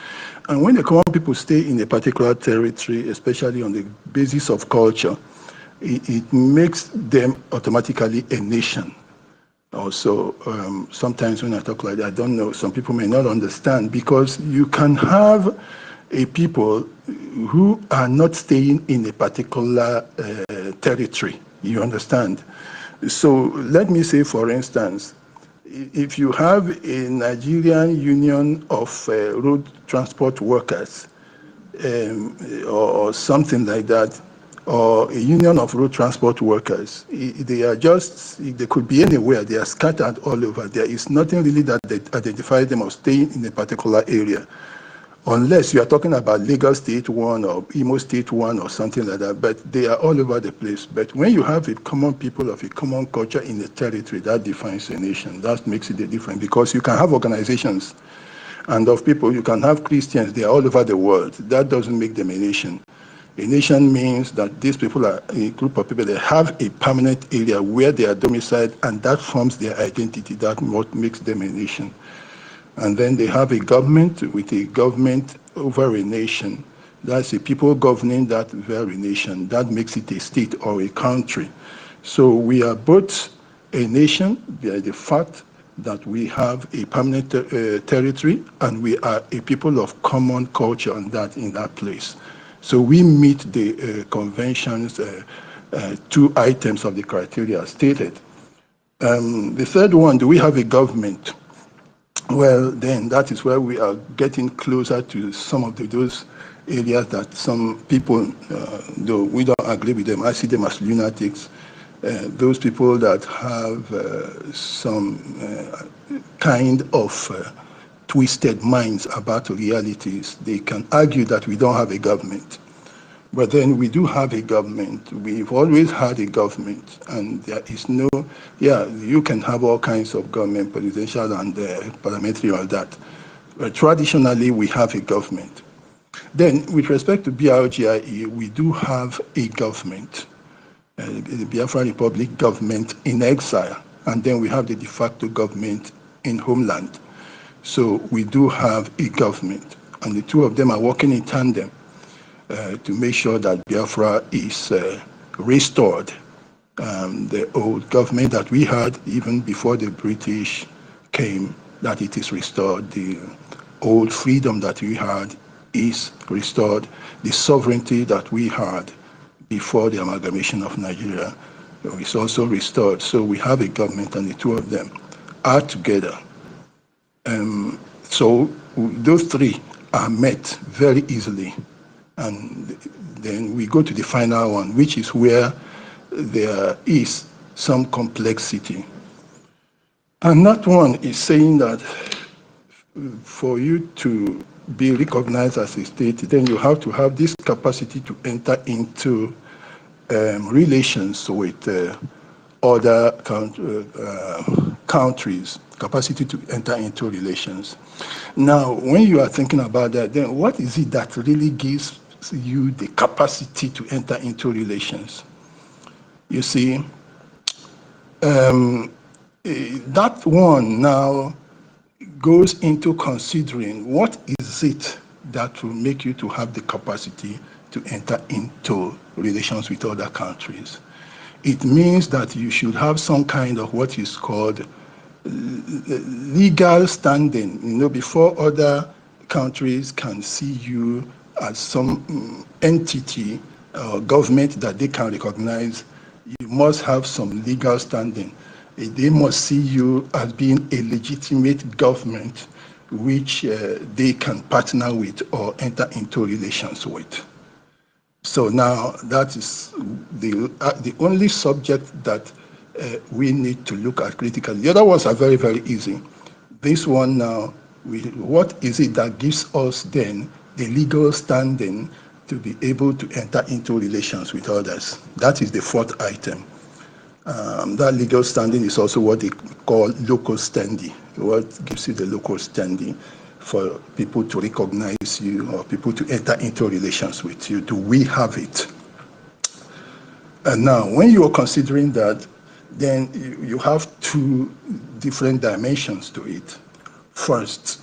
And when the common people stay in a particular territory, especially on the basis of culture, it makes them automatically a nation. Also, sometimes when I talk like that, I don't know, some people may not understand, because you can have a people who are not staying in a particular territory, you understand? So let me say, for instance, if you have a Nigerian Union of Road Transport Workers or something like that, or a union of road transport workers, they could be anywhere, they are scattered all over. There is nothing really that identifies them as staying in a particular area, unless you are talking about Lagos State 1 or Imo State 1 or something like that, but they are all over the place. But when you have a common people of a common culture in a territory, that defines a nation. That makes it a difference, because you can have organizations and of people, you can have Christians, they are all over the world. That doesn't make them a nation. A nation means that these people are a group of people that have a permanent area where they are domiciled, and that forms their identity. That's what makes them a nation. And then they have a government with a government over a nation. That's a people governing that very nation. That makes it a state or a country. So we are both a nation by the fact that we have a permanent territory, and we are a people of common culture in that place. So we meet the convention's two items of the criteria stated. The third one, do we have a government? Well, then that is where we are getting closer to some of those areas that some people, though we don't agree with them, I see them as lunatics. Those people that have some kind of twisted minds about realities, they can argue that we don't have a government. But then we do have a government. We've always had a government, and there is no, you can have all kinds of government, presidential and parliamentary, all that. But traditionally, we have a government. Then, with respect to BIGIE, we do have a government. the Biafra Republic government in exile, and then we have the de facto government in homeland. So we do have a government, and the two of them are working in tandem to make sure that Biafra is restored. The old government that we had, even before the British came, that it is restored. The old freedom that we had is restored. The sovereignty that we had before the amalgamation of Nigeria is also restored. So we have a government, and the two of them are together. So those three are met very easily. And then we go to the final one, which is where there is some complexity. And that one is saying that for you to be recognized as a state, then you have to have this capacity to enter into relations with other countries, capacity to enter into relations. Now, when you are thinking about that, then what is it that really gives you the capacity to enter into relations? You see, that one now goes into considering what is it that will make you to have the capacity to enter into relations with other countries. It means that you should have some kind of what is called legal standing, before other countries can see you as some entity or government that they can recognize. You must have some legal standing. They must see you as being a legitimate government which they can partner with or enter into relations with. So now that is the only subject that we need to look at critically. The other ones are very, very easy. This one now, what is it that gives us then the legal standing to be able to enter into relations with others? That is the fourth item. That legal standing is also what they call local standing. What gives you the local standing for people to recognize you or people to enter into relations with you? Do we have it? And now, when you are considering that, then you have two different dimensions to it. First,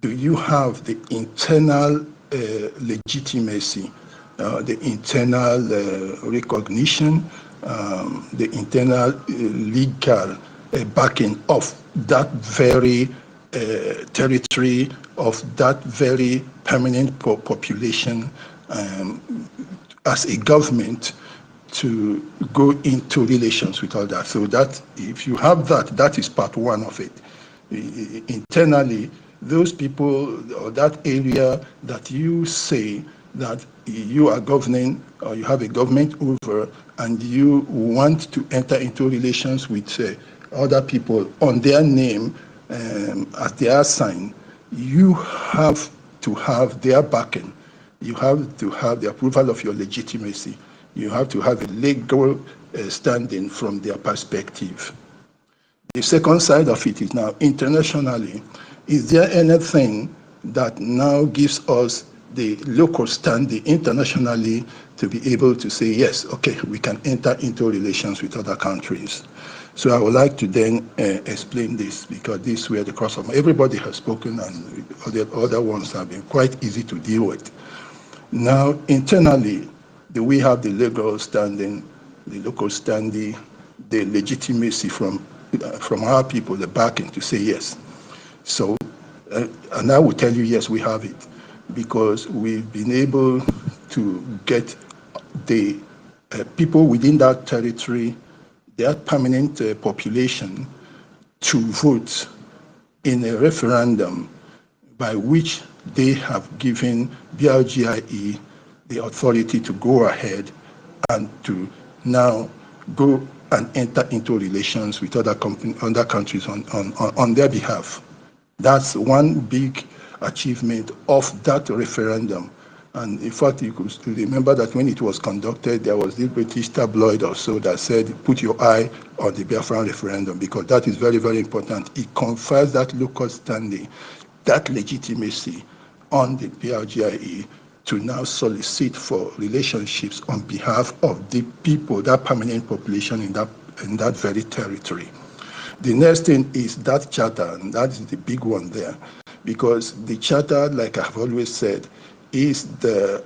do you have the internal legitimacy, the internal recognition, the internal legal backing of that very territory, of that very permanent population as a government to go into relations with others? So that if you have that, that is part one of it. Internally, those people or that area that you say that you are governing or you have a government over and you want to enter into relations with other people on their name as their sign, you have to have their backing. You have to have the approval of your legitimacy. You have to have a legal standing from their perspective. The second side of it is now internationally. Is there anything that now gives us the local standing internationally to be able to say, yes, okay, we can enter into relations with other countries? So I would like to then explain this, because this is where the crossover. Everybody has spoken and the other ones have been quite easy to deal with. Now, internally, do we have the legal standing, the local standing, the legitimacy from our people, the backing to say yes? So, and I will tell you, yes, we have it, because we've been able to get the people within that territory, that permanent population, to vote in a referendum by which they have given BRGIE the authority to go ahead and to now go and enter into relations with other countries on their behalf. That's one big achievement of that referendum. And in fact, you could remember that when it was conducted, there was this British tabloid also that said, put your eye on the Biafran referendum, because that is very, very important. It confers that local standing, that legitimacy on the BRGIE to now solicit for relationships on behalf of the people, that permanent population in that very territory. The next thing is that charter, and that is the big one there, because the charter, like I've always said, is the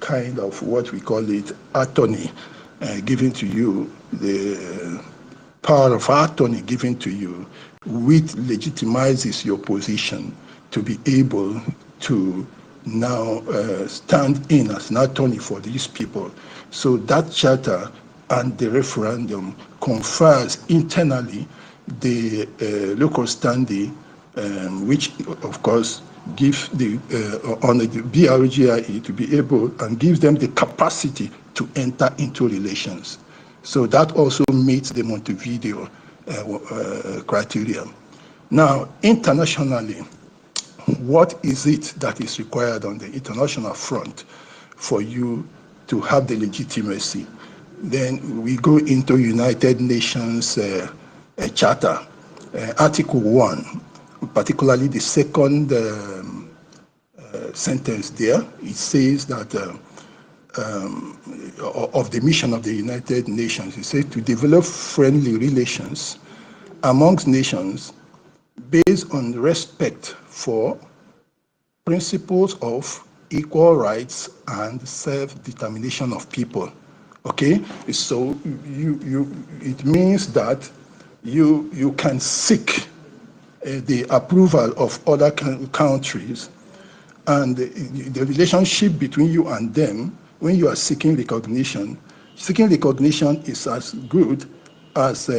kind of what we call it attorney given to you, the power of attorney given to you, which legitimizes your position to be able to now stand in as an attorney for these people. So that charter and the referendum confers internally the local standing, which of course gives the on the BRGIE to be able and gives them the capacity to enter into relations. So that also meets the Montevideo criteria. Now, internationally, what is it that is required on the international front for you to have the legitimacy? Then we go into United Nations Charter, Article 1, particularly the second sentence there. It says that of the mission of the United Nations, it says to develop friendly relations amongst nations based on respect for principles of equal rights and self-determination of people. Okay, so it means that you can seek the approval of other countries, and the relationship between you and them, when you are seeking recognition is as good as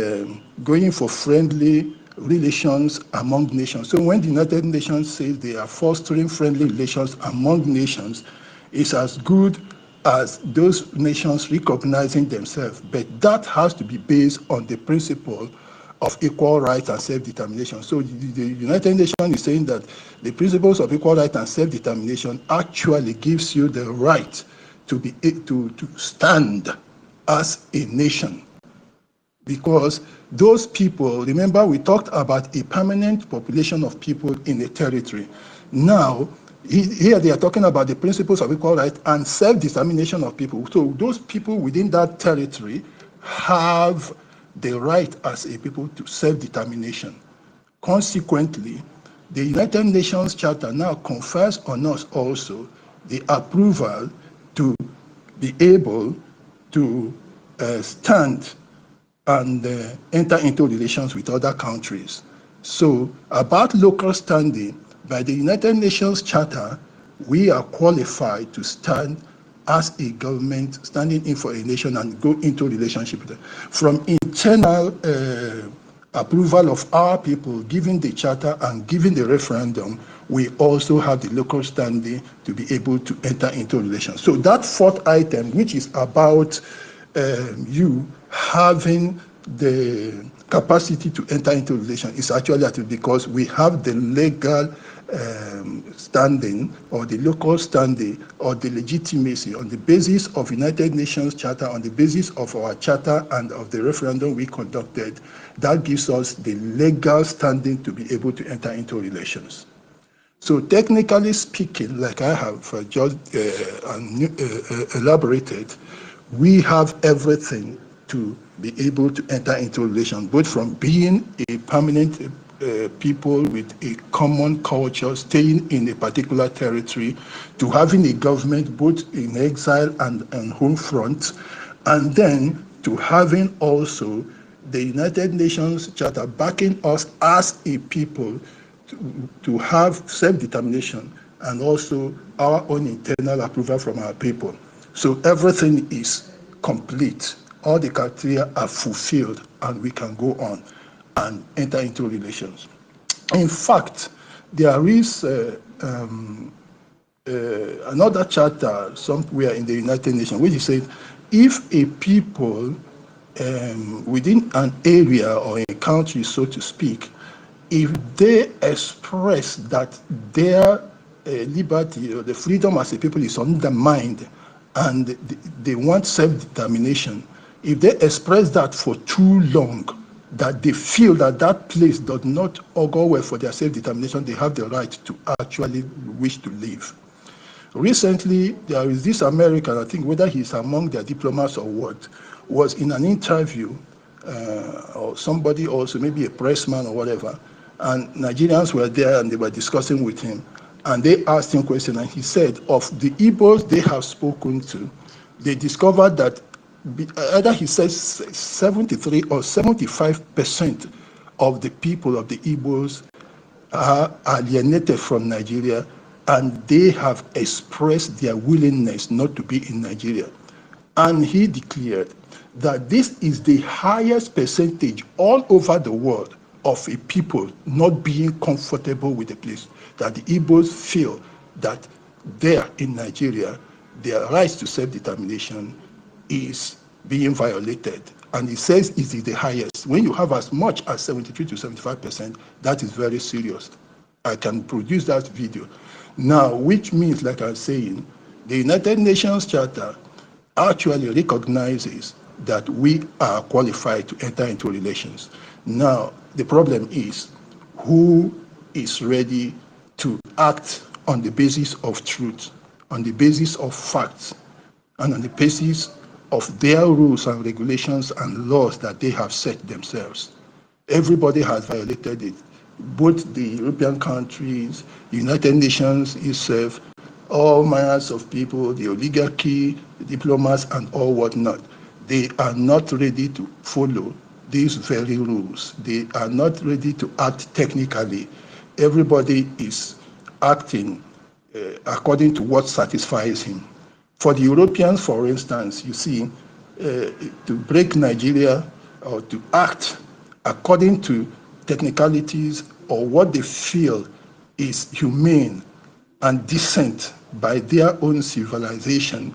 going for friendly relations among nations. So when the United Nations says they are fostering friendly relations among nations, it's as good as those nations recognizing themselves. But that has to be based on the principle of equal rights and self-determination. So the United Nations is saying that the principles of equal rights and self-determination actually gives you the right to stand as a nation. Because those people, remember we talked about a permanent population of people in a territory. Now, here they are talking about the principles of equal rights and self-determination of people. So those people within that territory have the right as a people to self-determination. Consequently, the United Nations Charter now confers on us also the approval to be able to stand and enter into relations with other countries. So about local standing, by the United Nations Charter, we are qualified to stand as a government standing in for a nation and go into relationship with them. From internal approval of our people, given the charter and given the referendum, we also have the local standing to be able to enter into relations. So that fourth item, which is about you having the capacity to enter into relations, is actually because we have the legal standing or the local standing or the legitimacy on the basis of United Nations Charter, on the basis of our charter and of the referendum we conducted. That gives us the legal standing to be able to enter into relations. So technically speaking, like I have just elaborated, we have everything to be able to enter into relations, both from being a permanent people with a common culture, staying in a particular territory, to having a government both in exile and home front, and then to having also the United Nations Charter backing us as a people to have self-determination and also our own internal approval from our people. So everything is complete. All the criteria are fulfilled, and we can go on and enter into relations. In fact, there is another charter somewhere in the United Nations which is saying if a people within an area or a country, so to speak, if they express that their liberty or the freedom as a people is undermined and they want self-determination, if they express that for too long, that they feel that that place does not augur well for their self-determination, they have the right to actually wish to leave. Recently, there is this American, I think whether he's among their diplomats or what, was in an interview, or somebody also, maybe a pressman or whatever, and Nigerians were there and they were discussing with him. And they asked him a question, and he said, of the Igbos they have spoken to, they discovered that either he says 73 or 75% of the people of the Igbos are alienated from Nigeria, and they have expressed their willingness not to be in Nigeria. And he declared that this is the highest percentage all over the world of a people not being comfortable with the place, that the Igbos feel that there in Nigeria, their rights to self-determination is being violated. And he says it is the highest. When you have as much as 73 to 75%, that is very serious. I can produce that video. Now, which means, like I was saying, the United Nations Charter actually recognizes that we are qualified to enter into relations. Now, the problem is who is ready to act on the basis of truth, on the basis of facts, and on the basis of their rules and regulations and laws that they have set themselves. Everybody has violated it. Both the European countries, the United Nations itself, all manners of people, the oligarchy, the diplomats, and all whatnot. They are not ready to follow these very rules. They are not ready to act technically. Everybody is acting according to what satisfies him. For the Europeans, for instance, you see, to break Nigeria or to act according to technicalities or what they feel is humane and decent by their own civilization,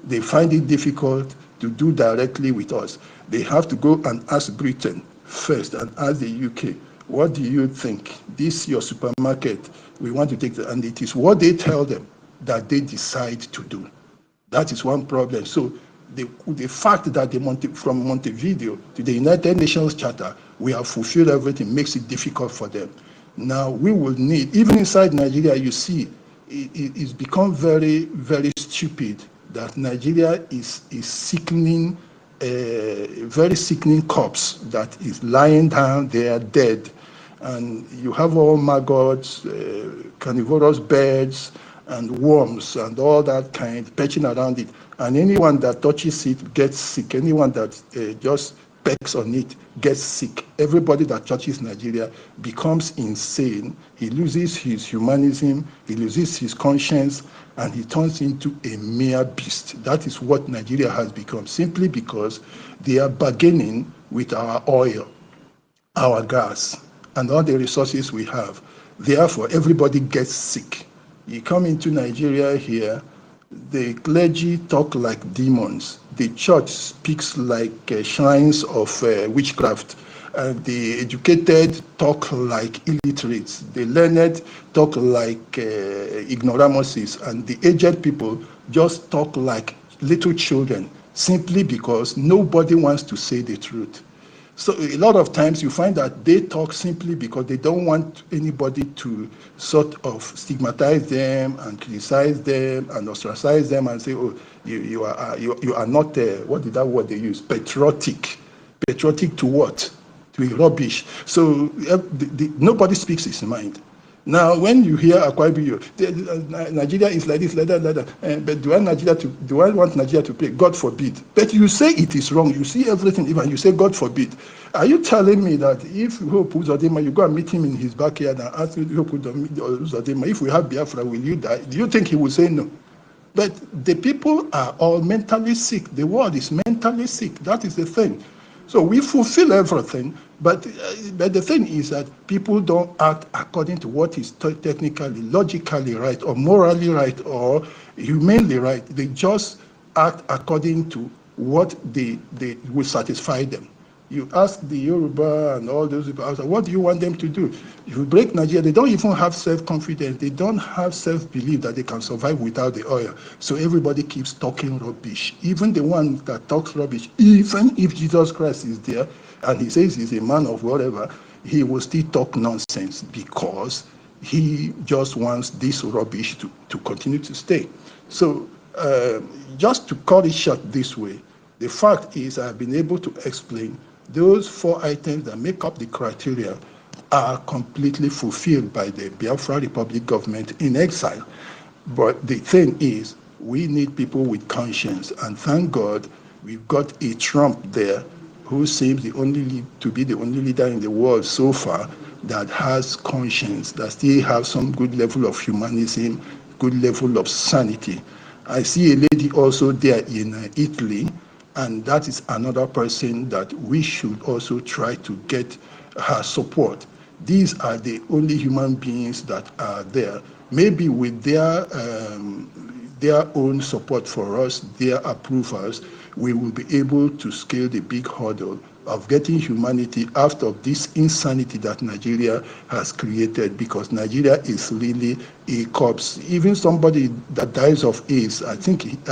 they find it difficult to do directly with us. They have to go and ask Britain first and ask the UK, what do you think? This your supermarket, we want to take the, and it is what they tell them that they decide to do. That is one problem. So the fact that from Montevideo to the United Nations Charter, we have fulfilled everything makes it difficult for them. Now we will need, even inside Nigeria, you see, it's become very, very stupid that Nigeria is sickening, very sickening corpse that is lying down there dead. And you have all maggots, carnivorous birds, and worms and all that kind perching around it, and anyone that touches it gets sick. Anyone that just pecks on it gets sick. Everybody that touches Nigeria becomes insane. He loses his humanism, he loses his conscience, and he turns into a mere beast. That is what Nigeria has become, simply because they are bargaining with our oil, our gas, and all the resources we have. Therefore, everybody gets sick. You come into Nigeria here, the clergy talk like demons. The church speaks like shrines of witchcraft. The educated talk like illiterates. The learned talk like ignoramuses. And the aged people just talk like little children, simply because nobody wants to say the truth. So a lot of times you find that they talk simply because they don't want anybody to sort of stigmatize them and criticize them and ostracize them and say, oh, you are not, what did that word they use? Patriotic. Patriotic to what? To rubbish. So nobody speaks his mind. Now, when you hear Akwa-Ibibio, Nigeria is like this, like that, like that. But do I want Nigeria to pay? God forbid. But you say it is wrong. You see everything, even you say God forbid. Are you telling me that if Hope Uzodinma, you go and meet him in his backyard and ask Hope Uzodinma, if we have Biafra, will you die? Do you think he will say no? But the people are all mentally sick. The world is mentally sick. That is the thing. So we fulfill everything, but the thing is that people don't act according to what is technically, logically right, or morally right, or humanly right. They just act according to what they will satisfy them. You ask the Yoruba and all those people, what do you want them to do? If you break Nigeria, they don't even have self-confidence. They don't have self-belief that they can survive without the oil. So everybody keeps talking rubbish. Even the one that talks rubbish, even if Jesus Christ is there and he says he's a man of whatever, he will still talk nonsense because He just wants this rubbish to continue to stay. So just to cut it short this way, the fact is I've been able to explain those 4 items that make up the criteria are completely fulfilled by the Biafra Republic government in exile. But the thing is, we need people with conscience, and thank God we've got a Trump there who seems to be the only leader in the world so far that has conscience, that still has some good level of humanism, good level of sanity. I see a lady also there in Italy, and that is another person that we should also try to get her support. These are the only human beings that are there. Maybe with their own support for us, their approvals, we will be able to scale the big hurdle of getting humanity out of this insanity that Nigeria has created, because Nigeria is really a corpse. Even somebody that dies of AIDS, I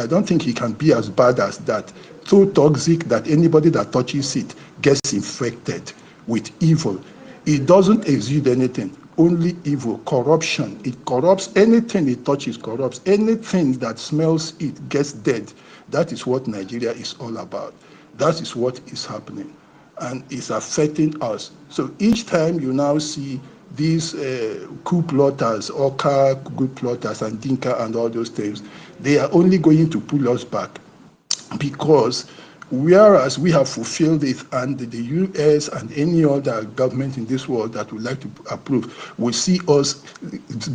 don't think he can be as bad as that. So toxic that anybody that touches it gets infected with evil. It doesn't exude anything, only evil, corruption. It corrupts anything it touches, corrupts anything that smells it gets dead. That is what Nigeria is all about. That is what is happening, and it's affecting us. So each time you now see these coup plotters, Oka coup plotters, and Dinka and all those things, they are only going to pull us back, because whereas we have fulfilled it, and the US and any other government in this world that would like to approve will see us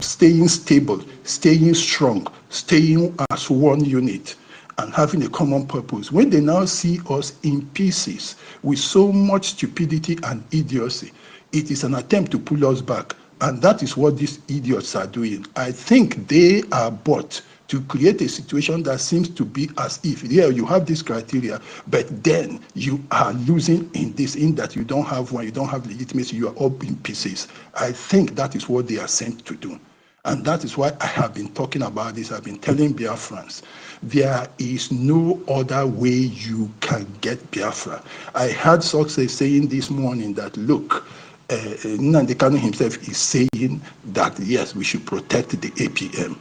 staying stable, staying strong, staying as one unit, and having a common purpose. When they now see us in pieces with so much stupidity and idiocy, it is an attempt to pull us back. And that is what these idiots are doing. I think they are bought to create a situation that seems to be as if, yeah, you have this criteria, but then you are losing in this, in that you don't have one, you don't have legitimacy, you are all in pieces. I think that is what they are sent to do. And that is why I have been talking about this. I've been telling Biafrans, there is no other way you can get Biafra. I heard Success saying this morning that, look, Nnamdi Kanu himself is saying that, yes, we should protect the APM.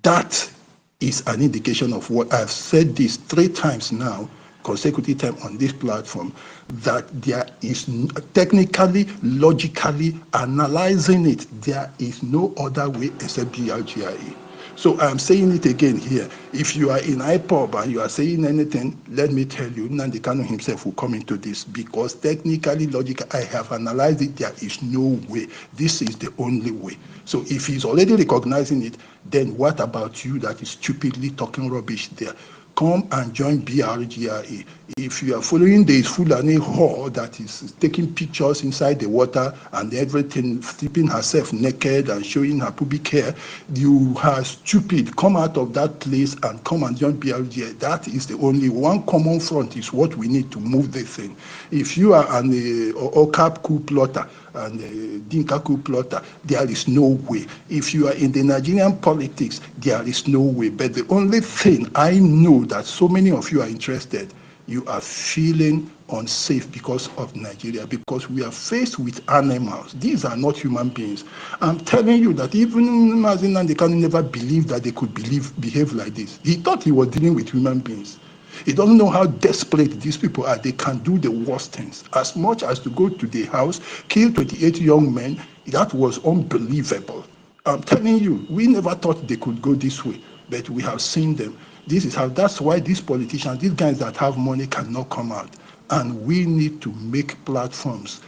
That is an indication of what I've said this 3 times now, consecutive time on this platform, that there is technically, logically analyzing it, there is no other way except BRGIE. So I'm saying it again here. If you are in IPOB and you are saying anything, let me tell you, Nnamdi Kanu himself will come into this, because technically, logically, I have analyzed it. There is no way. This is the only way. So if he's already recognizing it, then what about you that is stupidly talking rubbish there? Come and join BRGIE. If you are following the Fulani whore that is taking pictures inside the water and everything, stripping herself naked and showing her pubic hair, you are stupid. Come out of that place and come and join BRGIE. That is the only one common front is what we need to move this thing. If you are an OCAP coup plotter and Dinka coup plotter, there is no way. If you are in the Nigerian politics, there is no way. But the only thing I know that so many of you are interested, you are feeling unsafe because of Nigeria, because we are faced with animals. These are not human beings. I'm telling you that even Mazi Nnamdi Kanu never believed that they could behave like this. He thought he was dealing with human beings. He doesn't know how desperate these people are. They can do the worst things. As much as to go to the house, kill 28 young men, that was unbelievable. I'm telling you, we never thought they could go this way, but we have seen them. This is how, that's why these politicians, these guys that have money cannot come out. And we need to make platforms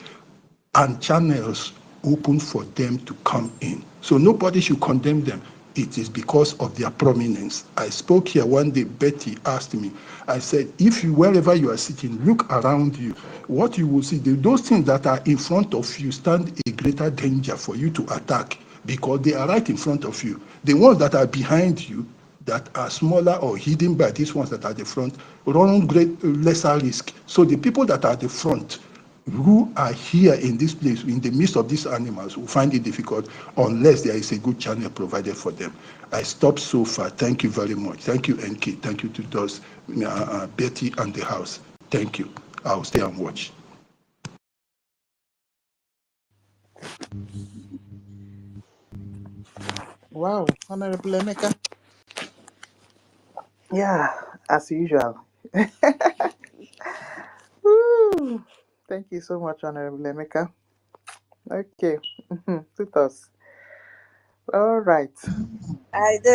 and channels open for them to come in. So nobody should condemn them. It is because of their prominence. I spoke here one day, Betty asked me, I said, if you, wherever you are sitting, look around you, what you will see, those things that are in front of you stand a greater danger for you to attack, because they are right in front of you. The ones that are behind you, that are smaller or hidden by these ones that are at the front, run lesser risk. So the people that are at the front, who are here in this place, in the midst of these animals, will find it difficult unless there is a good channel provided for them. I stopped so far. Thank you very much. Thank you, NK. Thank you to those, Betty and the house. Thank you. I'll stay and watch. Wow, Honorable Emeka. Yeah, as usual. Woo. Thank you so much, Honorable Emeka. Okay, tutos. All right. I do.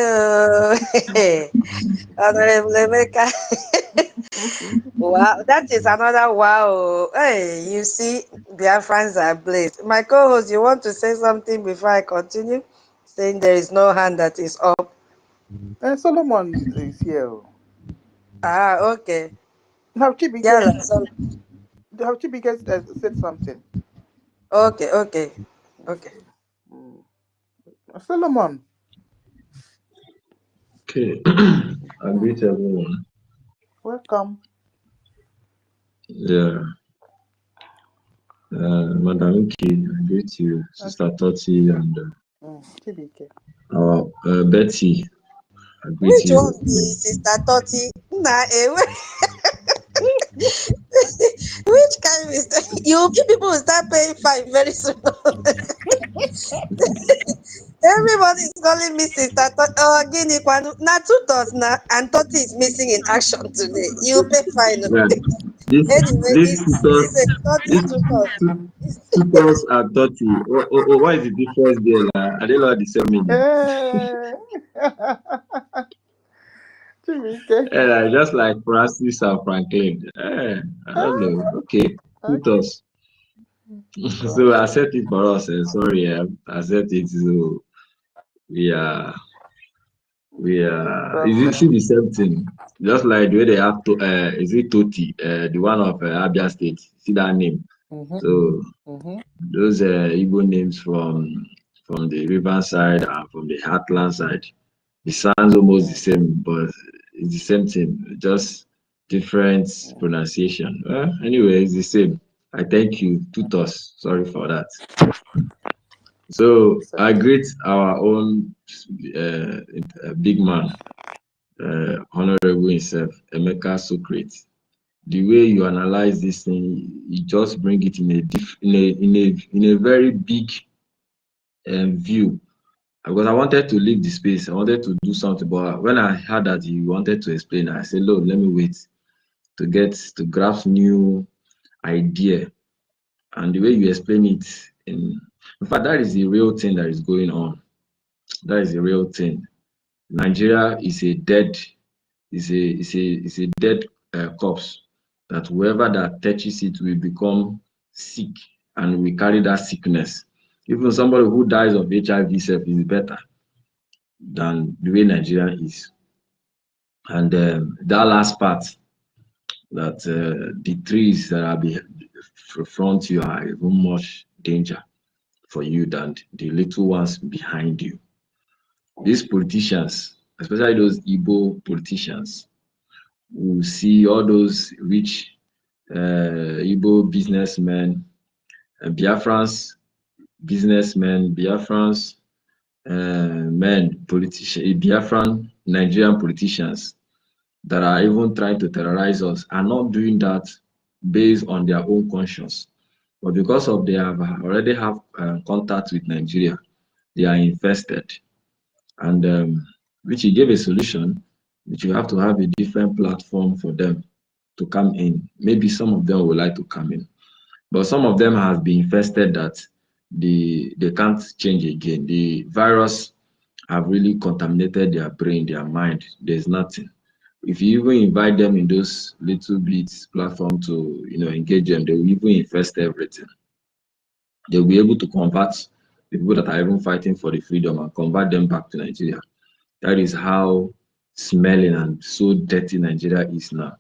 Honorable Emeka. Wow, that is another wow. Hey, you see, Biafrans are blessed. My co-host, you want to say something before I continue? Saying there is no hand that is up. Solomon is here. Ah, okay. Have Chibike, Yeah, so, said something? okay, okay, okay. Mm. Solomon. Okay, I greet everyone. Welcome. Yeah, Madam Iki, I greet you, Okay. Sister Toti, and Chibike. our Betty, I greet Which you. one be Sister Toti? Nah, which kind of mistake? You people will start paying fine very soon. Everybody is calling me Sister Toti. Oh, Guinea Kanu. Now two thoughts now, and Toti is missing in action today. You pay fine. Yeah, this Anyway, this tutors, it's a Toti this two thoughts. tutors are 30. What is the difference there? Are they not the same meaning? Chibike. Just like Francis and Franklin. I don't know. Okay, Okay. tutors. So accept it for us. Sorry, accept it. So we are. No Is it problem. see the same thing? Just like the way they have to, is it Toti, the one of Abia State? See that name? Mm-hmm. So Mm-hmm. those Igbo names from the river side and from the heartland side, it sounds almost the same, but it's the same thing, just different pronunciation. Anyway, it's the same. I thank you, tutors. Sorry for that. So It's I okay. greet our own big man, Honorable himself, Emeka Socrates. The way you analyze this thing, you just bring it in a very big view. Because I wanted to leave the space, I wanted to do something, but when I heard that you wanted to explain, I said, "Look, let me wait to grasp new idea." And the way you explain it, in fact, that is the real thing that is going on. That is the real thing. Nigeria is a dead is a dead corpse that whoever that touches it will become sick and will carry that sickness. Even somebody who dies of HIV self is better than the way Nigeria is. And that last part, that the trees that are front you are even much danger for you than the little ones behind you. These politicians, especially those Igbo politicians, will see all those rich Igbo businessmen, Biafrans businessmen, Biafrans men, politicians, Biafran Nigerian politicians that are even trying to terrorize us are not doing that based on their own conscience, but because of they have already have contact with Nigeria, they are infested, and which he gave a solution, which you have to have a different platform for them to come in. Maybe some of them would like to come in, but some of them have been infested that they can't change again. The virus have really contaminated their brain, their mind. There's nothing. If you even invite them in those little bits platform to engage them, they will even infest everything. They'll be able to convert the people that are even fighting for the freedom and convert them back to Nigeria. That is how smelling and so dirty Nigeria is now.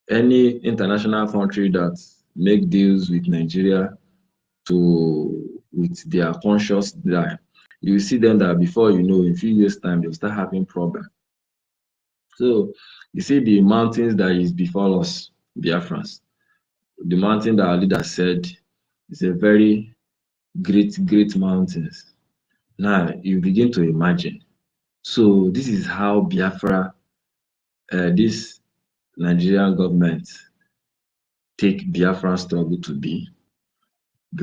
Any international country that make deals with Nigeria with their conscious drive, you see them that before you know, in a few years' time, they'll start having problems. So you see the mountains that is before us, Biafrans, the mountain that our leader said is a very great, great mountains. Now you begin to imagine. So this is how Biafra, this Nigerian government take Biafran struggle to be.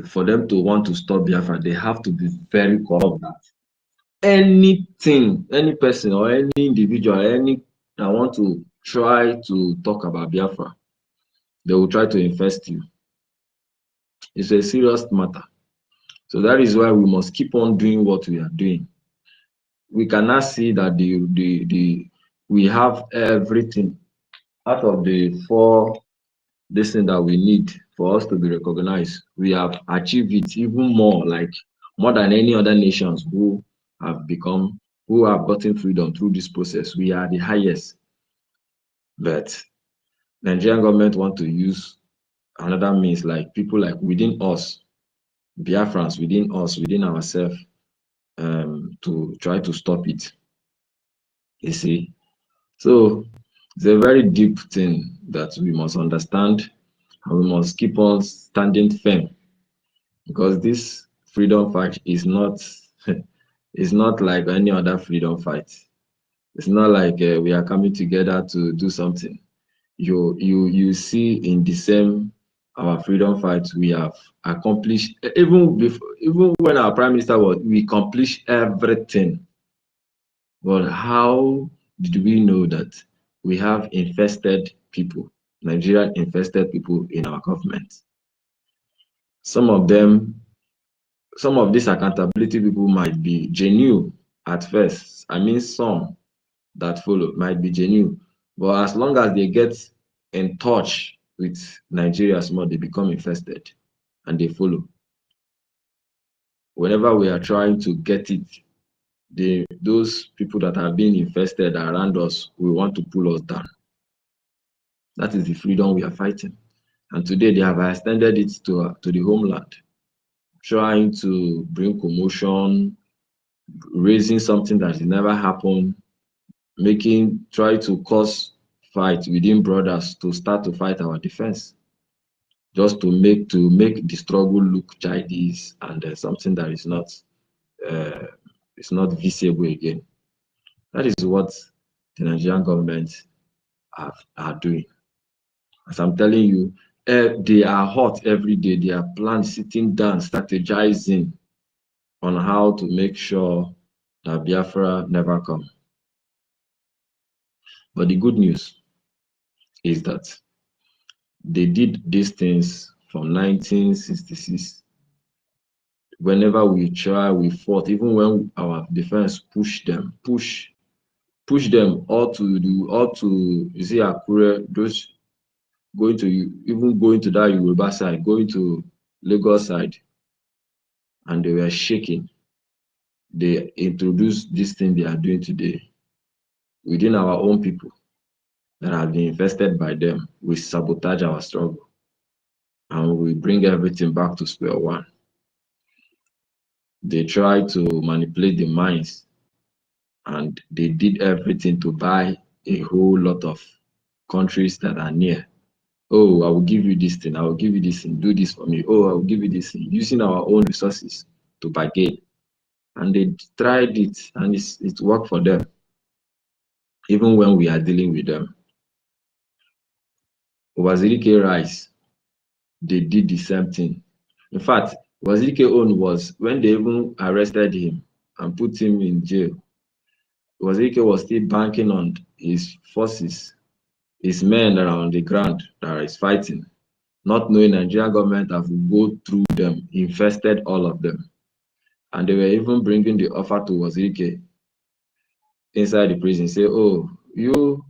For them to want to stop Biafra, they have to be very corrupt. anything, any person or any individual, any that want to try to talk about Biafra, they will try to infest you. It's a serious matter. So that is why we must keep on doing what we are doing. We cannot see that we have everything out of the four this thing that we need for us to be recognized. We have achieved it even more, like more than any other nations who have gotten freedom through this process. We are the highest. But Nigerian government want to use another means, like people like within us, Biafrans within us, within ourselves, to try to stop it. You see? So it's a very deep thing that we must understand, and we must keep on standing firm, because this freedom fight is not it's not like any other freedom fight. It's not like we are coming together to do something. You see, in the same our freedom fight, we have accomplished, even when our prime minister was, we accomplished everything. But how did we know that we have infested people, Nigerian infested people in our government? Some of these accountability people might be genuine at first. I mean, some that follow might be genuine, but as long as they get in touch with Nigeria more, they become infested and they follow. Whenever we are trying to get it, those people that are being infested around us, we want to pull us down. That is the freedom we are fighting. And today they have extended it to the homeland, trying to bring commotion, raising something that has never happened, try to cause fight within brothers to start to fight our defense, just to make the struggle look childish and something that is not visible again. That is what the Nigerian government are doing. As I'm telling you, they are hot every day. They are planned, sitting down, strategizing on how to make sure that Biafra never come. But the good news is that they did these things from 1966. Whenever we try, we fought, even when our defense pushed them all to you see, Akure, those going to that Yoruba side, going to Lagos side, and they were shaking. They introduced this thing they are doing today within our own people that have been infested by them. We sabotage our struggle and we bring everything back to square one. They try to manipulate the minds, and they did everything to buy a whole lot of countries that are near. Oh, I will give you this thing, I will give you this thing, do this for me. Oh, I will give you this thing, using our own resources to bargain. And they tried it, and it worked for them, even when we are dealing with them. Wazirike Rice, they did the same thing. In fact, Wazirike own was when they even arrested him and put him in jail. Wazirike was still banking on his forces, his men around the ground that is fighting, not knowing Nigerian government have go through them, infested all of them. And they were even bringing the offer to Wazirike inside the prison, say, oh, you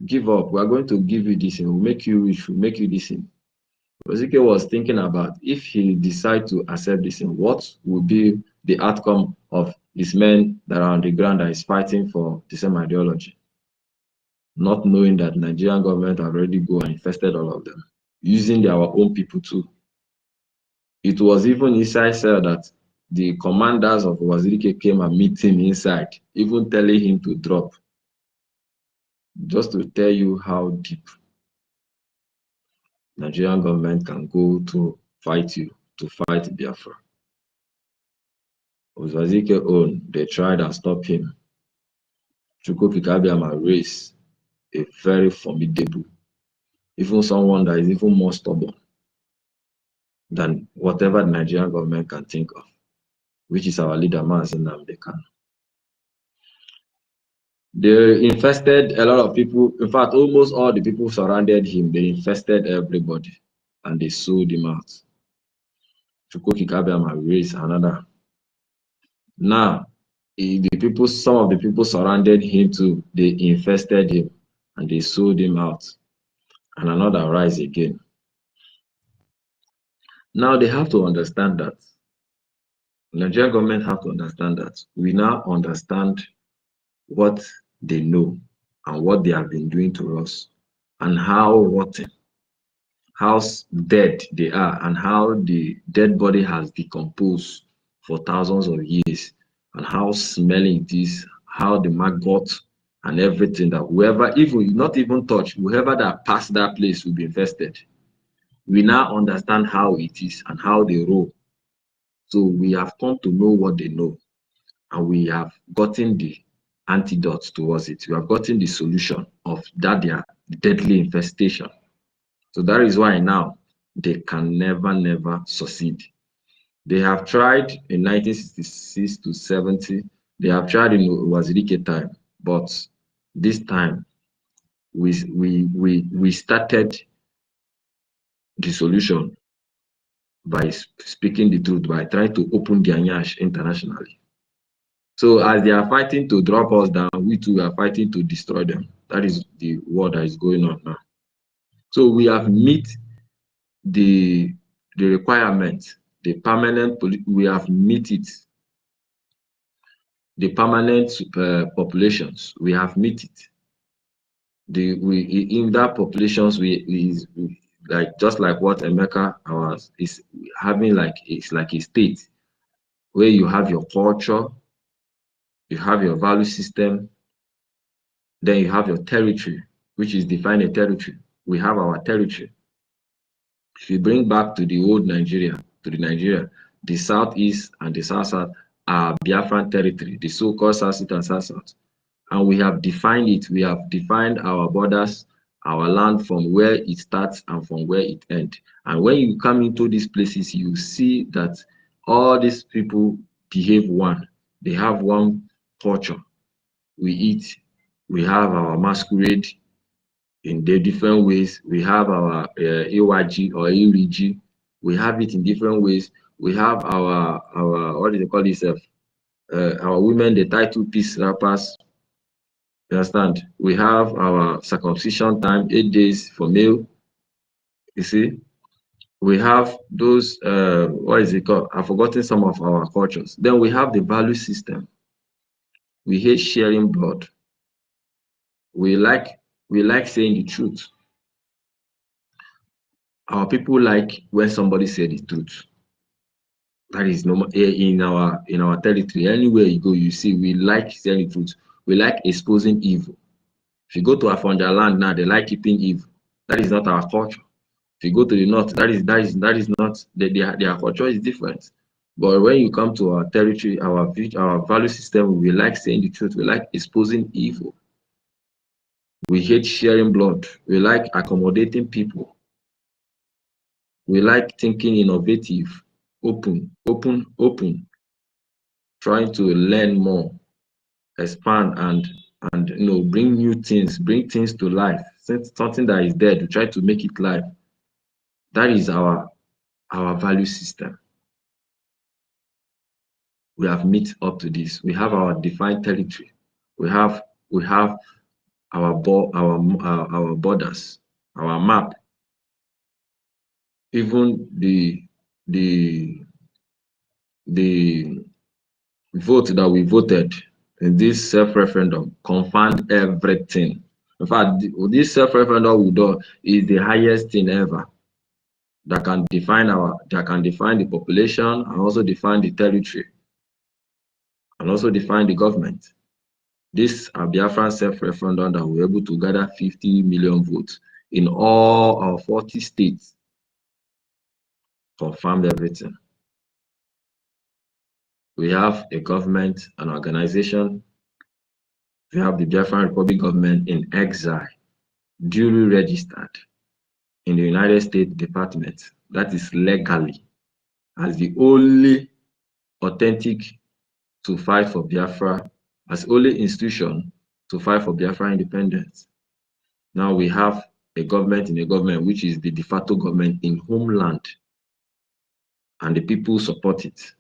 give up, we are going to give you this, and we'll make you rich, we'll make you this. Wazirike was thinking about, if he decide to accept this, what will be the outcome of his men that are on the ground that is fighting for the same ideology, not knowing that Nigerian government already go and infested all of them, using their own people too. It was even inside cell that the commanders of Wazirike came and meet him inside, even telling him to drop. Just to tell you how deep Nigerian government can go to fight you, to fight Biafra. With Wazirike own, they tried and stopped him. EFIK-IBIBIO raised a very formidable, even someone that is even more stubborn than whatever the Nigerian government can think of, which is our leader, Nnamdi Kanu. They infested a lot of people. In fact, almost all the people surrounded him. They infested everybody, and they sold him out. Chukwuka raised another. Now, some of the people surrounded him too. They infested him, and they sold him out. And another rise again. Now they have to understand that. The Nigerian government have to understand that. We now understand what they know and what they have been doing to us, and how rotten, how dead they are, and how the dead body has decomposed for thousands of years, and how smelly it is, how the maggot and everything, that whoever, even not even touch, whoever that passed that place will be infested. We now understand how it is and how they roll. So we have come to know what they know, and we have gotten the antidote towards it. We have gotten the solution of that their deadly infestation. So that is why now they can never succeed. They have tried in 1966 to 70. They have tried in Wazirike time, but this time we started the solution by speaking the truth, by trying to open their nyash internationally. So as they are fighting to drop us down, we too are fighting to destroy them. That is the war that is going on now. So we have met the requirement, the permanent, we have met it. The permanent populations, we have met it. In that populations, we like, just like what Emeka is having, like, it's like a state where you have your culture, you have your value system, then you have your territory, which is defined a territory. We have our territory. If you bring back to the old Nigeria, the southeast and the south are Biafran territory, the so-called South and South. And we have defined it. We have defined our borders, our land, from where it starts and from where it ends. And when you come into these places, you see that all these people behave one. They have one culture. We eat. We have our masquerade in the different ways. We have our AYG or ERG. We have it in different ways. We have our what do they call this? Our women, the tie two-piece wrappers. You understand? We have our circumcision time, 8 days for male. You see, we have those what is it called? I've forgotten some of our cultures. Then we have the value system. We hate sharing blood. We like saying the truth. Our people like when somebody said the truth. That is normal in our territory. Anywhere you go, you see we like saying the truth. We like exposing evil. If you go to Afonja land now, they like keeping evil. That is not our culture. If you go to the north, that is not their culture is different. But when you come to our territory, our value system, we like saying the truth. We like exposing evil. We hate sharing blood. We like accommodating people. We like thinking innovative, open, trying to learn more, expand, and bring new things, bring things to life. Something that is dead, we try to make it live. That is our value system. We have met up to this. We have our defined territory. We have our borders, our map. Even the vote that we voted in this self-referendum confirmed everything. In fact, this self-referendum we do is the highest thing ever that can define the population, and also define the territory, and also define the government. This Biafran self-referendum that we were able to gather 50 million votes in all our 40 states confirmed everything. We have a government, an organization. We have the Biafran Republic government in exile, duly registered in the United States Department, that is legally, as the only authentic to fight for Biafra, as only institution to fight for Biafra independence. Now we have a government in a government, which is the de facto government in homeland, and the people support it.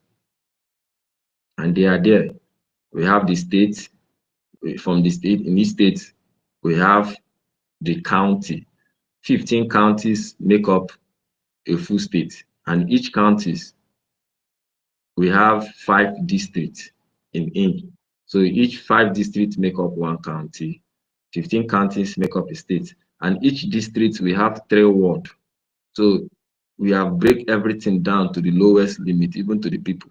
And they are there. We have the state, from the state, in each state, we have the county. 15 counties make up a full state, and each counties, we have 5 districts in. So each 5 districts make up 1 county, 15 counties make up a state, and each district we have 3 wards. So we have break everything down to the lowest limit, even to the people.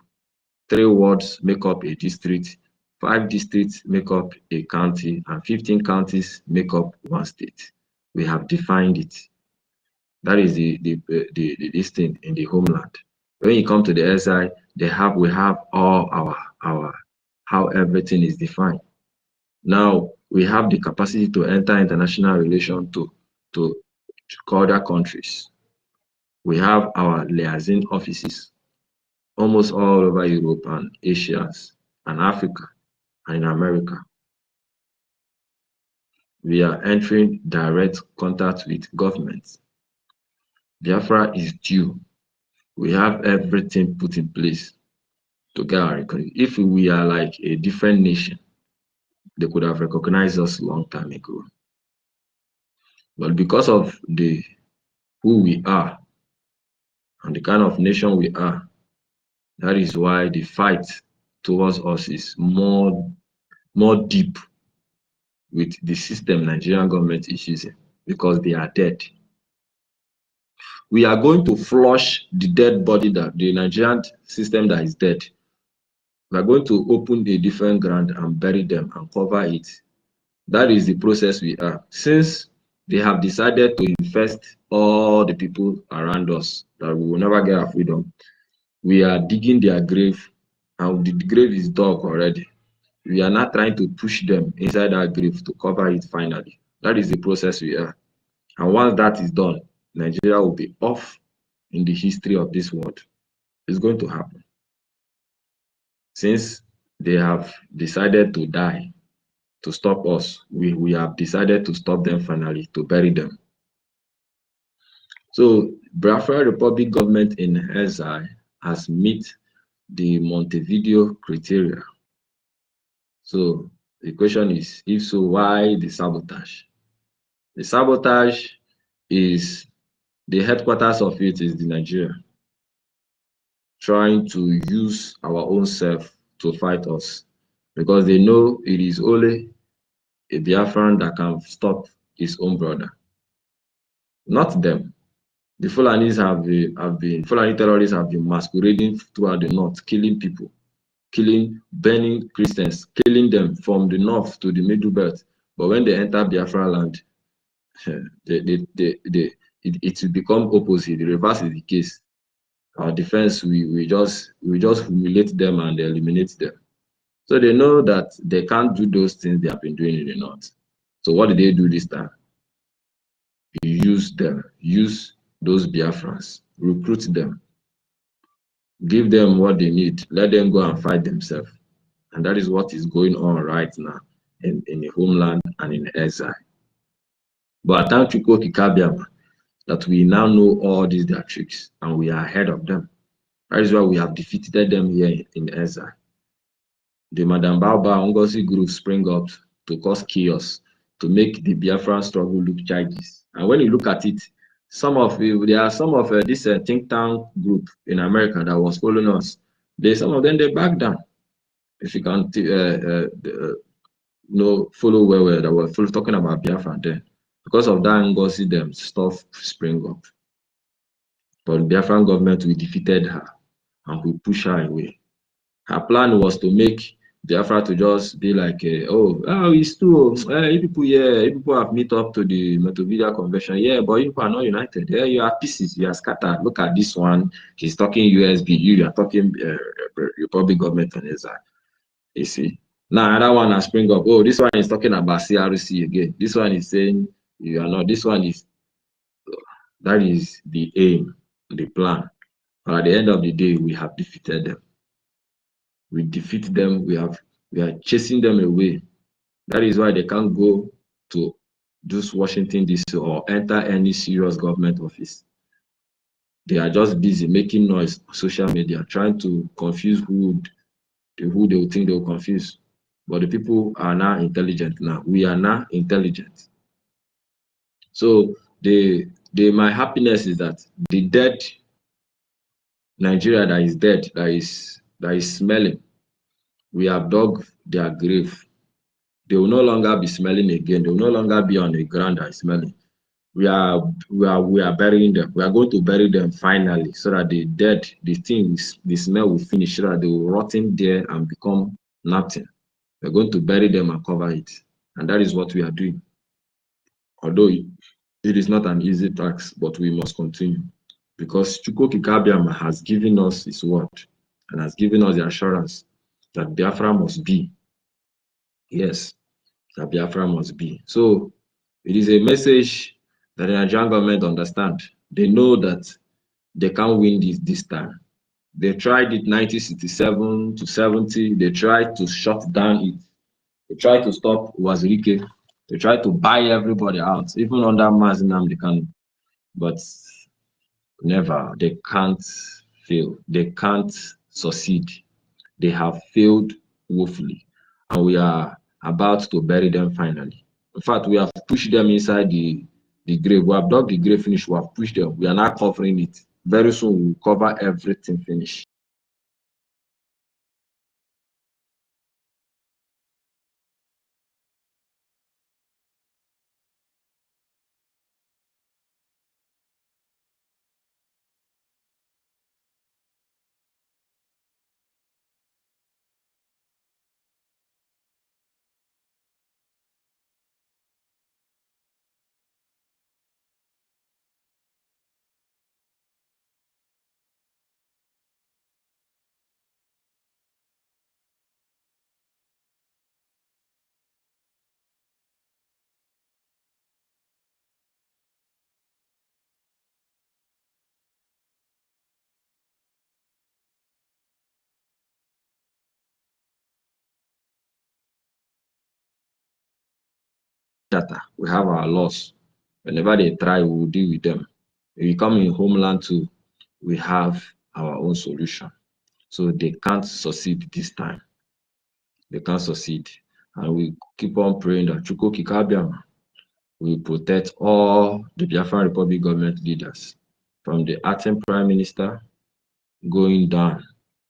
3 wards make up a district, 5 districts make up a county, and 15 counties make up 1 state. We have defined it. That is this thing in the homeland. When you come to the SI, we have all our how everything is defined. Now we have the capacity to enter international relations to other countries. We have our liaison offices almost all over Europe and Asia and Africa and in America. We are entering direct contact with governments. Biafra is due. We have everything put in place to get our economy. If we are like a different nation, they could have recognized us a long time ago. But because of who we are and the kind of nation we are, that is why the fight towards us is more deep with the system Nigerian government is using, because they are dead. We are going to flush the dead body, that the Nigerian system that is dead. We are going to open a different ground and bury them and cover it. That is the process we are. Since they have decided to infest all the people around us, that we will never get our freedom, we are digging their grave, and the grave is dug already. We are not trying to push them inside our grave to cover it finally. That is the process we are. And once that is done, Nigeria will be off in the history of this world. It's going to happen. Since they have decided to die, to stop us, we have decided to stop them finally, to bury them. So Biafra Republic government in exile has met the Montevideo criteria. So the question is, if so, why the sabotage? The sabotage is, the headquarters of it is the Nigeria, trying to use our own self to fight us, because they know it is only a Biafran that can stop his own brother, not them. The Fulanis Fulani terrorists have been masquerading throughout the north, killing people, burning Christians, killing them from the north to the middle belt. But when they enter Biafra land, it will become opposite. The reverse is the case. Our defense, we just humiliate them and eliminate them. So they know that they can't do those things they have been doing in the north. So what did they do this time? Use them, use those Biafrans, recruit them, give them what they need, let them go and fight themselves. And that is what is going on right now in the homeland and in exile. But I thank Chukwu Kikabiama that we now know all these their tricks and we are ahead of them. That is why we have defeated them here in exile. The Madam Baoba NGOZI group spring up to cause chaos, to make the Biafran struggle look childish. And when you look at it, there are some of this think tank group in America that was following us. Some of them, they back down. If you can follow where they were talking about Biafra then. Because of that, NGOZI them stuff spring up. But the Biafran government, we defeated her and we push her away. Her plan was to make Biafra to just be like, it's true. People have met up to the Montevideo Convention. Yeah, but you are not united. Yeah, you are pieces. You are scattered. Look at this one. He's talking USB. You are talking Republic government on his side. You see. Now another one has spring up. Oh, this one is talking about CRC again. This one is saying you are not. This one is. That is the aim, the plan. But at the end of the day, we have defeated them. We defeat them. We are chasing them away. That is why they can't go to just Washington DC or enter any serious government office. They are just busy making noise on social media, trying to confuse who they will think they will confuse. But the people are now intelligent now. We are now intelligent. So my happiness is that the dead Nigeria that is dead, that is smelling, we have dug their grave. They will no longer be smelling again. They will no longer be on the ground that is smelling. We are burying them. We are going to bury them finally, so that the dead, the smell will finish, so that they will rot in there and become nothing. We're going to bury them and cover it. And that is what we are doing. Although it is not an easy task, but we must continue. Because Chukwu Kikabiama has given us his word and has given us the assurance that Biafra must be. Yes, that Biafra must be. So it is a message that the Nigerian government understand. They know that they can't win this time. They tried it 1967 to 70. They tried to shut down it. They tried to stop Wazirike. They tried to buy everybody out, even under Nnamdi Kanu. But never. They can't fail. They can't succeed. They have failed woefully. And we are about to bury them finally. In fact, we have pushed them inside the grave. We have dug the grave finish. We have pushed them. We are now covering it. Very soon we will cover everything finish. Data. We have our laws. Whenever they try, we will deal with them. If you come in homeland too, we have our own solution. So they can't succeed this time. They can't succeed. And we keep on praying that Chukwu Kikabiama will protect all the Biafran Republic government leaders, from the acting prime minister going down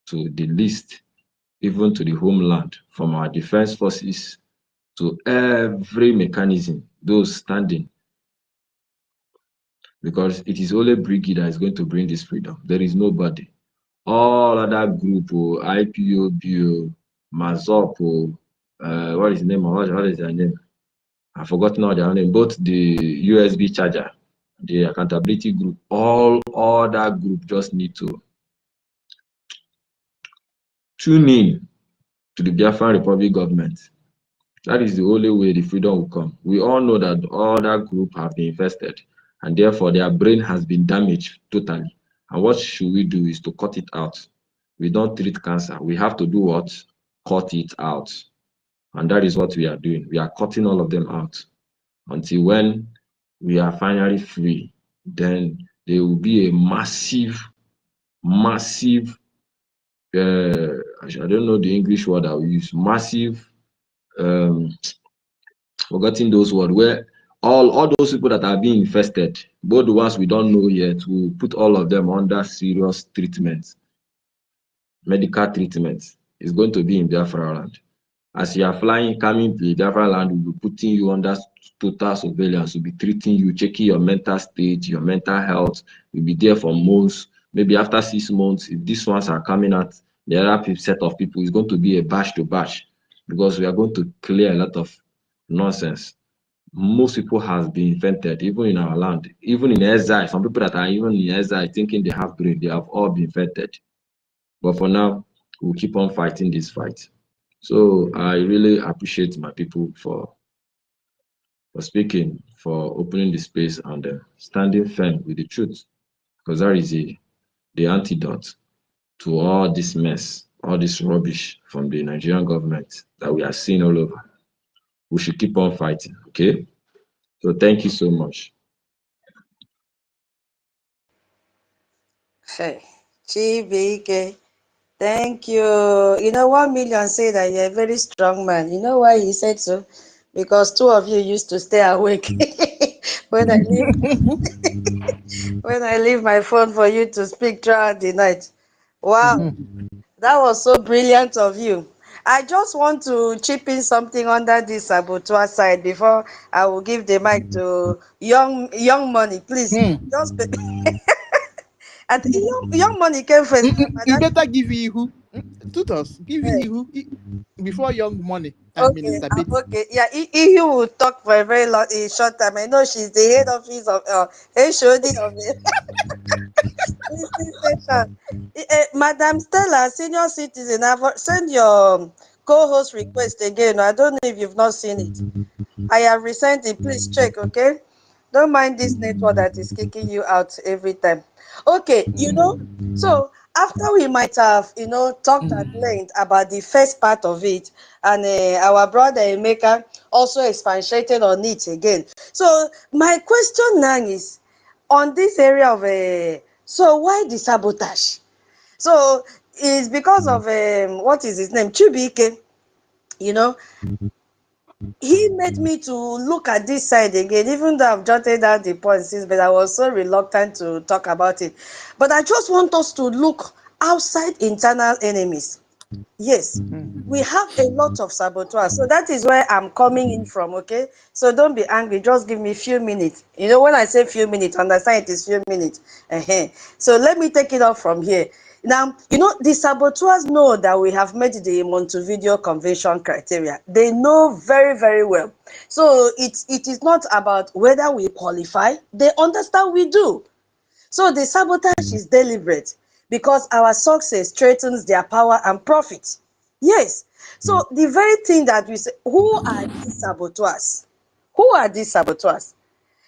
to the least, even to the homeland, from our defense forces to every mechanism, those standing. Because it is only Brgie that is going to bring this freedom. There is nobody. All other group, IPOB, Mazop, what is the name? What is their name? I've forgotten all their name. Both the USB charger, the accountability group, all other group just need to tune in to the Biafran Republic government. That is the only way the freedom will come. We all know that all that group have been infested, and therefore their brain has been damaged totally. And what should we do is to cut it out. We don't treat cancer. We have to do what? Cut it out. And that is what we are doing. We are cutting all of them out. Until when we are finally free, then there will be a massive, I don't know the English word I will use, massive, forgetting those words, where all those people that are being infested, both the ones we don't know yet, we will put all of them under serious treatment, medical treatment. Is going to be in Biafra land. As you are flying, coming to Biafra land, we will be putting you under total surveillance. We'll be treating you, checking your mental state, your mental health. We'll be there for months. Maybe after 6 months, if these ones are coming out, the other set of people is going to be a batch to batch, because we are going to clear a lot of nonsense. Most people have been infected, even in our land, even in exile. Some people that are even in exile thinking they have brain, they have all been infected. But for now, we'll keep on fighting this fight. So I really appreciate my people for speaking, for opening the space and standing firm with the truth, because that is the antidote to all this mess, all this rubbish from the Nigerian government that we are seeing all over. we should keep on fighting. Okay. So thank you so much. Hey, Chibike, thank you. You know, 1 million say that you're a very strong man. You know why he said so? Because two of you used to stay awake when I leave when I leave my phone for you to speak throughout the night. Wow, that was so brilliant of you. I just want to chip in something under this saboteur side before I will give the mic to young money. Please, just and young money came first. You better give Ihu. Tutos, give Ihu before young money and Okay, Minister Betty. okay, yeah. Ihu will talk for a very long, a short time. I know she's the head office of HOD of the listening section. Madam Stella, senior citizen, send your co-host request again. I don't know if you've not seen it. I have resent it. Please check, okay? Don't mind this network that is kicking you out every time. Okay, so after we might have, talked at length about the first part of it, and our brother Emeka also expatiated on it again. So my question now is, on this area of, so why the sabotage? So it's because of, what is his name? Chubike, you know, he made me to look at this side again, even though I've jotted down the points, but I was so reluctant to talk about it. But I just want us to look outside internal enemies. Yes, we have a lot of saboteurs. So that is where I'm coming in from, okay? So don't be angry. Just give me a few minutes. You know, when I say few minutes, understand it is few minutes. So let me take it off from here. Now, the saboteurs know that we have met the Montevideo Convention criteria. They know very, very well. So it is not about whether we qualify. They understand we do. So the sabotage is deliberate because our success threatens their power and profit. Yes. So the very thing that we say, who are these saboteurs? Who are these saboteurs?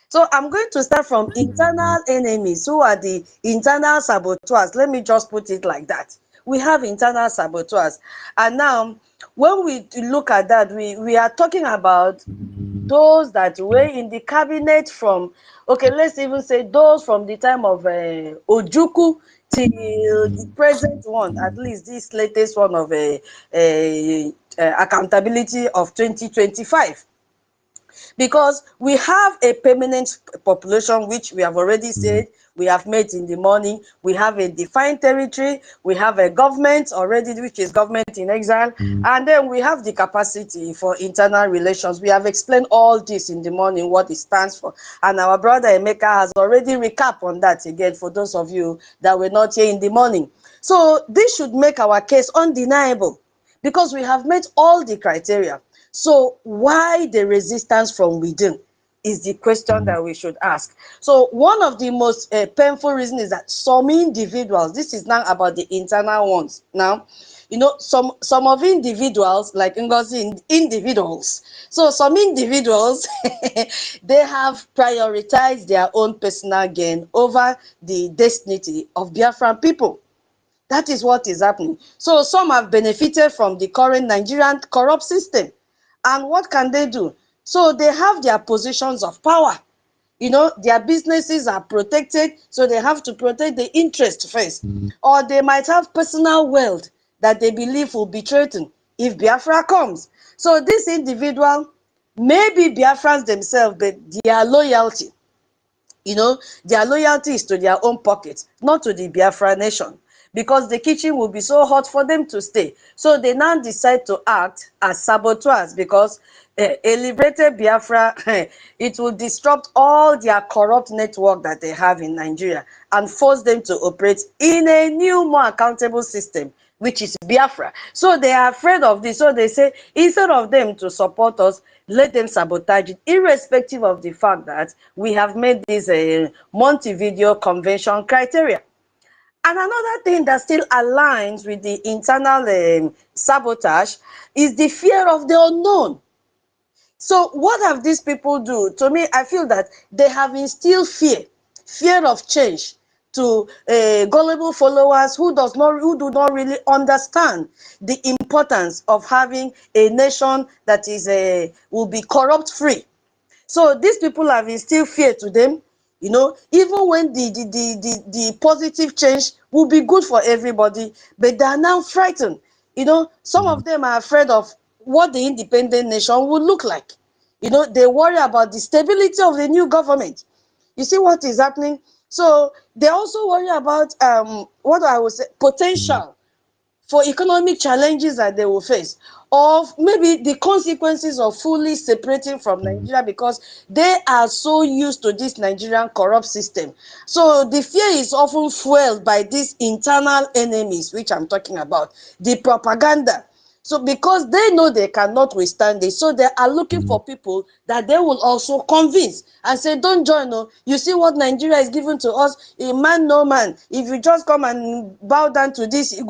So I'm going to start from internal enemies. Who are the internal saboteurs? Let me just put it like that. We have internal saboteurs. And now, when we look at that, we are talking about those that were in the cabinet from, okay, let's even say those from the time of Ojukwu till the present one, at least this latest one of accountability of 2025. Because we have a permanent population, which we have already said, we have made in the morning. We have a defined territory. We have a government already, which is government in exile. And then we have the capacity for internal relations. We have explained all this in the morning, what it stands for. And our brother Emeka has already recapped on that again for those of you that were not here in the morning. So this should make our case undeniable because we have met all the criteria. So why the resistance from within is the question that we should ask. So one of the most painful reasons is that some individuals, this is now about the internal ones. Now, some of individuals, like NGOZI individuals. So some individuals, they have prioritized their own personal gain over the destiny of Biafran people. That is what is happening. So some have benefited from the current Nigerian corrupt system. And what can they do? So they have their positions of power. Their businesses are protected, so they have to protect the interest first. Or they might have personal wealth that they believe will be threatened if Biafra comes. So this individual may be Biafrans themselves, but their loyalty, their loyalty is to their own pockets, not to the Biafra nation, because the kitchen will be so hot for them to stay. So they now decide to act as saboteurs because a liberated Biafra, it will disrupt all their corrupt network that they have in Nigeria and force them to operate in a new, more accountable system, which is Biafra. So they are afraid of this. So they say, instead of them to support us, let them sabotage it, irrespective of the fact that we have made this Montevideo Convention criteria. And another thing that still aligns with the internal sabotage is the fear of the unknown. So what have these people do? To me, I feel that they have instilled fear of change to gullible followers who do not really understand the importance of having a nation that is will be corrupt free. So these people have instilled fear to them, you know, even when the positive change will be good for everybody, but they are now frightened. You know, some of them are afraid of what the independent nation will look like. You know, they worry about the stability of the new government. You see what is happening? So they also worry about what I would say potential for economic challenges that they will face, or maybe the consequences of fully separating from Nigeria because they are so used to this Nigerian corrupt system. So the fear is often fueled by these internal enemies, which I'm talking about, the propaganda. So because they know they cannot withstand it, so they are looking for people that they will also convince and say, don't join. No, you see what Nigeria is giving to us, a man, no man. If you just come and bow down to this, you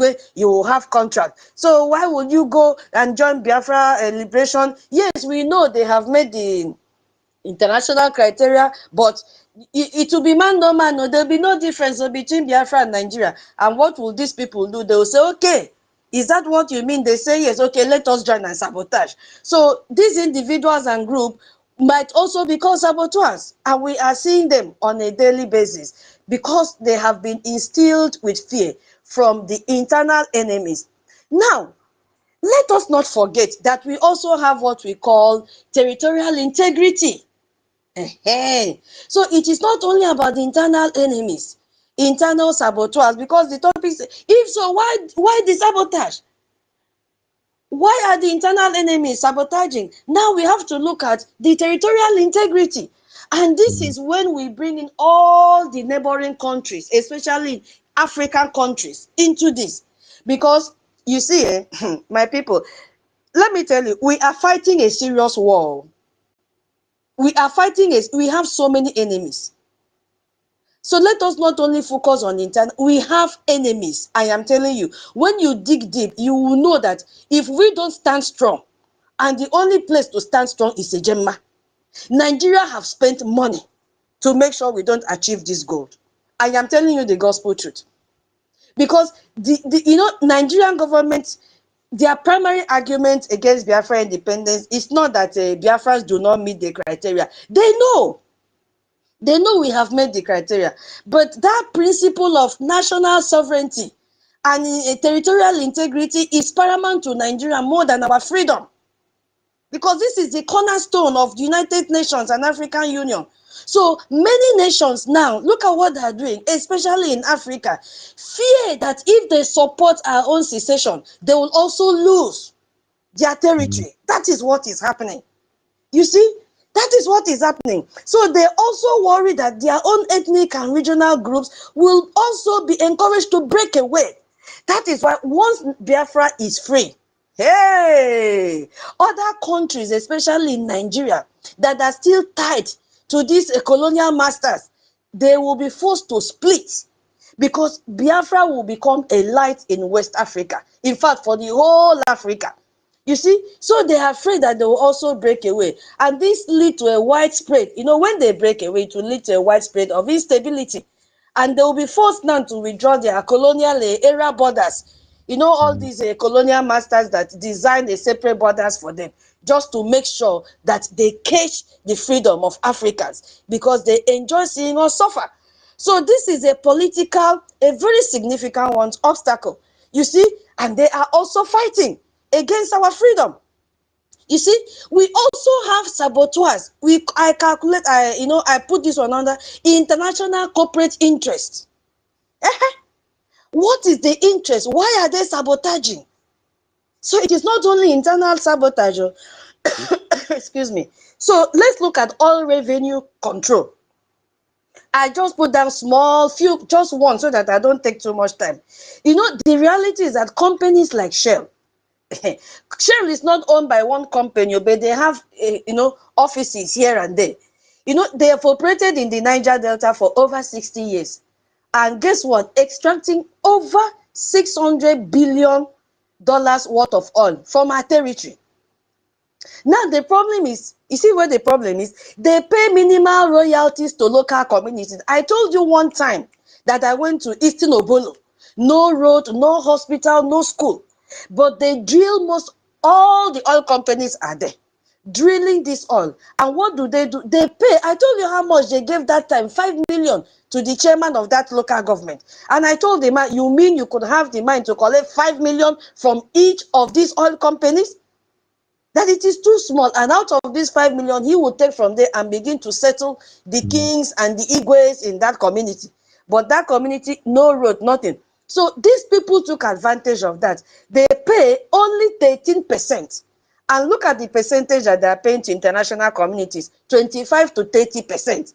will have contract. So why would you go and join Biafra liberation? Yes, we know they have made the international criteria, but it will be man no man. No, there'll be no difference between Biafra and Nigeria. And what will these people do? They will say, okay, is that what you mean? They say yes, okay, let us join and sabotage. So these individuals and group might also become saboteurs, and we are seeing them on a daily basis because they have been instilled with fear from the internal enemies. Now, let us not forget that we also have what we call territorial integrity. So it is not only about the internal enemies, internal saboteurs, because the topic is, if so, why the sabotage? Why are the internal enemies sabotaging? Now we have to look at the territorial integrity. And this is when we bring in all the neighboring countries, especially African countries, into this. Because you see, my people, let me tell you, we are fighting a serious war. We have so many enemies. So let us not only focus on internal, we have enemies. I am telling you, when you dig deep, you will know that if we don't stand strong, and the only place to stand strong is a Gemma. Nigeria have spent money to make sure we don't achieve this goal. I am telling you the gospel truth. Because the Nigerian government, their primary argument against Biafra independence is not that Biafrans do not meet the criteria. They know we have met the criteria, but that principle of national sovereignty and territorial integrity is paramount to Nigeria more than our freedom, because this is the cornerstone of the United Nations and African Union. So many nations now, look at what they are doing, especially in Africa, fear that if they support our own secession, they will also lose their territory. That is what is happening. You see, that is what is happening. So they also worry that their own ethnic and regional groups will also be encouraged to break away. That is why once Biafra is free, hey, other countries, especially in Nigeria, that are still tied to these colonial masters, they will be forced to split, because Biafra will become a light in West Africa. In fact, for the whole Africa. You see, so they are afraid that they will also break away. And this lead to a widespread, when they break away, it will lead to a widespread of instability. And they will be forced now to withdraw their colonial era borders. All these colonial masters that designed a separate borders for them, just to make sure that they cage the freedom of Africans, because they enjoy seeing us suffer. So this is a very significant one, obstacle. You see, and they are also fighting against our freedom. You see, we also have saboteurs. I put this one under international corporate interests. What is the interest? Why are they sabotaging? So it is not only internal sabotage. Excuse me. So let's look at oil revenue control. I just put down just one, so that I don't take too much time. The reality is that companies like Shell, Shell is not owned by one company, but they have, offices here and there. They have operated in the Niger Delta for over 60 years. And guess what? Extracting over $600 billion worth of oil from our territory. Now, the problem is, you see where the problem is? They pay minimal royalties to local communities. I told you one time that I went to Eastern Obolo. No road, no hospital, no school. But they drill all the oil companies are there, drilling this oil. And what do? They pay. I told you how much they gave that time, 5 million to the chairman of that local government. And I told the man, you mean you could have the mind to collect 5 million from each of these oil companies? That it is too small, and out of this 5 million, he will take from there and begin to settle the kings and the Igwes in that community. But that community, no road, nothing. So these people took advantage of that. They pay only 13%. And look at the percentage that they are paying to international communities, 25 to 30%.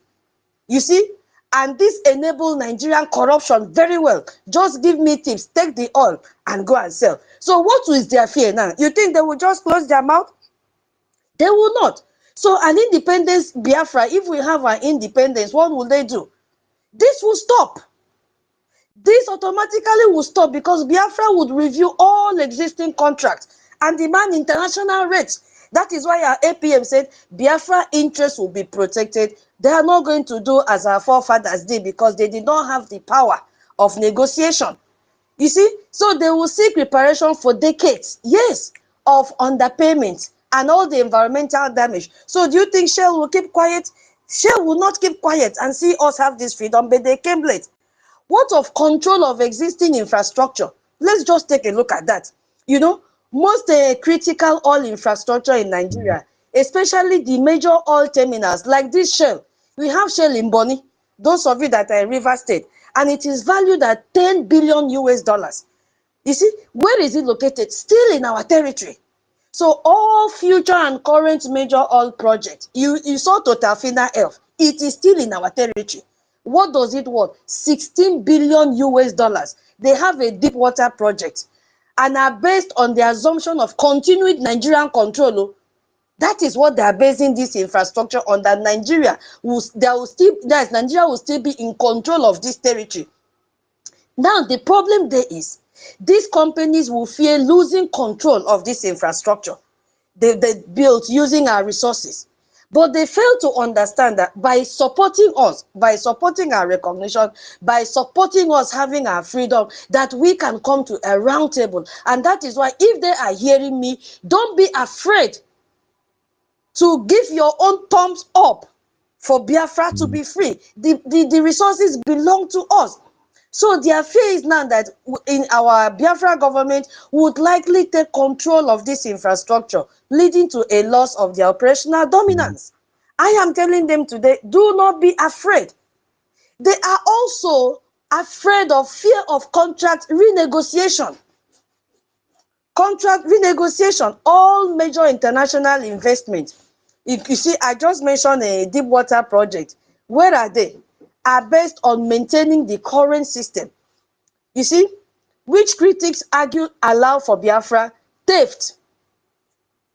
You see? And this enables Nigerian corruption very well. Just give me tips, take the oil and go and sell. So what is their fear now? You think they will just close their mouth? They will not. So an independence Biafra, if we have an independence, what will they do? This will stop. This automatically will stop because Biafra would review all existing contracts and demand international rates. That is why our APM said Biafra interests will be protected. They are not going to do as our forefathers did because they did not have the power of negotiation. You see, so they will seek reparation for decades, yes, of underpayment and all the environmental damage. So do you think Shell will keep quiet? Shell will not keep quiet and see us have this freedom, but they came late. What of control of existing infrastructure? Let's just take a look at that. You know, most critical oil infrastructure in Nigeria, especially the major oil terminals like this Shell. We have Shell in Bonny, those of you that are in River State, and it is valued at 10 billion US dollars. You see, where is it located? Still in our territory. So all future and current major oil projects, you saw Total Finl Elf, it is still in our territory. What does it want? 16 billion US dollars. They have a deep water project and are based on the assumption of continued Nigerian control. That is what they are basing this infrastructure on, that Nigeria will still be in control of this territory. Now, the problem there is, these companies will fear losing control of this infrastructure they built using our resources. But they fail to understand that by supporting us, by supporting our recognition, by supporting us having our freedom, that we can come to a round table. And that is why, if they are hearing me, don't be afraid to give your own thumbs up for Biafra to be free. The resources belong to us. So their fear is now that in our Biafra government would likely take control of this infrastructure, leading to a loss of their operational dominance. I am telling them today, do not be afraid. They are also afraid of fear of contract renegotiation. Contract renegotiation, all major international investments. You see, I just mentioned a deep water project. Where are they? Are based on maintaining the current system. You see, which critics argue allow for Biafra theft.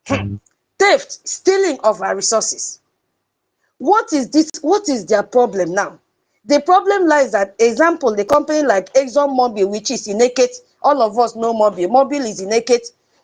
Theft, stealing of our resources. What is this? What is their problem now? The problem lies that, example, the company like ExxonMobil, which is in EKID, all of us know Mobil. Mobil is in EKID.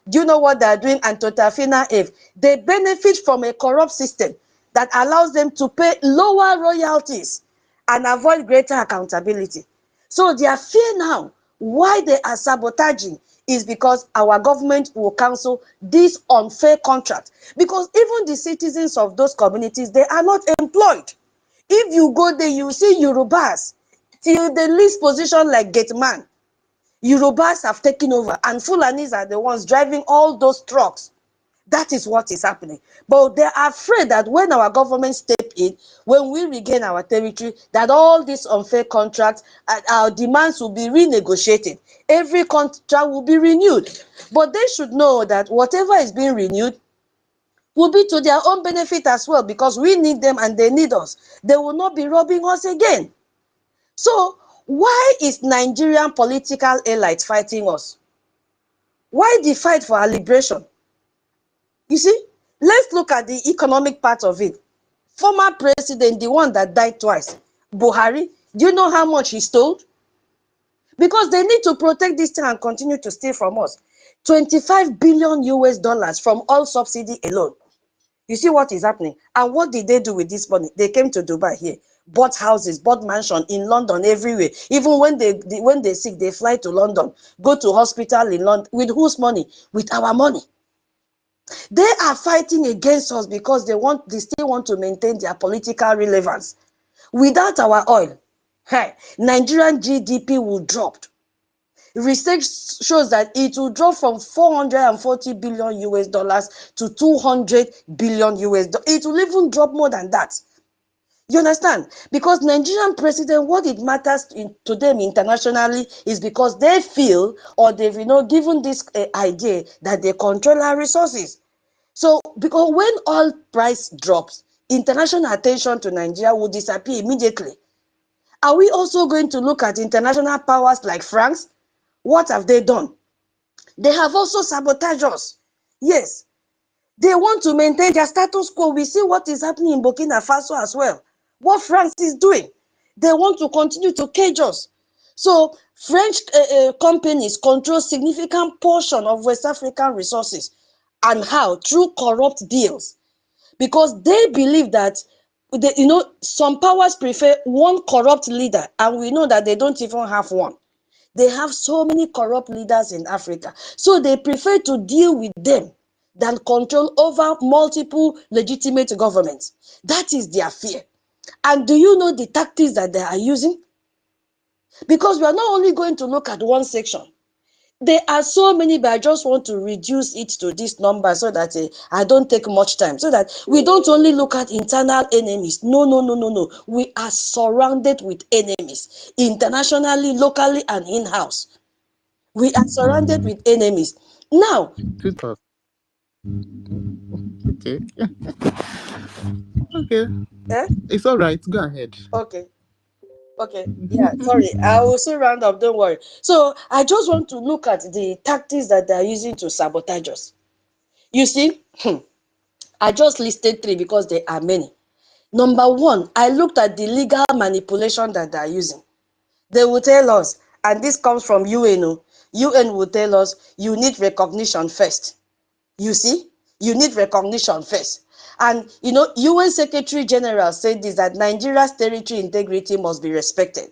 Do you know what they are doing? And Total Finl Elf. They benefit from a corrupt system that allows them to pay lower royalties and avoid greater accountability. So their fear now, why they are sabotaging, is because our government will cancel this unfair contract. Because even the citizens of those communities, they are not employed. If you go there, you see Yorubas till the least position like gate man. Yorubas have taken over, and Fulanis are the ones driving all those trucks. That is what is happening. But they are afraid that when our government step in, when we regain our territory, that all these unfair contracts, our demands will be renegotiated. Every contract will be renewed. But they should know that whatever is being renewed will be to their own benefit as well, because we need them and they need us. They will not be robbing us again. So why is Nigerian political elite fighting us? Why the fight for our liberation? You see, let's look at the economic part of it. Former president, the one that died twice, Buhari, do you know how much he stole? Because they need to protect this thing and continue to steal from us. 25 billion US dollars from oil subsidy alone. You see what is happening? And what did they do with this money? They came to Dubai here, bought houses, bought mansion in London, everywhere. Even when they sick, they fly to London, go to hospital in London. With whose money? With our money. They are fighting against us because they still want to maintain their political relevance. Without our oil, hey, Nigerian GDP will drop. Research shows that it will drop from 440 billion US dollars to 200 billion US dollars. It will even drop more than that. You understand? Because Nigerian president, what it matters to them internationally is because they feel, or they've given this idea that they control our resources. So, because when oil price drops, international attention to Nigeria will disappear immediately. Are we also going to look at international powers like France? What have they done? They have also sabotaged us. Yes, they want to maintain their status quo. We see what is happening in Burkina Faso as well. What France is doing. They want to continue to cage us. So French companies control significant portion of West African resources. And how? Through corrupt deals. Because they believe that, some powers prefer one corrupt leader, and we know that they don't even have one. They have so many corrupt leaders in Africa. So they prefer to deal with them than control over multiple legitimate governments. That is their fear. And do you know the tactics that they are using? Because we are not only going to look at one section. There are so many, but I just want to reduce it to this number so that I don't take much time. So that we don't only look at internal enemies. No. We are surrounded with enemies. Internationally, locally, and in-house. We are surrounded with enemies. Now. Okay. Okay. Eh? It's all right. Go ahead. Okay. Yeah, sorry. I will soon round up. Don't worry. So I just want to look at the tactics that they are using to sabotage us. You see, I just listed 3 because there are many. Number 1, I looked at the legal manipulation that they are using. They will tell us, and this comes from UN. UN will tell us, you need recognition first. You see, you need recognition first. And, UN Secretary General said this, that Nigeria's territory integrity must be respected.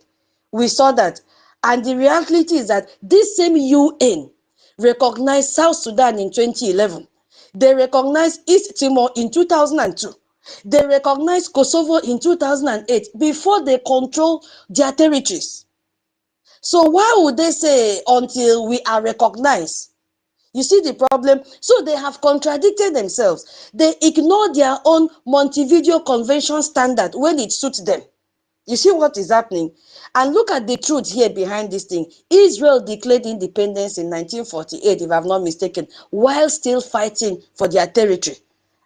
We saw that. And the reality is that this same UN recognized South Sudan in 2011. They recognized East Timor in 2002. They recognized Kosovo in 2008 before they control their territories. So why would they say until we are recognized? You see the problem? So they have contradicted themselves. They ignore their own Montevideo Convention standard when it suits them. You see what is happening? And look at the truth here behind this thing. Israel declared independence in 1948, if I'm not mistaken, while still fighting for their territory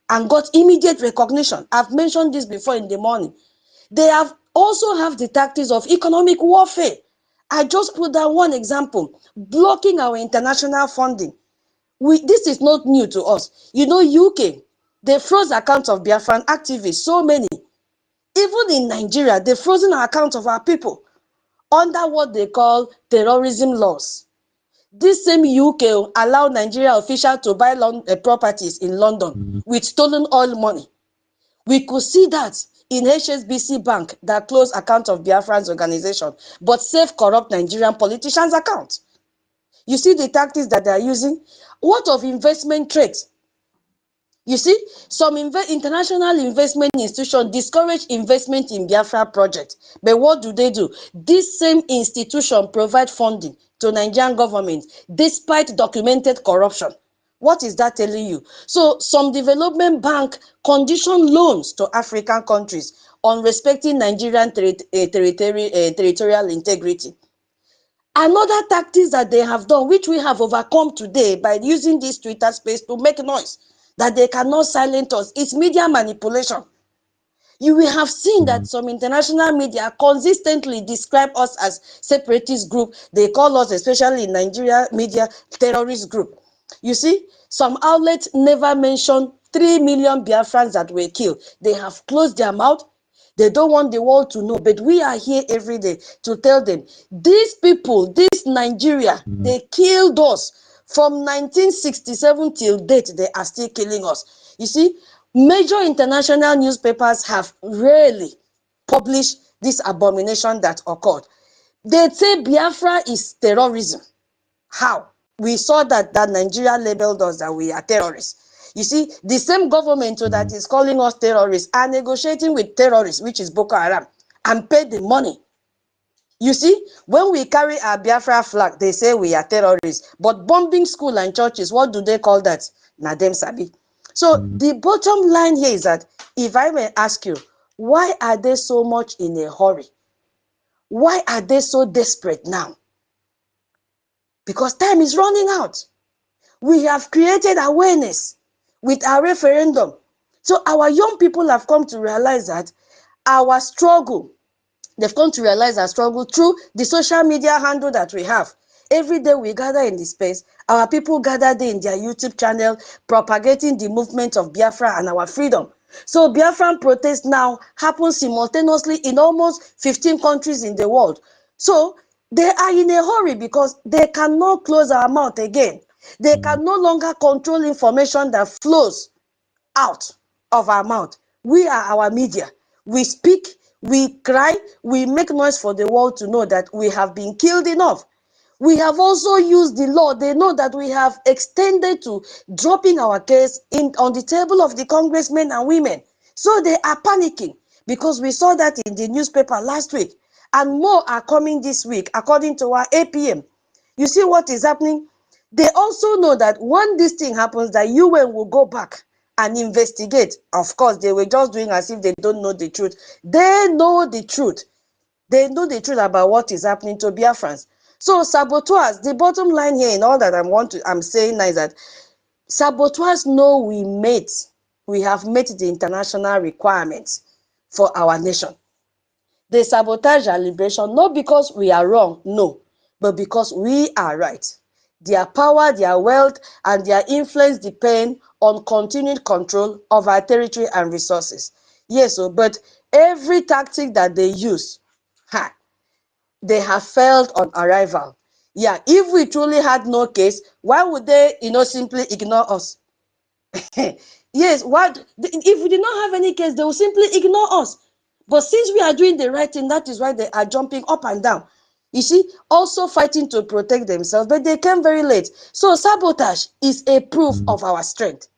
and got immediate recognition. I've mentioned this before in the morning. They also have the tactics of economic warfare. I just put down one example, blocking our international funding. This is not new to us. UK, they froze accounts of Biafran activists, so many. Even in Nigeria, they've frozen accounts of our people under what they call terrorism laws. This same UK allowed Nigeria officials to buy properties in London with stolen oil money. We could see that in HSBC Bank that closed accounts of Biafran's organization, but saved corrupt Nigerian politicians' accounts. You see the tactics that they are using? What of investment trades? You see, some international investment institutions discourage investment in Biafra project. But what do? This same institution provide funding to Nigerian government despite documented corruption. What is that telling you? So some development bank condition loans to African countries on respecting Nigerian territorial integrity. Another tactics that they have done, which we have overcome today by using this Twitter space to make noise, that they cannot silence us, is media manipulation. You will have seen that some international media consistently describe us as separatist group. They call us, especially in Nigeria media, terrorist group. You see, some outlets never mention 3 million Biafrans that were killed. They have closed their mouth. They don't want the world to know, but we are here every day to tell them, these people, this Nigeria, they killed us. From 1967 till date, they are still killing us. You see, major international newspapers have rarely publish this abomination that occurred. They say Biafra is terrorism. How? We saw that Nigeria labeled us that we are terrorists. You see, the same government that is calling us terrorists are negotiating with terrorists, which is Boko Haram, and pay the money. You see, when we carry our Biafra flag, they say we are terrorists. But bombing school and churches, what do they call that? Nadem Sabi. So the bottom line here is that, if I may ask you, why are they so much in a hurry? Why are they so desperate now? Because time is running out. We have created awareness with our referendum. So our young people have come to realize that our struggle, they've come to realize our struggle through the social media handle that we have. Every day we gather in this space, our people gather there in their YouTube channel, propagating the movement of Biafra and our freedom. So Biafran protest now happens simultaneously in almost 15 countries in the world. So they are in a hurry because they cannot close our mouth again. They can no longer control information that flows out of our mouth. We are our media. We speak, we cry, we make noise for the world to know that we have been killed enough. We have also used the law. They know that we have extended to dropping our case on the table of the congressmen and women. So they are panicking because we saw that in the newspaper last week. And more are coming this week, according to our APM. You see what is happening? They also know that when this thing happens, that UN will go back and investigate. Of course, they were just doing as if they don't know the truth. They know the truth. They know the truth about what is happening to Biafrans. So saboteurs, the bottom line here in all that I'm saying now is that saboteurs know we have met the international requirements for our nation. They sabotage our liberation, not because we are wrong, no, but because we are right. Their power, their wealth, and their influence depend on continued control of our territory and resources. Yes, but every tactic that they use, they have failed on arrival. Yeah, if we truly had no case, why would they, simply ignore us? Yes, if we did not have any case, they will simply ignore us. But since we are doing the right thing, that is why they are jumping up and down. You see, also fighting to protect themselves, but they came very late. So sabotage is a proof of our strength.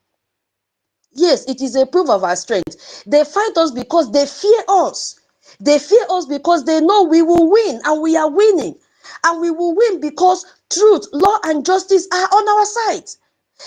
Yes, it is a proof of our strength. They fight us because they fear us. They fear us because they know we will win, and we are winning. And we will win because truth, law, and justice are on our side.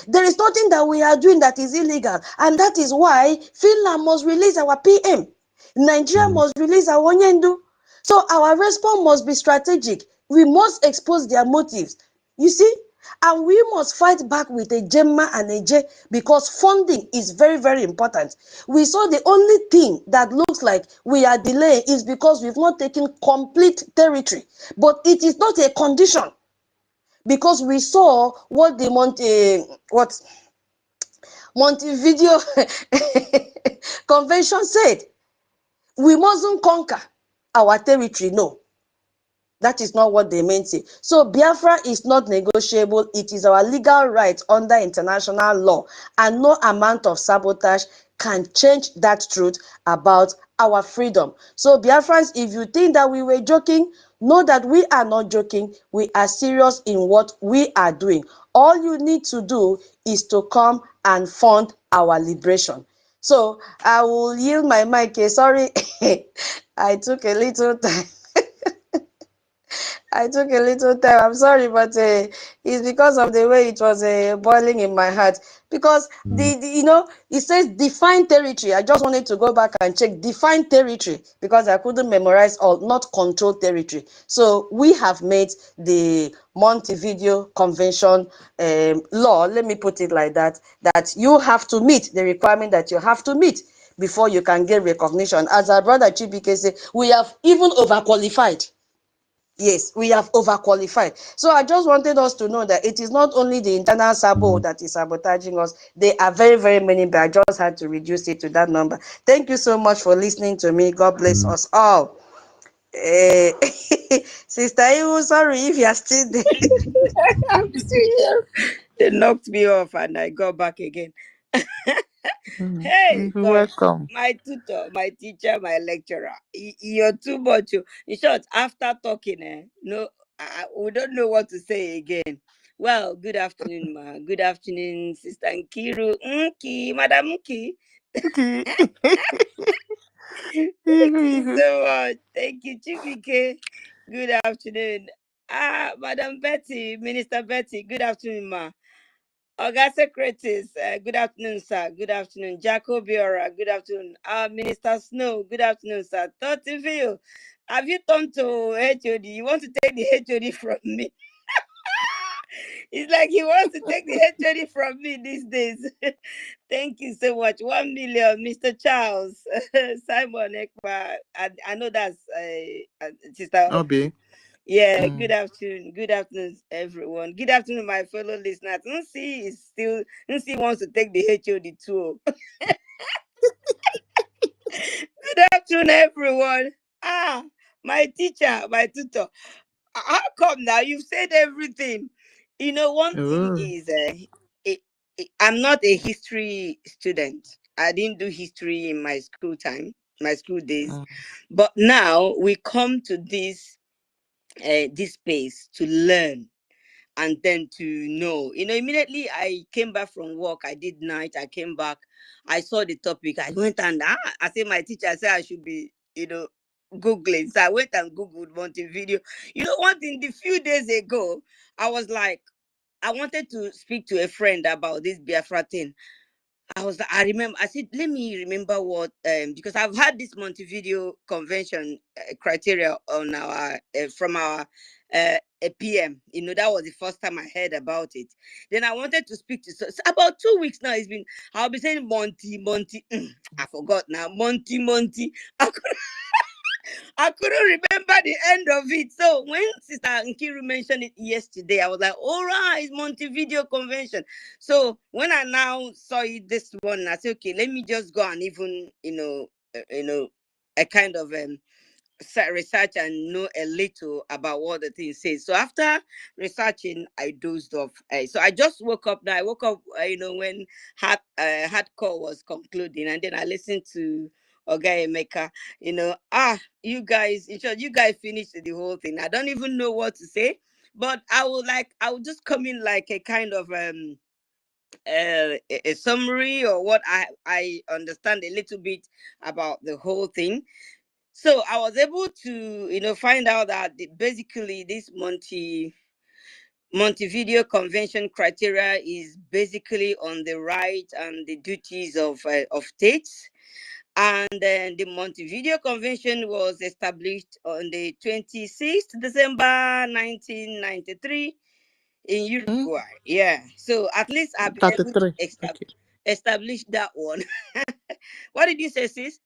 There is nothing that we are doing that is illegal. And that is why Finland must release our PM. Nigeria must release our Onyendu. So our response must be strategic. We must expose their motives. You see? And we must fight back with a Gemma and a J, because funding is very, very important. We saw the only thing that looks like we are delaying is because we've not taken complete territory. But it is not a condition, because we saw what the Montevideo Convention said. We mustn't conquer our territory, no. That is not what they meant to say. So Biafra is not negotiable. It is our legal right under international law, and no amount of sabotage can change that truth about our freedom. So Biafrans, if you think that we were joking, know that we are not joking. We are serious in what we are doing. All you need to do is to come and fund our liberation. So I will yield my mic. Sorry, I took a little time. I took a little time. I'm sorry, but it's because of the way it was boiling in my heart. Because it says define territory. I just wanted to go back and check define territory because I couldn't memorize all, not control territory. So we have made the Montevideo Convention law. Let me put it like that: that you have to meet the requirement that you have to meet before you can get recognition. As our brother Chibike said, we have even overqualified. Yes, we have overqualified. So I just wanted us to know that it is not only the internal sabo that is sabotaging us. There are very, very many, but I just had to reduce it to that number. Thank you so much for listening to me. God bless us all. Sister Iwu, sorry if you are still there. I'm still here. They knocked me off and I got back again. You're Hey, God, welcome. my tutor, my teacher, my lecturer. You're too much. In short, after talking, no, we don't know what to say again. Well, good afternoon, ma. Good afternoon, Sister Nkiru. Nki, Madam Nki. Okay. Thank you so much. Thank you, Chibike. Good afternoon. Madam Betty, Minister Betty. Good afternoon, ma. Oga Secretaries, good afternoon, sir. Good afternoon. Jacob Biora, good afternoon. Minister Snow, good afternoon, sir. Totiville, have you turned to HOD? You want to take the HOD from me? It's like he wants to take the HOD from me these days. Thank you so much. 1 million, Mr. Charles, Simon Ekpa. I know that's Sister. Okay. Yeah, good afternoon. Good afternoon, everyone. Good afternoon, my fellow listeners. Nsi wants to take the HOD too. Good afternoon, everyone. My teacher, my tutor. How come now? You've said everything. You know, one thing Oh. is, I'm not a history student. I didn't do history in my school time, my school days. But now we come to this space to learn and then to know. Immediately I came back from work, I did night, I came back, I saw the topic, I went and I said, my teacher said I should be, Googling. So I went and Googled Montevideo. One thing, the few days ago, I was like, I wanted to speak to a friend about this Biafra thing. I remember, I said, let me remember what, because I've had this Montevideo Convention criteria on from our PM. That was the first time I heard about it. Then I wanted to speak to, so about 2 weeks now, I'll be saying Monty, I forgot now, Monty. I couldn't remember the end of it. So when Sister Nkiru mentioned it yesterday, I was like, all right, it's Montevideo Convention. So when I now saw it this morning, I said, okay, let me just go and even, a kind of research and know a little about what the thing says. So after researching, I dozed off. So I just woke up now. I woke up, when hardcore was concluding, and then I listened to Oga Emeka. You guys, in short, you guys finished the whole thing. I don't even know what to say, but I will just come in like a kind of a summary or what I understand a little bit about the whole thing. So I was able to, find out that basically this Montevideo Convention criteria is basically on the right and the duties of states. And then the Montevideo Convention was established on the 26th December 1993 in Uruguay. Yeah. So at least I've been able to 33. Okay. establish that one. What did you say, sis?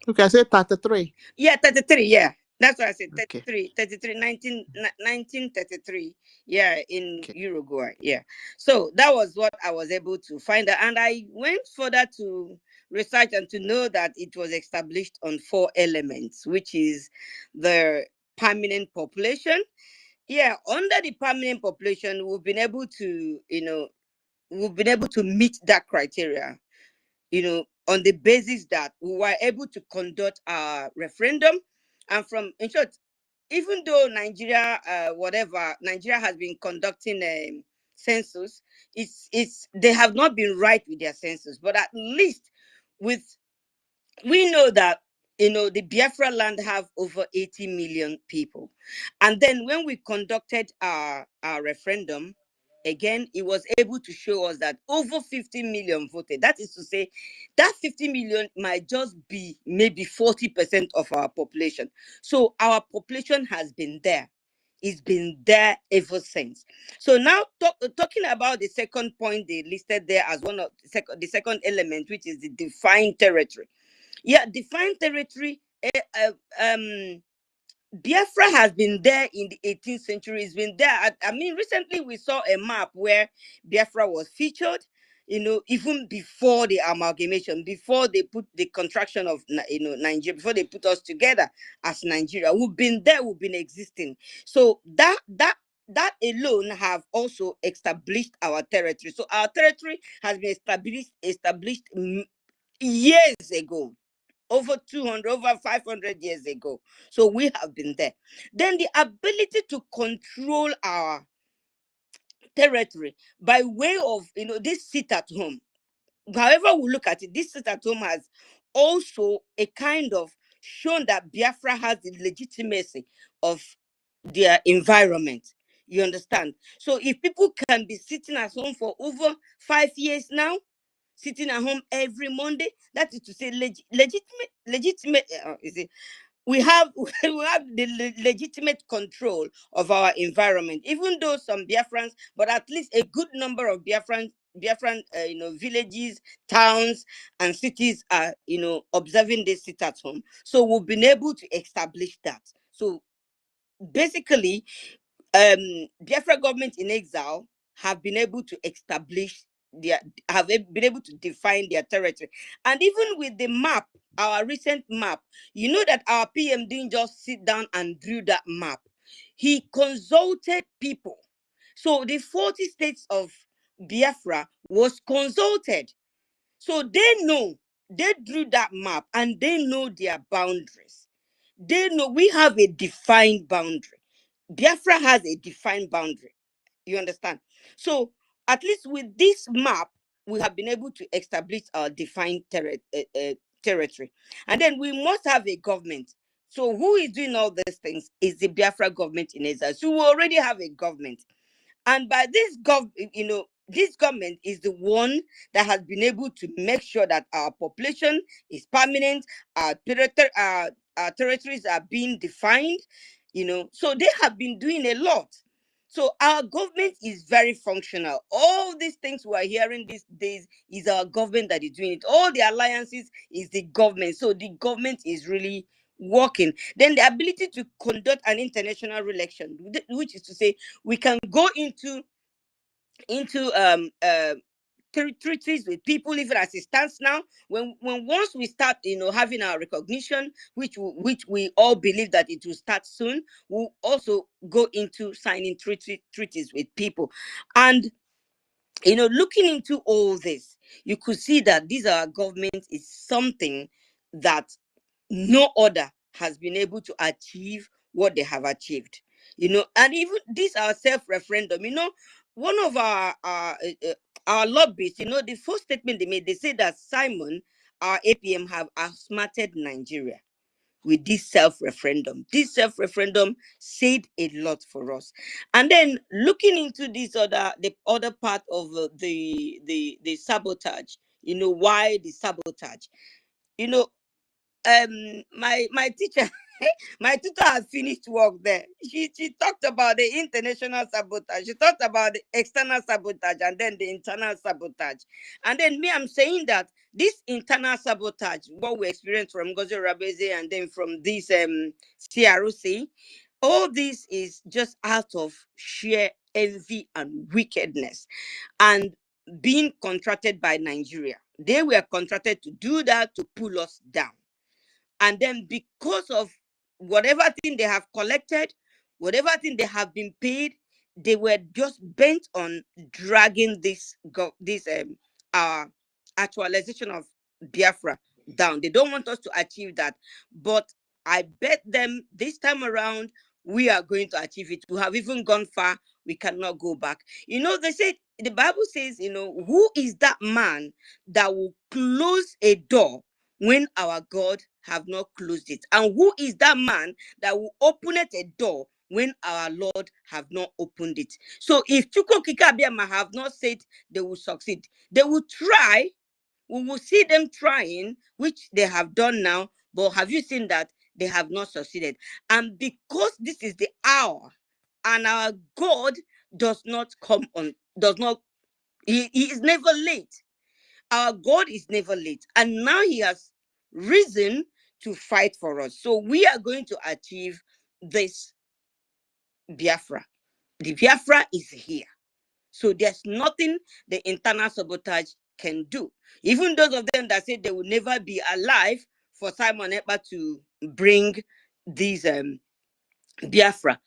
Okay, I said 33. Yeah, 33, yeah. That's what I said. Okay. 1933. Yeah, in Okay. Uruguay. Yeah. So that was what I was able to find out. And I went further to research and to know that it was established on 4 elements, which is the permanent population. Yeah, under the permanent population, we've been able to, meet that criteria, on the basis that we were able to conduct a referendum. And in short, even though Nigeria has been conducting a census, they have not been right with their census, but at least we know that the Biafra land have over 80 million people. And then when we conducted our referendum, again, it was able to show us that over 50 million voted. That is to say, that 50 million might just be maybe 40% of our population. So our population has been there. It's been there ever since. So now talking about the second point they listed there as one of the second element, which is the defined territory. Yeah, defined territory. Biafra has been there in the 18th century. It's been there. I mean, recently we saw a map where Biafra was featured. Even before the amalgamation, before they put the contraction of Nigeria, before they put us together as Nigeria, we've been there. We've been existing. So that that alone have also established our territory. So our territory has been established years ago, over 200, over 500 years ago. So we have been there. Then the ability to control our territory by way of, this sit at home. However we look at it, this sit at home has also a kind of shown that Biafra has the legitimacy of their environment. You understand? So if people can be sitting at home for over 5 years now, sitting at home every Monday, that is to say legitimate, is it? We have we have the legitimate control of our environment, even though some Biafrans, but at least a good number of Biafran villages, towns, and cities are observing this sit at home. So we've been able to establish that. So basically, Biafra government in exile have been able to establish been able to define their territory. And even with the map, our recent map, you know that our PM didn't just sit down and drew that map. He consulted people. So the 40 states of Biafra was consulted. So they drew that map and they know their boundaries. They know we have a defined boundary. Biafra has a defined boundary. You understand? So at least with this map, we have been able to establish our defined territory. And then we must have a government. So who is doing all these things is the Biafra government in Israel. So we already have a government. And by this this government is the one that has been able to make sure that our population is permanent, our territories are being defined, so they have been doing a lot. So our government is very functional. All these things we are hearing these days is our government that is doing it. All the alliances is the government. So the government is really working. Then the ability to conduct an international relation, which is to say we can go into treaties with people even as it stands now. When once we start having our recognition, which we all believe that it will start soon, we'll also go into signing treaties with people. And looking into all this, you could see that this our government is something that no other has been able to achieve what they have achieved. And even this our self-referendum, one of our lobbyists, the first statement they made, they said that Simon, our APM, have outsmarted Nigeria with this self-referendum. This self-referendum said a lot for us. And then looking into the other part of the sabotage, why the sabotage? My teacher my tutor has finished work there. She talked about the international sabotage, she talked about the external sabotage, and then the internal sabotage. And then me, I'm saying that this internal sabotage, what we experienced from NGOZI Rabeze and then from this CROC, all this is just out of sheer envy and wickedness, and being contracted by Nigeria. They were contracted to do that, to pull us down. And then because of whatever thing they have collected, whatever thing they have been paid, they were just bent on dragging this actualization of Biafra down. They don't want us to achieve that. But I bet them this time around, we are going to achieve it. We have even gone far. We cannot go back. They say, the Bible says, who is that man that will close a door when our God have not closed it? And who is that man that will open it a door when our Lord have not opened it? So if Chukwukika have not said they will succeed, they will try. We will see them trying, which they have done now. But have you seen that they have not succeeded? And because this is the hour, and our God does not he is never late. Our God is never late. And now he has risen to fight for us. So we are going to achieve this Biafra. The Biafra is here. So there's nothing the internal sabotage can do. Even those of them that say they will never be alive for Simon Ekpa to bring these Biafra.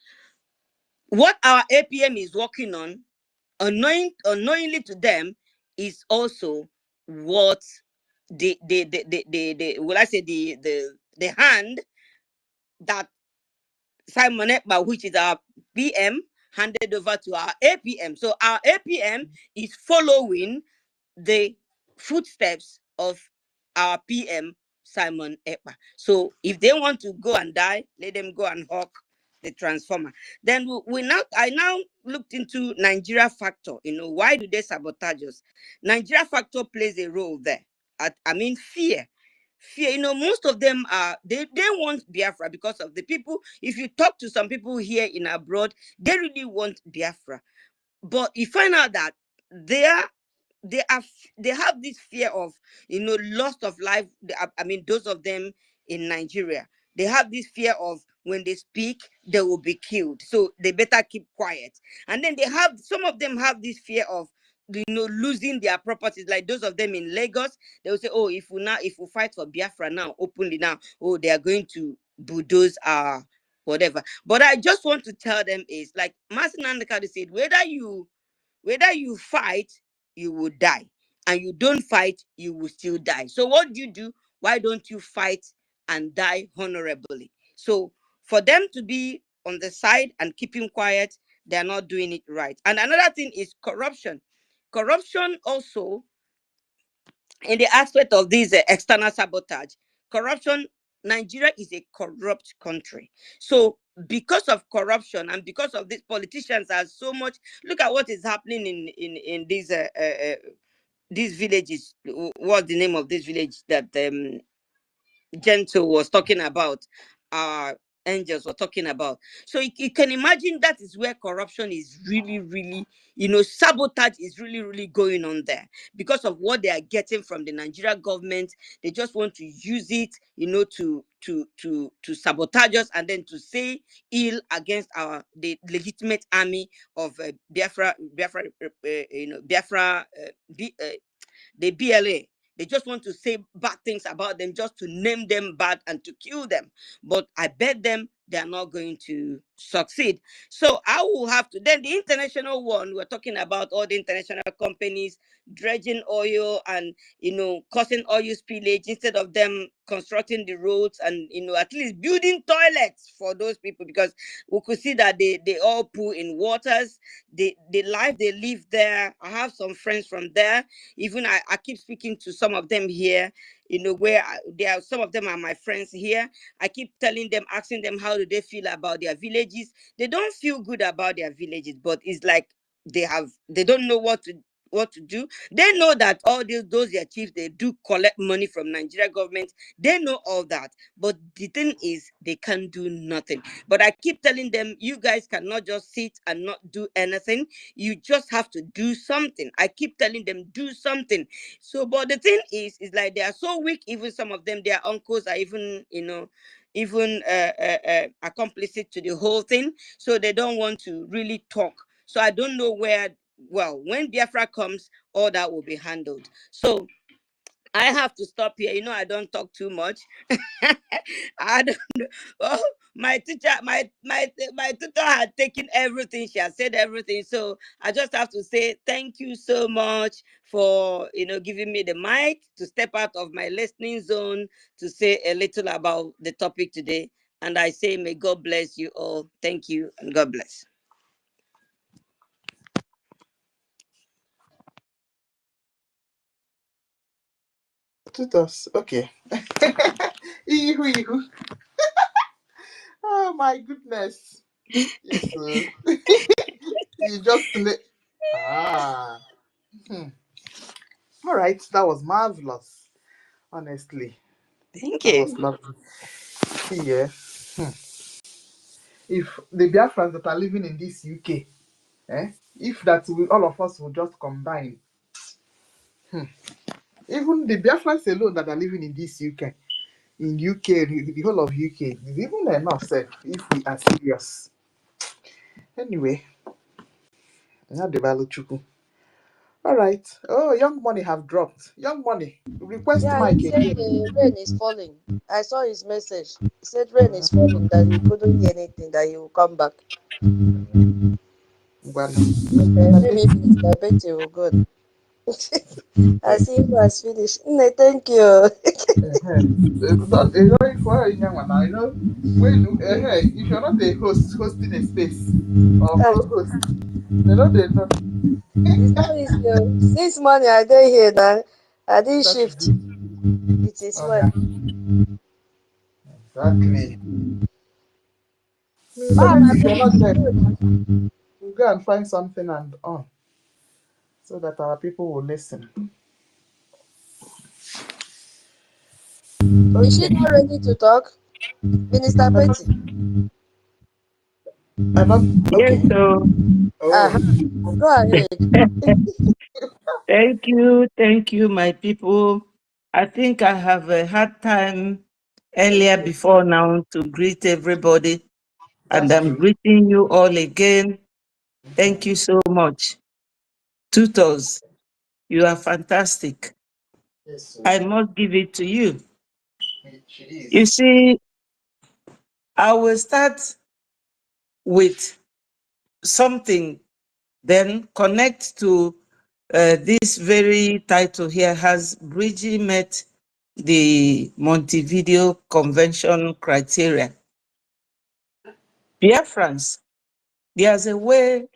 what our APM is working on, unknowingly to them, is also what the will I say the hand that Simon Ekpa, which is our PM, handed over to our APM. So our APM is following the footsteps of our PM, Simon Ekpa. So if they want to go and die, let them go and hawk the transformer. Then I now looked into Nigeria factor. Why do they sabotage us? Nigeria factor plays a role there. I mean, fear. Most of them they want Biafra because of the people. If you talk to some people here in abroad, they really want Biafra, but you find out that they have this fear of loss of life. I mean, those of them in Nigeria, they have this fear of when they speak they will be killed, so they better keep quiet. And then some of them have this fear of losing their properties, like those of them in Lagos. They will say, oh, if we fight for Biafra now openly now, oh, they are going to bulldoze our whatever. But I just want to tell them is like Master Nandekadu said, whether you fight, you will die, and you don't fight, you will still die. So what do? Why don't you fight and die honorably? So for them to be on the side and keeping quiet, they're not doing it right. And another thing is corruption. Corruption also, in the aspect of this external sabotage, corruption, Nigeria is a corrupt country. So because of corruption and because of these politicians are so much, look at what is happening in these villages. What's the name of this village that Gentle was talking about? Angels were talking about. So you can imagine that is where corruption is really, really, sabotage is really, really going on there because of what they are getting from the Nigeria government. They just want to use it, to sabotage us and then to say ill against the legitimate army of Biafra, the BLA. They just want to say bad things about them, just to name them bad and to kill them. But I bet them they are not going to succeed. So I will have to. Then the international one, we're talking about all the international companies dredging oil and, causing oil spillage instead of them constructing the roads and, at least building toilets for those people, because we could see that they all poo in waters. The life they live there. I have some friends from there. Even I keep speaking to some of them here, where some of them are my friends here. I keep telling them, asking them, how do they feel about their villages? They don't feel good about their villages, but it's like they don't know what to do. They know that all those their chiefs, they do collect money from Nigeria government. They know all that, but the thing is they can't do nothing. But I keep telling them, you guys cannot just sit and not do anything. You just have to do something. I keep telling them, do something. So, but the thing is like they are so weak. Even some of them, their uncles are even accomplices to the whole thing. So they don't want to really talk. So I don't know where. Well, when Biafra comes, all that will be handled. So I have to stop here. I don't talk too much. I don't know. Oh, my teacher, my tutor had taken everything. She has said everything. So I just have to say thank you so much for giving me the mic to step out of my listening zone to say a little about the topic today. And I say, may God bless you all. Thank you and God bless. Tutors, okay. Ihu. Oh my goodness. Yes, sir. You just All right, that was marvelous. Honestly, Thank that you. was lovely. Yeah. If the Biafrans that are living in this UK, if all of us will just combine, even the Biafrans alone that are living in this UK, the whole of UK, is even enough, sir, if we are serious. Anyway, not the value chuku. All right. Oh, Young Money have dropped. Young Money, request Yeah, mic he said again. rain is falling. I saw his message. He said rain is falling, that he couldn't hear anything, that he will come back. Okay, maybe Minister Betty will go. I see you has finished. No, thank you. If you're not a host hosting a space or co-host, they know they know. It's not easy. Since morning I dey here now. I didn't shift. It is well. Exactly. So Man, maybe I if you're think not it's there, good. we'll go and find something and on so that our people will listen. Is she Okay. not ready to talk? Minister Betty? I'm not Yes, okay. so Uh-huh. Go ahead. thank you, my people. I think I have had time earlier before now to greet everybody, and That's I'm true. greeting you all again. Thank you so much. Tutors, you are fantastic. Yes, so I must give it to you. she You is. see, I will start with something, then connect to this very title here. Has Brgie met the Montevideo Convention criteria? BIAFRANS, there's a way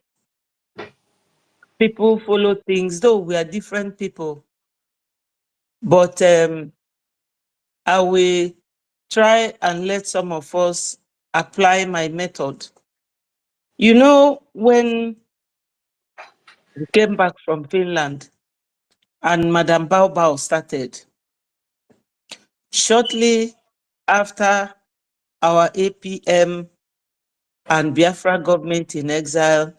people follow things, though we are different people, but I will try and let some of us apply my method. You know, when we came back from Finland and Madam Bao Bao started, shortly after our APM and Biafra government in exile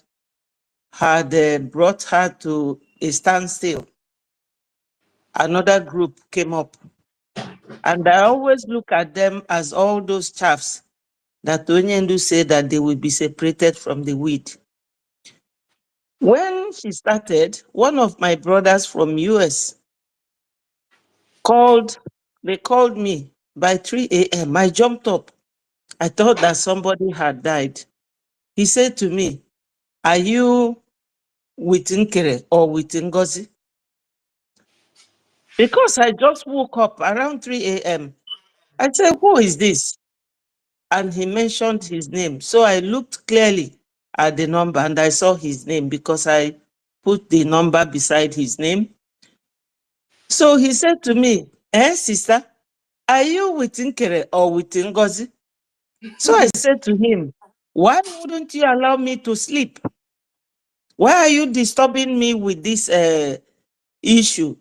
had brought her to a standstill, another group came up. And I always look at them as all those chaffs that Onyendu said that they will be separated from the wheat. When she started, one of my brothers from US they called me by 3 a.m. I jumped up. I thought that somebody had died. He said to me, "Are you with Nkere or with NGOZI?" Because I just woke up around 3 a.m. I said, "Who is this?" And he mentioned his name. So I looked clearly at the number and I saw his name because I put the number beside his name. So he said to me, sister, are you with Nkere or with NGOZI? So I said to him, why wouldn't you allow me to sleep? Why are you disturbing me with this issue?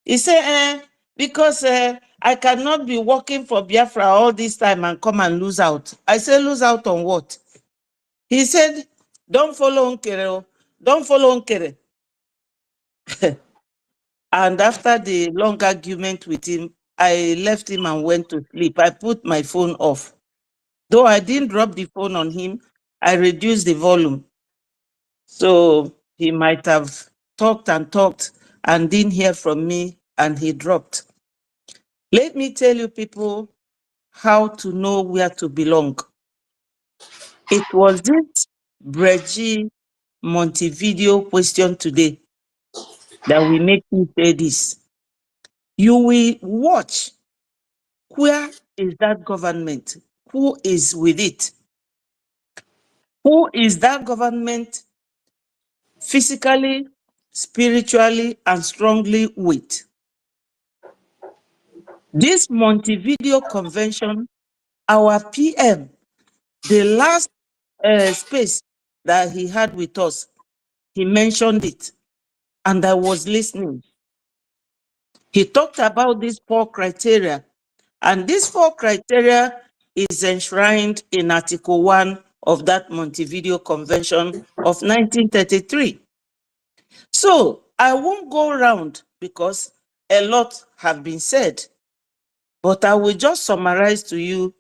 He said, because I cannot be working for Biafra all this time and come and lose out. I said, lose out on what? He said, don't follow Nkere. Don't follow Nkere. And after the long argument with him, I left him and went to sleep. I put my phone off. Though I didn't drop the phone on him, I reduced the volume. So he might have talked and didn't hear from me and he dropped. Let me tell you people how to know where to belong. It was this Brgie Montevideo question today that will make me say this. You will watch, where is that government? Who is with it? Who is that government physically, spiritually, and strongly with? This Montevideo Convention, our PM, the last space that he had with us, he mentioned it, and I was listening. He talked about these 4 criteria, and these 4 criteria is enshrined in Article 1 of that Montevideo Convention of 1933. So I won't go around because a lot have been said, but I will just summarize to you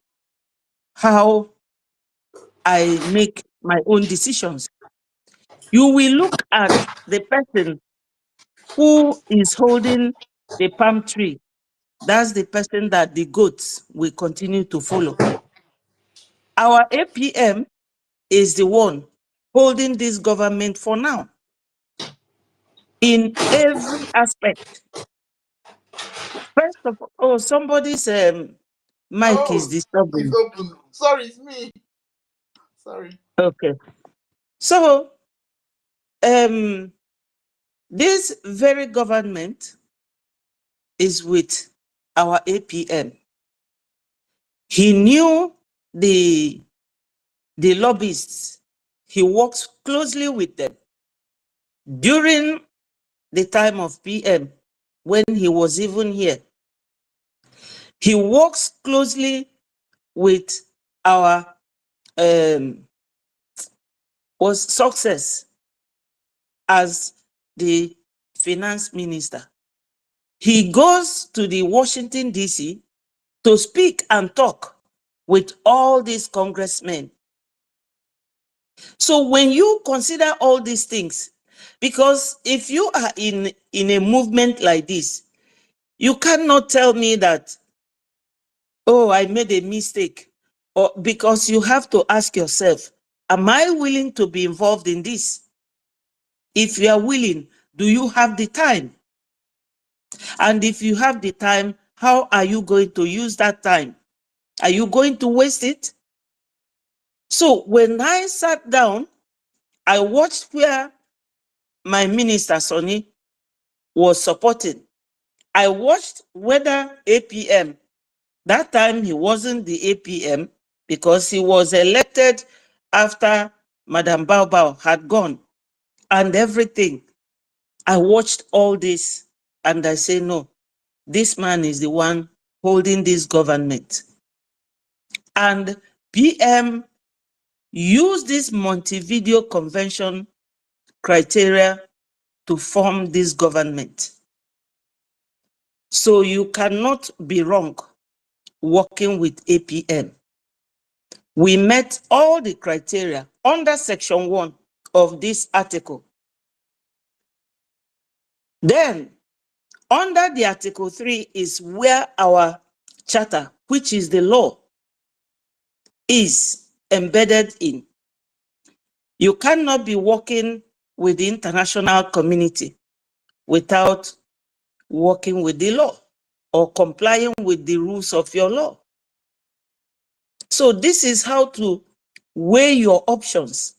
how I make my own decisions. You will look at the person who is holding the palm tree. That's the person that the goats will continue to follow. Our APM is the one holding this government for now in every aspect. First of all, somebody's mic is Oh, it's disturbing. open. Sorry, it's me. Sorry. Okay. So, this very government is with our APM. He knew the lobbyists. He works closely with them. During the time of PM, when he was even here, he works closely with our was success as the finance minister. He goes to the Washington, D.C. to speak and talk with all these congressmen. So when you consider all these things, because if you are in a movement like this, you cannot tell me that, oh, I made a mistake, or because you have to ask yourself, am I willing to be involved in this? If you are willing, do you have the time? And if you have the time, how are you going to use that time? Are you going to waste it? So when I sat down, I watched where my minister, Sonny, was supporting. I watched whether APM, that time he wasn't the APM because he was elected after Madam Baobao had gone and everything. I watched all this and I say, no, this man is the one holding this government. And PM used this Montevideo Convention criteria to form this government. So you cannot be wrong working with APM. We met all the criteria under Section 1 of this article. Then, under the Article 3 is where our charter, which is the law, is embedded in. You cannot be working with the international community without working with the law or complying with the rules of your law. So this is how to weigh your options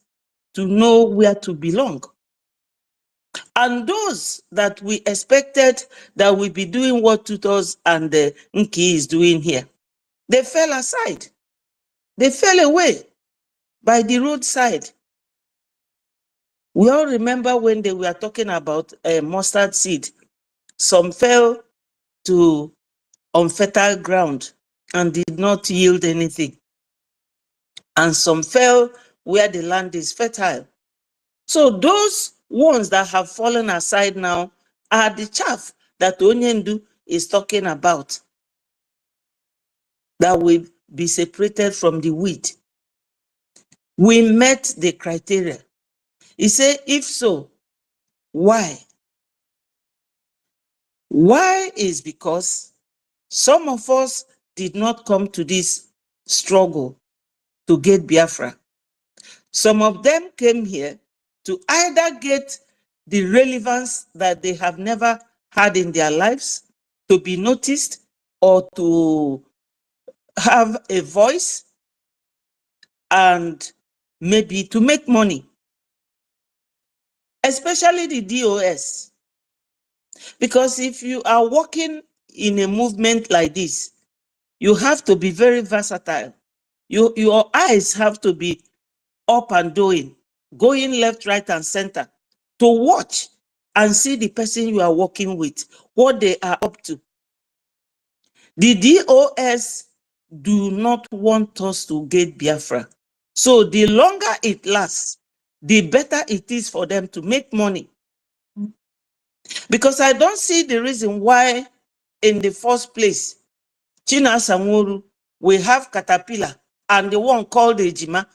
to know where to belong. And those that we expected that will be doing what Tutos and Nki is doing here, they fell aside. They fell away by the roadside. We all remember when they were talking about mustard seed. Some fell to unfertile ground and did not yield anything. And some fell where the land is fertile. So those ones that have fallen aside now are the chaff that Onyendu is talking about, that will be separated from the wheat. We met the criteria. He said, if so, why? Why is because some of us did not come to this struggle to get Biafra. Some of them came here to either get the relevance that they have never had in their lives, to be noticed, or to have a voice, and maybe to make money, especially the DOS. Because if you are working in a movement like this, you have to be very versatile. Your eyes have to be up and doing, going left, right, and center to watch and see the person you are working with, what they are up to. The DOS do not want us to get Biafra. So the longer it lasts, the better it is for them to make money. Because I don't see the reason why, in the first place, China Samuru, we have Caterpillar and the one called Ejima,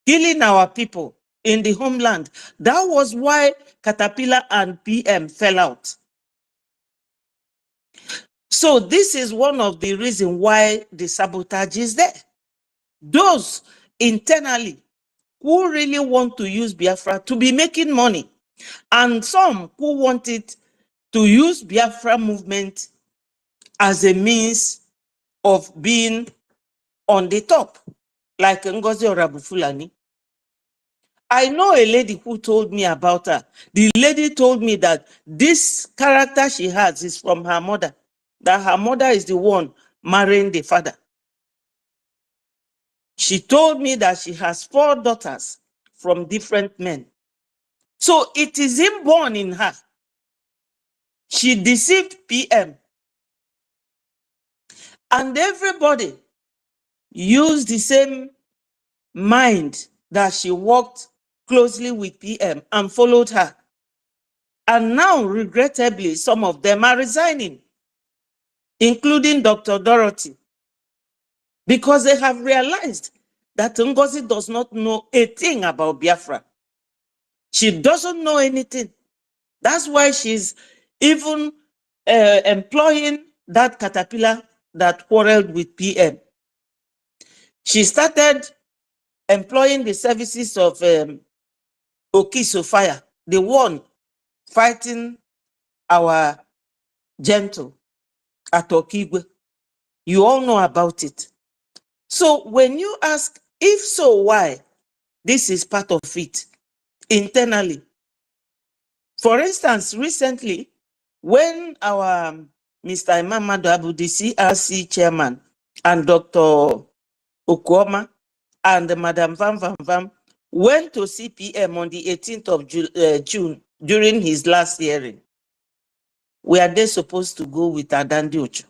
killing our people in the homeland. That was why Caterpillar and PM fell out. So this is one of the reasons why the sabotage is there. Those internally who really want to use Biafra to be making money, and some who wanted to use Biafra movement as a means of being on the top, like NGOZI or Fulani. I know a lady who told me about her. The lady told me that this character she has is from her mother, that her mother is the one marrying the father. She told me that she has 4 daughters from different men. So it is inborn in her. She deceived PM. And everybody used the same mind that she worked closely with PM and followed her. And now, regrettably, some of them are resigning, including Dr. Dorothy, because they have realized that NGOZI does not know a thing about Biafra. She doesn't know anything. That's why she's even employing that caterpillar that quarreled with PM. She started employing the services of Okisofaya, the one fighting our gentle at Okigwe. You all know about it. So when you ask, if so, why? This is part of it internally. For instance, recently, when our Mr. Imamadu Abu, the CRC chairman, and Dr. Okuoma and Madam Van Van Van went to CPM on the 18th of June during his last hearing, were they supposed to go with Adandi Ochu?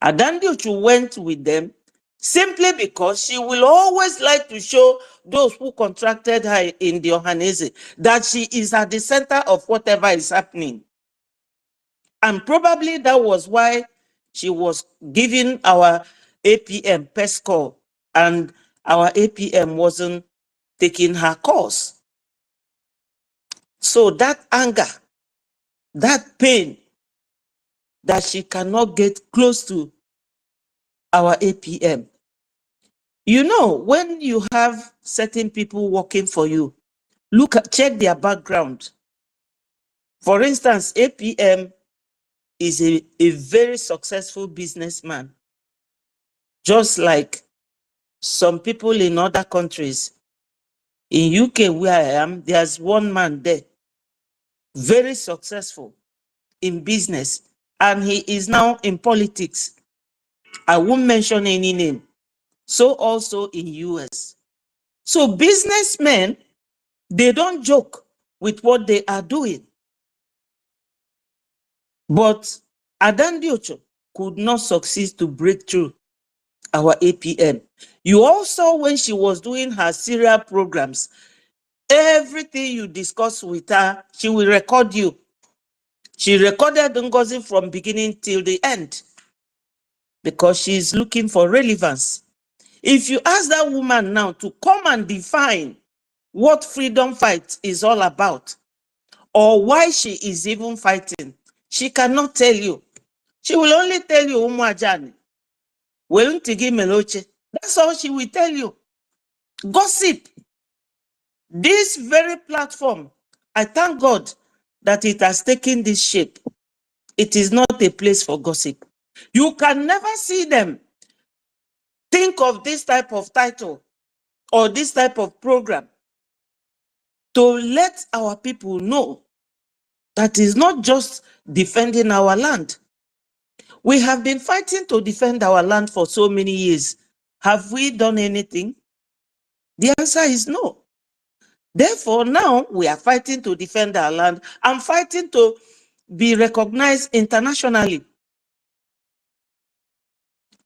Adandi Ochu went with them simply because she will always like to show those who contracted her in the Ohanese that she is at the center of whatever is happening. And probably that was why she was giving our APM pest call and our APM wasn't taking her course. So that anger, that pain that she cannot get close to our APM. You know, when you have certain people working for you, check their background. For instance, APM is a very successful businessman. Just like some people in other countries. In UK, where I am, there's one man there, very successful in business, and he is now in politics. I won't mention any name. So also in US. So businessmen, they don't joke with what they are doing. But Adandi Ocho could not succeed to break through our APM. You also, when she was doing her serial programs, everything you discuss with her, she will record you. She recorded NGOZI from beginning till the end because she is looking for relevance. If you ask that woman now to come and define what freedom fight is all about or why she is even fighting, she cannot tell you. She will only tell you, that's all she will tell you. Gossip. This very platform, I thank God that it has taken this shape. It is not a place for gossip. You can never see them think of this type of title or this type of program to let our people know that is not just defending our land. We have been fighting to defend our land for so many years. Have we done anything? The answer is no. Therefore, now we are fighting to defend our land and fighting to be recognized internationally.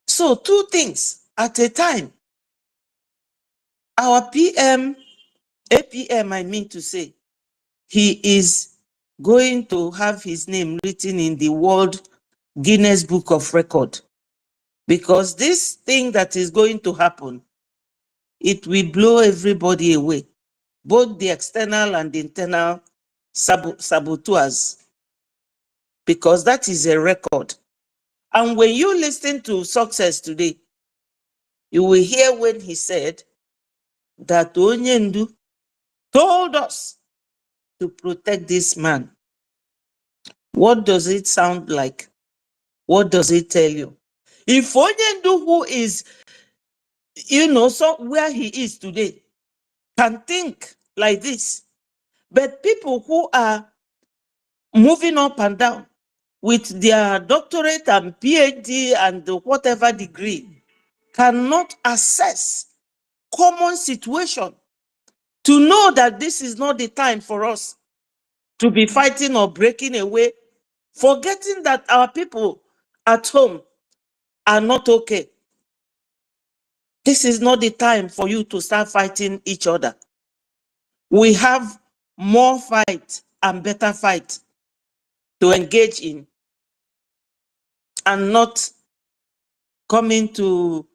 So 2 things at a time. Our APM, I mean to say, he is going to have his name written in the World Guinness Book of Record. Because this thing that is going to happen, it will blow everybody away. Both the external and the internal saboteurs. Because that is a record. And when you listen to Success today, you will hear when he said that Onyendu told us to protect this man. What does it sound like? What does it tell you? If Onyendu, who is, so where he is today, can think like this, but people who are moving up and down with their doctorate and PhD and whatever degree cannot assess common situation to know that this is not the time for us to be fighting or breaking away, forgetting that our people at home are not okay. This is not the time for you to start fighting each other. We have more fight and better fight to engage in, and not coming to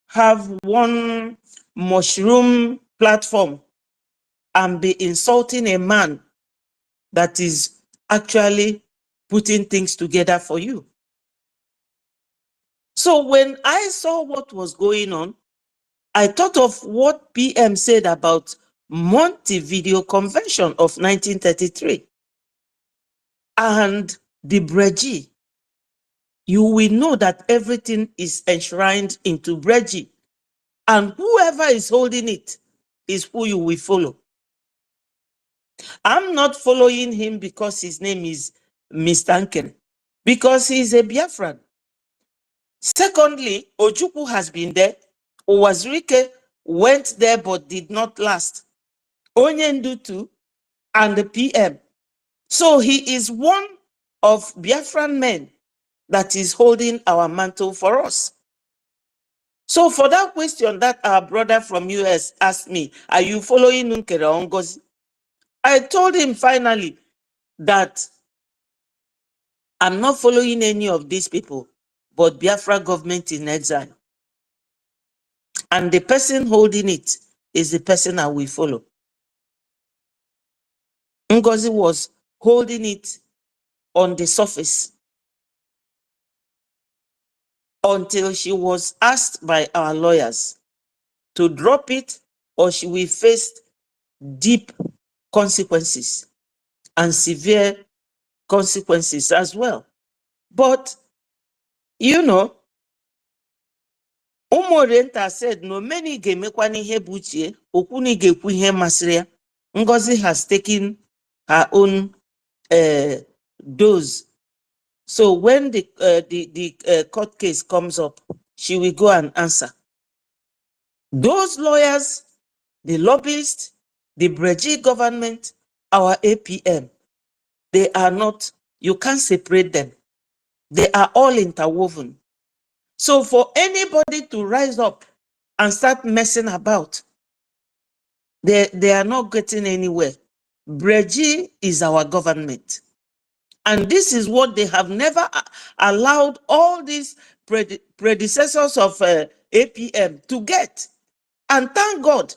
have one mushroom platform and be insulting a man that is actually putting things together for you. So when I saw what was going on, I thought of what PM said about Montevideo Convention of 1933 and the Brgie. You will know that everything is enshrined into Brgie, and whoever is holding it is who you will follow. I'm not following him because his name is Mr. Nkere, because he's a Biafran. Secondly, Ojukwu has been there. Owazurike went there but did not last. Onyendu too, and the PM. So he is one of Biafran men that is holding our mantle for us. So for that question that our brother from US asked me, are you following Nkere or NGOZI? I told him finally that I'm not following any of these people, but Biafra government in exile. And the person holding it is the person I will follow. NGOZI was holding it on the surface until she was asked by our lawyers to drop it, or she will face deep consequences and severe consequences as well. But, Umorienta said, no many gemekwani he buchie, okuni gekwu ihe masria. NGOZI has taken her own dose. So when the court case comes up, she will go and answer. Those lawyers, the lobbyists, the Brgie government, our APM, they are not, you can't separate them. They are all interwoven. So for anybody to rise up and start messing about, they are not getting anywhere. Brgie is our government. And this is what they have never allowed all these predecessors of APM to get. And thank God,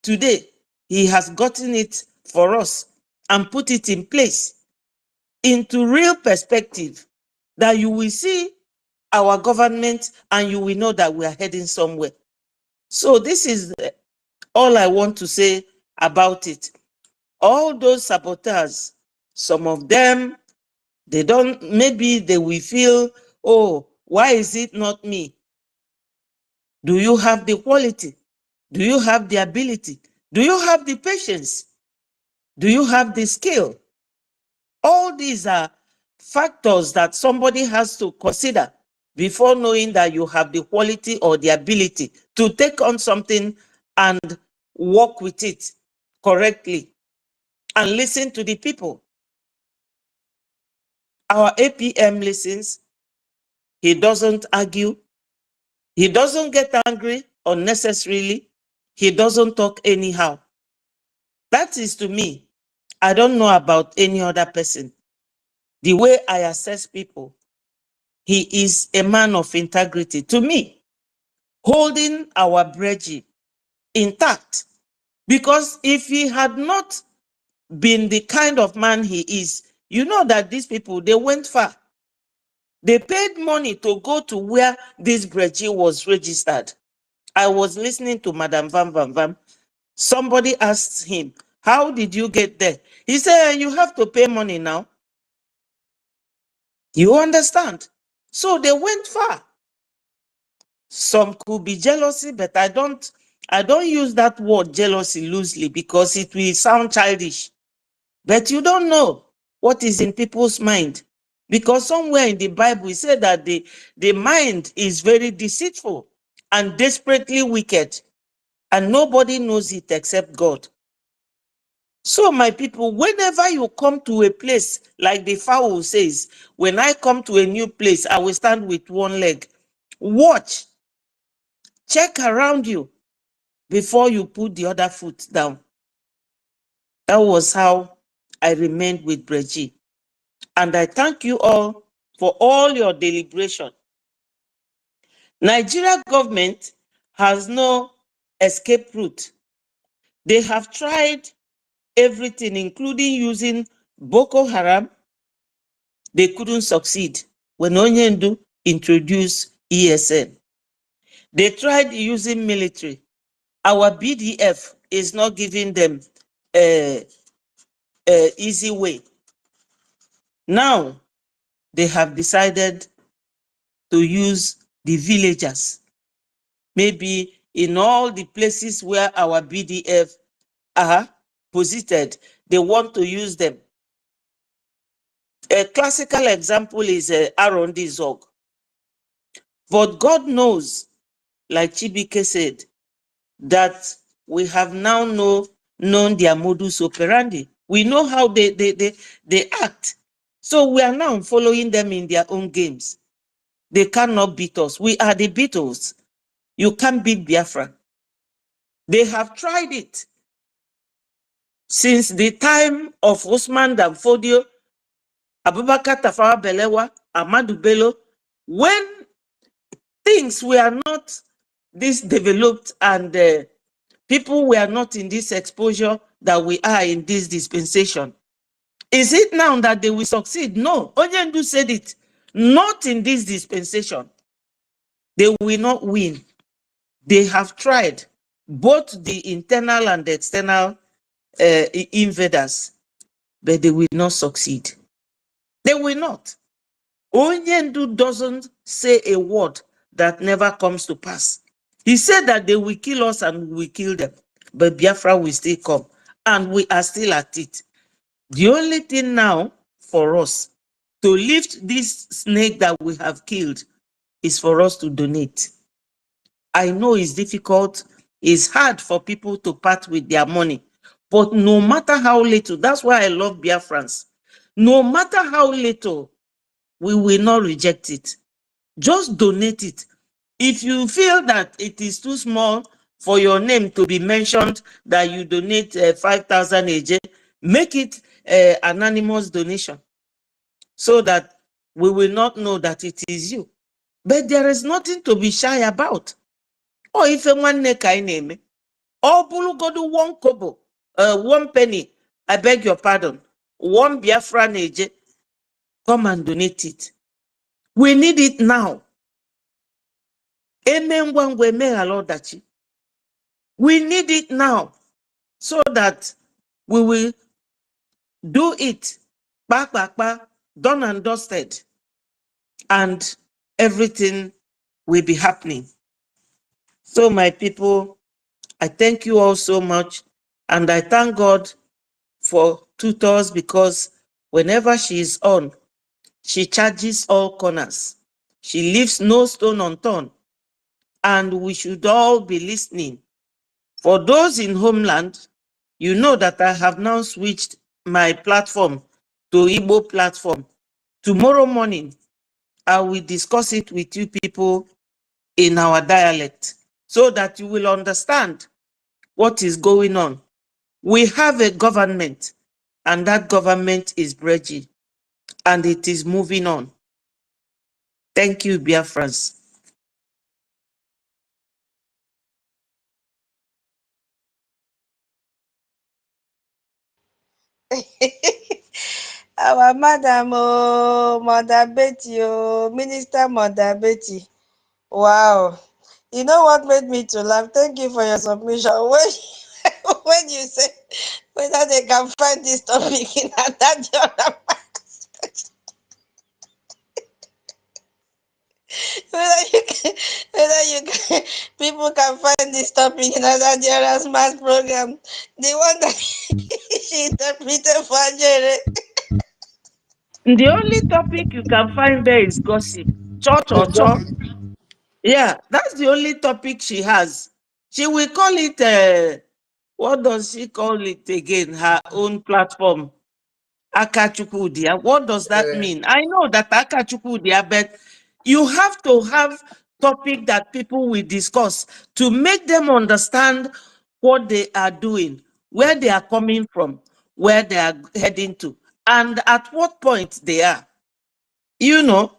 today, he has gotten it for us and put it in place into real perspective, that you will see our government and you will know that we are heading somewhere. So this is all I want to say about it. All those saboteurs, some of them, they don't, maybe they will feel, oh, why is it not me? Do you have the quality? Do you have the ability? Do you have the patience? Do you have the skill? All these are factors that somebody has to consider before knowing that you have the quality or the ability to take on something and work with it correctly and listen to the people. Our APM listens. He doesn't argue. He doesn't get angry unnecessarily. He doesn't talk anyhow. That is, to me, I don't know about any other person. The way I assess people, he is a man of integrity. To me, holding our Brgie intact. Because if he had not been the kind of man he is, you know that these people, they went far. They paid money to go to where this Brgie was registered. I was listening to Madam Vam Vam Vam. Somebody asked him, How did you get there? He said, you have to pay money now. You understand? So they went far. Some could be jealousy, but I don't use that word jealousy loosely because it will sound childish. But you don't know what is in people's mind. Because somewhere in the Bible, it said that the mind is very deceitful and desperately wicked, and nobody knows it except God. So, my people, whenever you come to a place, like the fowl says, when I come to a new place, I will stand with one leg. Watch. Check around you before you put the other foot down. That was how I remained with Brgie. And I thank you all for all your deliberation. Nigeria government has no escape route. They have tried everything, including using Boko Haram. They couldn't succeed when Onyendu introduced ESN. They tried using military. Our BDF is not giving them easy way. Now, they have decided to use the villagers. Maybe in all the places where our BDF are posited, they want to use them. A classical example is Arondi Zog. But God knows, like Chibike said, that we have now known their modus operandi. We know how they act. So we are now following them in their own games. They cannot beat us. We are the Beatles. You can't beat Biafra. They have tried it. Since the time of Usman Danfodio, Abubakar Tafawa Balewa, Ahmadu Bello, when things were not this developed and people were not in this exposure that we are in this dispensation. Is it now that they will succeed? No. Onyendu said it. Not in this dispensation. They will not win. They have tried, both the internal and the external invaders, but they will not succeed. They will not. Onyendu doesn't say a word that never comes to pass. He said that they will kill us and we will kill them, but Biafra will still come, and we are still at it. The only thing now for us to lift this snake that we have killed is for us to donate. I know it's difficult, it's hard for people to part with their money, but no matter how little, that's why I love Biafrans. No matter how little, we will not reject it. Just donate it. If you feel that it is too small for your name to be mentioned, that you donate 5,000 AJ, make it anonymous donation so that we will not know that it is you. But there is nothing to be shy about. Or if one neck I name it, or bulugodu 1 kobo, 1 penny, I beg your pardon, 1 Biafran AJ, come and donate it. We need it now. Amen. We need it now so that we will do it. Back, done and dusted. And everything will be happening. So, my people, I thank you all so much. And I thank God for tutors, because whenever she is on, she charges all corners. She leaves no stone unturned. And we should all be listening. For those in homeland, you know that I have now switched my platform to Igbo platform. Tomorrow morning, I will discuss it with you people in our dialect so that you will understand what is going on. We have a government, and that government is Brgie, and it is moving on. Thank you, Biafrans. Our madam, oh, Mother Betty, oh, Minister Mother Betty. Wow. You know what made me to laugh? Thank you for your submission. When you said whether they can find this topic in another people can find this topic in another mass program. The one that she interpreted for Jerry. The only topic you can find there is gossip. Cho. Yeah, that's the only topic she has. She will call it, what does she call it again? Her own platform. Akachukwudia. What does that mean? I know that Akachukwudia, but you have to have topic that people will discuss to make them understand what they are doing, where they are coming from, where they are heading to, and at what point they are. You know,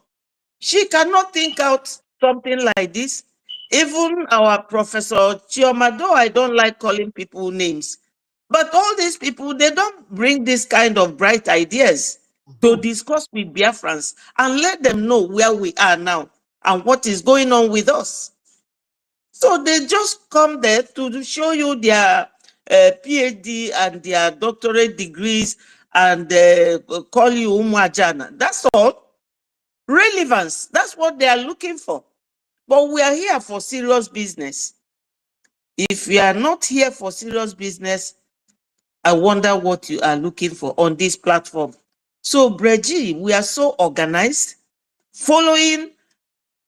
she cannot think out something like this. Even our Professor Chioma, though I don't like calling people names, but all these people, they don't bring this kind of bright ideas to discuss with Biafrans and let them know where we are now and what is going on with us. So they just come there to show you their PhD and their doctorate degrees and call you Umwajana. That's all. Relevance, that's what they are looking for. But we are here for serious business. If we are not here for serious business, I wonder what you are looking for on this platform. So, Brgie, we are so organized, following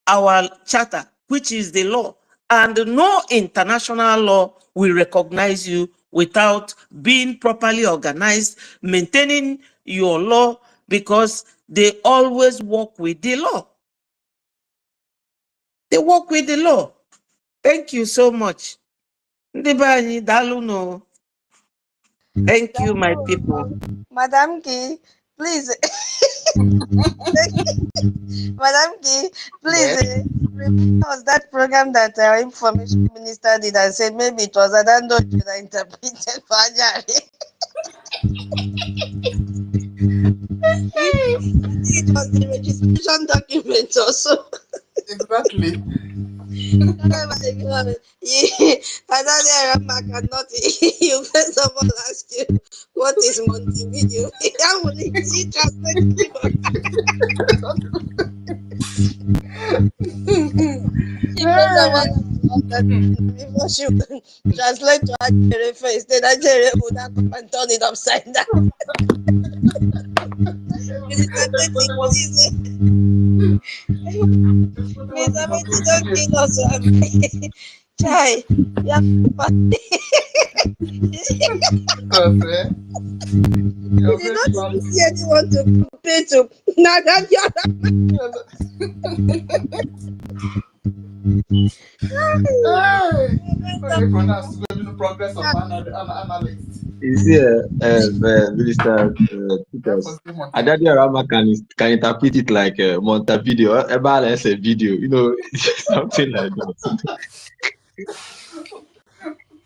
our charter, which is the law, and no international law will recognize you without being properly organized, maintaining your law, because they always work with the law. They work with the law. Thank you so much. Thank you, my people. Madam Key, please. Madam Key, please remind us that program that our information minister did and said maybe it was Adandoju that interpreted for Ajari. It was the registration document also. Exactly. Oh my God. Another cannot. You first of all ask you what is Montevideo. How will she translate it? She first of all before she translate to Ajere face, then Ajere would have come and turn it upside down. Mr. Betty, don't kill us. Chai, you have you did not even see anyone to compare to. Now that you are progress of analyst. You see, Minister Titus, Adadi Arama can interpret it like Montevideo, Ebala as a video, you know, something like that.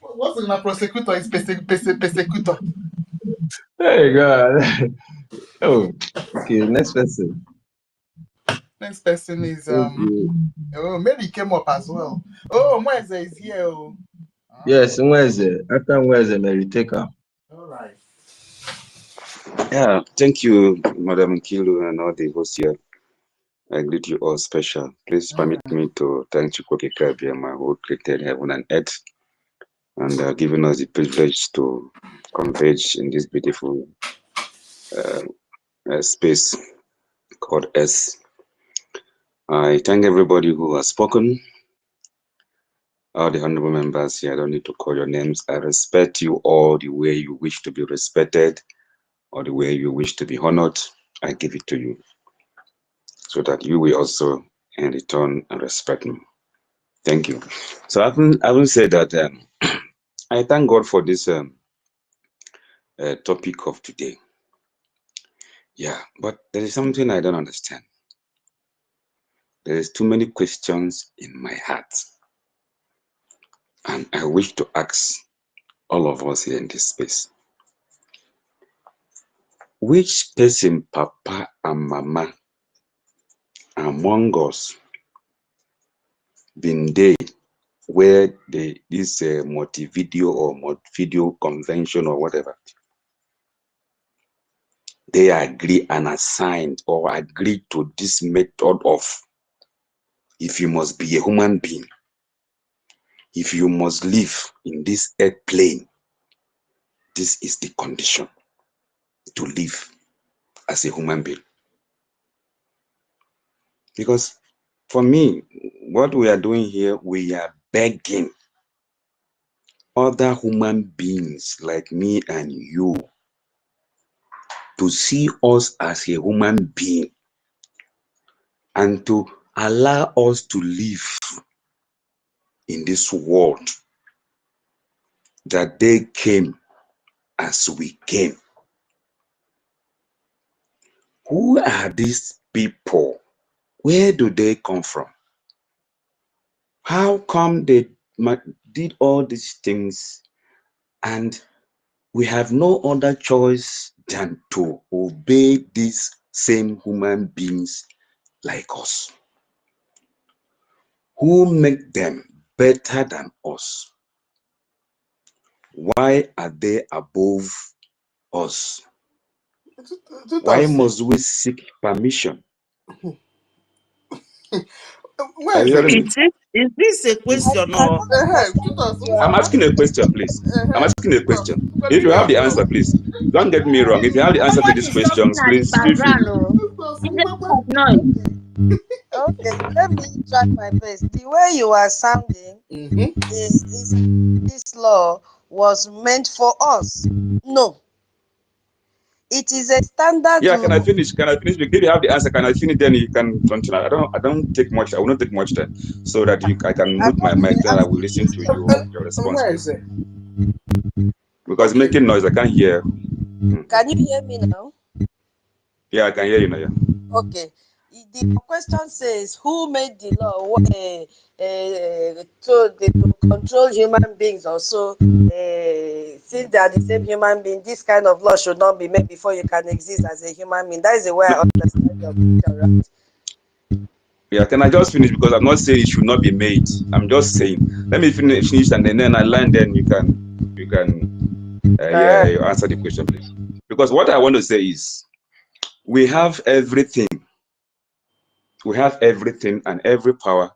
What's in a prosecutor is persecutor. Hey, God. Oh, okay, next person. Next person is oh, Mary came up as well. Oh, Mweze is here. Oh. Yes, Mweze. After Mweze, Mary Taker. All right. Yeah, thank you, Madam Kilu and all the hosts here. I greet you all special. Please permit me to thank EKIBIBIO, who created heaven and earth, and giving us the privilege to converge in this beautiful space called S. I thank everybody who has spoken. All the honorable members here, I don't need to call your names. I respect you all the way you wish to be respected or the way you wish to be honored. I give it to you so that you will also in return and respect me. Thank you. So I haven't said that I thank God for this topic of today. Yeah, but there is something I don't understand. There is too many questions in my heart. And I wish to ask all of us here in this space. Which person, papa and mama, among us been there where this multi-video or multi-video convention or whatever they agree and assigned or agree to this method of, if you must be a human being, if you must live in this earth plane, this is the condition to live as a human being. Because for me, what we are doing here, we are begging other human beings like me and you to see us as a human being and to allow us to live in this world that they came as we came. Who are these people? Where do they come from? How come they did all these things and we have no other choice than to obey these same human beings like us? Who make them better than us? Why are they above us? Why must we seek permission? Are you hearing me? Is this a question or? I'm asking a question, please. I'm asking a question. If you have the answer, please. Don't get me wrong. If you have the answer to these questions, please feel free. Okay, let me try my best. The way you are sounding, this law was meant for us. No. It is a standard Yeah, law. can I finish? Can I finish? If you have the answer, can I finish? Then you can continue. I don't take much. I will not take much time, so that I can mute my mic. Then I will listen to your response, please. Because making noise, I can't hear. Can you hear me now? Yeah, I can hear you now. Yeah. Okay. The question says, who made the law to control human beings also? Since they are the same human being, this kind of law should not be made before you can exist as a human being. That is the way I understand your question, right? Yeah, can I just finish? Because I'm not saying it should not be made. I'm just saying, let me finish and then I learn. Then you can answer the question, please. Because what I want to say is, we have everything. We have everything and every power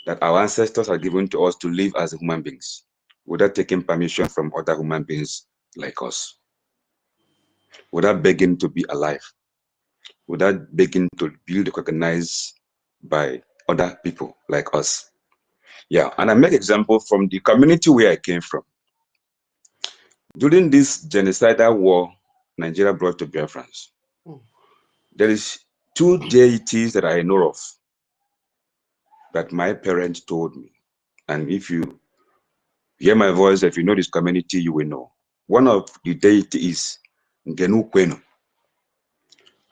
that our ancestors are given to us to live as human beings without taking permission from other human beings like us, without begging to be alive, without begging to be recognized by other people like us. Yeah, and I make example from the community where I came from. During this genocidal war Nigeria brought to Biafrans, there is two deities that I know of that my parents told me. And if you hear my voice, if you know this community, you will know. One of the deity is Kwenu,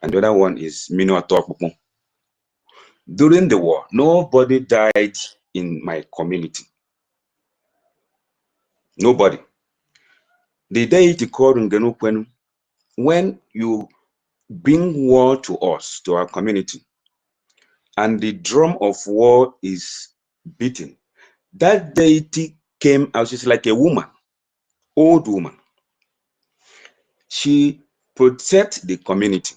and the other one is Mino Atokpukpu. During the war, nobody died in my community. Nobody. The deity called Kwenu, when you bring war to us, to our community, and the drum of war is beaten, that deity came out. She's like a woman, old woman. She protects the community.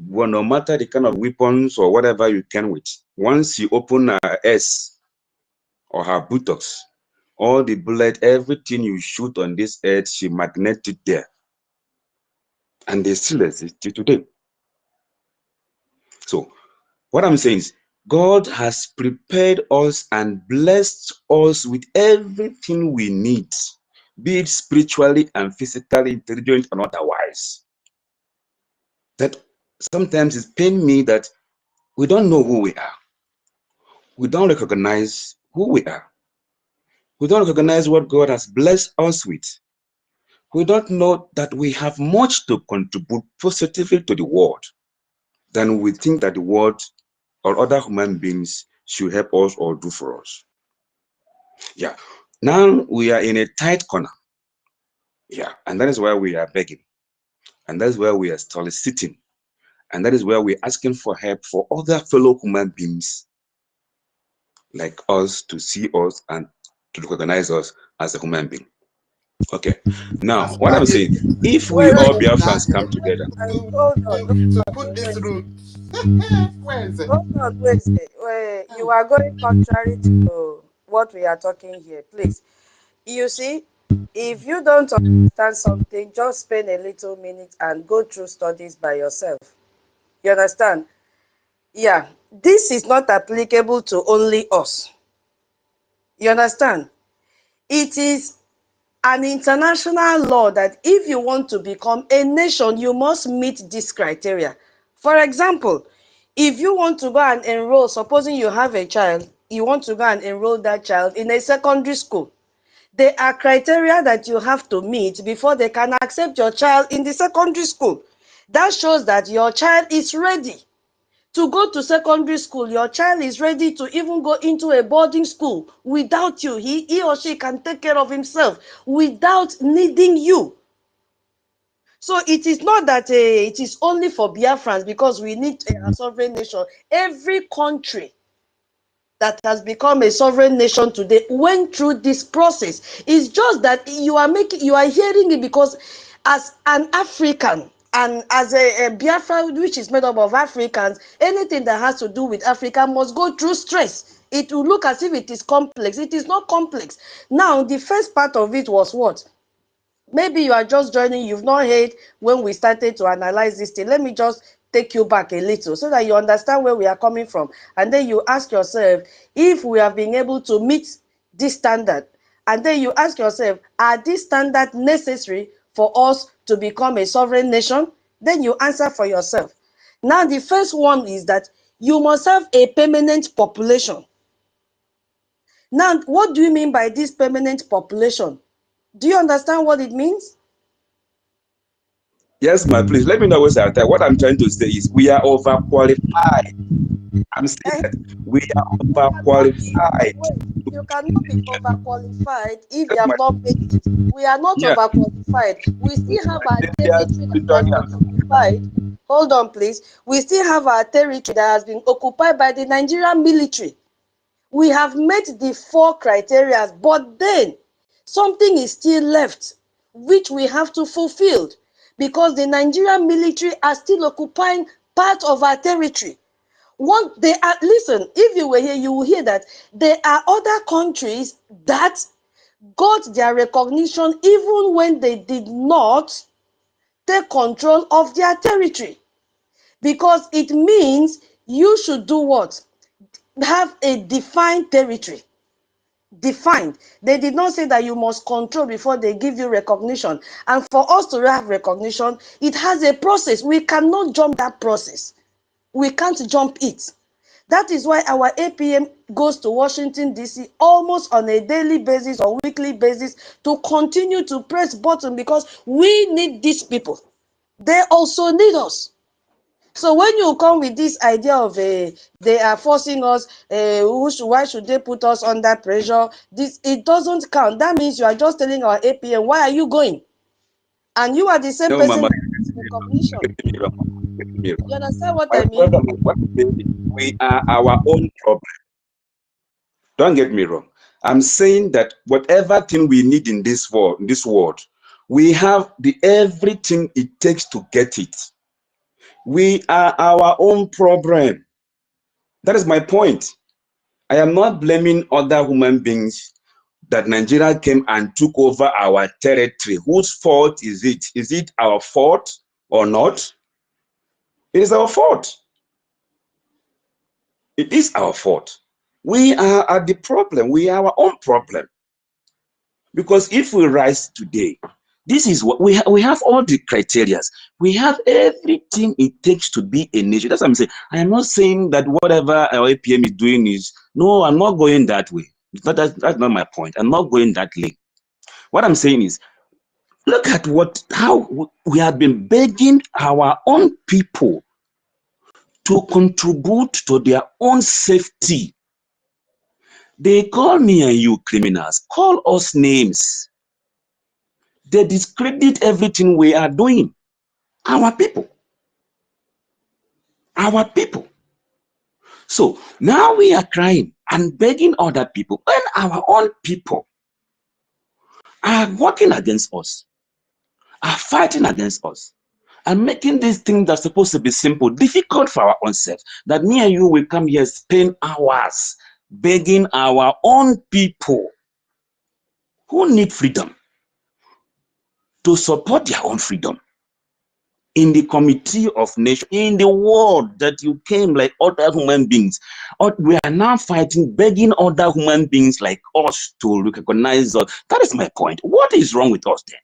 Well, no matter the kind of weapons or whatever you can with, once you open her S or her buttocks, all the bullet, everything you shoot on this earth, she magneted there. And they still exist till today. So what I'm saying is, God has prepared us and blessed us with everything we need, be it spiritually and physically, intelligent and otherwise. That sometimes it pains me that we don't know who we are. We don't recognize who we are. We don't recognize what God has blessed us with. We don't know that we have much to contribute positively to the world than we think that the world or other human beings should help us or do for us. Yeah. Now we are in a tight corner. Yeah. And that is why we are begging. And that is where we are soliciting. And that is where we're asking for help for other fellow human beings like us to see us and to recognize us as a human being. Okay. Now, what I'm saying, if we all Biafrans come together. Hold on. To put this route. Where is it? Hold on, wait. You are going contrary to what we are talking here, please. You see, if you don't understand something, just spend a little minute and go through studies by yourself. You understand? Yeah, this is not applicable to only us. You understand? It is an international law that if you want to become a nation, you must meet this criteria. For example, if you want to go and enroll, supposing you have a child, you want to go and enroll that child in a secondary school, there are criteria that you have to meet before they can accept your child in the secondary school. That shows that your child is ready to go to secondary school. Your child is ready to even go into a boarding school without you. He or she can take care of himself without needing you. So it is not that it is only for Biafrans because we need a sovereign nation. Every country that has become a sovereign nation today went through this process. It's just that you are hearing it because as an African and as a Biafra, which is made up of Africans, anything that has to do with Africa must go through stress. It will look as if it is complex. It is not complex. Now, the first part of it was what? Maybe you are just joining, you've not heard when we started to analyze this thing. Let me just take you back a little so that you understand where we are coming from. And then you ask yourself, if we have been able to meet this standard, and then you ask yourself, are these standards necessary for us to become a sovereign nation? Then you answer for yourself. Now, the first one is that you must have a permanent population. Now, what do you mean by this permanent population? Do you understand what it means? Yes, ma'am, please let me know what's out there. What I'm trying to say is we are overqualified. I'm saying that we are overqualified. You cannot be overqualified if you have not made it. We are not overqualified. We still have our territory that has been occupied. Hold on, please. We still have our territory that has been occupied by the Nigerian military. We have met the 4 criteria, but then something is still left, which we have to fulfill, because the Nigerian military are still occupying part of our territory. Listen, if you were here, you will hear that there are other countries that got their recognition even when they did not take control of their territory. Because it means you should do what? Have a defined territory. Defined. They did not say that you must control before they give you recognition. And for us to have recognition, it has a process. We cannot jump that process. We can't jump it. That is why our APM goes to Washington, D.C. almost on a daily basis or weekly basis to continue to press button, because we need these people. They also need us. So when you come with this idea of they are forcing us, why should they put us under pressure? It doesn't count. That means you are just telling our APM, why are you going? And you are the same person that has recognition. You understand what I mean? We are our own problem. Don't get me wrong. I'm saying that whatever thing we need in this world, we have everything it takes to get it. We are our own problem. That is my point. I am not blaming other human beings that Nigeria came and took over our territory. Whose fault is it? Is it our fault or not? It is our fault. It is our fault. We are at the problem. We are our own problem. Because if we rise today, this is what we have all the criteria. We have everything it takes to be a nation. That's what I'm saying. I am not saying that whatever our APM is doing is, no, I'm not going that way. That's not my point. I'm not going that lane. What I'm saying is, look at how we have been begging our own people to contribute to their own safety. They call me and you criminals, call us names. They discredit everything we are doing. Our people. Our people. So now we are crying and begging other people, when our own people are working against us, are fighting against us, and making these things that are supposed to be simple difficult for our own self. That me and you will come here, spend hours begging our own people who need freedom to support their own freedom in the committee of nations, in the world that you came like other human beings. We are now fighting, begging other human beings like us to recognize us. That is my point. What is wrong with us then?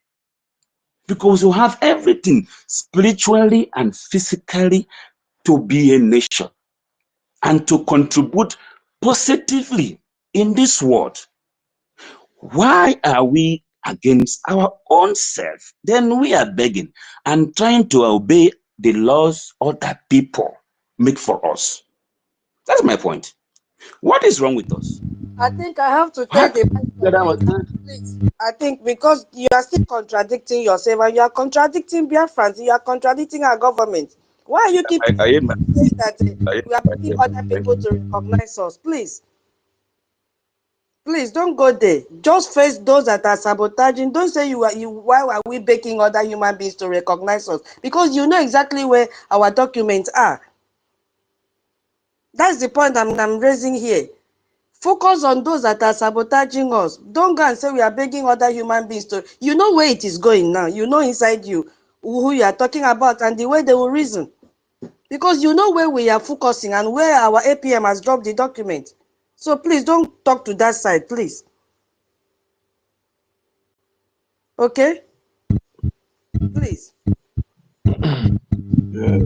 Because you have everything spiritually and physically to be a nation and to contribute positively in this world. Why are we against our own self? Then we are begging and trying to obey the laws other people make for us. That's my point. What is wrong with us? I think I have to take the mic from you, please. I think because you are still contradicting yourself and you are contradicting Biafrans, you are contradicting our government. Why are you keeping saying that we are putting other people to recognize us? Please. Please don't go there. Just face those that are sabotaging. Don't say why are we begging other human beings to recognize us? Because you know exactly where our documents are. That's the point I'm raising here. Focus on those that are sabotaging us. Don't go and say we are begging other human beings to. You know where it is going now. You know inside you who you are talking about and the way they will reason. Because you know where we are focusing and where our APM has dropped the document. So please don't talk to that side, please. Okay? Please. Yeah.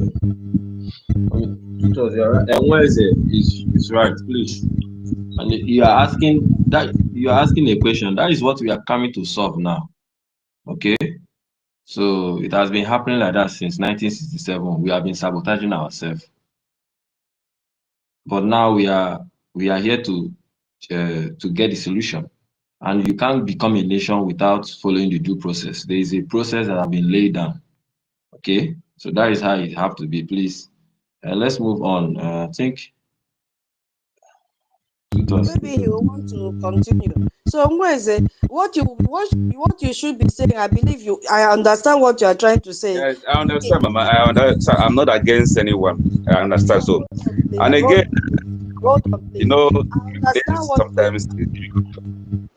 Is right, please. And you are asking a question. That is what we are coming to solve now. Okay? So it has been happening like that since 1967. We have been sabotaging ourselves. But now we are here to get the solution. And you can't become a nation without following the due process. There is a process that has been laid down. Okay? So that is how it have to be, please. Let's move on. I think maybe he will want to continue. So Mweze, what you should be saying, I understand what you are trying to say. Yes, I understand, Mama. I understand. I'm not against anyone. I understand. So, and again, hold on, please. you know, I understand what sometimes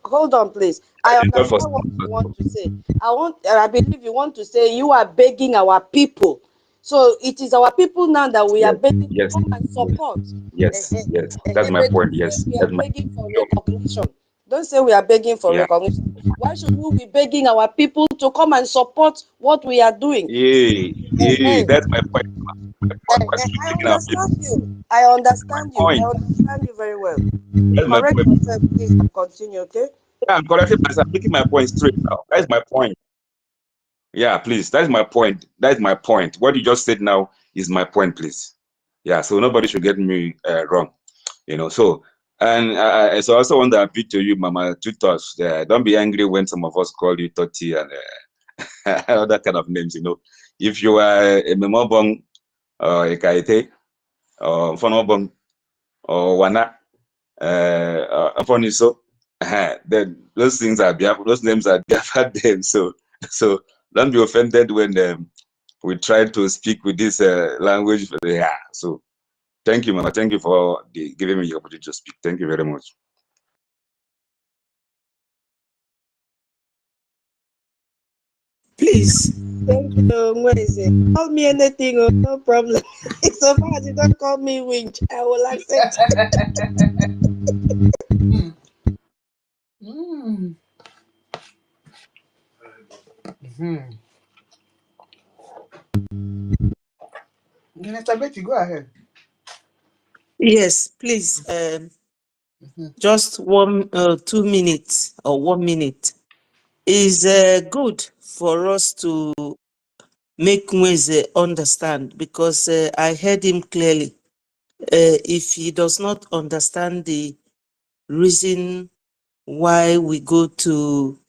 hold on, please. I understand what you want to say. I believe you want to say you are begging our people. So it is our people now that we are begging to come and support. Yes, that's my point. Yes, we are begging for recognition. Don't say we are begging for recognition. Why should we be begging our people to come and support what we are doing? That's my point. I understand you. I understand you very well. Correct yourself, please, and continue, okay? Yeah, I'm correcting myself. I'm making my point straight now. That's my point. Yeah, please. That's my point. That's my point. What you just said now is my point, please. Yeah, so nobody should get me wrong. You know, so, and so I also want to appeal to you, Mama, two thoughts. Don't be angry when some of us call you Toti and other kind of names, you know. If you are a Memobong or a Kaite or Fonobong or Wana, Foniso, then those things are those names are Biafra names. So don't be offended when we try to speak with this language. Yeah. So thank you, Mama. Thank you for giving me the opportunity to speak. Thank you very much. Please. Thank you, Mweze. Call me anything, no problem. So far as you don't call me winch, I will accept. Minister Betty, go ahead. Yes, please. Just 2 minutes or 1 minute is good for us to make Mweze understand, because I heard him clearly. If he does not understand the reason why we go to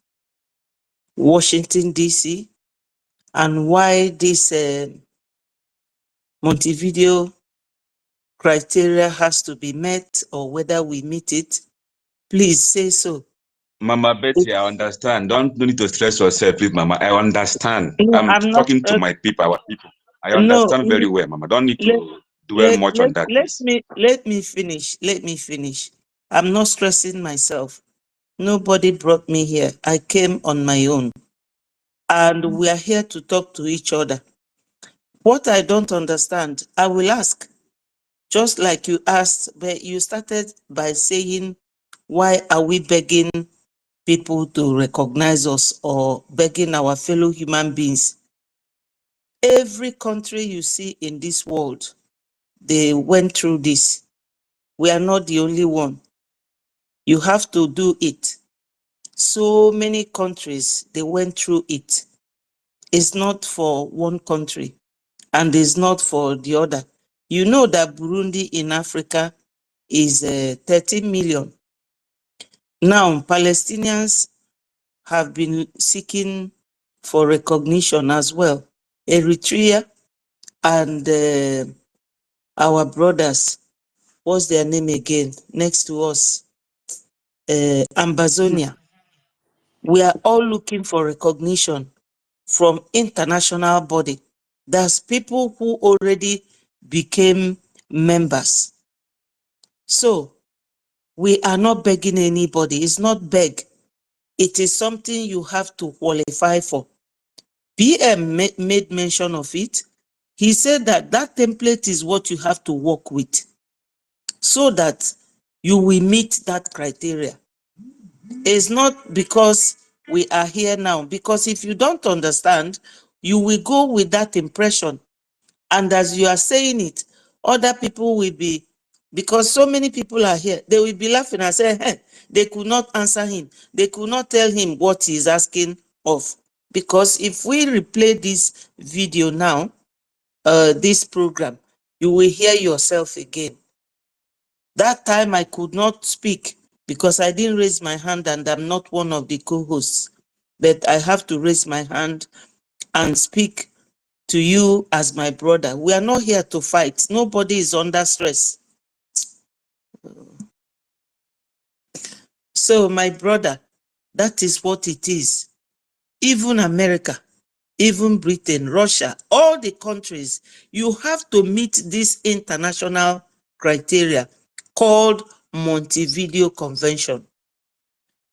Washington, D.C., and why this Montevideo criteria has to be met, or whether we meet it, please say so. Mama Betty, I understand. Don't need to stress yourself, please, Mama. I understand. No, I'm I'm not. talking to my people, our people. I No, understand very well, Mama. Don't need let, to dwell much on that, please. let me finish. Let me finish. I'm not stressing myself. Nobody brought me here. I came on my own. And we are here to talk to each other. What I don't understand, I will ask. Just like you asked, but you started by saying, why are we begging people to recognize us or begging our fellow human beings? Every country you see in this world, they went through this. We are not the only one. You have to do it. So many countries, they went through it. It's not for one country and it's not for the other. You know that Burundi in Africa is 13 million. Now, Palestinians have been seeking for recognition as well. Eritrea and our brothers, what's their name again, next to us, Ambazonia. We are all looking for recognition from international body. There's people who already became members. So we are not begging anybody. It's not beg. It is something you have to qualify for. PM made mention of it. He said that that template is what you have to work with so that you will meet that criteria. It's not because we are here now, because if you don't understand, you will go with that impression. And as you are saying it, other people will be, because so many people are here, they will be laughing and say, hey, they could not answer him. They could not tell him what he's asking of. Because if we replay this video now, this program, you will hear yourself again. That time I could not speak because I didn't raise my hand and I'm not one of the co-hosts. But I have to raise my hand and speak to you as my brother. We are not here to fight. Nobody is under stress. So my brother, that is what it is. Even America, even Britain, Russia, all the countries, you have to meet this international criteria called Montevideo Convention.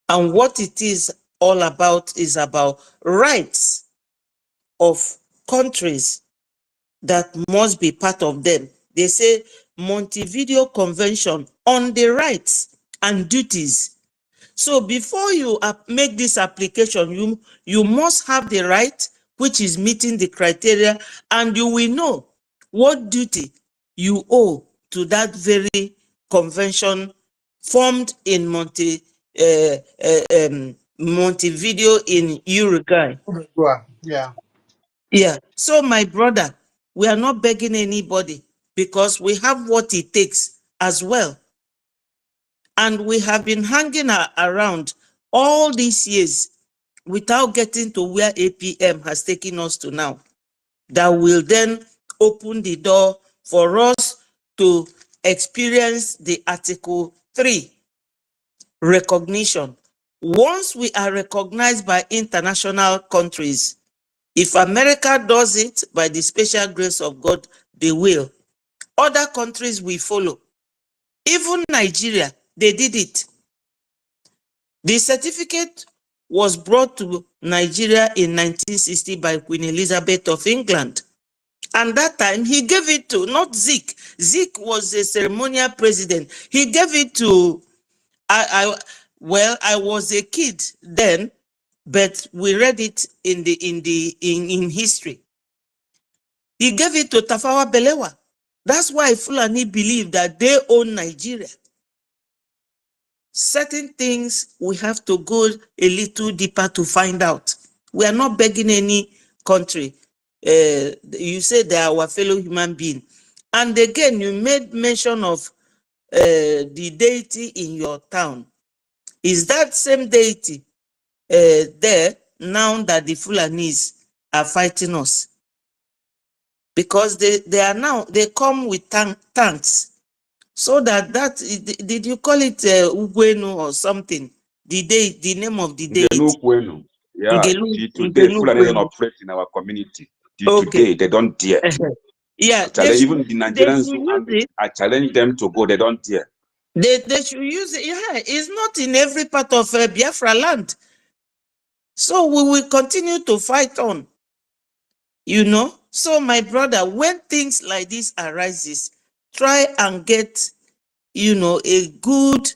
And what it is all about is about rights of countries that must be part of them. They say Montevideo Convention on the rights and duties. So before you make this application, you must have the right, which is meeting the criteria, and you will know what duty you owe to that very convention formed in Montevideo in Uruguay. Yeah. Yeah. So my brother, we are not begging anybody because we have what it takes as well. And we have been hanging around all these years without getting to where APM has taken us to now. That will then open the door for us to experience the Article 3 recognition. Once we are recognized by international countries, if America does it by the special grace of God, they will. Other countries will follow. Even Nigeria, they did it. The certificate was brought to Nigeria in 1960 by Queen Elizabeth of England. And that time, he gave it to, not Zik. Zik was a ceremonial president. He gave it to, I was a kid then, but we read it in history. He gave it to Tafawa Balewa. That's why Fulani believe that they own Nigeria. Certain things we have to go a little deeper to find out. We are not begging any country. You say they are our fellow human being. And again, you made mention of the deity in your town. Is that same deity there now that the Fulanis are fighting us? Because they are now, they come with tanks. So that, did you call it Ugwenu or something? the name of the deity. Yeah, till today, Fulani don't operate in our community. Till today, they don't dare. Yeah, even the Nigerians I challenge them to go, they don't dare. They should use it. Yeah, it's not in every part of Biafra land. So we will continue to fight on. You know, so my brother, when things like this arises, try and get, you know, a good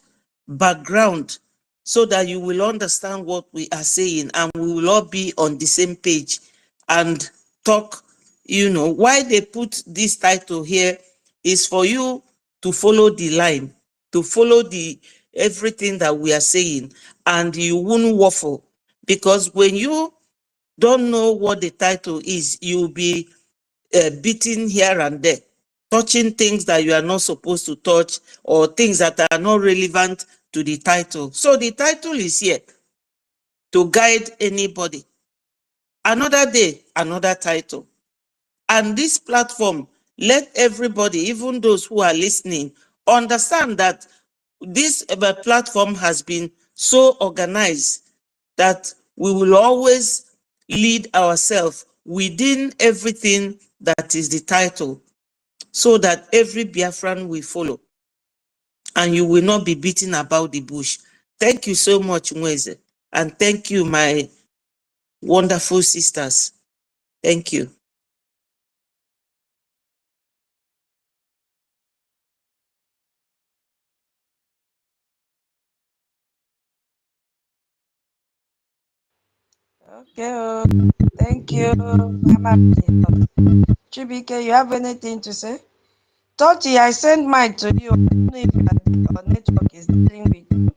background so that you will understand what we are saying and we will all be on the same page and talk. You know, why they put this title here is for you to follow the line, to follow the everything that we are saying, and you won't waffle, because when you don't know what the title is, you'll be beating here and there, touching things that you are not supposed to touch, or things that are not relevant to the title. So the title is here to guide anybody. Another day, another title. And this platform, let everybody, even those who are listening, understand that this platform has been so organized that we will always lead ourselves within everything that is the title, so that every Biafran will follow and you will not be beating about the bush. Thank you so much, Nweze. And thank you, my wonderful sisters. Thank you. Okay, thank you, Mama. Chibike, you have anything to say? Toti, I sent mine to you. I don't know if your network is dealing with you.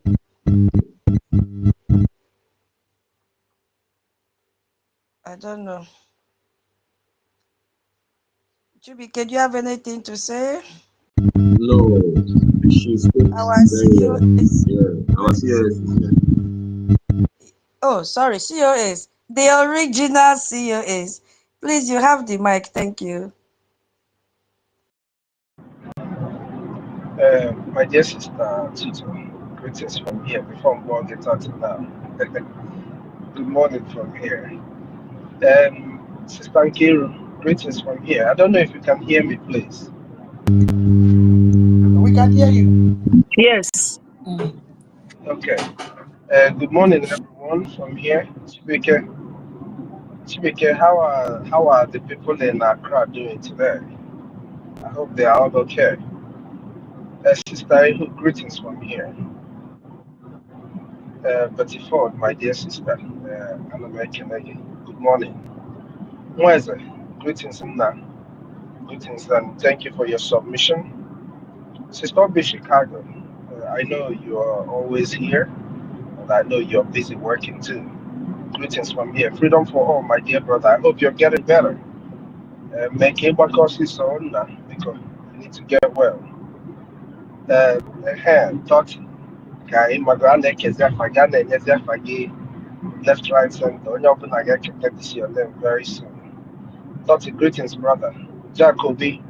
I don't know. Chibike, do you have anything to say? No, she's Our COS. our COS is here. Oh, sorry, COS. The original COS. Please, you have the mic. Thank you. My dear sister Tito, greetings from here before I'm going to get out now. Good morning from here. Sister Nkiru, greetings from here. I don't know if you can hear me, please. We can hear you. Yes. Okay. Good morning, everyone from here. Chibike, how are the people in Accra doing today? I hope they are all okay. Sister Ihu, greetings from here. Betty Ford, my dear sister, American lady, good morning. Mweze, greetings, Nna. Greetings, and thank you for your submission. Sister B Chicago, I know you are always here, and I know you're busy working too. Greetings from here. Freedom for all, my dear brother. I hope you're getting better. Make it back us on now, because you need to get well. Thought, my grand left, right, center. Only open I get to see your name very soon. Thought, greetings, brother. Jacoby,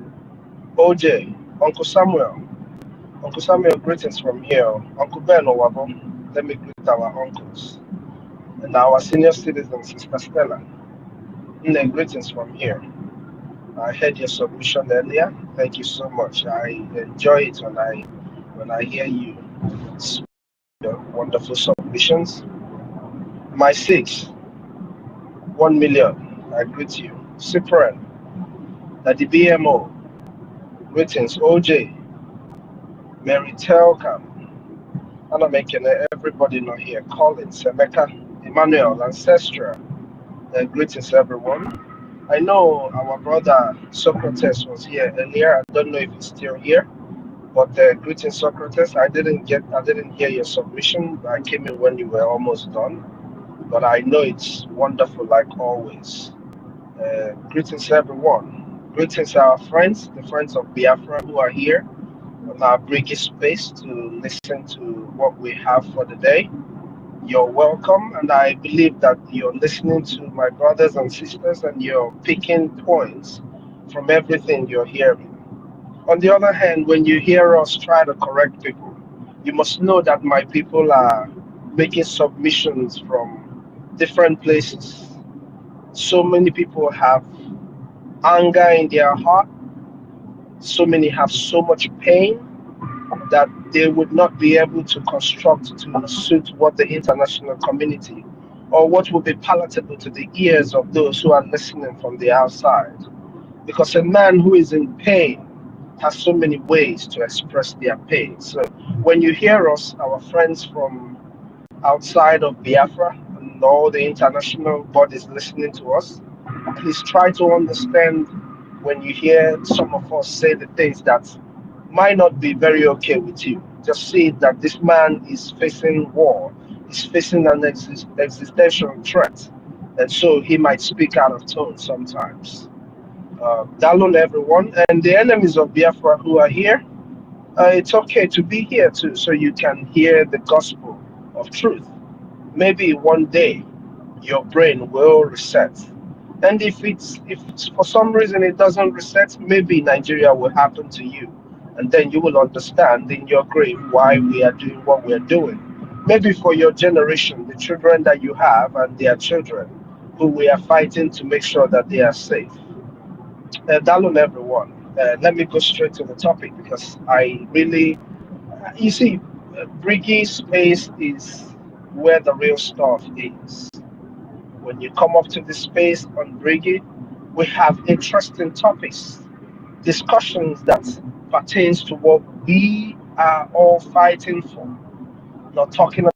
OJ, Uncle Samuel. Uncle Samuel, greetings from here. Uncle Ben Owabo, let me greet our uncles. And our senior citizen, Sister Stella. Nne, greetings from here. I heard your submission earlier. Thank you so much. I enjoy it when I hear you speak your wonderful submissions. My six, 1 million, I greet you. Cyprian, at the BMO, greetings. OJ, Mary Telka, and I'm making everybody know here. Collins, Emeka, Emmanuel, Ancestral, greetings everyone. I know our brother Socrates was here earlier. I don't know if he's still here, but greetings Socrates. I didn't hear your submission. I came in when you were almost done, but I know it's wonderful like always. Greetings everyone. Greetings our friends, the friends of Biafra who are here on our Brgie space to listen to what we have for the day. You're welcome, and I believe that you're listening to my brothers and sisters and you're picking points from everything you're hearing. On the other hand, when you hear us try to correct people, you must know that my people are making submissions from different places. So many people have anger in their heart. So many have so much pain that they would not be able to construct to suit what the international community or what will be palatable to the ears of those who are listening from the outside. Because a man who is in pain has so many ways to express their pain. So when you hear us, our friends from outside of Biafra and all the international bodies listening to us, please try to understand when you hear some of us say the things that might not be very okay with you. Just see that this man is facing war, he's facing an existential threat, and so he might speak out of tone sometimes. Download everyone, and the enemies of Biafra who are here, it's okay to be here too, so you can hear the gospel of truth. Maybe one day your brain will reset. And if for some reason it doesn't reset, maybe Nigeria will happen to you. And then you will understand in your grave why we are doing what we are doing. Maybe for your generation, the children that you have and their children, who we are fighting to make sure that they are safe. Dalun everyone. Let me go straight to the topic because I really, you see, Brgie space is where the real stuff is. When you come up to the space on Brgie, we have interesting topics, discussions that pertains to what we are all fighting for. Not talking about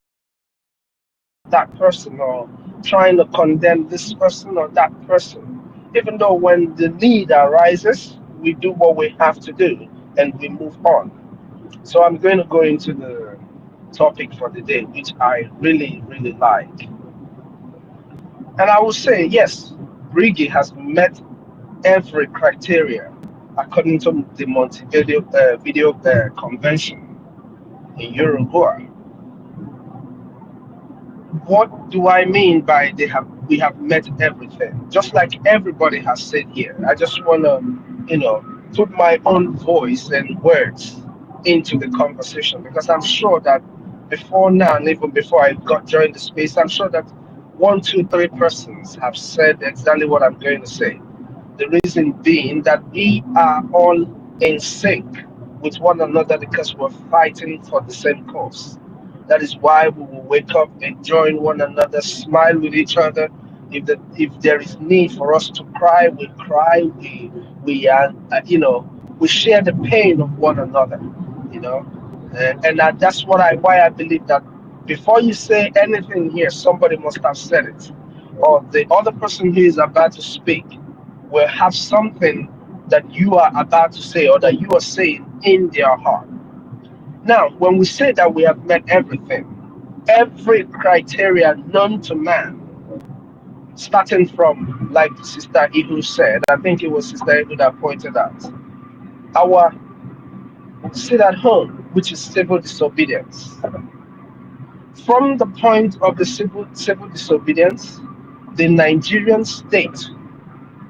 that person or trying to condemn this person or that person. Even though when the need arises, we do what we have to do and we move on. So I'm going to go into the topic for the day, which I really, really like. And I will say, yes, Brgie has met every criteria according to the Montevideo Convention in Uruguay. What do I mean by we have met everything? Just like everybody has said here, I just want to, put my own voice and words into the conversation because I'm sure that before now and even before I got joined the space, I'm sure that 1, 2, 3 persons have said exactly what I'm going to say. The reason being that we are all in sync with one another because we're fighting for the same cause. That is why we will wake up and join one another, smile with each other. If there is need for us to cry, we cry. We we share the pain of one another. And that's why I believe that before you say anything here, somebody must have said it, or the other person who is about to speak will have something that you are about to say or that you are saying in their heart. Now, when we say that we have met everything, every criteria known to man, starting from, like Sister Ihu said, I think it was Sister Ihu that pointed out, our sit at home, which is civil disobedience. From the point of the civil disobedience, the Nigerian state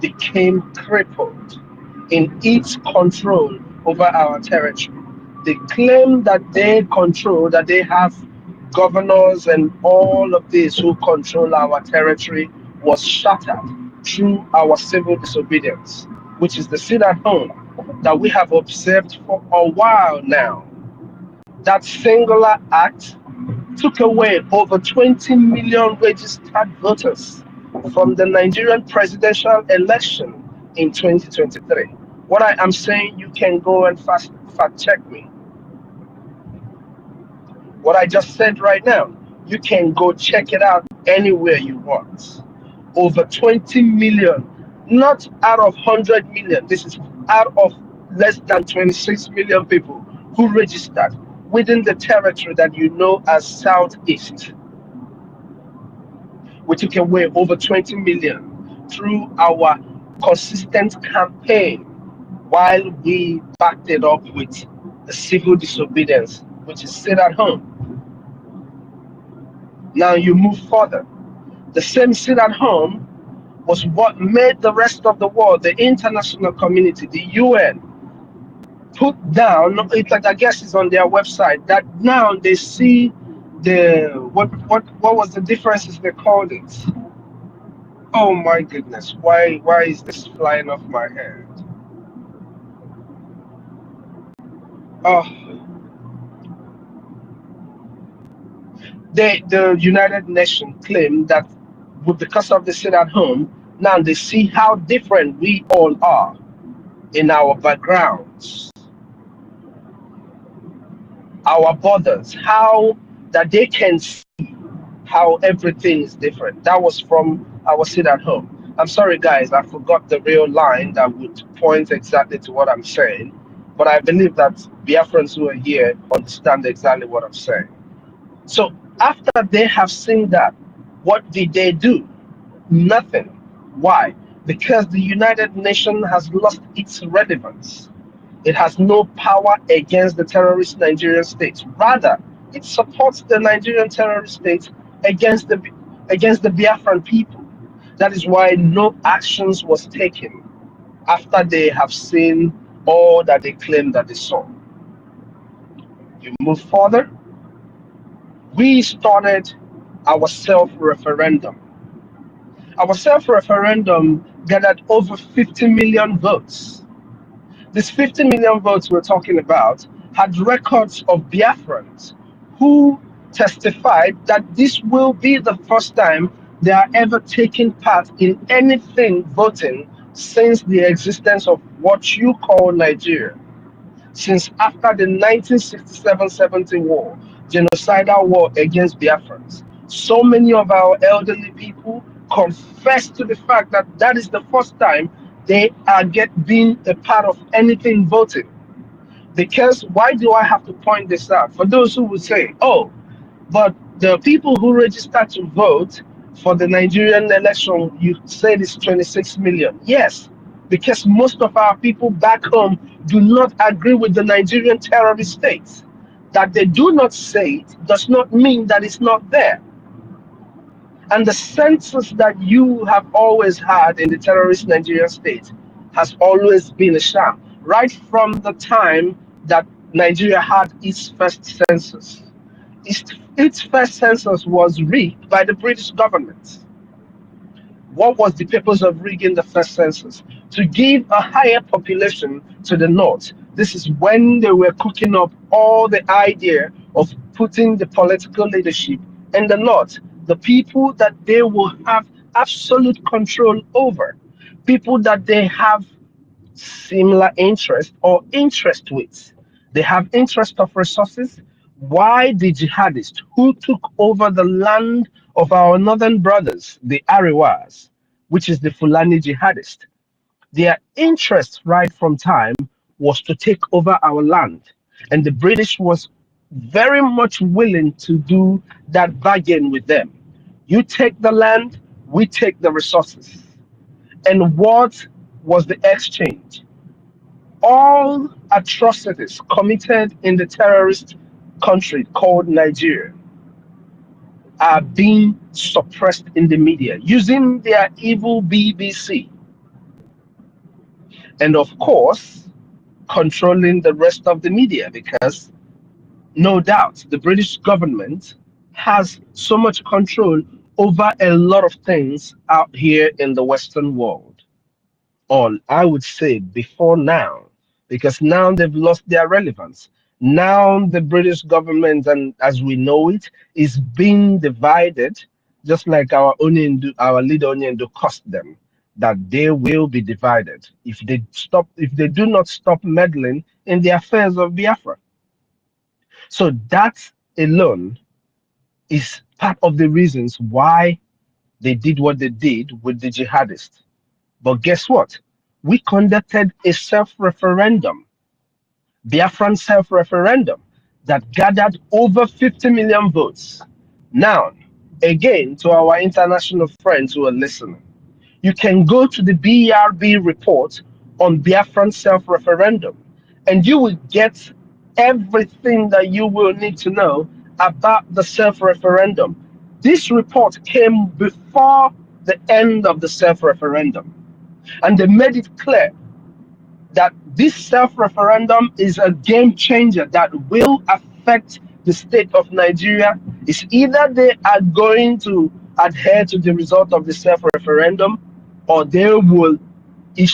became crippled in its control over our territory. They claim that they control, that they have governors and all of this who control our territory was shattered through our civil disobedience, which is the sit at home that we have observed for a while now. That singular act took away over 20 million registered voters from the Nigerian presidential election in 2023. What I am saying, you can go and fact check me. What I just said right now, you can go check it out anywhere you want. Over 20 million, not out of 100 million. This is out of less than 26 million people who registered within the territory that you know as Southeast. We took away over 20 million through our consistent campaign while we backed it up with the civil disobedience, which is sit at home. Now you move further. The same sit at home was what made the rest of the world, the international community, the UN, put down, I guess it's on their website, that now they see what was the differences they called it? Oh my goodness, why is this flying off my head? Oh, the United Nations claimed that because of the sit at home, now they see how different we all are in our backgrounds, our borders, how that they can see how everything is different. That was from our sit at home. I'm sorry, guys, I forgot the real line that would point exactly to what I'm saying, but I believe that Biafrans who are here understand exactly what I'm saying. So after they have seen that, what did they do? Nothing. Why? Because the United Nations has lost its relevance. It has no power against the terrorist Nigerian state. Rather, it supports the Nigerian terrorist state against the Biafran people. That is why no actions was taken after they have seen all that they claim that they saw. You move further. We started our self-referendum. Our self-referendum gathered over 50 million votes. These 50 million votes we're talking about had records of Biafrans who testified that this will be the first time they are ever taking part in anything voting since the existence of what you call Nigeria. Since after the 1967-70 war, genocidal war against Biafrans, so many of our elderly people confess to the fact that that is the first time they are being a part of anything voting. Because why do I have to point this out? For those who would say, oh, but the people who registered to vote for the Nigerian election, you said it's 26 million. Yes, because most of our people back home do not agree with the Nigerian terrorist state. That they do not say it does not mean that it's not there. And the census that you have always had in the terrorist Nigerian state has always been a sham, right from the time that Nigeria had its first census. Its first census was rigged by the British government. What was the purpose of rigging the first census? To give a higher population to the north. This is when they were cooking up all the idea of putting the political leadership in the north, the people that they will have absolute control over, people that they have similar interest or interest with. They have interest of resources. Why the jihadists who took over the land of our northern brothers, the Ariwas, which is the Fulani jihadist, their interest right from time was to take over our land. And the British was very much willing to do that bargain with them. You take the land, we take the resources. And what was the exchange? All atrocities committed in the terrorist country called Nigeria are being suppressed in the media using their evil BBC. And of course, controlling the rest of the media because no doubt the British government has so much control over a lot of things out here in the Western world. On, I would say, before now, because now they've lost their relevance. Now the British government, and as we know it, is being divided, just like our leader Onyendo cost them, that they will be divided if they do not stop meddling in the affairs of Biafra. So that alone is part of the reasons why they did what they did with the jihadists. But guess what? We conducted a self-referendum, Biafran self-referendum, that gathered over 50 million votes. Now, again, to our international friends who are listening, you can go to the BRB report on Biafran self-referendum, and you will get everything that you will need to know about the self-referendum. This report came before the end of the self-referendum. And they made it clear that this self-referendum is a game changer that will affect the state of Nigeria is either they are going to adhere to the result of the self-referendum, or they will they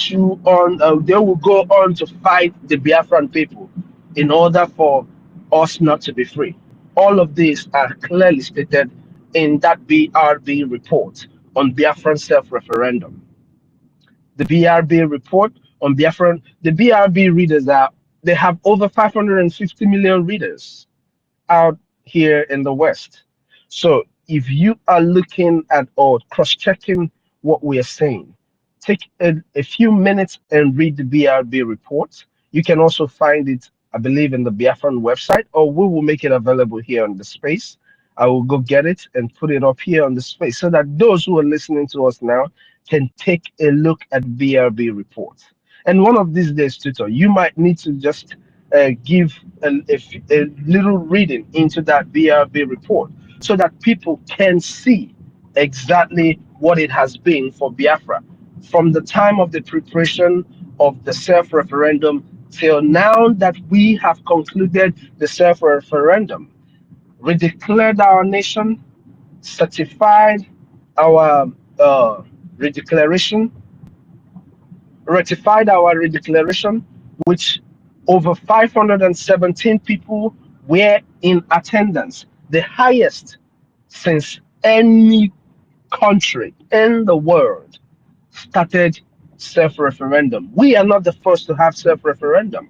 will go on to fight the Biafran people in order for us not to be free. All of these are clearly stated in that BRB report on Biafran self-referendum. The BRB report on Biafran, the BRB readers they have over 550 million readers out here in the West. So if you are looking at or cross-checking what we are saying, take a few minutes and read the BRB report. You can also find it, I believe, in the Biafran website, or we will make it available here on the space. I will go get it and put it up here on the space so that those who are listening to us now can take a look at BRB report. And one of these days, Tutor, you might need to just give a little reading into that BRB report so that people can see exactly what it has been for Biafra from the time of the preparation of the self-referendum till now that we have concluded the self-referendum, redeclared our nation, certified our redeclaration, ratified our redeclaration, which over 517 people were in attendance, the highest since any country in the world started self-referendum. We are not the first to have self-referendum.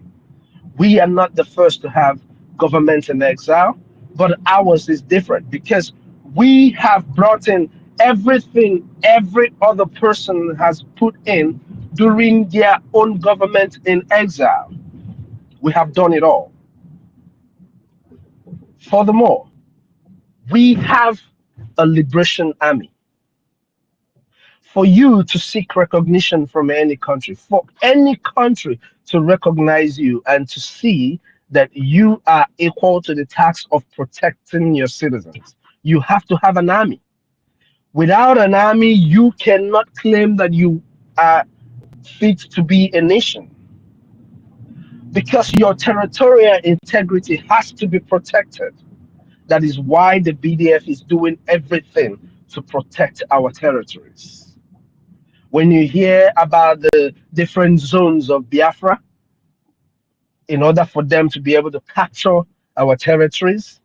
We are not the first to have government in exile, but ours is different because we have brought in everything every other person has put in during their own government in exile. We have done it all. Furthermore, we have a liberation army. For you to seek recognition from any country, for any country to recognize you and to see that you are equal to the task of protecting your citizens, you have to have an army. Without an army, you cannot claim that you are fit to be a nation because your territorial integrity has to be protected. That is why the BDF is doing everything to protect our territories. When you hear about the different zones of Biafra, in order for them to be able to capture our territories,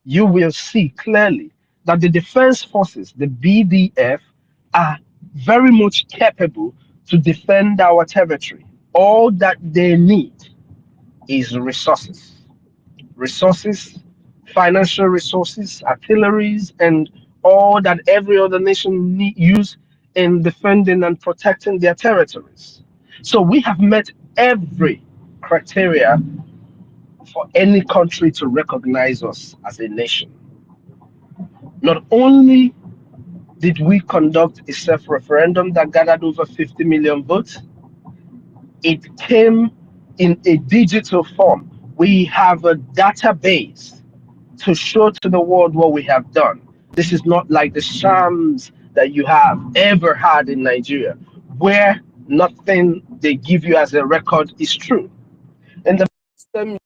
you will see clearly that the defense forces, the BDF, are very much capable to defend our territory. All that they need is resources. Resources, financial resources, artilleries, and all that every other nation use in defending and protecting their territories. So we have met every criteria for any country to recognize us as a nation. Not only did we conduct a self-referendum that gathered over 50 million votes, it came in a digital form. We have a database to show to the world what we have done. This is not like the shams that you have ever had in Nigeria, where nothing they give you as a record is true. And the system.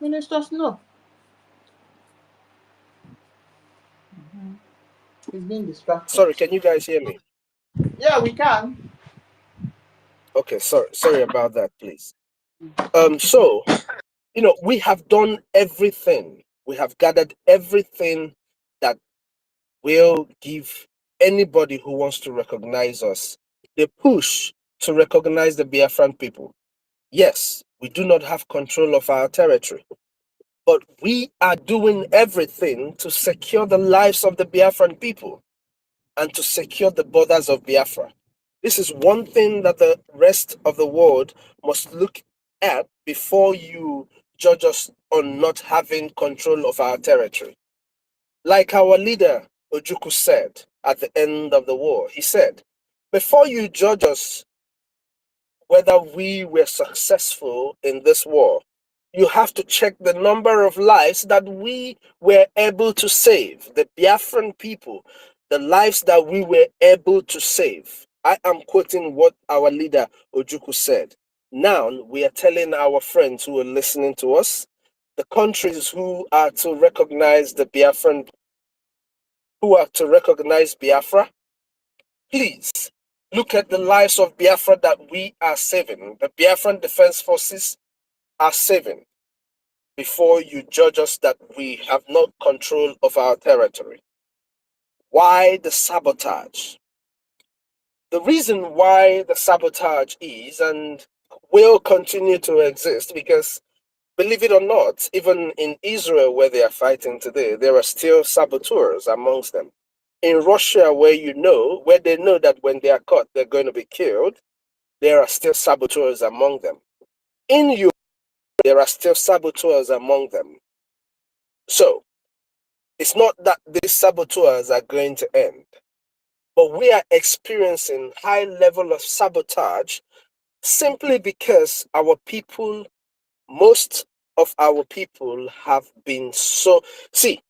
Ministers, no. He's being distracted. Sorry, can you guys hear me? Yeah, we can. Okay, sorry about that, please. So, we have done everything. We have gathered everything that will give anybody who wants to recognize us the push to recognize the Biafran people. Yes, we do not have control of our territory, but we are doing everything to secure the lives of the Biafran people and to secure the borders of Biafra. This is one thing that the rest of the world must look at before you judge us on not having control of our territory. Like our leader Ojukwu said at the end of the war, he said, before you judge us whether we were successful in this war. You have to check the number of lives that we were able to save, the Biafran people, the lives that we were able to save. I am quoting what our leader Ojukwu said. Now we are telling our friends who are listening to us, the countries who are to recognize the Biafran, who are to recognize Biafra, please look at the lives of Biafra that we are saving, the Biafran Defense Forces are saving, before you judge us that we have no control of our territory. Why the sabotage? The reason why the sabotage is and will continue to exist, because believe it or not, even in Israel where they are fighting today, there are still saboteurs amongst them. In Russia, where they know that when they are caught, they're going to be killed, there are still saboteurs among them. In Europe, there are still saboteurs among them. So, it's not that these saboteurs are going to end, but we are experiencing high level of sabotage simply because our people, most of our people have been so... See,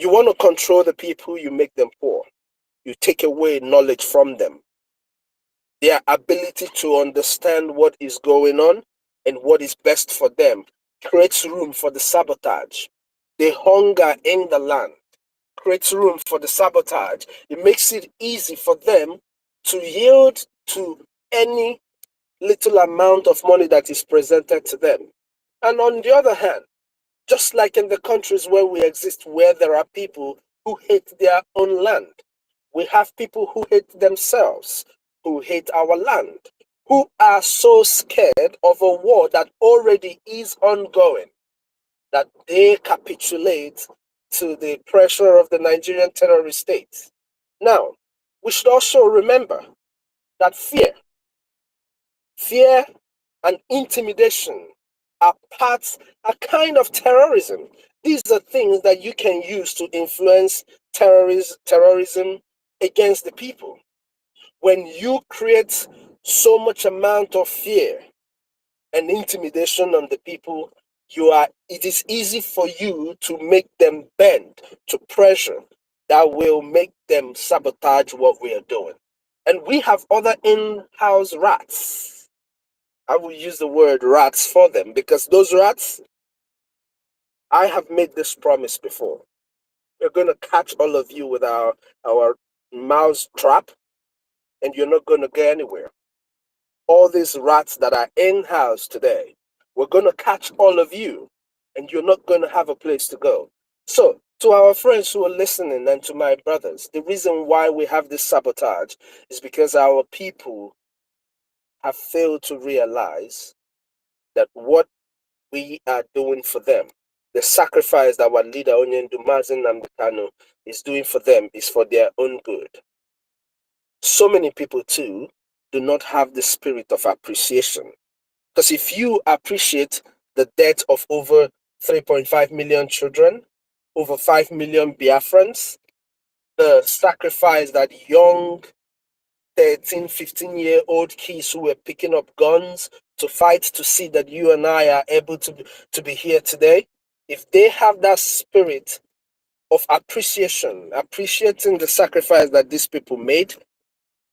you want to control the people, you make them poor. You take away knowledge from them. Their ability to understand what is going on and what is best for them creates room for the sabotage. The hunger in the land creates room for the sabotage. It makes it easy for them to yield to any little amount of money that is presented to them. And on the other hand, just like in the countries where we exist, where there are people who hate their own land, we have people who hate themselves, who hate our land, who are so scared of a war that already is ongoing that they capitulate to the pressure of the Nigerian terrorist state. Now, we should also remember that fear and intimidation are kind of terrorism. These are things that you can use to influence terrorism against the people. When you create so much amount of fear and intimidation on the people, it is easy for you to make them bend to pressure that will make them sabotage what we are doing. And we have other in-house rats. I will use the word rats for them because those rats, I have made this promise before. We're going to catch all of you with our mouse trap, and you're not going to get anywhere. All these rats that are in-house today, we're going to catch all of you, and you're not going to have a place to go. So, to our friends who are listening and to my brothers, the reason why we have this sabotage is because our people have failed to realize that what we are doing for them, the sacrifice that our leader Nnamdi Kanu is doing for them, is for their own good. So many people too do not have the spirit of appreciation. Because if you appreciate the death of over 3.5 million children, over 5 million Biafrans, the sacrifice that young 13, 15-year-old kids who were picking up guns to fight to see that you and I are able to be here today, if they have that spirit of appreciation, appreciating the sacrifice that these people made,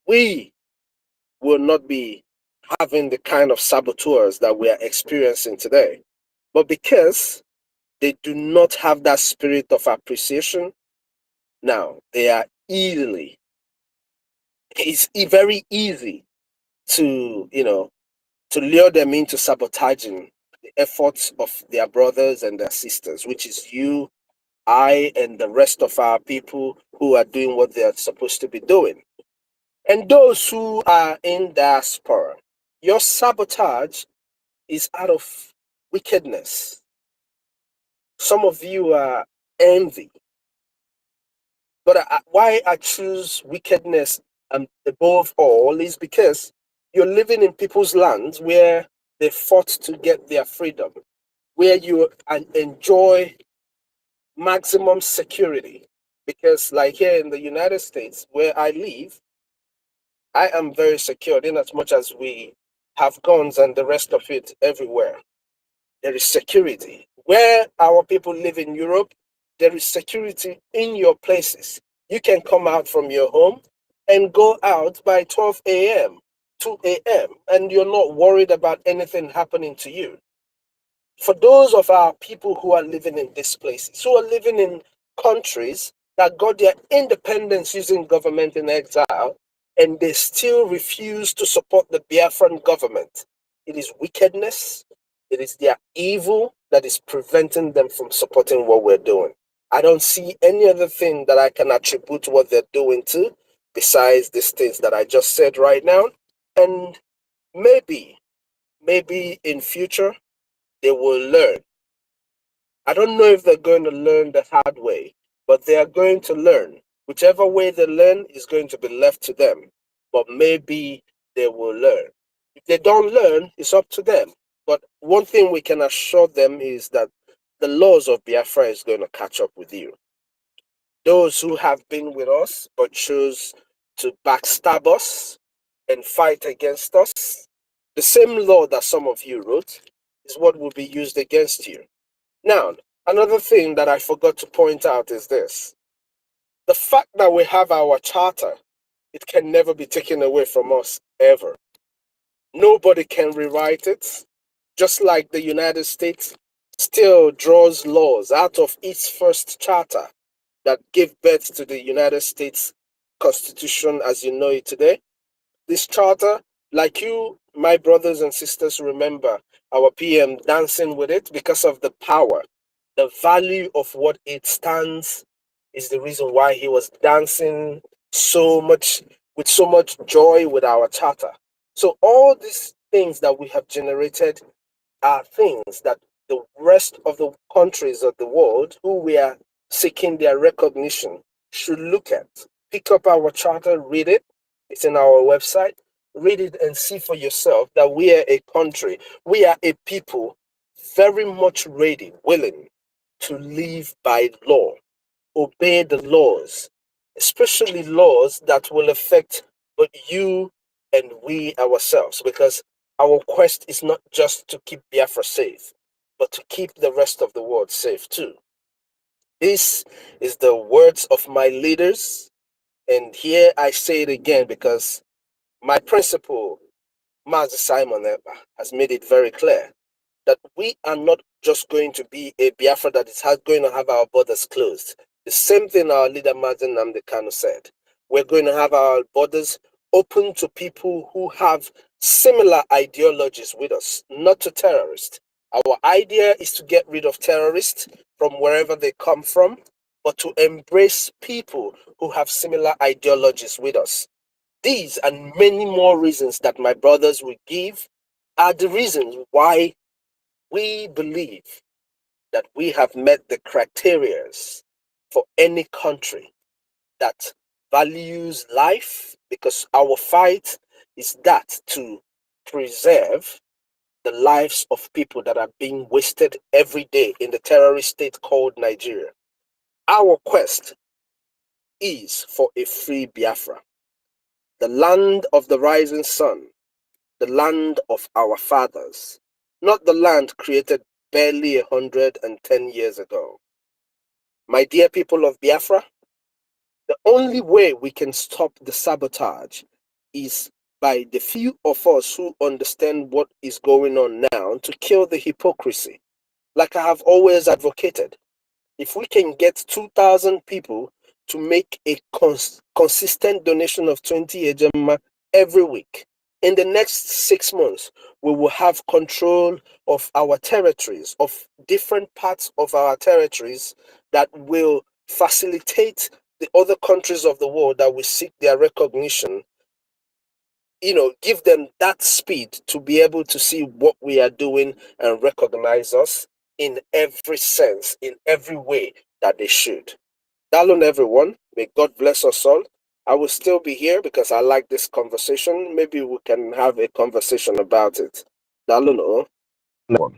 we will not be having the kind of saboteurs that we are experiencing today. But because they do not have that spirit of appreciation, now they are it's very easy to, to lure them into sabotaging the efforts of their brothers and their sisters, which is you, I, and the rest of our people who are doing what they are supposed to be doing. And those who are in diaspora, your sabotage is out of wickedness. Some of you are envy. But why I choose wickedness above all is because you're living in people's lands where they fought to get their freedom, where you enjoy maximum security. Because like here in the United States, where I live, I am very secured in as much as we have guns and the rest of it everywhere. There is security. Where our people live in Europe, there is security in your places. You can come out from your home and go out by 12 a.m., 2 a.m., and you're not worried about anything happening to you. For those of our people who are living in these places, who are living in countries that got their independence using government in exile, and they still refuse to support the Biafran government, it is wickedness, it is their evil that is preventing them from supporting what we're doing. I don't see any other thing that I can attribute what they're doing to besides these things that I just said right now. And maybe in future, they will learn. I don't know if they're going to learn the hard way, but they are going to learn. Whichever way they learn is going to be left to them, but maybe they will learn. If they don't learn, it's up to them. But one thing we can assure them is that the laws of Biafra is going to catch up with you. Those who have been with us but choose to backstab us and fight against us, the same law that some of you wrote is what will be used against you. Now, another thing that I forgot to point out is this. The fact that we have our charter, it can never be taken away from us, ever. Nobody can rewrite it, just like the United States still draws laws out of its first charter that gave birth to the United States Constitution as you know it today. This charter, like you, my brothers and sisters, remember our PM dancing with it because of the power, the value of what it stands is the reason why he was dancing so much with so much joy with our charter. So all these things that we have generated are things that the rest of the countries of the world who we are seeking their recognition should look at. Pick up our charter, read it. It's in our website. Read it and see for yourself that we are a country, we are a people very much ready, willing to live by law, obey the laws, especially laws that will affect both you and we ourselves, because our quest is not just to keep Biafra safe, but to keep the rest of the world safe too. This is the words of my leaders, and here I say it again because my principal, Master Simon Ekpa, has made it very clear that we are not just going to be a Biafra that is going to have our borders closed. The same thing our leader, Nnamdi Kanu, said. We're going to have our borders open to people who have similar ideologies with us, not to terrorists. Our idea is to get rid of terrorists from wherever they come from, but to embrace people who have similar ideologies with us. These and many more reasons that my brothers will give are the reasons why we believe that we have met the criteria for any country that values life, because our fight is that to preserve the lives of people that are being wasted every day in the terrorist state called Nigeria. Our quest is for a free Biafra, the land of the rising sun, the land of our fathers, not the land created barely 110 years ago. My dear people of Biafra, the only way we can stop the sabotage is by the few of us who understand what is going on now to kill the hypocrisy, like I have always advocated. If we can get 2,000 people to make a consistent donation of 20 ejema every week, in the next 6 months, we will have control of our territories, of different parts of our territories that will facilitate the other countries of the world that will seek their recognition, give them that speed to be able to see what we are doing and recognize us in every sense, in every way that they should. Dalun, everyone. May God bless us all. I will still be here because I like this conversation. Maybe we can have a conversation about it. Dalun, oh. No.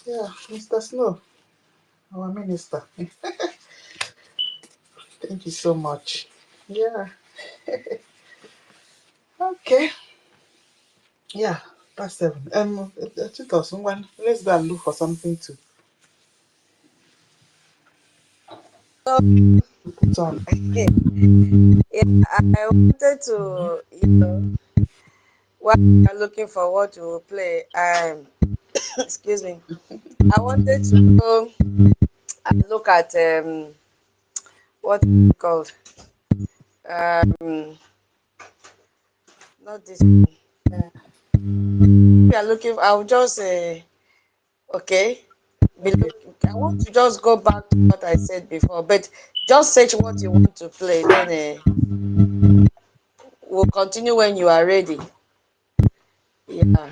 Yeah, Mr. Snow, our minister. Thank you so much. Yeah. Okay. Yeah. Past 7. 2001. Let's go and look for something to So, put on. yeah, I wanted to, while you're looking for what to play, excuse me, I wanted to go and look at what is it called? Um, not this. We are looking. I'll just say, okay. I want to just go back to what I said before, but just search what you want to play. Then we'll continue when you are ready. Yeah.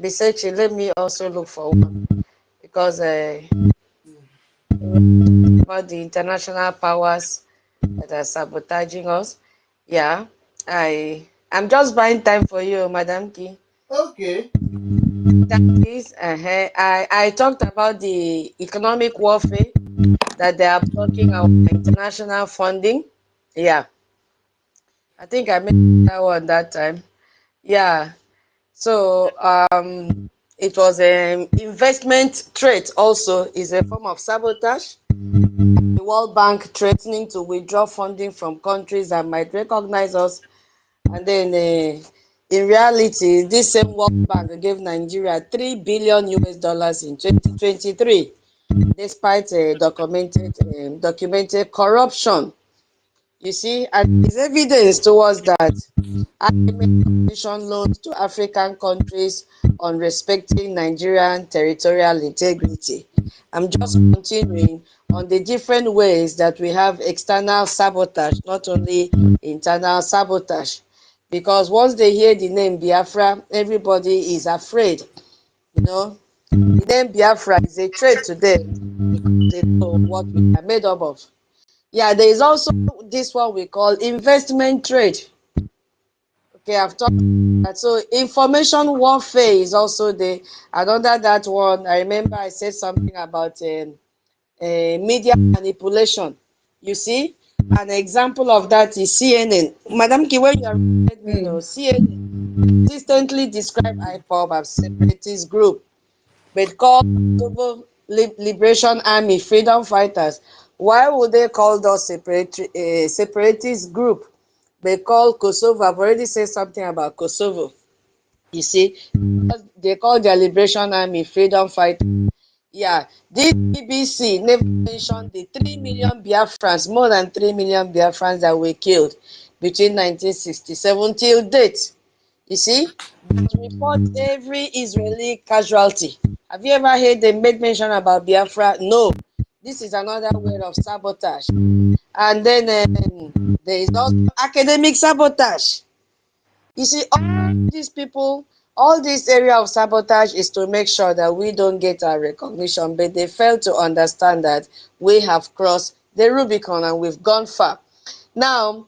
Be searching. Let me also look for one because about the international powers that are sabotaging us. Yeah, I'm just buying time for you, Madam Key. Okay. That is, I talked about the economic warfare that they are blocking our international funding. Yeah, I think I made that one that time. Yeah, so it was an investment threat. Also, is a form of sabotage. The World Bank threatening to withdraw funding from countries that might recognize us, and then in reality, this same World Bank gave Nigeria $3 billion in 2023, despite documented corruption. You see, and there's evidence towards that. Commission loans to African countries on respecting Nigerian territorial integrity. I'm just continuing on the different ways that we have external sabotage, not only internal sabotage. Because once they hear the name Biafra, everybody is afraid. The name Biafra is a threat to them because they know what we are made up of. Yeah, there is also this one we call investment trade. Okay, I've talked about that. So information warfare is also the, and under that one, I remember I said something about media manipulation. You see, an example of that is CNN. Madam Ki, when you are let me know, CNN consistently describe IKOM as separatist group, but called Liberation Army freedom fighters. Why would they call those separatist group? They call Kosovo. I've already said something about Kosovo. You see, they call their Liberation Army freedom fighters. Yeah, this BBC never mentioned the 3 million Biafrans, more than 3 million Biafrans that were killed between 1967 till date. You see, that report every Israeli casualty. Have you ever heard them made mention about Biafra? No. This is another way of sabotage. And then there is also academic sabotage. You see, all these people, all this area of sabotage is to make sure that we don't get our recognition, but they fail to understand that we have crossed the Rubicon and we've gone far. Now,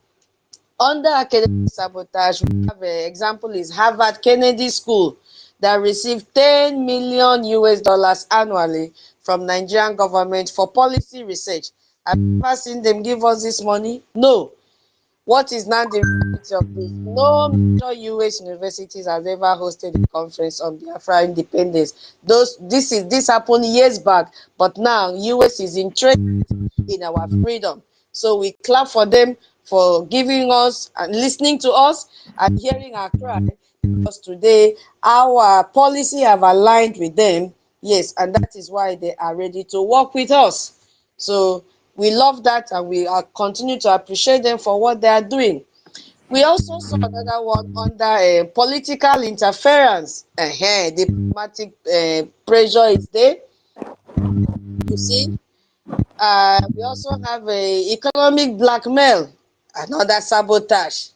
under academic sabotage, we have an example is Harvard Kennedy School that received $10 million annually from Nigerian government for policy research. Have you ever seen them give us this money? No. What is now the reality of this? No major US universities have ever hosted a conference on Biafra independence. This happened years back, but now US is interested in our freedom. So we clap for them for giving us and listening to us and hearing our cry, because today our policy have aligned with them. Yes, and that is why they are ready to work with us. So we love that, and we are continue to appreciate them for what they are doing. We also saw another one under political interference. Diplomatic pressure is there. You see, we also have economic blackmail, another sabotage.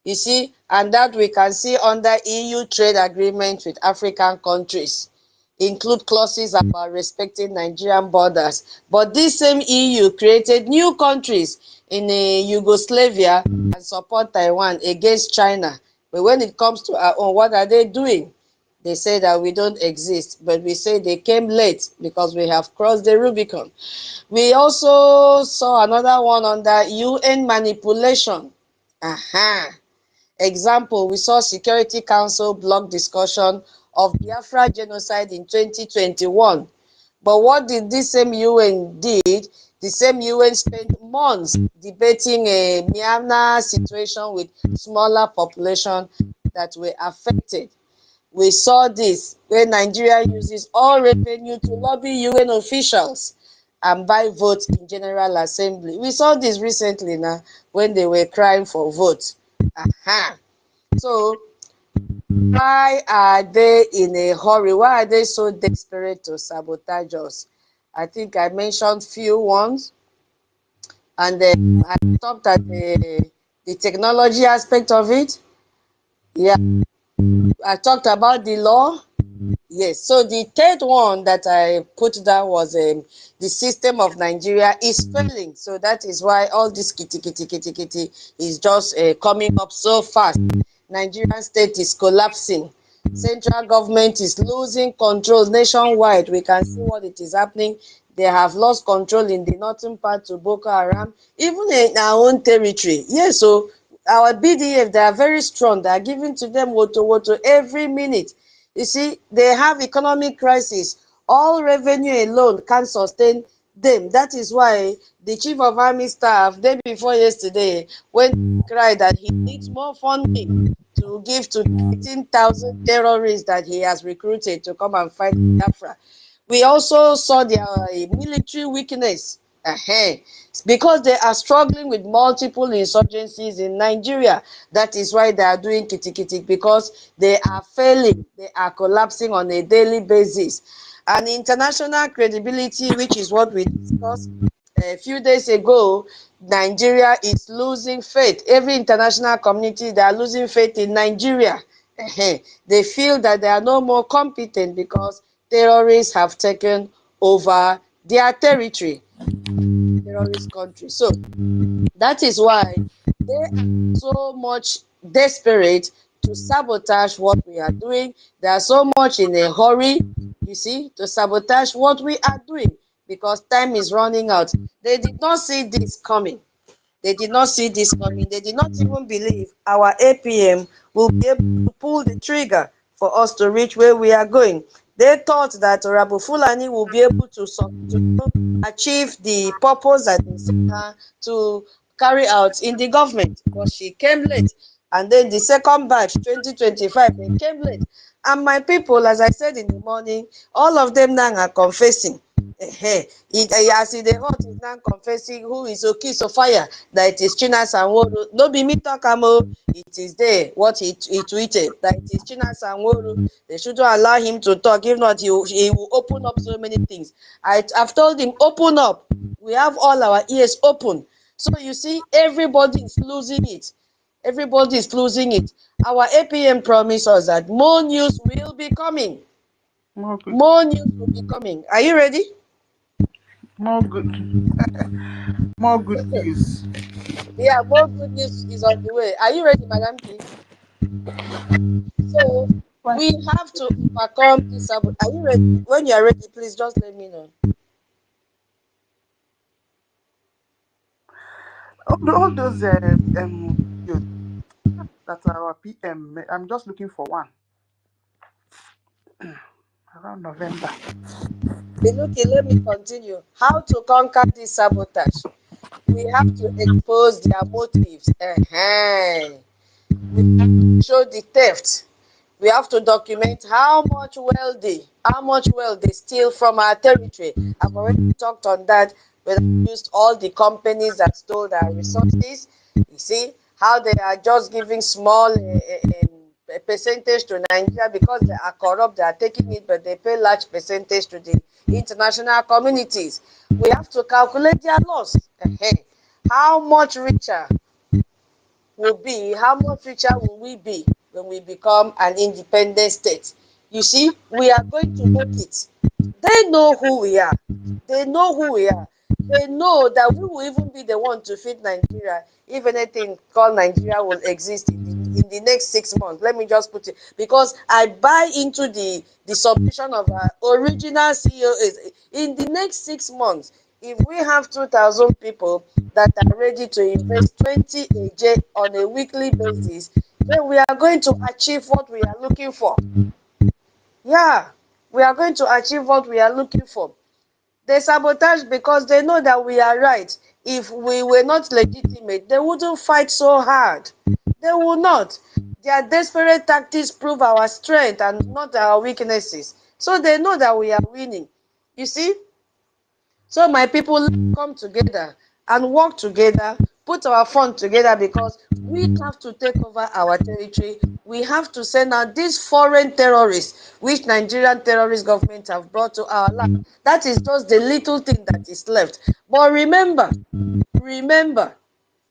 You see, and that we can see under EU trade agreement with African countries. Include clauses about respecting Nigerian borders. But this same EU created new countries in Yugoslavia and support Taiwan against China. But when it comes to our own, what are they doing? They say that we don't exist, but we say they came late because we have crossed the Rubicon. We also saw another one under UN manipulation. Example, we saw Security Council block discussion of Biafra genocide in 2021. But what did this same UN did? The same UN spent months debating a Myanmar situation with smaller population that were affected. We saw this when Nigeria uses all revenue to lobby UN officials and buy votes in General Assembly. We saw this recently now when they were crying for votes. So why are they in a hurry? Why are they so desperate to sabotage us? I think I mentioned few ones, and then I stopped at the technology aspect of it. Yeah, I talked about the law. Yes, so the third one that I put down was the system of Nigeria is failing. So that is why all this kitty is just coming up so fast. Nigerian state is collapsing. Central government is losing control nationwide. We can see what it is happening. They have lost control in the northern part to Boko Haram, even in our own territory. Yes, so our BDF, they are very strong. They are giving to them woto every minute. You see, they have economic crisis. All revenue alone can't sustain them. That is why the chief of army staff, day before yesterday, went to cry that he needs more funding to give to 18,000 terrorists that he has recruited to come and fight Biafra. We also saw their military weakness. Because they are struggling with multiple insurgencies in Nigeria. That is why they are doing kitty, because they are failing. They are collapsing on a daily basis. And international credibility, which is what we discussed a few days ago, Nigeria is losing faith. Every international community, they are losing faith in Nigeria. They feel that they are no more competent because terrorists have taken over their territory, terrorist country. So that is why they are so much desperate to sabotage what we are doing. They are so much in a hurry, you see, to sabotage what we are doing because time is running out. They did not see this coming. They did not see this coming. They did not even believe our APM will be able to pull the trigger for us to reach where we are going. They thought that Rabu Fulani will be able to achieve the purpose that they set her to carry out in the government, but she came late. And then the second batch, 2025, they came late. And my people, as I said in the morning, all of them now are confessing. As in the hot is now confessing who is Okiso Fire, that it is Chinas and Woro. No be me talk amo. It is there what he tweeted, that it is Chinas and Woro. They shouldn't allow him to talk. If not, he will open up so many things. I've told him, open up. We have all our ears open. So you see, everybody is losing it. Everybody is losing it. Our APM promised us that more news will be coming. More news will be coming. Are you ready? More good news. Yeah, more good news is on the way. Are you ready, Madam P? So we have to overcome this. Are you ready? When you are ready, please just let me know. All those videos that are our PM, I'm just looking for one around November. Let me continue. How to conquer this sabotage? We have to expose their motives. We have to show the theft. We have to document how much wealth they steal from our territory. I've already talked on that when I used all the companies that stole our resources. You see how they are just giving small percentage to Nigeria because they are corrupt. They are taking it, but they pay large percentage to the international communities. We have to calculate their loss. How much richer how much richer will we be when we become an independent state? You see, we are going to make it. They know who we are. They know who we are. They know that we will even be the one to feed Nigeria if anything called Nigeria will exist in the in the next 6 months. Let me just put it, because I buy into the submission of our original CEOs. In the next 6 months, if we have 2,000 people that are ready to invest 20 AJ on a weekly basis, then we are going to achieve what we are looking for. Yeah, we are going to achieve what we are looking for. They sabotage because they know that we are right. If we were not legitimate, they wouldn't fight so hard. They will not. Their desperate tactics prove our strength and not our weaknesses. So they know that we are winning. You see? So my people, let's come together and work together, put our fund together, because we have to take over our territory. We have to send out these foreign terrorists, which Nigerian terrorist government have brought to our land. That is just the little thing that is left. But remember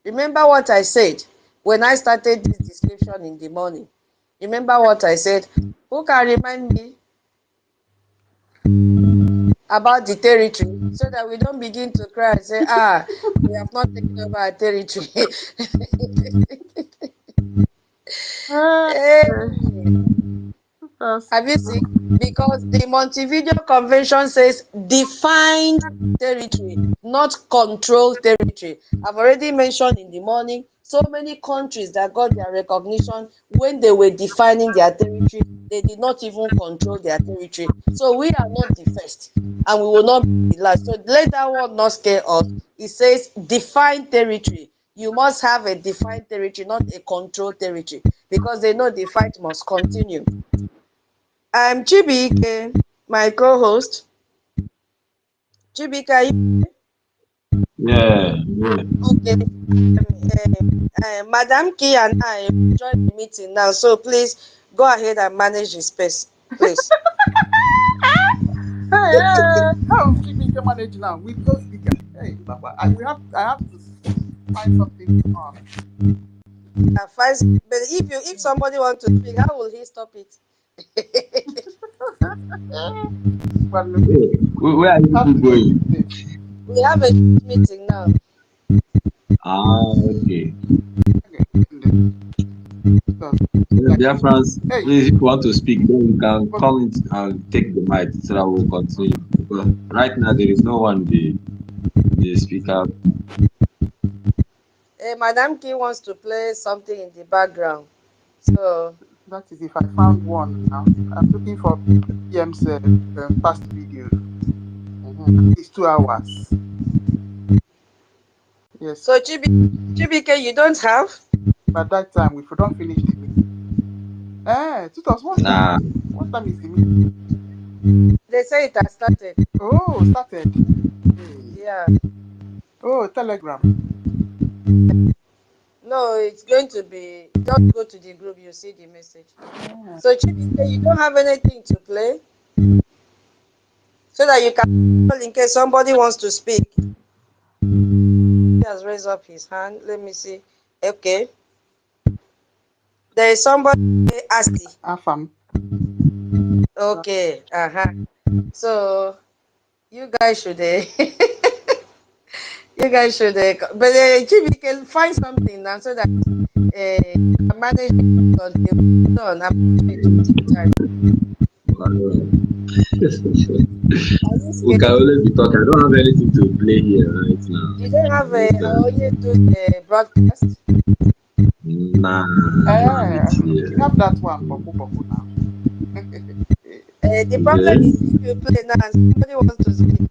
what I said when I started this description in the morning. Remember what I said? Who can remind me about the territory, so that we don't begin to cry and say, we have not taken over our territory. Hey. Have you seen? Because the Montevideo Convention says defined territory, not controlled territory. I've already mentioned in the morning so many countries that got their recognition when they were defining their territory. They did not even control their territory. So we are not the first, and we will not be the last. So let that one not scare us. It says defined territory. You must have a defined territory, not a controlled territory, because they know the fight must continue. I'm Chibike, my co-host. Chibike, are you? Yeah. Okay. Madam Key and I join the meeting now, so please go ahead and manage the space, please. How Chibike manage now with no speaker? Hey, Papa, I have to find something on. But if somebody wants to speak, how will he stop it? Where are you going? We have a meeting now. Okay. BIAFRANS, please, if you want to speak, then you can come and take the mic so that we'll continue. Because right now there is no one the speaker. Madam Key wants to play something in the background. So that is if I found one now. I'm looking for PM's past video. It's 2 hours. Yes. So Chibike, you don't have? By that time, if we don't finish the meeting. What time is the meeting? They say it has started. Oh, started. Hey. Yeah. Oh, Telegram. No, it's going to be, just go to the group, you see the message. So Chibike, you don't have anything to play? So that you can, in case somebody wants to speak. He has raised up his hand. Let me see. Okay. There is somebody asking. Afam. Okay. So you guys should but Chibi can find something now so that manage until done. We can only be talking. I don't have anything to play here right now. You don't have only do broadcast? Nah. You have that one, Poku now. The problem is if you play now and somebody wants to speak.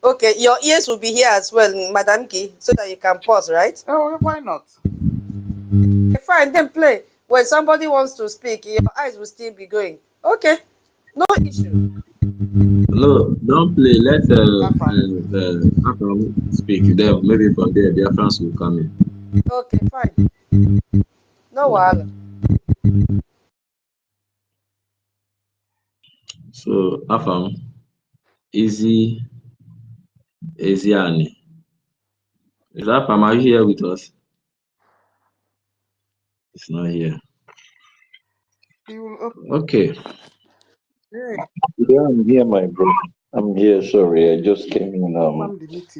Okay, your ears will be here as well, Madam Key, so that you can pause, right? Oh, why not? Fine, then play. When somebody wants to speak, your eyes will still be going. Okay, no issue. No, don't play. Let Afam speak. Then maybe from there, BIAFRANS will come in. Okay, fine. No wahala. So, Afam, Easy Annie. Is Afam, are you here with us? It's not here. Okay. Yeah, I'm here, my bro. I'm here. Sorry, I just came in. No, please,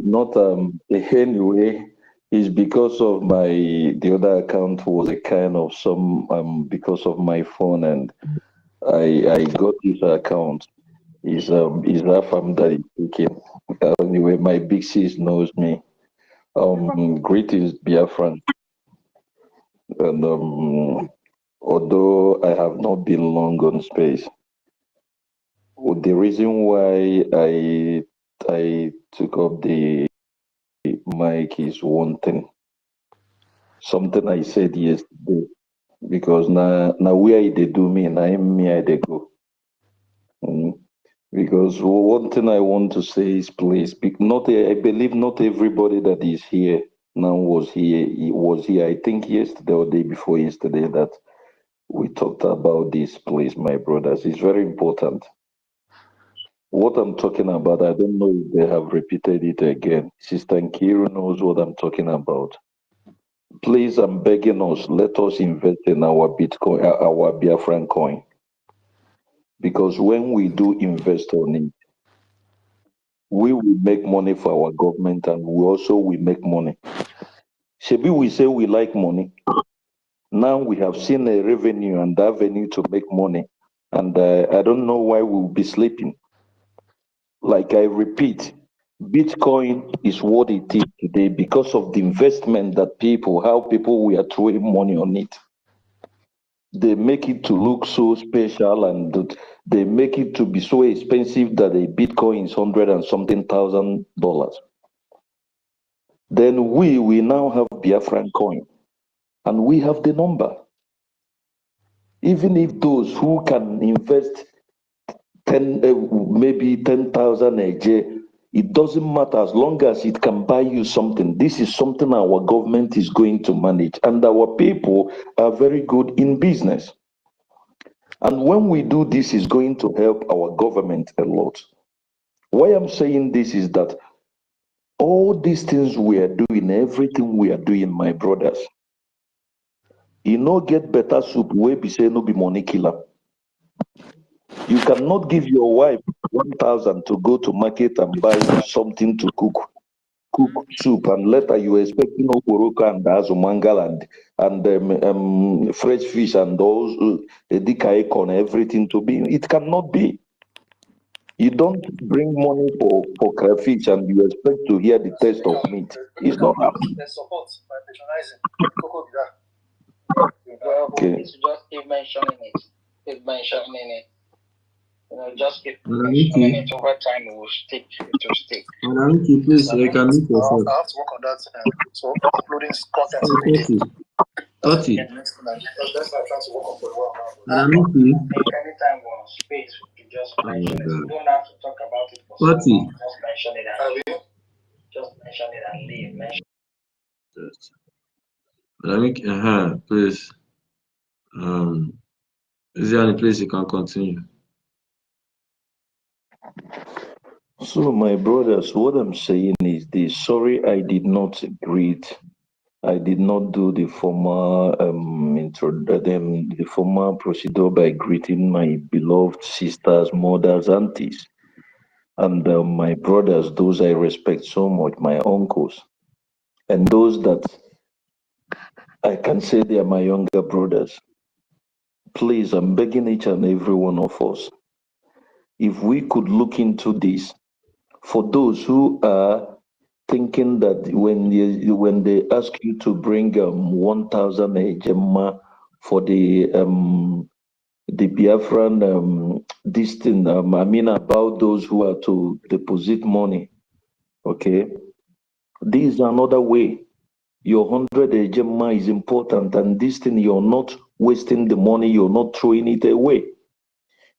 not anyway. It's because of the other account was a kind of because of my phone, and I got this account. Is that family that is speaking. Anyway, my big sis knows me. Greetings, Biafran. And although I have not been long on space, the reason why I took up the mic is one thing. Something I said yesterday, because now where they do me, now me I they go. Because one thing I want to say is, please, I believe not everybody that is here now was here. He was here, I think, yesterday or day before yesterday, that we talked about this, please, my brothers. It's very important. What I'm talking about, I don't know if they have repeated it again. Sister Nkiru knows what I'm talking about. Please, I'm begging us, let us invest in our Bitcoin, our Biafran coin. Because when we do invest on it, we will make money for our government, and we also will make money. Shebi, we say we like money. Now we have seen a revenue and avenue to make money. And I don't know why we'll be sleeping. Like I repeat, Bitcoin is what it is today because of the investment that how people we are throwing money on it. They make it to look so special, and they make it to be so expensive that a Bitcoin is $100 and something thousand. Then we now have Biafran coin, and we have the number. Even if those who can invest maybe 10,000 a year, it doesn't matter as long as it can buy you something. This is something our government is going to manage, and our people are very good in business. And when we do this, is going to help our government a lot. Why I'm saying this is that all these things we are doing, everything we are doing, my brothers, you no get better soup wey be say no be money killer. You cannot give your wife 1,000 to go to market and buy something to cook soup, and later you expecting okporoko and azumangal and fresh fish and those edikaikon, everything to be. It cannot be. You don't bring money for crayfish and you expect to hear the taste of meat. It's not happening. Okay. Just keep mentioning it. Keep mentioning it. You know, just keep mentioning it. Over time, it will stick. It will stick. Nnamdi, please, you can meet yourself. I have to work on that. So uploading content every day. 30. That's what I'm trying to work on for a while now. Nnamdi. Anytime we're on space, you just mention it. You don't have to talk about it for so 30. long. Just mention it and leave. Just mention it and leave. Mention. Nnamdi, please. Is there any place you can continue? So, my brothers, what I'm saying is this. Sorry, I did not greet. I did not do the formal the formal procedure by greeting my beloved sisters, mothers, aunties, and my brothers, those I respect so much, my uncles, and those that I can say they are my younger brothers. Please, I'm begging each and every one of us, if we could look into this, for those who are thinking that when they ask you to bring 1,000 Gemma for the Biafran this thing, I mean about those who are to deposit money, okay? This is another way. Your 100 Gemma is important, and this thing, you're not wasting the money, you're not throwing it away.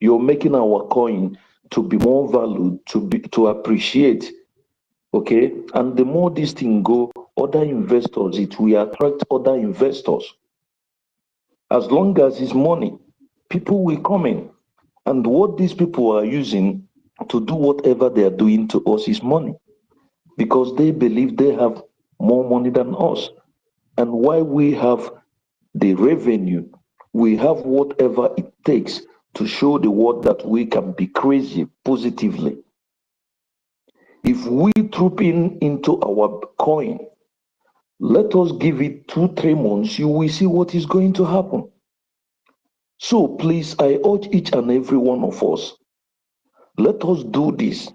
You're making our coin to be more valued, to appreciate. Okay, and the more this thing go, other investors, it will attract other investors. As long as it's money, people will come in. And what these people are using to do whatever they are doing to us is money, because they believe they have more money than us. And while we have the revenue, we have whatever it takes to show the world that we can be crazy positively. If we troop into our coin, Let us give it 2-3 months. You will see what is going to happen. So please, I urge each and every one of us, let us do this.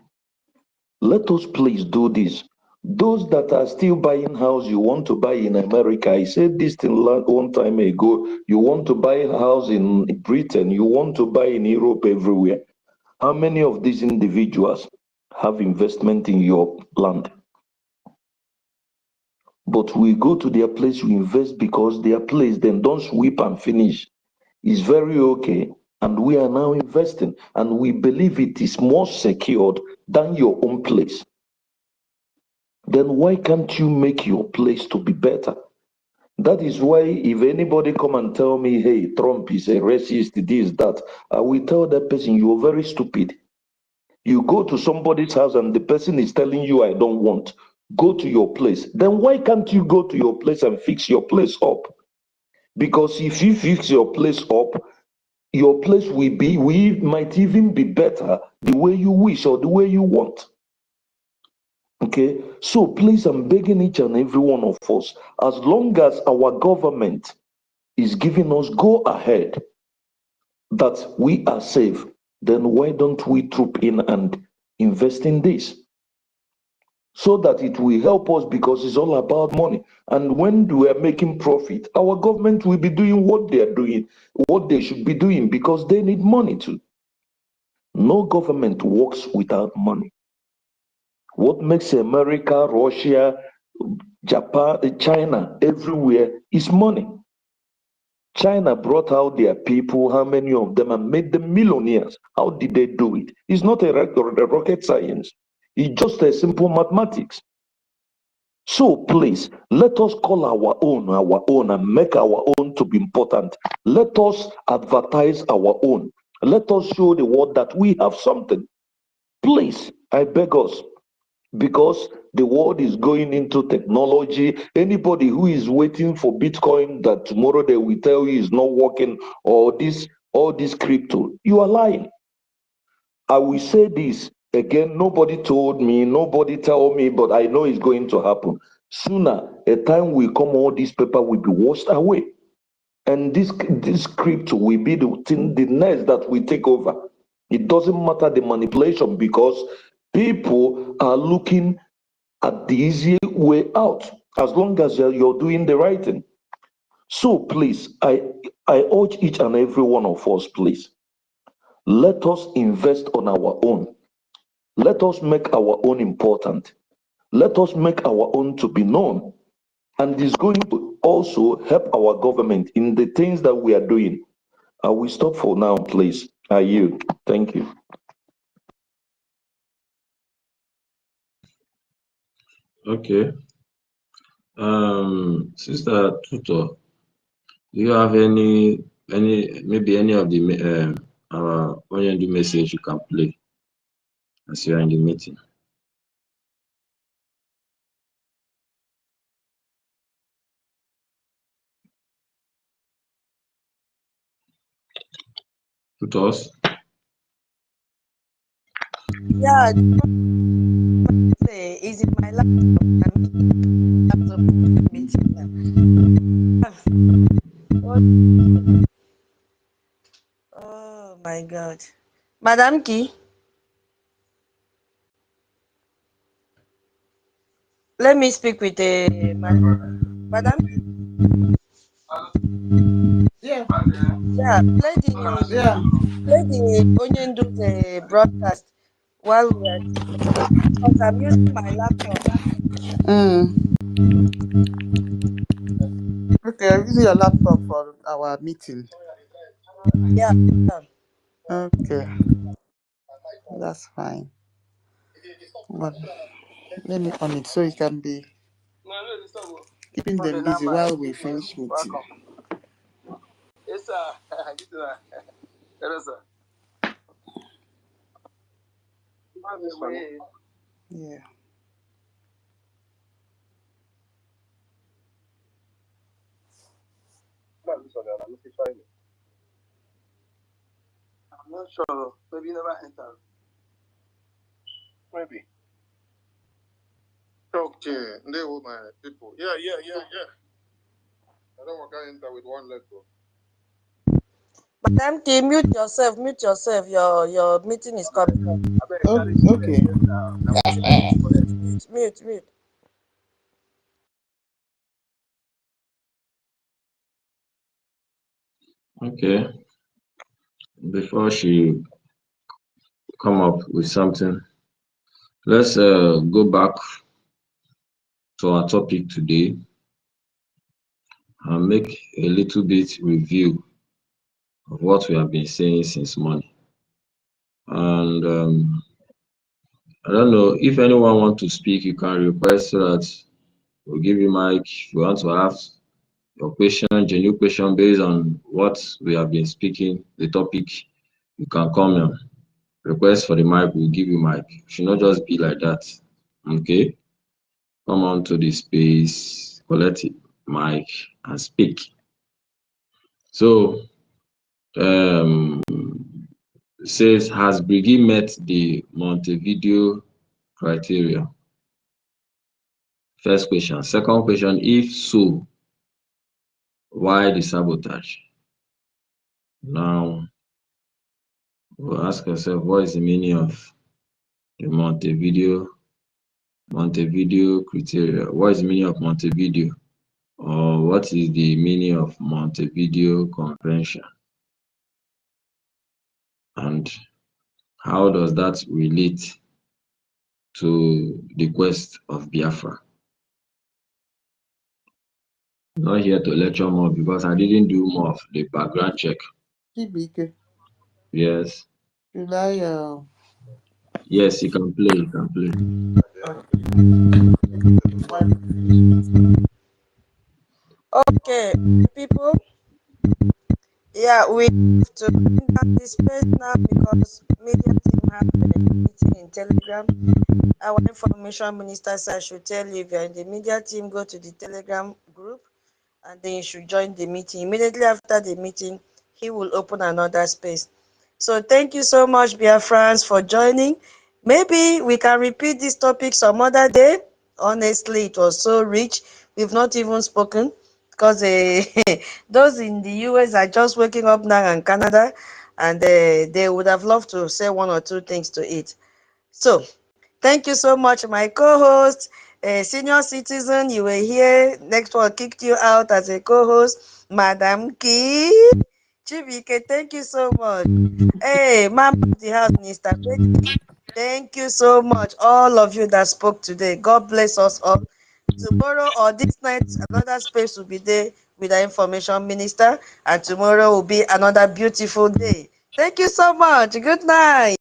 Let us please do this. Those that are still buying house you want to buy in America, I said this thing one time ago, you want to buy a house in Britain, you want to buy in Europe, everywhere. How many of these individuals have investment in your land? But we go to their place, we invest because their place, then don't sweep and finish. It's very okay. And we are now investing, and we believe it is more secured than your own place. Then why can't you make your place to be better? That is why if anybody come and tell me, hey, Trump is a racist, this, that, I will tell that person, you're very stupid. You go to somebody's house and the person is telling you, I don't want. Go to your place. Then why can't you go to your place and fix your place up? Because if you fix your place up, your place might even be better the way you wish or the way you want. Okay, so please, I'm begging each and every one of us, as long as our government is giving us go ahead that we are safe, then why don't we troop in and invest in this? So that it will help us, because it's all about money. And when we are making profit, our government will be doing what they are doing, what they should be doing, because they need money too. No government works without money. What makes America, Russia, Japan, China, everywhere is money. China brought out their people, how many of them, and made them millionaires. How did they do it? It's not a rocket science. It's just a simple mathematics. So please, let us call our own, and make our own to be important. Let us advertise our own. Let us show the world that we have something. Please, I beg us, because the world is going into technology. Anybody who is waiting for Bitcoin that tomorrow they will tell you is not working, or all this crypto, you are lying. I will say this again, nobody told me, nobody tell me, but I know it's going to happen. Sooner, a time will come, all this paper will be washed away. And this crypto will be the next that we take over. It doesn't matter the manipulation, because people are looking at the easy way out, as long as you're doing the right thing. So please, I urge each and every one of us, please, let us invest on our own. Let us make our own important. Let us make our own to be known. And it's going to also help our government in the things that we are doing. I will stop for now, please. I yield. Thank you. Okay. Sister Tutor, do you have any of the our oriental message you can play as you are in the meeting? Tutors? Yeah, is it my laptop meeting now? Oh my God. Madam Key, let me speak with Madam Key. Yeah. Yeah, play the Onion broadcast while we are, because I'm using my laptop. Okay, I'm using your laptop for our meeting. Yeah. Okay, that's fine. But let me on it so it can be keeping them busy while we finish meeting. Yeah. I'm not sure. Maybe you never entered. Maybe. Okay, they were my people. Yeah. I don't want to enter with one leg, bro. Madam K, mute yourself. Your meeting is coming up. Okay. Mute. Okay. Before she come up with something, let's go back to our topic today and make a little bit review of what we have been saying since morning. And I don't know if anyone want to speak, you can request so that we'll give you mic. If you want to ask your question, genuine question based on what we have been speaking, the topic, you can come in. Request for the mic, we'll give you mic. It should not just be like that. Okay? Come on to the space, collect it, mic, and speak. So, says, has Brgie met the Montevideo criteria? First question. Second question, if so, why the sabotage? Now, we'll ask ourselves, what is the meaning of the Montevideo criteria? What is the meaning of Montevideo? Or what is the meaning of Montevideo Convention? And how does that relate to the quest of Biafra? I'm not here to lecture more because I didn't do more of the background check. TBK. Yes. Should I Yes, you can play. Okay, people. Yeah, we have to bring down this space now because media team have a meeting in Telegram. Our information minister said I should tell you, if you're in the media team, go to the Telegram group and then you should join the meeting. Immediately after the meeting, he will open another space. So thank you so much, BIAFRANS, for joining. Maybe we can repeat this topic some other day. Honestly, it was so rich. We've not even spoken because those in the US are just waking up now, and Canada, and they would have loved to say one or two things to it. So thank you so much, my co-host, senior citizen. You were here. Next one kicked you out as a co-host, Madam Key. Chibike, thank you so much. Hey, Mama of the house, Mr. Betty, thank you so much. All of you that spoke today. God bless us all. Tomorrow or this night, another space will be there with the information minister, and tomorrow will be another beautiful day. Thank you so much. Good night.